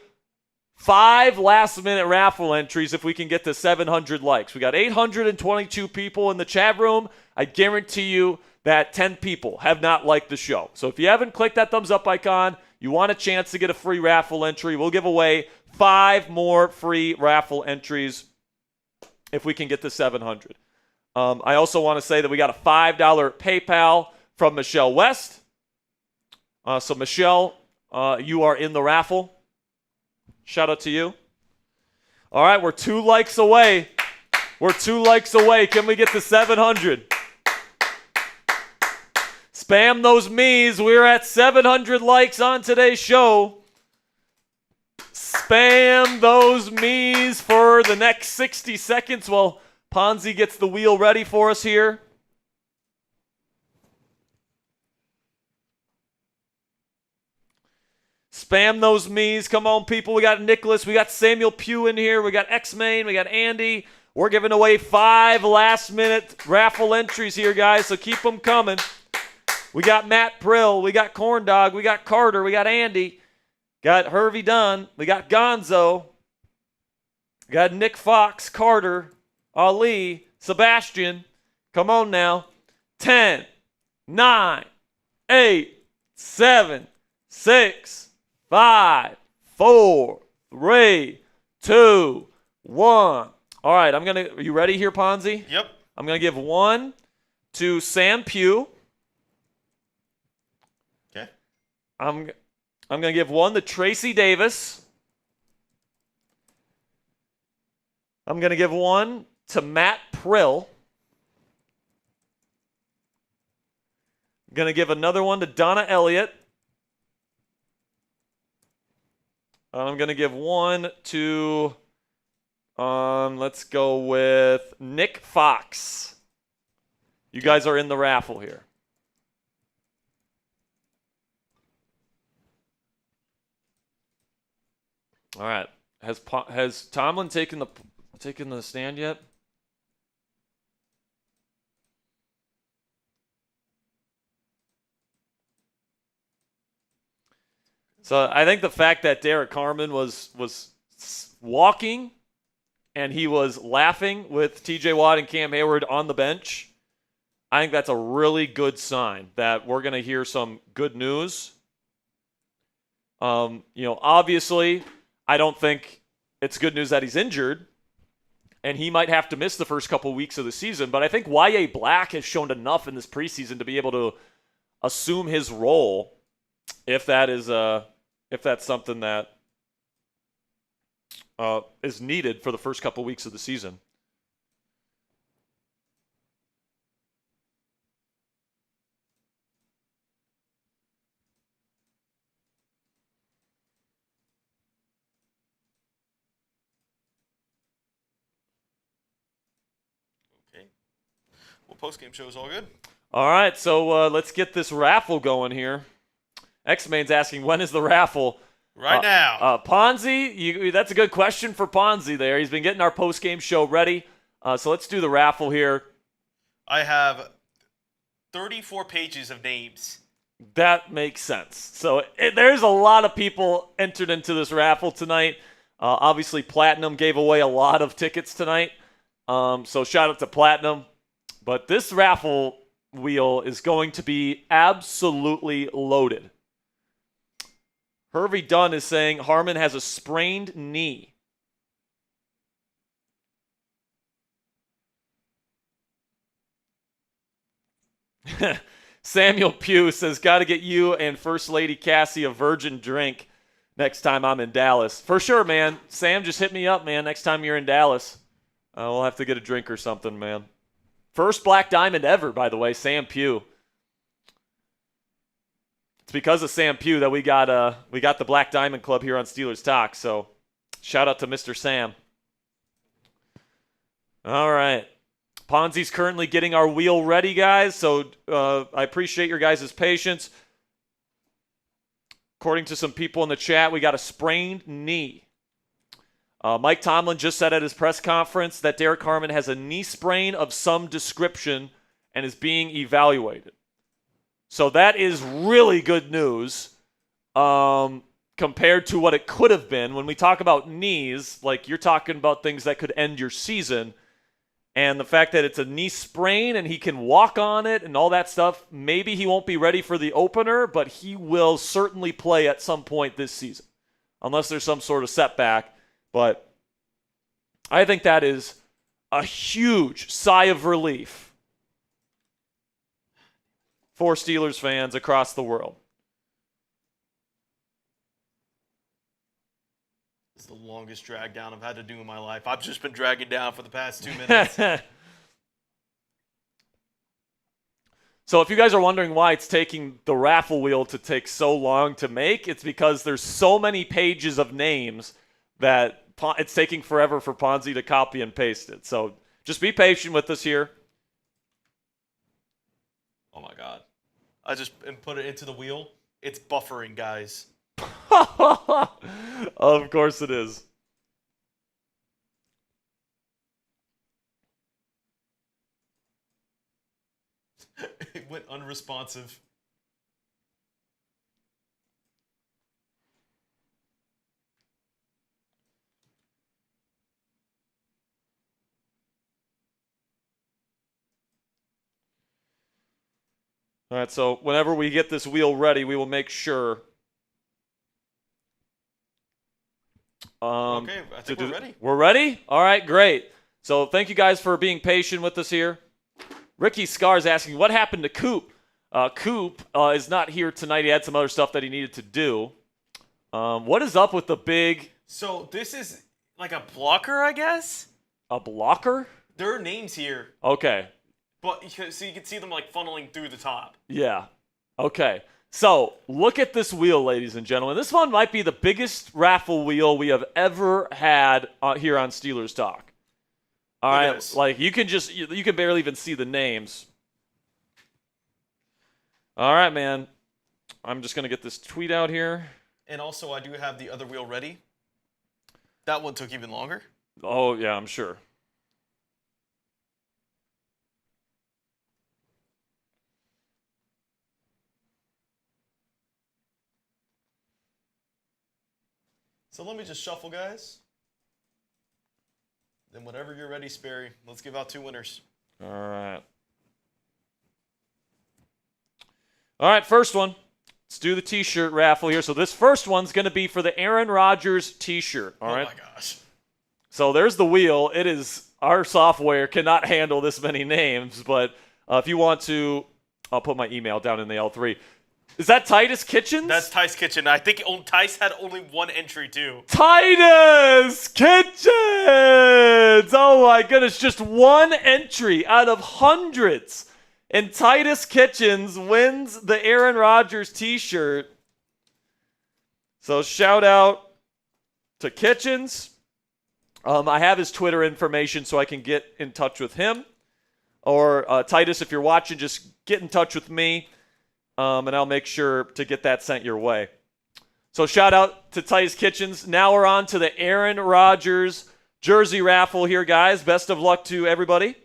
5 last-minute raffle entries if we can get to 700 likes. We got 822 people in the chat room. I guarantee you that 10 people have not liked the show. So if you haven't clicked that thumbs up icon, you want a chance to get a free raffle entry. We'll give away 5 more free raffle entries if we can get to 700. I also want to say that we got a $5 PayPal from Michelle West. So Michelle, you are in the raffle. Shout out to you. All right, we're 2 likes away. We're 2 likes away. Can we get to 700? Spam those me's. We're at 700 likes on today's show. Spam those me's for the next 60 seconds while Ponzi gets the wheel ready for us here. Spam those me's. Come on, people. We got Nicholas. We got Samuel Pugh in here. We got X-Main. We got Andy. We're giving away 5 last-minute raffle entries here, guys, so keep them coming. We got Matt Prill. We got Corn Dog. We got Carter. We got Andy. Got Hervey Dunn. We got Gonzo. We got Nick Fox, Carter, Ali, Sebastian. Come on now. 10, 9, 8, 7, 6, 5, 4, 3, 2, 1. All right, are you ready here, Ponzi? Yep. I'm going to give 1 to Sam Pugh. Okay. I'm going to give 1 to Tracy Davis. I'm going to give 1 to Matt Prill. I'm going to give another 1 to Donna Elliott. I'm going to give 1 to, let's go with Nick Fox. You guys are in the raffle here. All right. Has Tomlin taken the stand yet? So I think the fact that Derrick Harmon was walking and he was laughing with TJ Watt and Cam Hayward on the bench, I think that's a really good sign that we're going to hear some good news. Obviously, I don't think it's good news that he's injured. and he might have to miss the first couple weeks of the season. But I think Y.A. Black has shown enough in this preseason to be able to assume his role if that's something that is needed for the first couple weeks of the season. Okay. Well, postgame show is all good. All right, so let's get this raffle going here. X-Main's asking, when is the raffle? Right now. Ponzi, that's a good question for Ponzi there. He's been getting our post-game show ready. So let's do the raffle here. I have 34 pages of names. That makes sense. So there's a lot of people entered into this raffle tonight. Obviously, Platinum gave away a lot of tickets tonight. So shout out to Platinum. But this raffle wheel is going to be absolutely loaded. Hervey Dunn is saying Harmon has a sprained knee. Samuel Pugh says, got to get you and First Lady Cassie a virgin drink next time I'm in Dallas. For sure, man. Sam, just hit me up, man, next time you're in Dallas. We'll have to get a drink or something, man. First Black Diamond ever, by the way, Sam Pugh. It's because of Sam Pugh that we got the Black Diamond Club here on Steelers Talk. So shout out to Mr. Sam. All right. Ponzi's currently getting our wheel ready, guys. So I appreciate your guys' patience. According to some people in the chat, we got a sprained knee. Mike Tomlin just said at his press conference that Derrick Harmon has a knee sprain of some description and is being evaluated. So that is really good news compared to what it could have been. When we talk about knees, like you're talking about things that could end your season. And the fact that it's a knee sprain and he can walk on it and all that stuff, maybe he won't be ready for the opener, but he will certainly play at some point this season, unless there's some sort of setback. But I think that is a huge sigh of relief for Steelers fans across the world. It's the longest drag down I've had to do in my life. I've just been dragging down for the past 2 minutes. So if you guys are wondering why it's taking the raffle wheel to take so long to make, it's because there's so many pages of names that it's taking forever for Ponzi to copy and paste it. So just be patient with us here. Oh my God. I just put it into the wheel. It's buffering, guys. Of course it is. It went unresponsive. All right, so whenever we get this wheel ready, we will make sure. Okay, I think we're ready. We're ready? All right, great. So thank you guys for being patient with us here. Ricky Scar is asking, what happened to Coop? Coop is not here tonight. He had some other stuff that he needed to do. What is up with the big... So this is like a blocker, I guess? A blocker? There are names here, Okay. but so you can see them like funneling through the top. Yeah. Okay. So look at this wheel, ladies and gentlemen. This one might be the biggest raffle wheel we have ever had here on Steelers Talk. All right. Like you can barely even see the names. All right, man. I'm just going to get this tweet out here. And also, I do have the other wheel ready. That one took even longer. Oh, yeah, I'm sure. So let me just shuffle, guys. Then whenever you're ready, Sperry, let's give out 2 winners. All right. All right, first one. Let's do the T-shirt raffle here. So this first one's going to be for the Aaron Rodgers T-shirt. All right. Oh, my gosh. So there's the wheel. It is our software cannot handle this many names, but if you want to, I'll put my email down in the L3. Is that Titus Kitchens? That's Tice Kitchen. I think Tice had only one entry, too. Titus Kitchens! Oh my goodness, just one entry out of hundreds. And Titus Kitchens wins the Aaron Rodgers t-shirt. So shout out to Kitchens. I have his Twitter information so I can get in touch with him. Or Titus, if you're watching, just get in touch with me. And I'll make sure to get that sent your way. So shout out to Titus Kitchens. Now we're on to the Aaron Rodgers jersey raffle here, guys. Best of luck to everybody.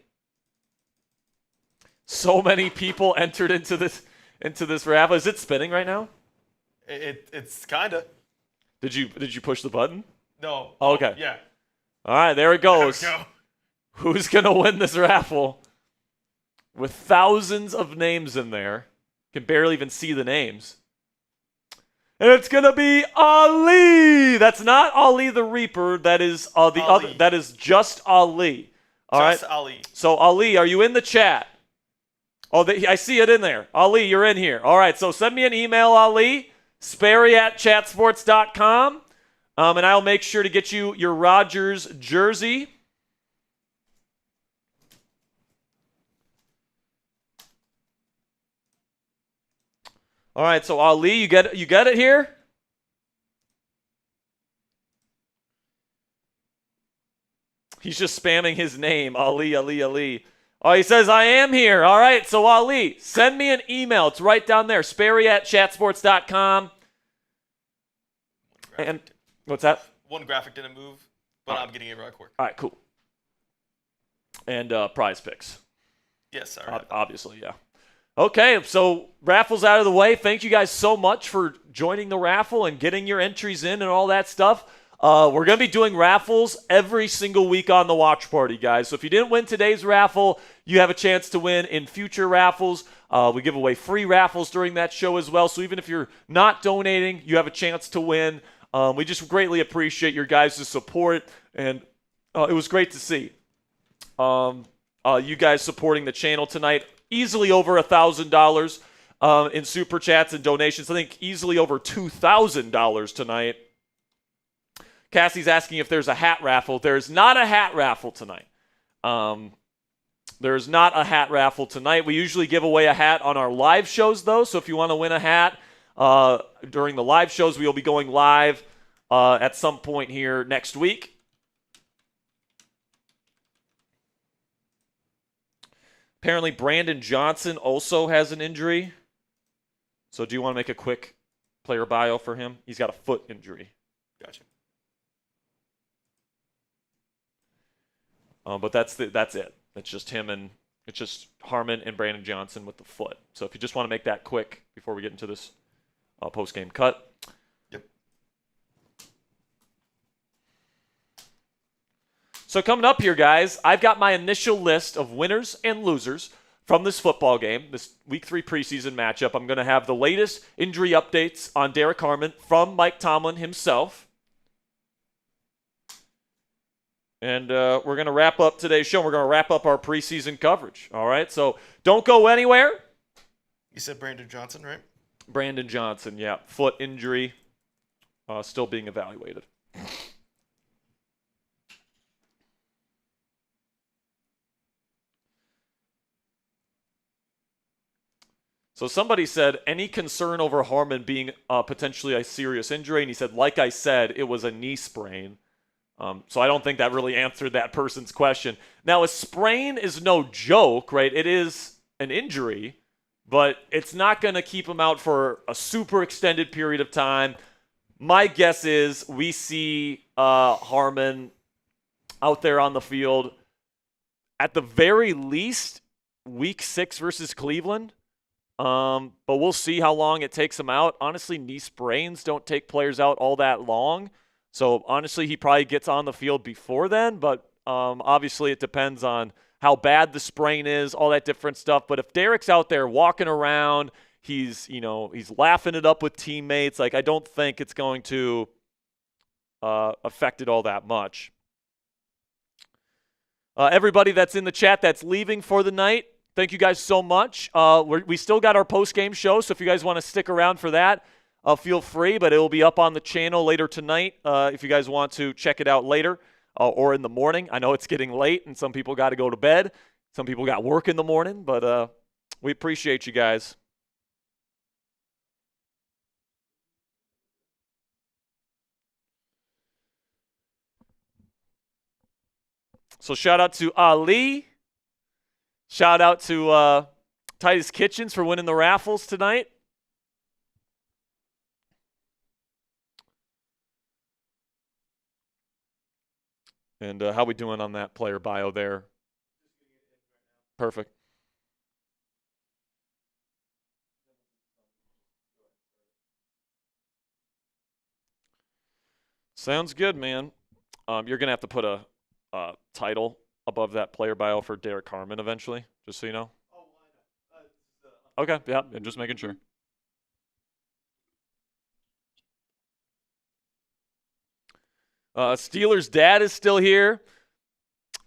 So many people entered into this raffle. Is it spinning right now? It's kind of. Did you push the button? No. Oh, okay. Yeah. All right, there it goes. There we go. Who's going to win this raffle? With thousands of names in there. Can barely even see the names. And it's going to be Ali. That's not Ali the Reaper. That is the Ali. other. That is just Ali. All right. Just Ali. So Ali, are you in the chat? Oh, I see it in there. Ali, you're in here. All right. So send me an email, Ali. Sperry@chatsports.com. And I'll make sure to get you your Rodgers jersey. All right, so Ali, you get it here? He's just spamming his name, Ali, Ali, Ali. Oh, he says, I am here. All right, so Ali, send me an email. It's right down there, Sperry@chatsports.com. And what's that? One graphic didn't move, but I'm getting it right quick. All right, cool. And prize picks. Yes, all right. Obviously, yeah. Okay, so raffle's out of the way. Thank you guys so much for joining the raffle and getting your entries in and all that stuff. We're going to be doing raffles every single week on the watch party, guys. So if you didn't win today's raffle, you have a chance to win in future raffles. We give away free raffles during that show as well. So even if you're not donating, you have a chance to win. We just greatly appreciate your guys' support, and it was great to see you guys supporting the channel tonight. Easily over $1,000 in super chats and donations. I think easily over $2,000 tonight. Cassie's asking if there's a hat raffle. There's not a hat raffle tonight. There's not a hat raffle tonight. We usually give away a hat on our live shows, though. So if you want to win a hat during the live shows, we will be going live at some point here next week. Apparently, Brandon Johnson also has an injury. So do you want to make a quick player bio for him? He's got a foot injury. Gotcha. But that's it. It's just him and it's just Harmon and Brandon Johnson with the foot. So if you just want to make that quick before we get into this post-game cut. Yep. So coming up here, guys, I've got my initial list of winners and losers from this football game, this Week 3 preseason matchup. I'm going to have the latest injury updates on Derrick Harmon from Mike Tomlin himself. And we're going to wrap up today's show. We're going to wrap up our preseason coverage. All right, so don't go anywhere. You said Brandon Johnson, right? Brandon Johnson, yeah, foot injury, still being evaluated. So somebody said, any concern over Harmon being potentially a serious injury? And he said, like I said, it was a knee sprain. So I don't think that really answered that person's question. Now, a sprain is no joke, right? It is an injury, but it's not going to keep him out for a super extended period of time. My guess is we see Harmon out there on the field at the very least Week 6 versus Cleveland. But we'll see how long it takes him out. Honestly, knee sprains don't take players out all that long. So, honestly, he probably gets on the field before then. But obviously, it depends on how bad the sprain is, all that different stuff. But if Derrick's out there walking around, he's laughing it up with teammates, like I don't think it's going to affect it all that much. Everybody that's in the chat that's leaving for the night, thank you guys so much. We still got our post-game show, so if you guys want to stick around for that, feel free, but it will be up on the channel later tonight if you guys want to check it out later or in the morning. I know it's getting late, and some people got to go to bed. Some people got work in the morning, but we appreciate you guys. So shout out to Ali. Shout out to Titus Kitchens for winning the raffles tonight. And how we doing on that player bio there? Perfect. Sounds good, man. You're going to have to put a title above that player bio for Derrick Harmon eventually, just so you know. Okay, yeah, and just making sure. Steelers dad is still here.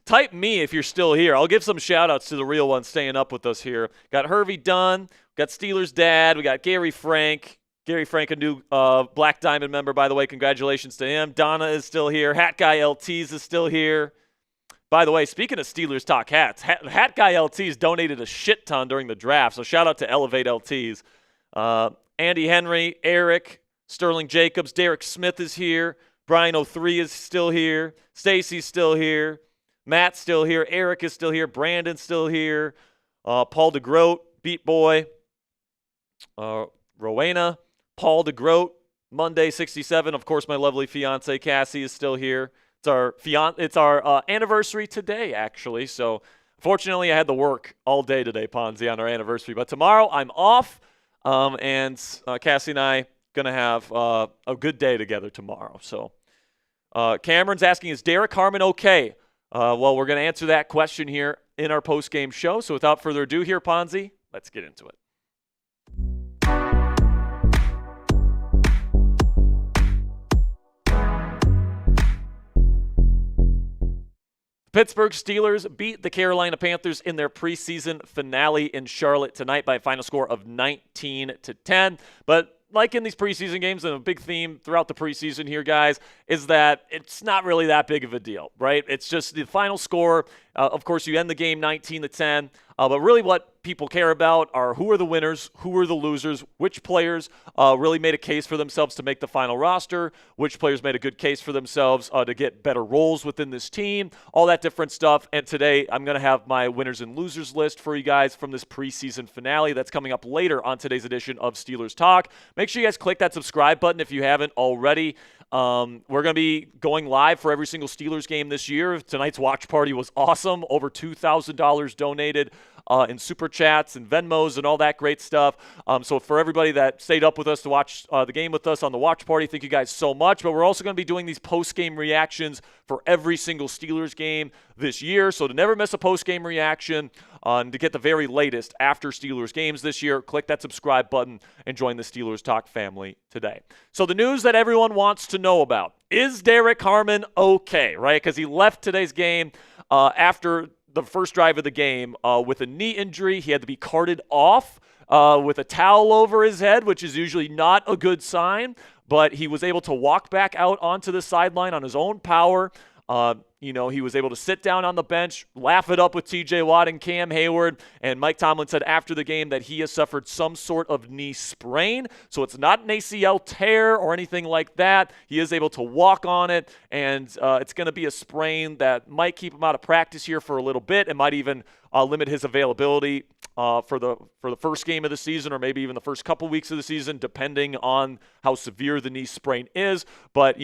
Type me if you're still here. I'll give some shout-outs to the real ones staying up with us here. Got Hervey Dunn, got Steelers dad, we got Gary Frank. Gary Frank, a new Black Diamond member, by the way. Congratulations to him. Donna is still here. Hat Guy LTs is still here. By the way, speaking of Steelers Talk hats, Hat Guy LTs donated a shit ton during the draft, so shout out to Elevate LTs. Andy Henry, Eric, Sterling Jacobs, Derek Smith is here. Brian 03 is still here. Stacy's still here. Matt's still here. Eric is still here. Brandon's still here. Paul DeGroat, Beat Boy. Rowena. Paul DeGroat, Monday 67. Of course, my lovely fiance Cassie is still here. It's our anniversary today, actually. So, fortunately, I had to work all day today, Ponzi, on our anniversary. But tomorrow I'm off, and Cassie and I gonna have a good day together tomorrow. So, Cameron's asking, is Derrick Harmon okay? Well, we're gonna answer that question here in our post-game show. So, without further ado, here, Ponzi, let's get into it. Pittsburgh Steelers beat the Carolina Panthers in their preseason finale in Charlotte tonight by a final score of 19-10. But like in these preseason games, and a big theme throughout the preseason here, guys, is that it's not really that big of a deal, right? It's just the final score. Of course, you end the game 19-10. But really what people care about are who are the winners, who are the losers, which players really made a case for themselves to make the final roster, which players made a good case for themselves to get better roles within this team, all that different stuff. And today I'm going to have my winners and losers list for you guys from this preseason finale that's coming up later on today's edition of Steelers Talk. Make sure you guys click that subscribe button if you haven't already. We're going to be going live for every single Steelers game this year. Tonight's watch party was awesome. Over $2,000 donated in Super Chats and Venmos and all that great stuff. So for everybody that stayed up with us to watch the game with us on the watch party, thank you guys so much. But we're also going to be doing these post-game reactions for every single Steelers game this year. So to never miss a post-game reaction and to get the very latest after Steelers games this year, click that subscribe button and join the Steelers Talk family today. So the news that everyone wants to know about, is Derrick Harmon okay, right? Because he left today's game after the first drive of the game with a knee injury. He had to be carted off with a towel over his head, which is usually not a good sign, but he was able to walk back out onto the sideline on his own power. He was able to sit down on the bench, laugh it up with TJ Watt and Cam Hayward, and Mike Tomlin said after the game that he has suffered some sort of knee sprain, so it's not an ACL tear or anything like that. He is able to walk on it, and it's going to be a sprain that might keep him out of practice here for a little bit. It might even limit his availability for the first game of the season, or maybe even the first couple weeks of the season, depending on how severe the knee sprain is. But,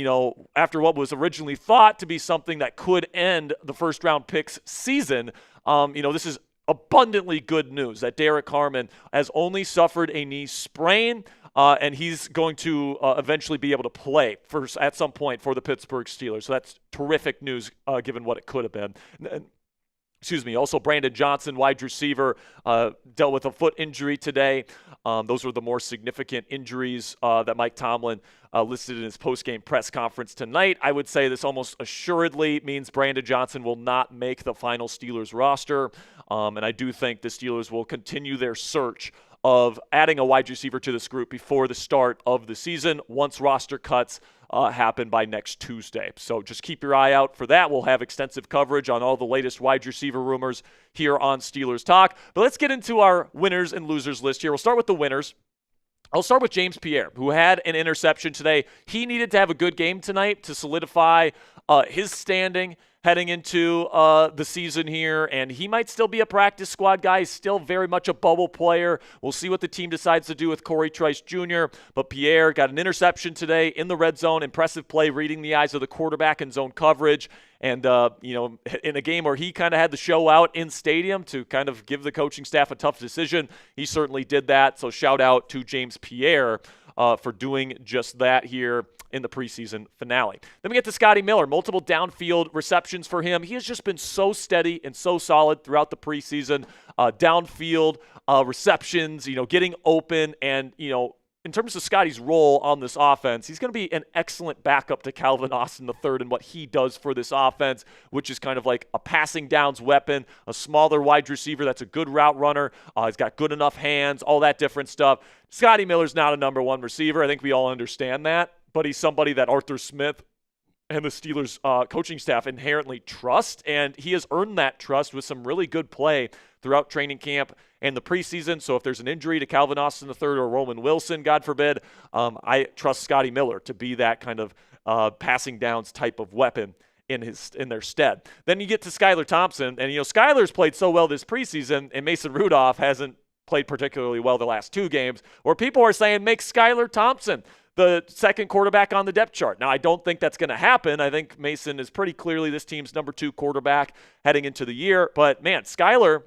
after what was originally thought to be something that could end the first-round picks season, this is abundantly good news that Derrick Harmon has only suffered a knee sprain, and he's going to eventually be able to play at some point for the Pittsburgh Steelers. So that's terrific news given what it could have been. Also, Brandon Johnson, wide receiver, dealt with a foot injury today. Those were the more significant injuries that Mike Tomlin listed in his postgame press conference tonight. I would say this almost assuredly means Brandon Johnson will not make the final Steelers roster. And I do think the Steelers will continue their search of adding a wide receiver to this group before the start of the season once roster cuts happen by next Tuesday. So just keep your eye out for that. We'll have extensive coverage on all the latest wide receiver rumors here on Steelers Talk. But let's get into our winners and losers list here. We'll start with the winners. I'll start with James Pierre, who had an interception today. He needed to have a good game tonight to solidify his standing heading into the season here, and he might still be a practice squad guy. He's still very much a bubble player. We'll see what the team decides to do with Corey Trice Jr., but Pierre got an interception today in the red zone. Impressive play, reading the eyes of the quarterback in zone coverage, and in a game where he kind of had the show out in stadium to kind of give the coaching staff a tough decision, he certainly did that. So shout out to James Pierre for doing just that here in the preseason finale. Then we get to Scotty Miller, multiple downfield receptions for him. He has just been so steady and so solid throughout the preseason. Downfield receptions, getting open, and, in terms of Scotty's role on this offense, he's going to be an excellent backup to Calvin Austin III and what he does for this offense, which is kind of like a passing downs weapon, a smaller wide receiver that's a good route runner. He's got good enough hands, all that different stuff. Scotty Miller's not a number one receiver. I think we all understand that, but he's somebody that Arthur Smith and the Steelers coaching staff inherently trust, and he has earned that trust with some really good play throughout training camp and the preseason. So if there's an injury to Calvin Austin III or Roman Wilson, God forbid, I trust Scotty Miller to be that kind of passing downs type of weapon in their stead. Then you get to Skylar Thompson, and Skylar's played so well this preseason, and Mason Rudolph hasn't played particularly well the last two games, where people are saying make Skylar Thompson the second quarterback on the depth chart. Now, I don't think that's going to happen. I think Mason is pretty clearly this team's number 2 quarterback heading into the year. But, man, Skylar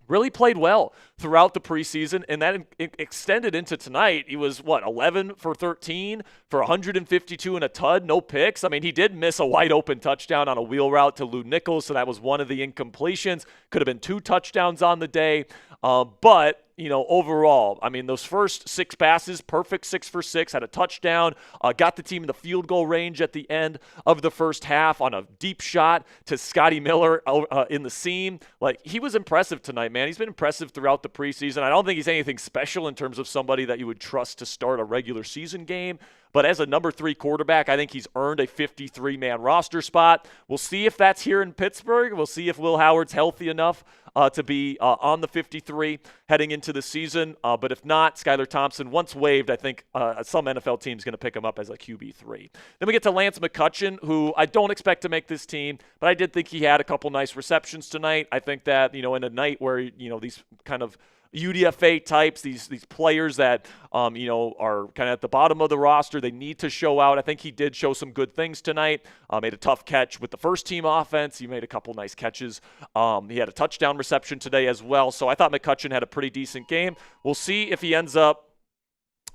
really played well throughout the preseason, and that extended into tonight. He was, 11 for 13 for 152 and a tud, no picks. I mean, he did miss a wide-open touchdown on a wheel route to Lou Nichols, so that was one of the incompletions. Could have been 2 touchdowns on the day. But, overall, I mean, those first 6 passes, perfect 6 for 6, had a touchdown, got the team in the field goal range at the end of the first half on a deep shot to Scotty Miller in the seam. He was impressive tonight, man. He's been impressive throughout the preseason. I don't think he's anything special in terms of somebody that you would trust to start a regular season game. But as a number 3 quarterback, I think he's earned a 53-man roster spot. We'll see if that's here in Pittsburgh. We'll see if Will Howard's healthy enough to be on the 53 heading into the season. But if not, Skylar Thompson, once waived, I think some NFL team's going to pick him up as a QB3. Then we get to Lance McCutcheon, who I don't expect to make this team, but I did think he had a couple nice receptions tonight. I think that, in a night where, these kind of UDFA types, these players that, are kind of at the bottom of the roster, they need to show out. I think he did show some good things tonight. Made a tough catch with the first-team offense. He made a couple nice catches. He had a touchdown reception today as well. So I thought McCutcheon had a pretty decent game. We'll see if he ends up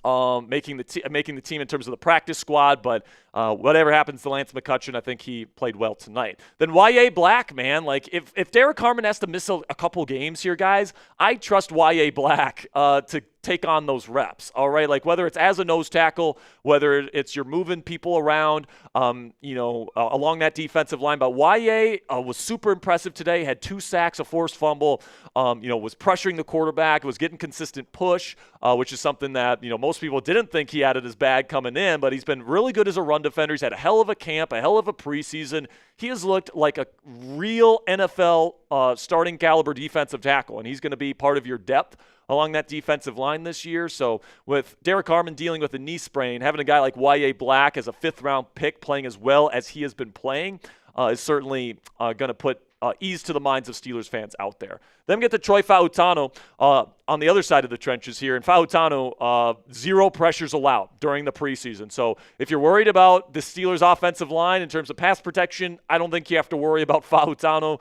making the team in terms of the practice squad, but whatever happens to Lance McCutcheon, I think he played well tonight. Then Y.A. Black, man, if Derrick Harmon has to miss a couple games here, guys, I trust Y.A. Black to take on those reps, all right? Whether it's as a nose tackle, whether it's you're moving people around, along that defensive line. But Y.A. was super impressive today, had 2 sacks, a forced fumble, was pressuring the quarterback, was getting consistent push, which is something that, most people didn't think he had in his bag coming in, but he's been really good as a run defender. He's had a hell of a camp, a hell of a preseason. He has looked like a real NFL starting caliber defensive tackle, and he's going to be part of your depth along that defensive line this year. So with Derrick Harmon dealing with a knee sprain, having a guy like Y.A. Black as a 5th-round pick playing as well as he has been playing is certainly going to put ease to the minds of Steelers fans out there. Then we get to Troy Fautano on the other side of the trenches here. And Fautano, 0 pressures allowed during the preseason. So if you're worried about the Steelers' offensive line in terms of pass protection, I don't think you have to worry about Fautano.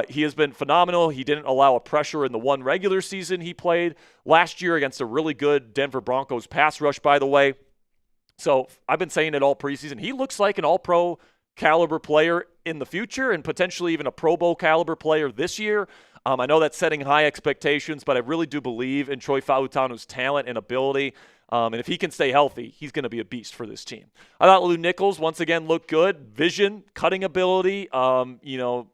He has been phenomenal. He didn't allow a pressure in the one regular season he played last year against a really good Denver Broncos pass rush, by the way. So I've been saying it all preseason. He looks like an all-pro caliber player in the future and potentially even a Pro Bowl caliber player this year. I know that's setting high expectations, but I really do believe in Troy Fautano's talent and ability. And if he can stay healthy, he's going to be a beast for this team. I thought Lou Nichols, once again, looked good. Vision, cutting ability, the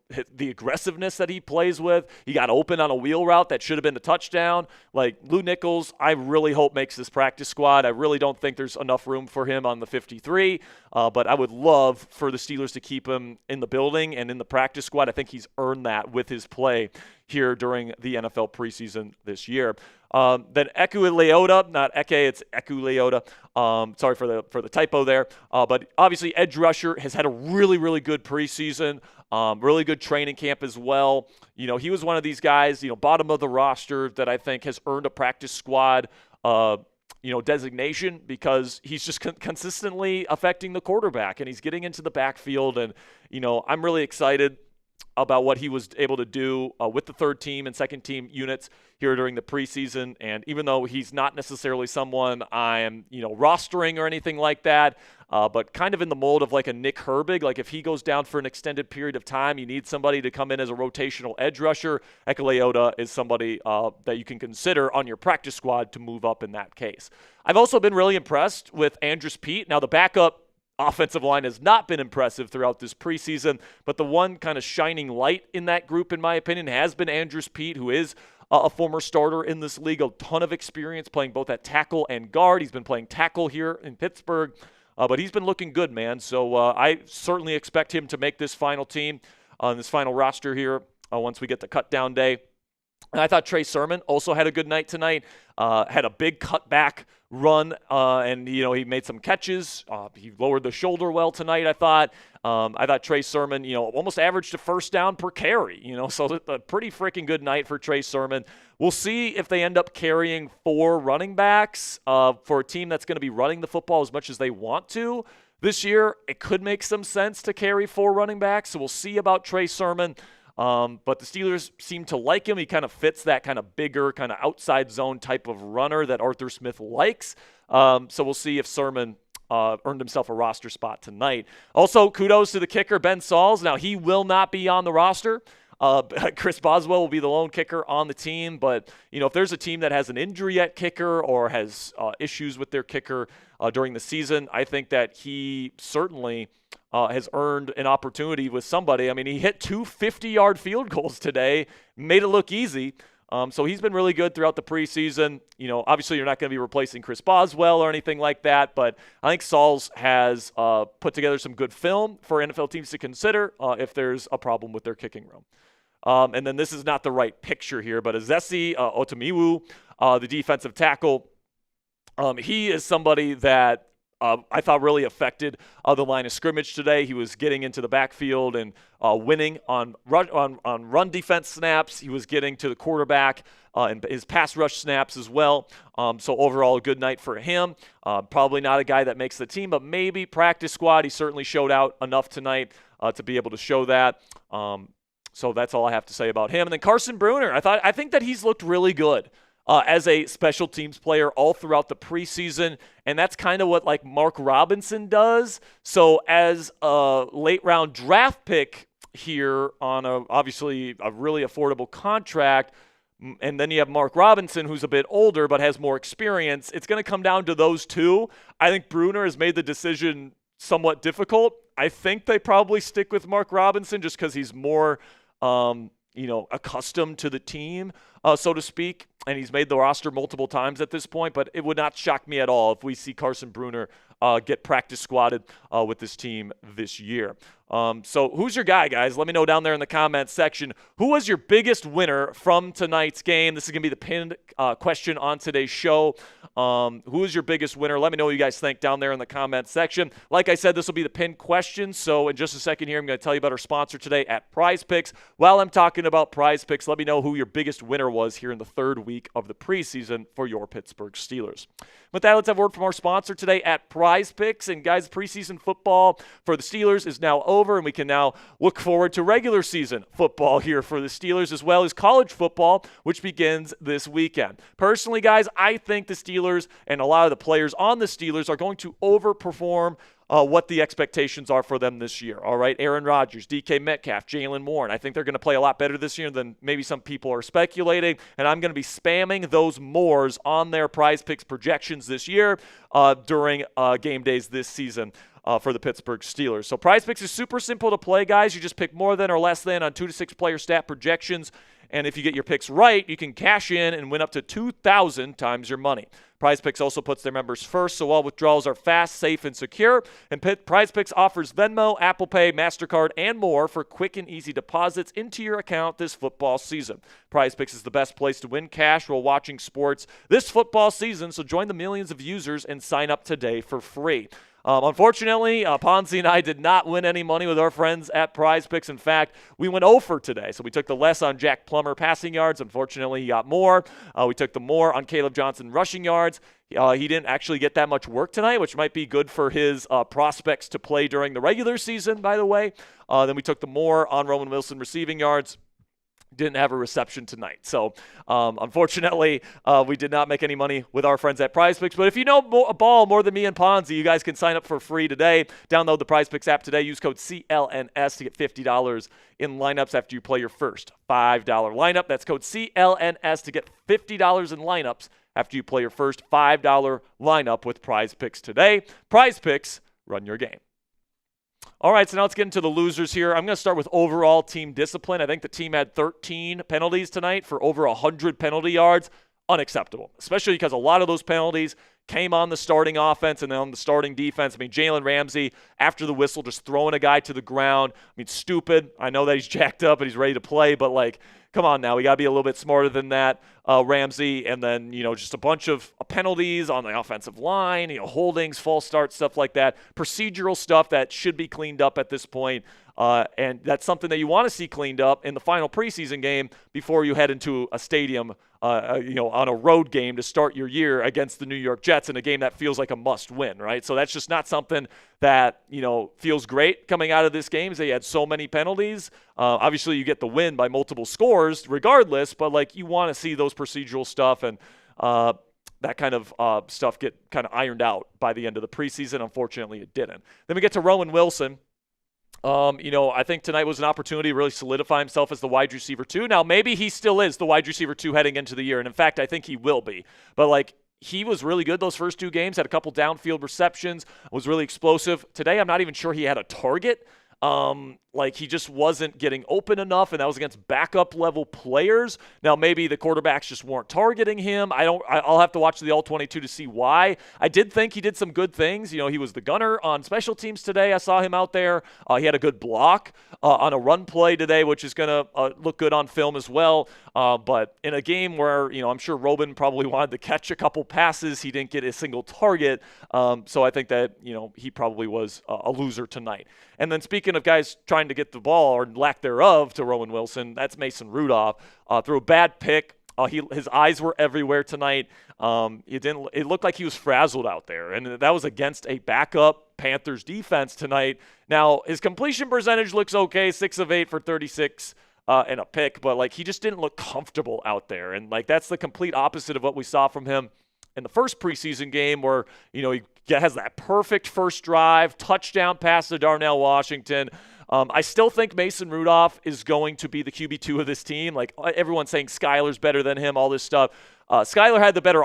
aggressiveness that he plays with. He got open on a wheel route that should have been a touchdown. Like, Lou Nichols, I really hope makes this practice squad. I really don't think there's enough room for him on the 53, but I would love for the Steelers to keep him in the building and in the practice squad. I think he's earned that with his play here during the NFL preseason this year. Then Eku Leota, not Eke, it's Eku Leota. Sorry for the typo there. But obviously, edge rusher has had a really, really good preseason, really good training camp as well. He was one of these guys, bottom of the roster that I think has earned a practice squad, designation because he's just consistently affecting the quarterback and he's getting into the backfield. And, I'm really excited about what he was able to do with the third team and second team units here during the preseason. And even though he's not necessarily someone I am, rostering or anything like that, but kind of in the mold of like a Nick Herbig, like if he goes down for an extended period of time, you need somebody to come in as a rotational edge rusher. Ekeleota is somebody that you can consider on your practice squad to move up in that case. I've also been really impressed with Andrus Peat. Now the backup offensive line has not been impressive throughout this preseason, but the one kind of shining light in that group, in my opinion, has been Andrus Peat, who is a former starter in this league, a ton of experience playing both at tackle and guard. He's been playing tackle here in Pittsburgh, but he's been looking good, man. So I certainly expect him to make this final team on this final roster here once we get to cut down day. And I thought Trey Sermon also had a good night tonight, had a big cutback run, and, he made some catches. He lowered the shoulder well tonight, I thought. I thought Trey Sermon, almost averaged a first down per carry, so a pretty freaking good night for Trey Sermon. We'll see if they end up carrying 4 running backs for a team that's going to be running the football as much as they want to. This year, it could make some sense to carry 4 running backs, so we'll see about Trey Sermon. But the Steelers seem to like him. He kind of fits that kind of bigger, kind of outside zone type of runner that Arthur Smith likes. So we'll see if Sermon earned himself a roster spot tonight. Also, kudos to the kicker, Ben Sauls. Now, he will not be on the roster. Chris Boswell will be the lone kicker on the team. But, if there's a team that has an injury at kicker or has issues with their kicker during the season, I think that he certainly has earned an opportunity with somebody. I mean, he hit 2 50-yard field goals today, made it look easy. So he's been really good throughout the preseason. Obviously you're not going to be replacing Chris Boswell or anything like that, but I think Sauls has put together some good film for NFL teams to consider if there's a problem with their kicking room. And then this is not the right picture here, but Azesi Otamiwu, the defensive tackle, he is somebody that I thought really affected the line of scrimmage today. He was getting into the backfield and winning on run defense snaps. He was getting to the quarterback and his pass rush snaps as well. So overall, a good night for him. Probably not a guy that makes the team, but maybe practice squad. He certainly showed out enough tonight to be able to show that. So that's all I have to say about him. And then Carson Bruner, I think that he's looked really good as a special teams player all throughout the preseason, and that's kind of what like Mark Robinson does. So as a late round draft pick here on obviously a really affordable contract, and then you have Mark Robinson, who's a bit older but has more experience, it's going to come down to those two. I think Bruner has made the decision somewhat difficult. I think they probably stick with Mark Robinson just because he's more accustomed to the team, so to speak, and he's made the roster multiple times at this point, but it would not shock me at all if we see Carson Bruner get practice squatted with this team this year. So who's your guy, guys? Let me know down there in the comments section. Who was your biggest winner from tonight's game? This is going to be the pinned question on today's show. Who is your biggest winner? Let me know what you guys think down there in the comments section. Like I said, this will be the pinned question. So in just a second here, I'm going to tell you about our sponsor today at Prize Picks. While I'm talking about Prize Picks, let me know who your biggest winner was here in the third week of the preseason for your Pittsburgh Steelers. With that, let's have a word from our sponsor today at Prize Picks. And guys, preseason football for the Steelers is now over, and we can now look forward to regular season football here for the Steelers, as well as college football, which begins this weekend. Personally, guys, I think the Steelers and a lot of the players on the Steelers are going to overperform what the expectations are for them this year. All right, Aaron Rodgers, DK Metcalf, Jaylen Warren. I think they're going to play a lot better this year than maybe some people are speculating, and I'm going to be spamming those mores on their Prize Picks projections this year during game days this season. For the Pittsburgh Steelers. So Prize Picks is super simple to play, guys. You just pick more than or less than on 2 to 6 player stat projections. And if you get your picks right, you can cash in and win up to 2,000 times your money. Prize Picks also puts their members first, so all withdrawals are fast, safe, and secure. And Prize Picks offers Venmo, Apple Pay, MasterCard, and more for quick and easy deposits into your account this football season. Prize Picks is the best place to win cash while watching sports this football season, so join the millions of users and sign up today for free. Unfortunately, Ponzi and I did not win any money with our friends at Prize Picks. In fact, we went 0 for today. So we took the less on Jack Plummer passing yards. Unfortunately, he got more. We took the more on Kaleb Johnson rushing yards. He didn't actually get that much work tonight, which might be good for his prospects to play during the regular season, by the way. Then we took the more on Roman Wilson receiving yards. Didn't have a reception tonight. So, unfortunately, we did not make any money with our friends at Prize Picks. But if you know a ball more than me and Ponzi, you guys can sign up for free today. Download the Prize Picks app today. Use code CLNS to get $50 in lineups after you play your first $5 lineup. That's code CLNS to get $50 in lineups after you play your first $5 lineup with Prize Picks today. Prize Picks, run your game. All right, so now let's get into the losers here. I'm going to start with overall team discipline. I think the team had 13 penalties tonight for over 100 penalty yards. Unacceptable, especially because a lot of those penalties came on the starting offense and then on the starting defense. I mean, Jalen Ramsey, after the whistle, just throwing a guy to the ground. I mean, stupid. I know that he's jacked up and he's ready to play, but, like, come on now. We got to be a little bit smarter than that, Ramsey. And then, just a bunch of penalties on the offensive line, holdings, false starts, stuff like that. Procedural stuff that should be cleaned up at this point. And that's something that you want to see cleaned up in the final preseason game before you head into a stadium, on a road game to start your year against the New York Jets in a game that feels like a must-win, right? So that's just not something that, feels great coming out of this game. They had so many penalties. Obviously, you get the win by multiple scores regardless, but, you want to see those procedural stuff and that kind of stuff get kind of ironed out by the end of the preseason. Unfortunately, it didn't. Then we get to Roman Wilson. I think tonight was an opportunity to really solidify himself as the wide receiver 2. Now, maybe he still is the wide receiver 2 heading into the year. And in fact, I think he will be. But he was really good those first 2 games, had a couple downfield receptions, was really explosive. Today, I'm not even sure he had a target. He just wasn't getting open enough, and that was against backup level players. Now, maybe the quarterbacks just weren't targeting him. I'll have to watch the All-22 to see why. I did think he did some good things. He was the gunner on special teams today. I saw him out there. He had a good block on a run play today, which is going to look good on film as well. But in a game where, I'm sure Robin probably wanted to catch a couple passes, he didn't get a single target. So I think that, he probably was a loser tonight. And then speaking of guys trying to get the ball or lack thereof to Roman Wilson, that's Mason Rudolph. Threw a bad pick. His eyes were everywhere tonight. It looked like he was frazzled out there, and that was against a backup Panthers defense tonight. Now, his completion percentage looks okay, 6 of 8 for 36 and a pick, but he just didn't look comfortable out there, and that's the complete opposite of what we saw from him in the first preseason game where, he has that perfect first drive, touchdown pass to Darnell Washington. I still think Mason Rudolph is going to be the QB2 of this team. Everyone's saying Skyler's better than him, all this stuff. Skyler had the better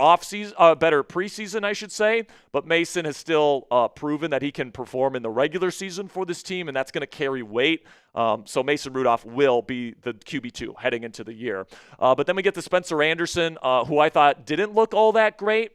better preseason, I should say, but Mason has still proven that he can perform in the regular season for this team, and that's going to carry weight. So Mason Rudolph will be the QB2 heading into the year. But then we get to Spencer Anderson, who I thought didn't look all that great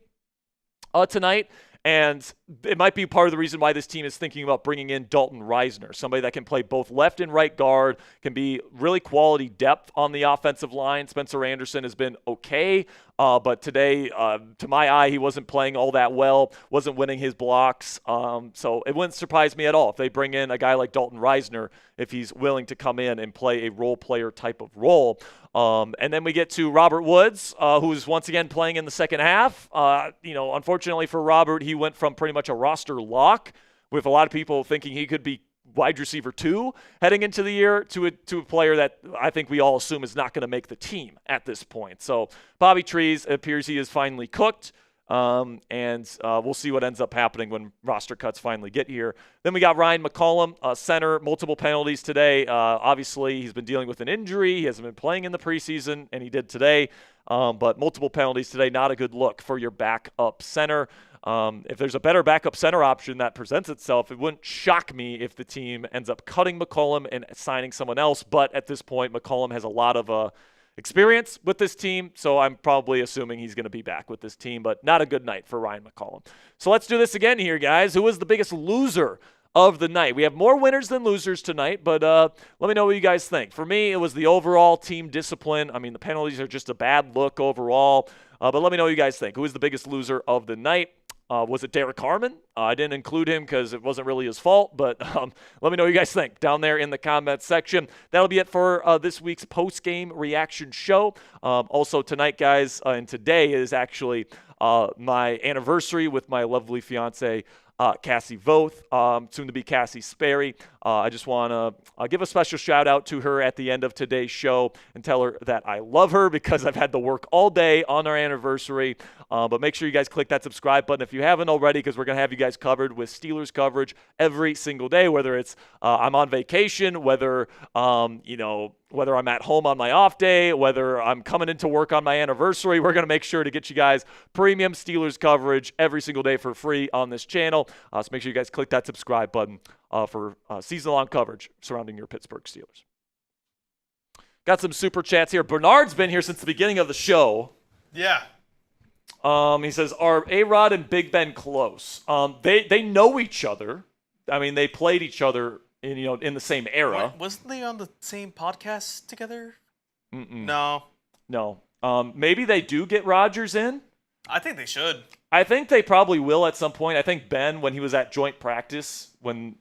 tonight. And it might be part of the reason why this team is thinking about bringing in Dalton Reisner, somebody that can play both left and right guard, can be really quality depth on the offensive line. Spencer Anderson has been okay, but today, to my eye, he wasn't playing all that well, wasn't winning his blocks. So it wouldn't surprise me at all if they bring in a guy like Dalton Reisner if he's willing to come in and play a role player type of role. And then we get to Robert Woods, who's once again playing in the second half. Unfortunately for Robert, he went from pretty much a roster lock with a lot of people thinking he could be wide receiver 2 heading into the year to a player that I think we all assume is not going to make the team at this point. So Bobby Trees, it appears he is finally cooked. And we'll see what ends up happening when roster cuts finally get here. Then we got Ryan McCollum, center, multiple penalties today. Obviously, he's been dealing with an injury. He hasn't been playing in the preseason, and he did today. But multiple penalties today, not a good look for your backup center. If there's a better backup center option that presents itself, it wouldn't shock me if the team ends up cutting McCollum and signing someone else. But at this point, McCollum has a lot of experience with this team, so I'm probably assuming he's going to be back with this team, but not a good night for Ryan McCollum. So let's do this again here, guys. Who was the biggest loser of the night? We have more winners than losers tonight, but let me know what you guys think. For me, it was the overall team discipline. I mean, the penalties are just a bad look overall, but let me know what you guys think. Who was the biggest loser of the night? Was it Derrick Harmon? I didn't include him because it wasn't really his fault, but let me know what you guys think down there in the comments section. That'll be it for this week's post-game reaction show. Also tonight, guys, and today is actually my anniversary with my lovely fiance, Cassie Voth, soon to be Cassie Sperry. I just want to give a special shout out to her at the end of today's show and tell her that I love her because I've had to work all day on our anniversary. But make sure you guys click that subscribe button if you haven't already, because we're going to have you guys covered with Steelers coverage every single day, whether it's I'm on vacation, whether whether I'm at home on my off day, whether I'm coming into work on my anniversary. We're going to make sure to get you guys premium Steelers coverage every single day for free on this channel. So make sure you guys click that subscribe button for season-long coverage surrounding your Pittsburgh Steelers. Got some super chats here. Bernard's been here since the beginning of the show. Yeah. He says, are A-Rod and Big Ben close? They know each other. I mean, they played each other in the same era. Wasn't they on the same podcast together? Mm-mm. No. Maybe they do get Rodgers in. I think they should. I think they probably will at some point. I think Ben, when he was at joint practice, when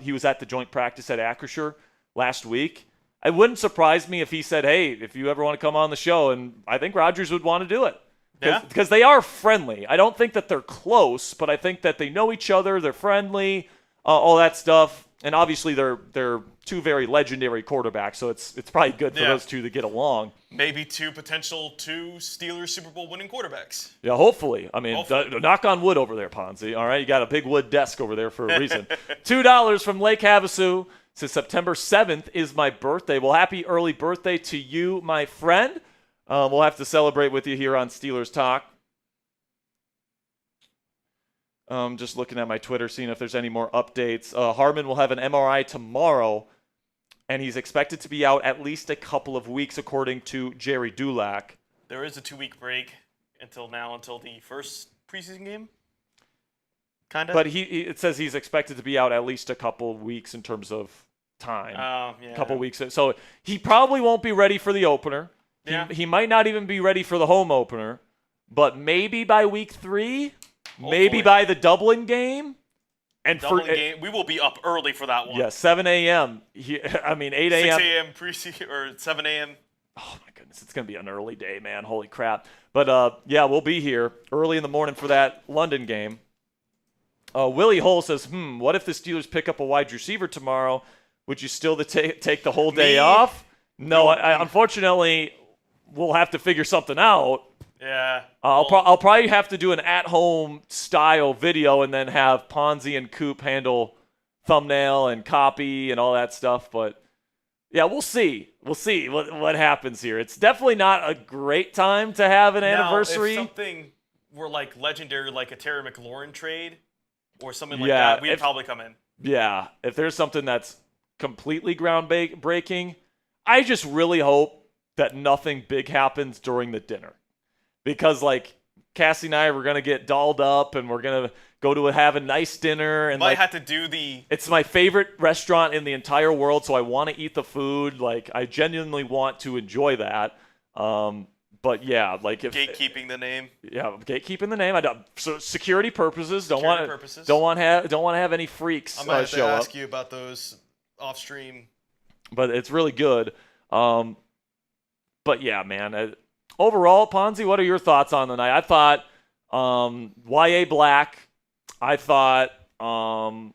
he was at the joint practice at Acrisure last week, it wouldn't surprise me if he said, hey, if you ever want to come on the show, and I think Rodgers would want to do it. Because they are friendly. I don't think that they're close, but I think that they know each other, they're friendly, all that stuff. And obviously they're two very legendary quarterbacks, so it's probably good for those two to get along. Maybe two Steelers Super Bowl winning quarterbacks. Yeah, hopefully. I mean, knock on wood over there, Ponzi. All right, you got a big wood desk over there for a reason. $2 from Lake Havasu. Says September 7th is my birthday. Well, happy early birthday to you, my friend. We'll have to celebrate with you here on Steelers Talk. Just looking at my Twitter, seeing if there's any more updates. Harmon will have an MRI tomorrow, and he's expected to be out at least a couple of weeks, according to Jerry Dulac. There is a 2-week break until the first preseason game. Kind of. But it says he's expected to be out at least a couple of weeks in terms of time. Yeah. A couple of weeks. So he probably won't be ready for the opener. He might not even be ready for the home opener, but maybe by week 3. Hopefully. Maybe by the Dublin game. And game, we will be up early for that one. Yeah, 7 a.m. 8 a.m. 6 a.m. preseason or 7 a.m. Oh, my goodness. It's going to be an early day, man. Holy crap. But, we'll be here early in the morning for that London game. Willie Hull says, what if the Steelers pick up a wide receiver tomorrow? Would you still take the whole day off? No, unfortunately, we'll have to figure something out. Yeah. I'll probably have to do an at-home style video and then have Ponzi and Coop handle thumbnail and copy and all that stuff. But, yeah, we'll see. We'll see what happens here. It's definitely not a great time to have an anniversary. If something were like legendary, like a Terry McLaurin trade or something like that, we'd probably come in. Yeah, if there's something that's completely groundbreaking, I just really hope that nothing big happens during the dinner. Because, Cassie and I, we're going to get dolled up and we're going to have a nice dinner. And might have to do it's my favorite restaurant in the entire world, so I want to eat the food. I genuinely want to enjoy that. But, yeah, if gatekeeping the name. Yeah, gatekeeping the name. So security purposes. Don't want to have any freaks I might have show to up. ask you about those off-stream. But it's really good. But, yeah, man. Overall, Ponzi, what are your thoughts on the night? I thought Y.A. Black. I thought who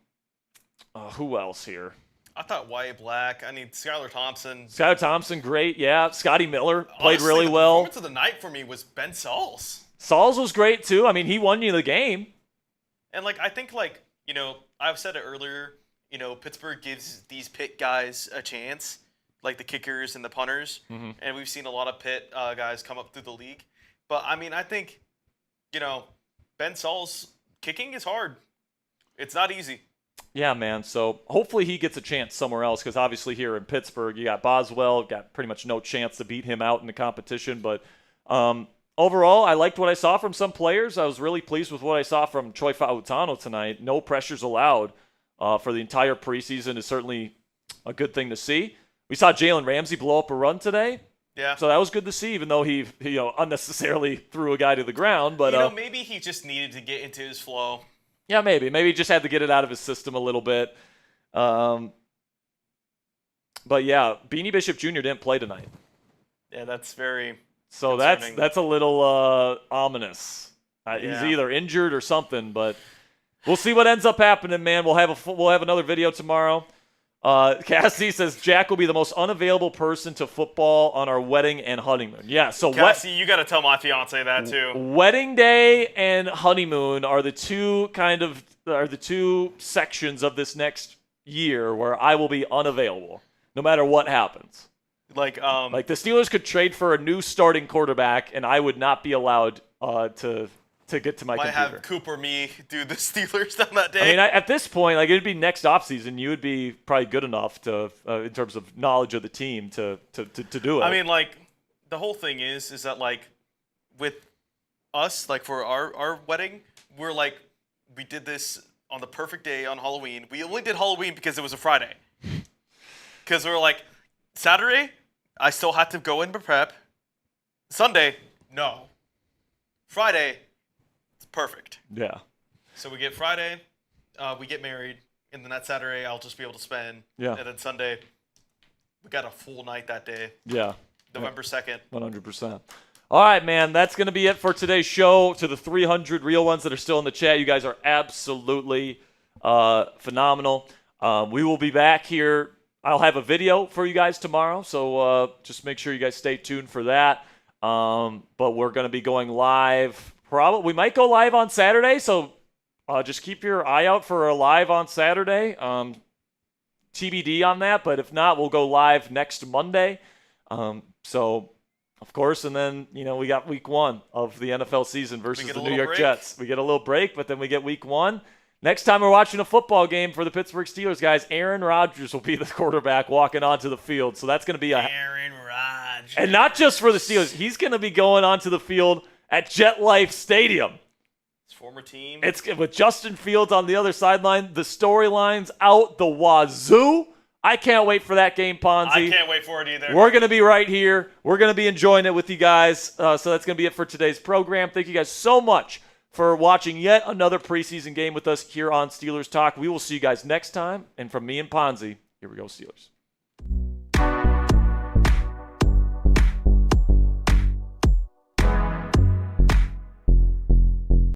else here? I thought Y.A. Black. Skylar Thompson. Skylar Thompson, great. Yeah. Scotty Miller played really well. The performance of the night for me was Ben Sauls. Sauls was great too. I mean, he won you the game. And I think I've said it earlier. Pittsburgh gives these Pitt guys a chance, like the kickers and the punters, and we've seen a lot of Pitt guys come up through the league. But I mean, I think Ben Saul's kicking is hard. It's not easy. Yeah, man. So hopefully he gets a chance somewhere else, because obviously here in Pittsburgh, you got Boswell, got pretty much no chance to beat him out in the competition. But overall, I liked what I saw from some players. I was really pleased with what I saw from Troy Fautano tonight. No pressures allowed for the entire preseason is certainly a good thing to see. We saw Jalen Ramsey blow up a run today. Yeah. So that was good to see, even though he unnecessarily threw a guy to the ground. But maybe he just needed to get into his flow. Yeah, maybe. Maybe he just had to get it out of his system a little bit. But yeah, Beanie Bishop Jr. didn't play tonight. Yeah, that's very So concerning. that's a little ominous. He's Yeah. either injured or something, but we'll see what ends up happening, man. We'll have another video tomorrow. Cassie says Jack will be the most unavailable person to football on our wedding and honeymoon. Yeah, so Cassie, you got to tell my fiance that too. wedding day and honeymoon are the two sections of this next year where I will be unavailable, no matter what happens. Like the Steelers could trade for a new starting quarterback, and I would not be allowed to get to my might computer. have Cooper me do the Steelers on that day. I mean, at this point, it'd be next offseason. You would be probably good enough to, in terms of knowledge of the team, to do it. I mean, the whole thing is that with us, for our wedding, we did this on the perfect day on Halloween. We only did Halloween because it was a Friday. Because we were Saturday, I still had to go in to prep. Sunday, no. Friday, it's perfect. Yeah. So we get Friday, we get married, and then that Saturday I'll just be able to spend. Yeah. And then Sunday, we got a full night that day, Yeah. November 2nd. 100%. All right, man. That's going to be it for today's show. To the 300 real ones that are still in the chat, you guys are absolutely phenomenal. We will be back here. I'll have a video for you guys tomorrow, so just make sure you guys stay tuned for that. But we're going to be going live. We might go live on Saturday, so just keep your eye out for a live on Saturday. TBD on that, but if not, we'll go live next Monday. So, of course, and then, we got week 1 of the NFL season versus the New York break. Jets. We get a little break, but then we get week 1. Next time we're watching a football game for the Pittsburgh Steelers, guys, Aaron Rodgers will be the quarterback walking onto the field. So that's going to be Aaron Rodgers. and not just for the Steelers. He's going to be going onto the field at JetLife Stadium. His former team. It's with Justin Fields on the other sideline. The storyline's out the wazoo. I can't wait for that game, Ponzi. I can't wait for it either. We're going to be right here. We're going to be enjoying it with you guys. So that's going to be it for today's program. Thank you guys so much for watching yet another preseason game with us here on Steelers Talk. We will see you guys next time. And from me and Ponzi, here we go, Steelers.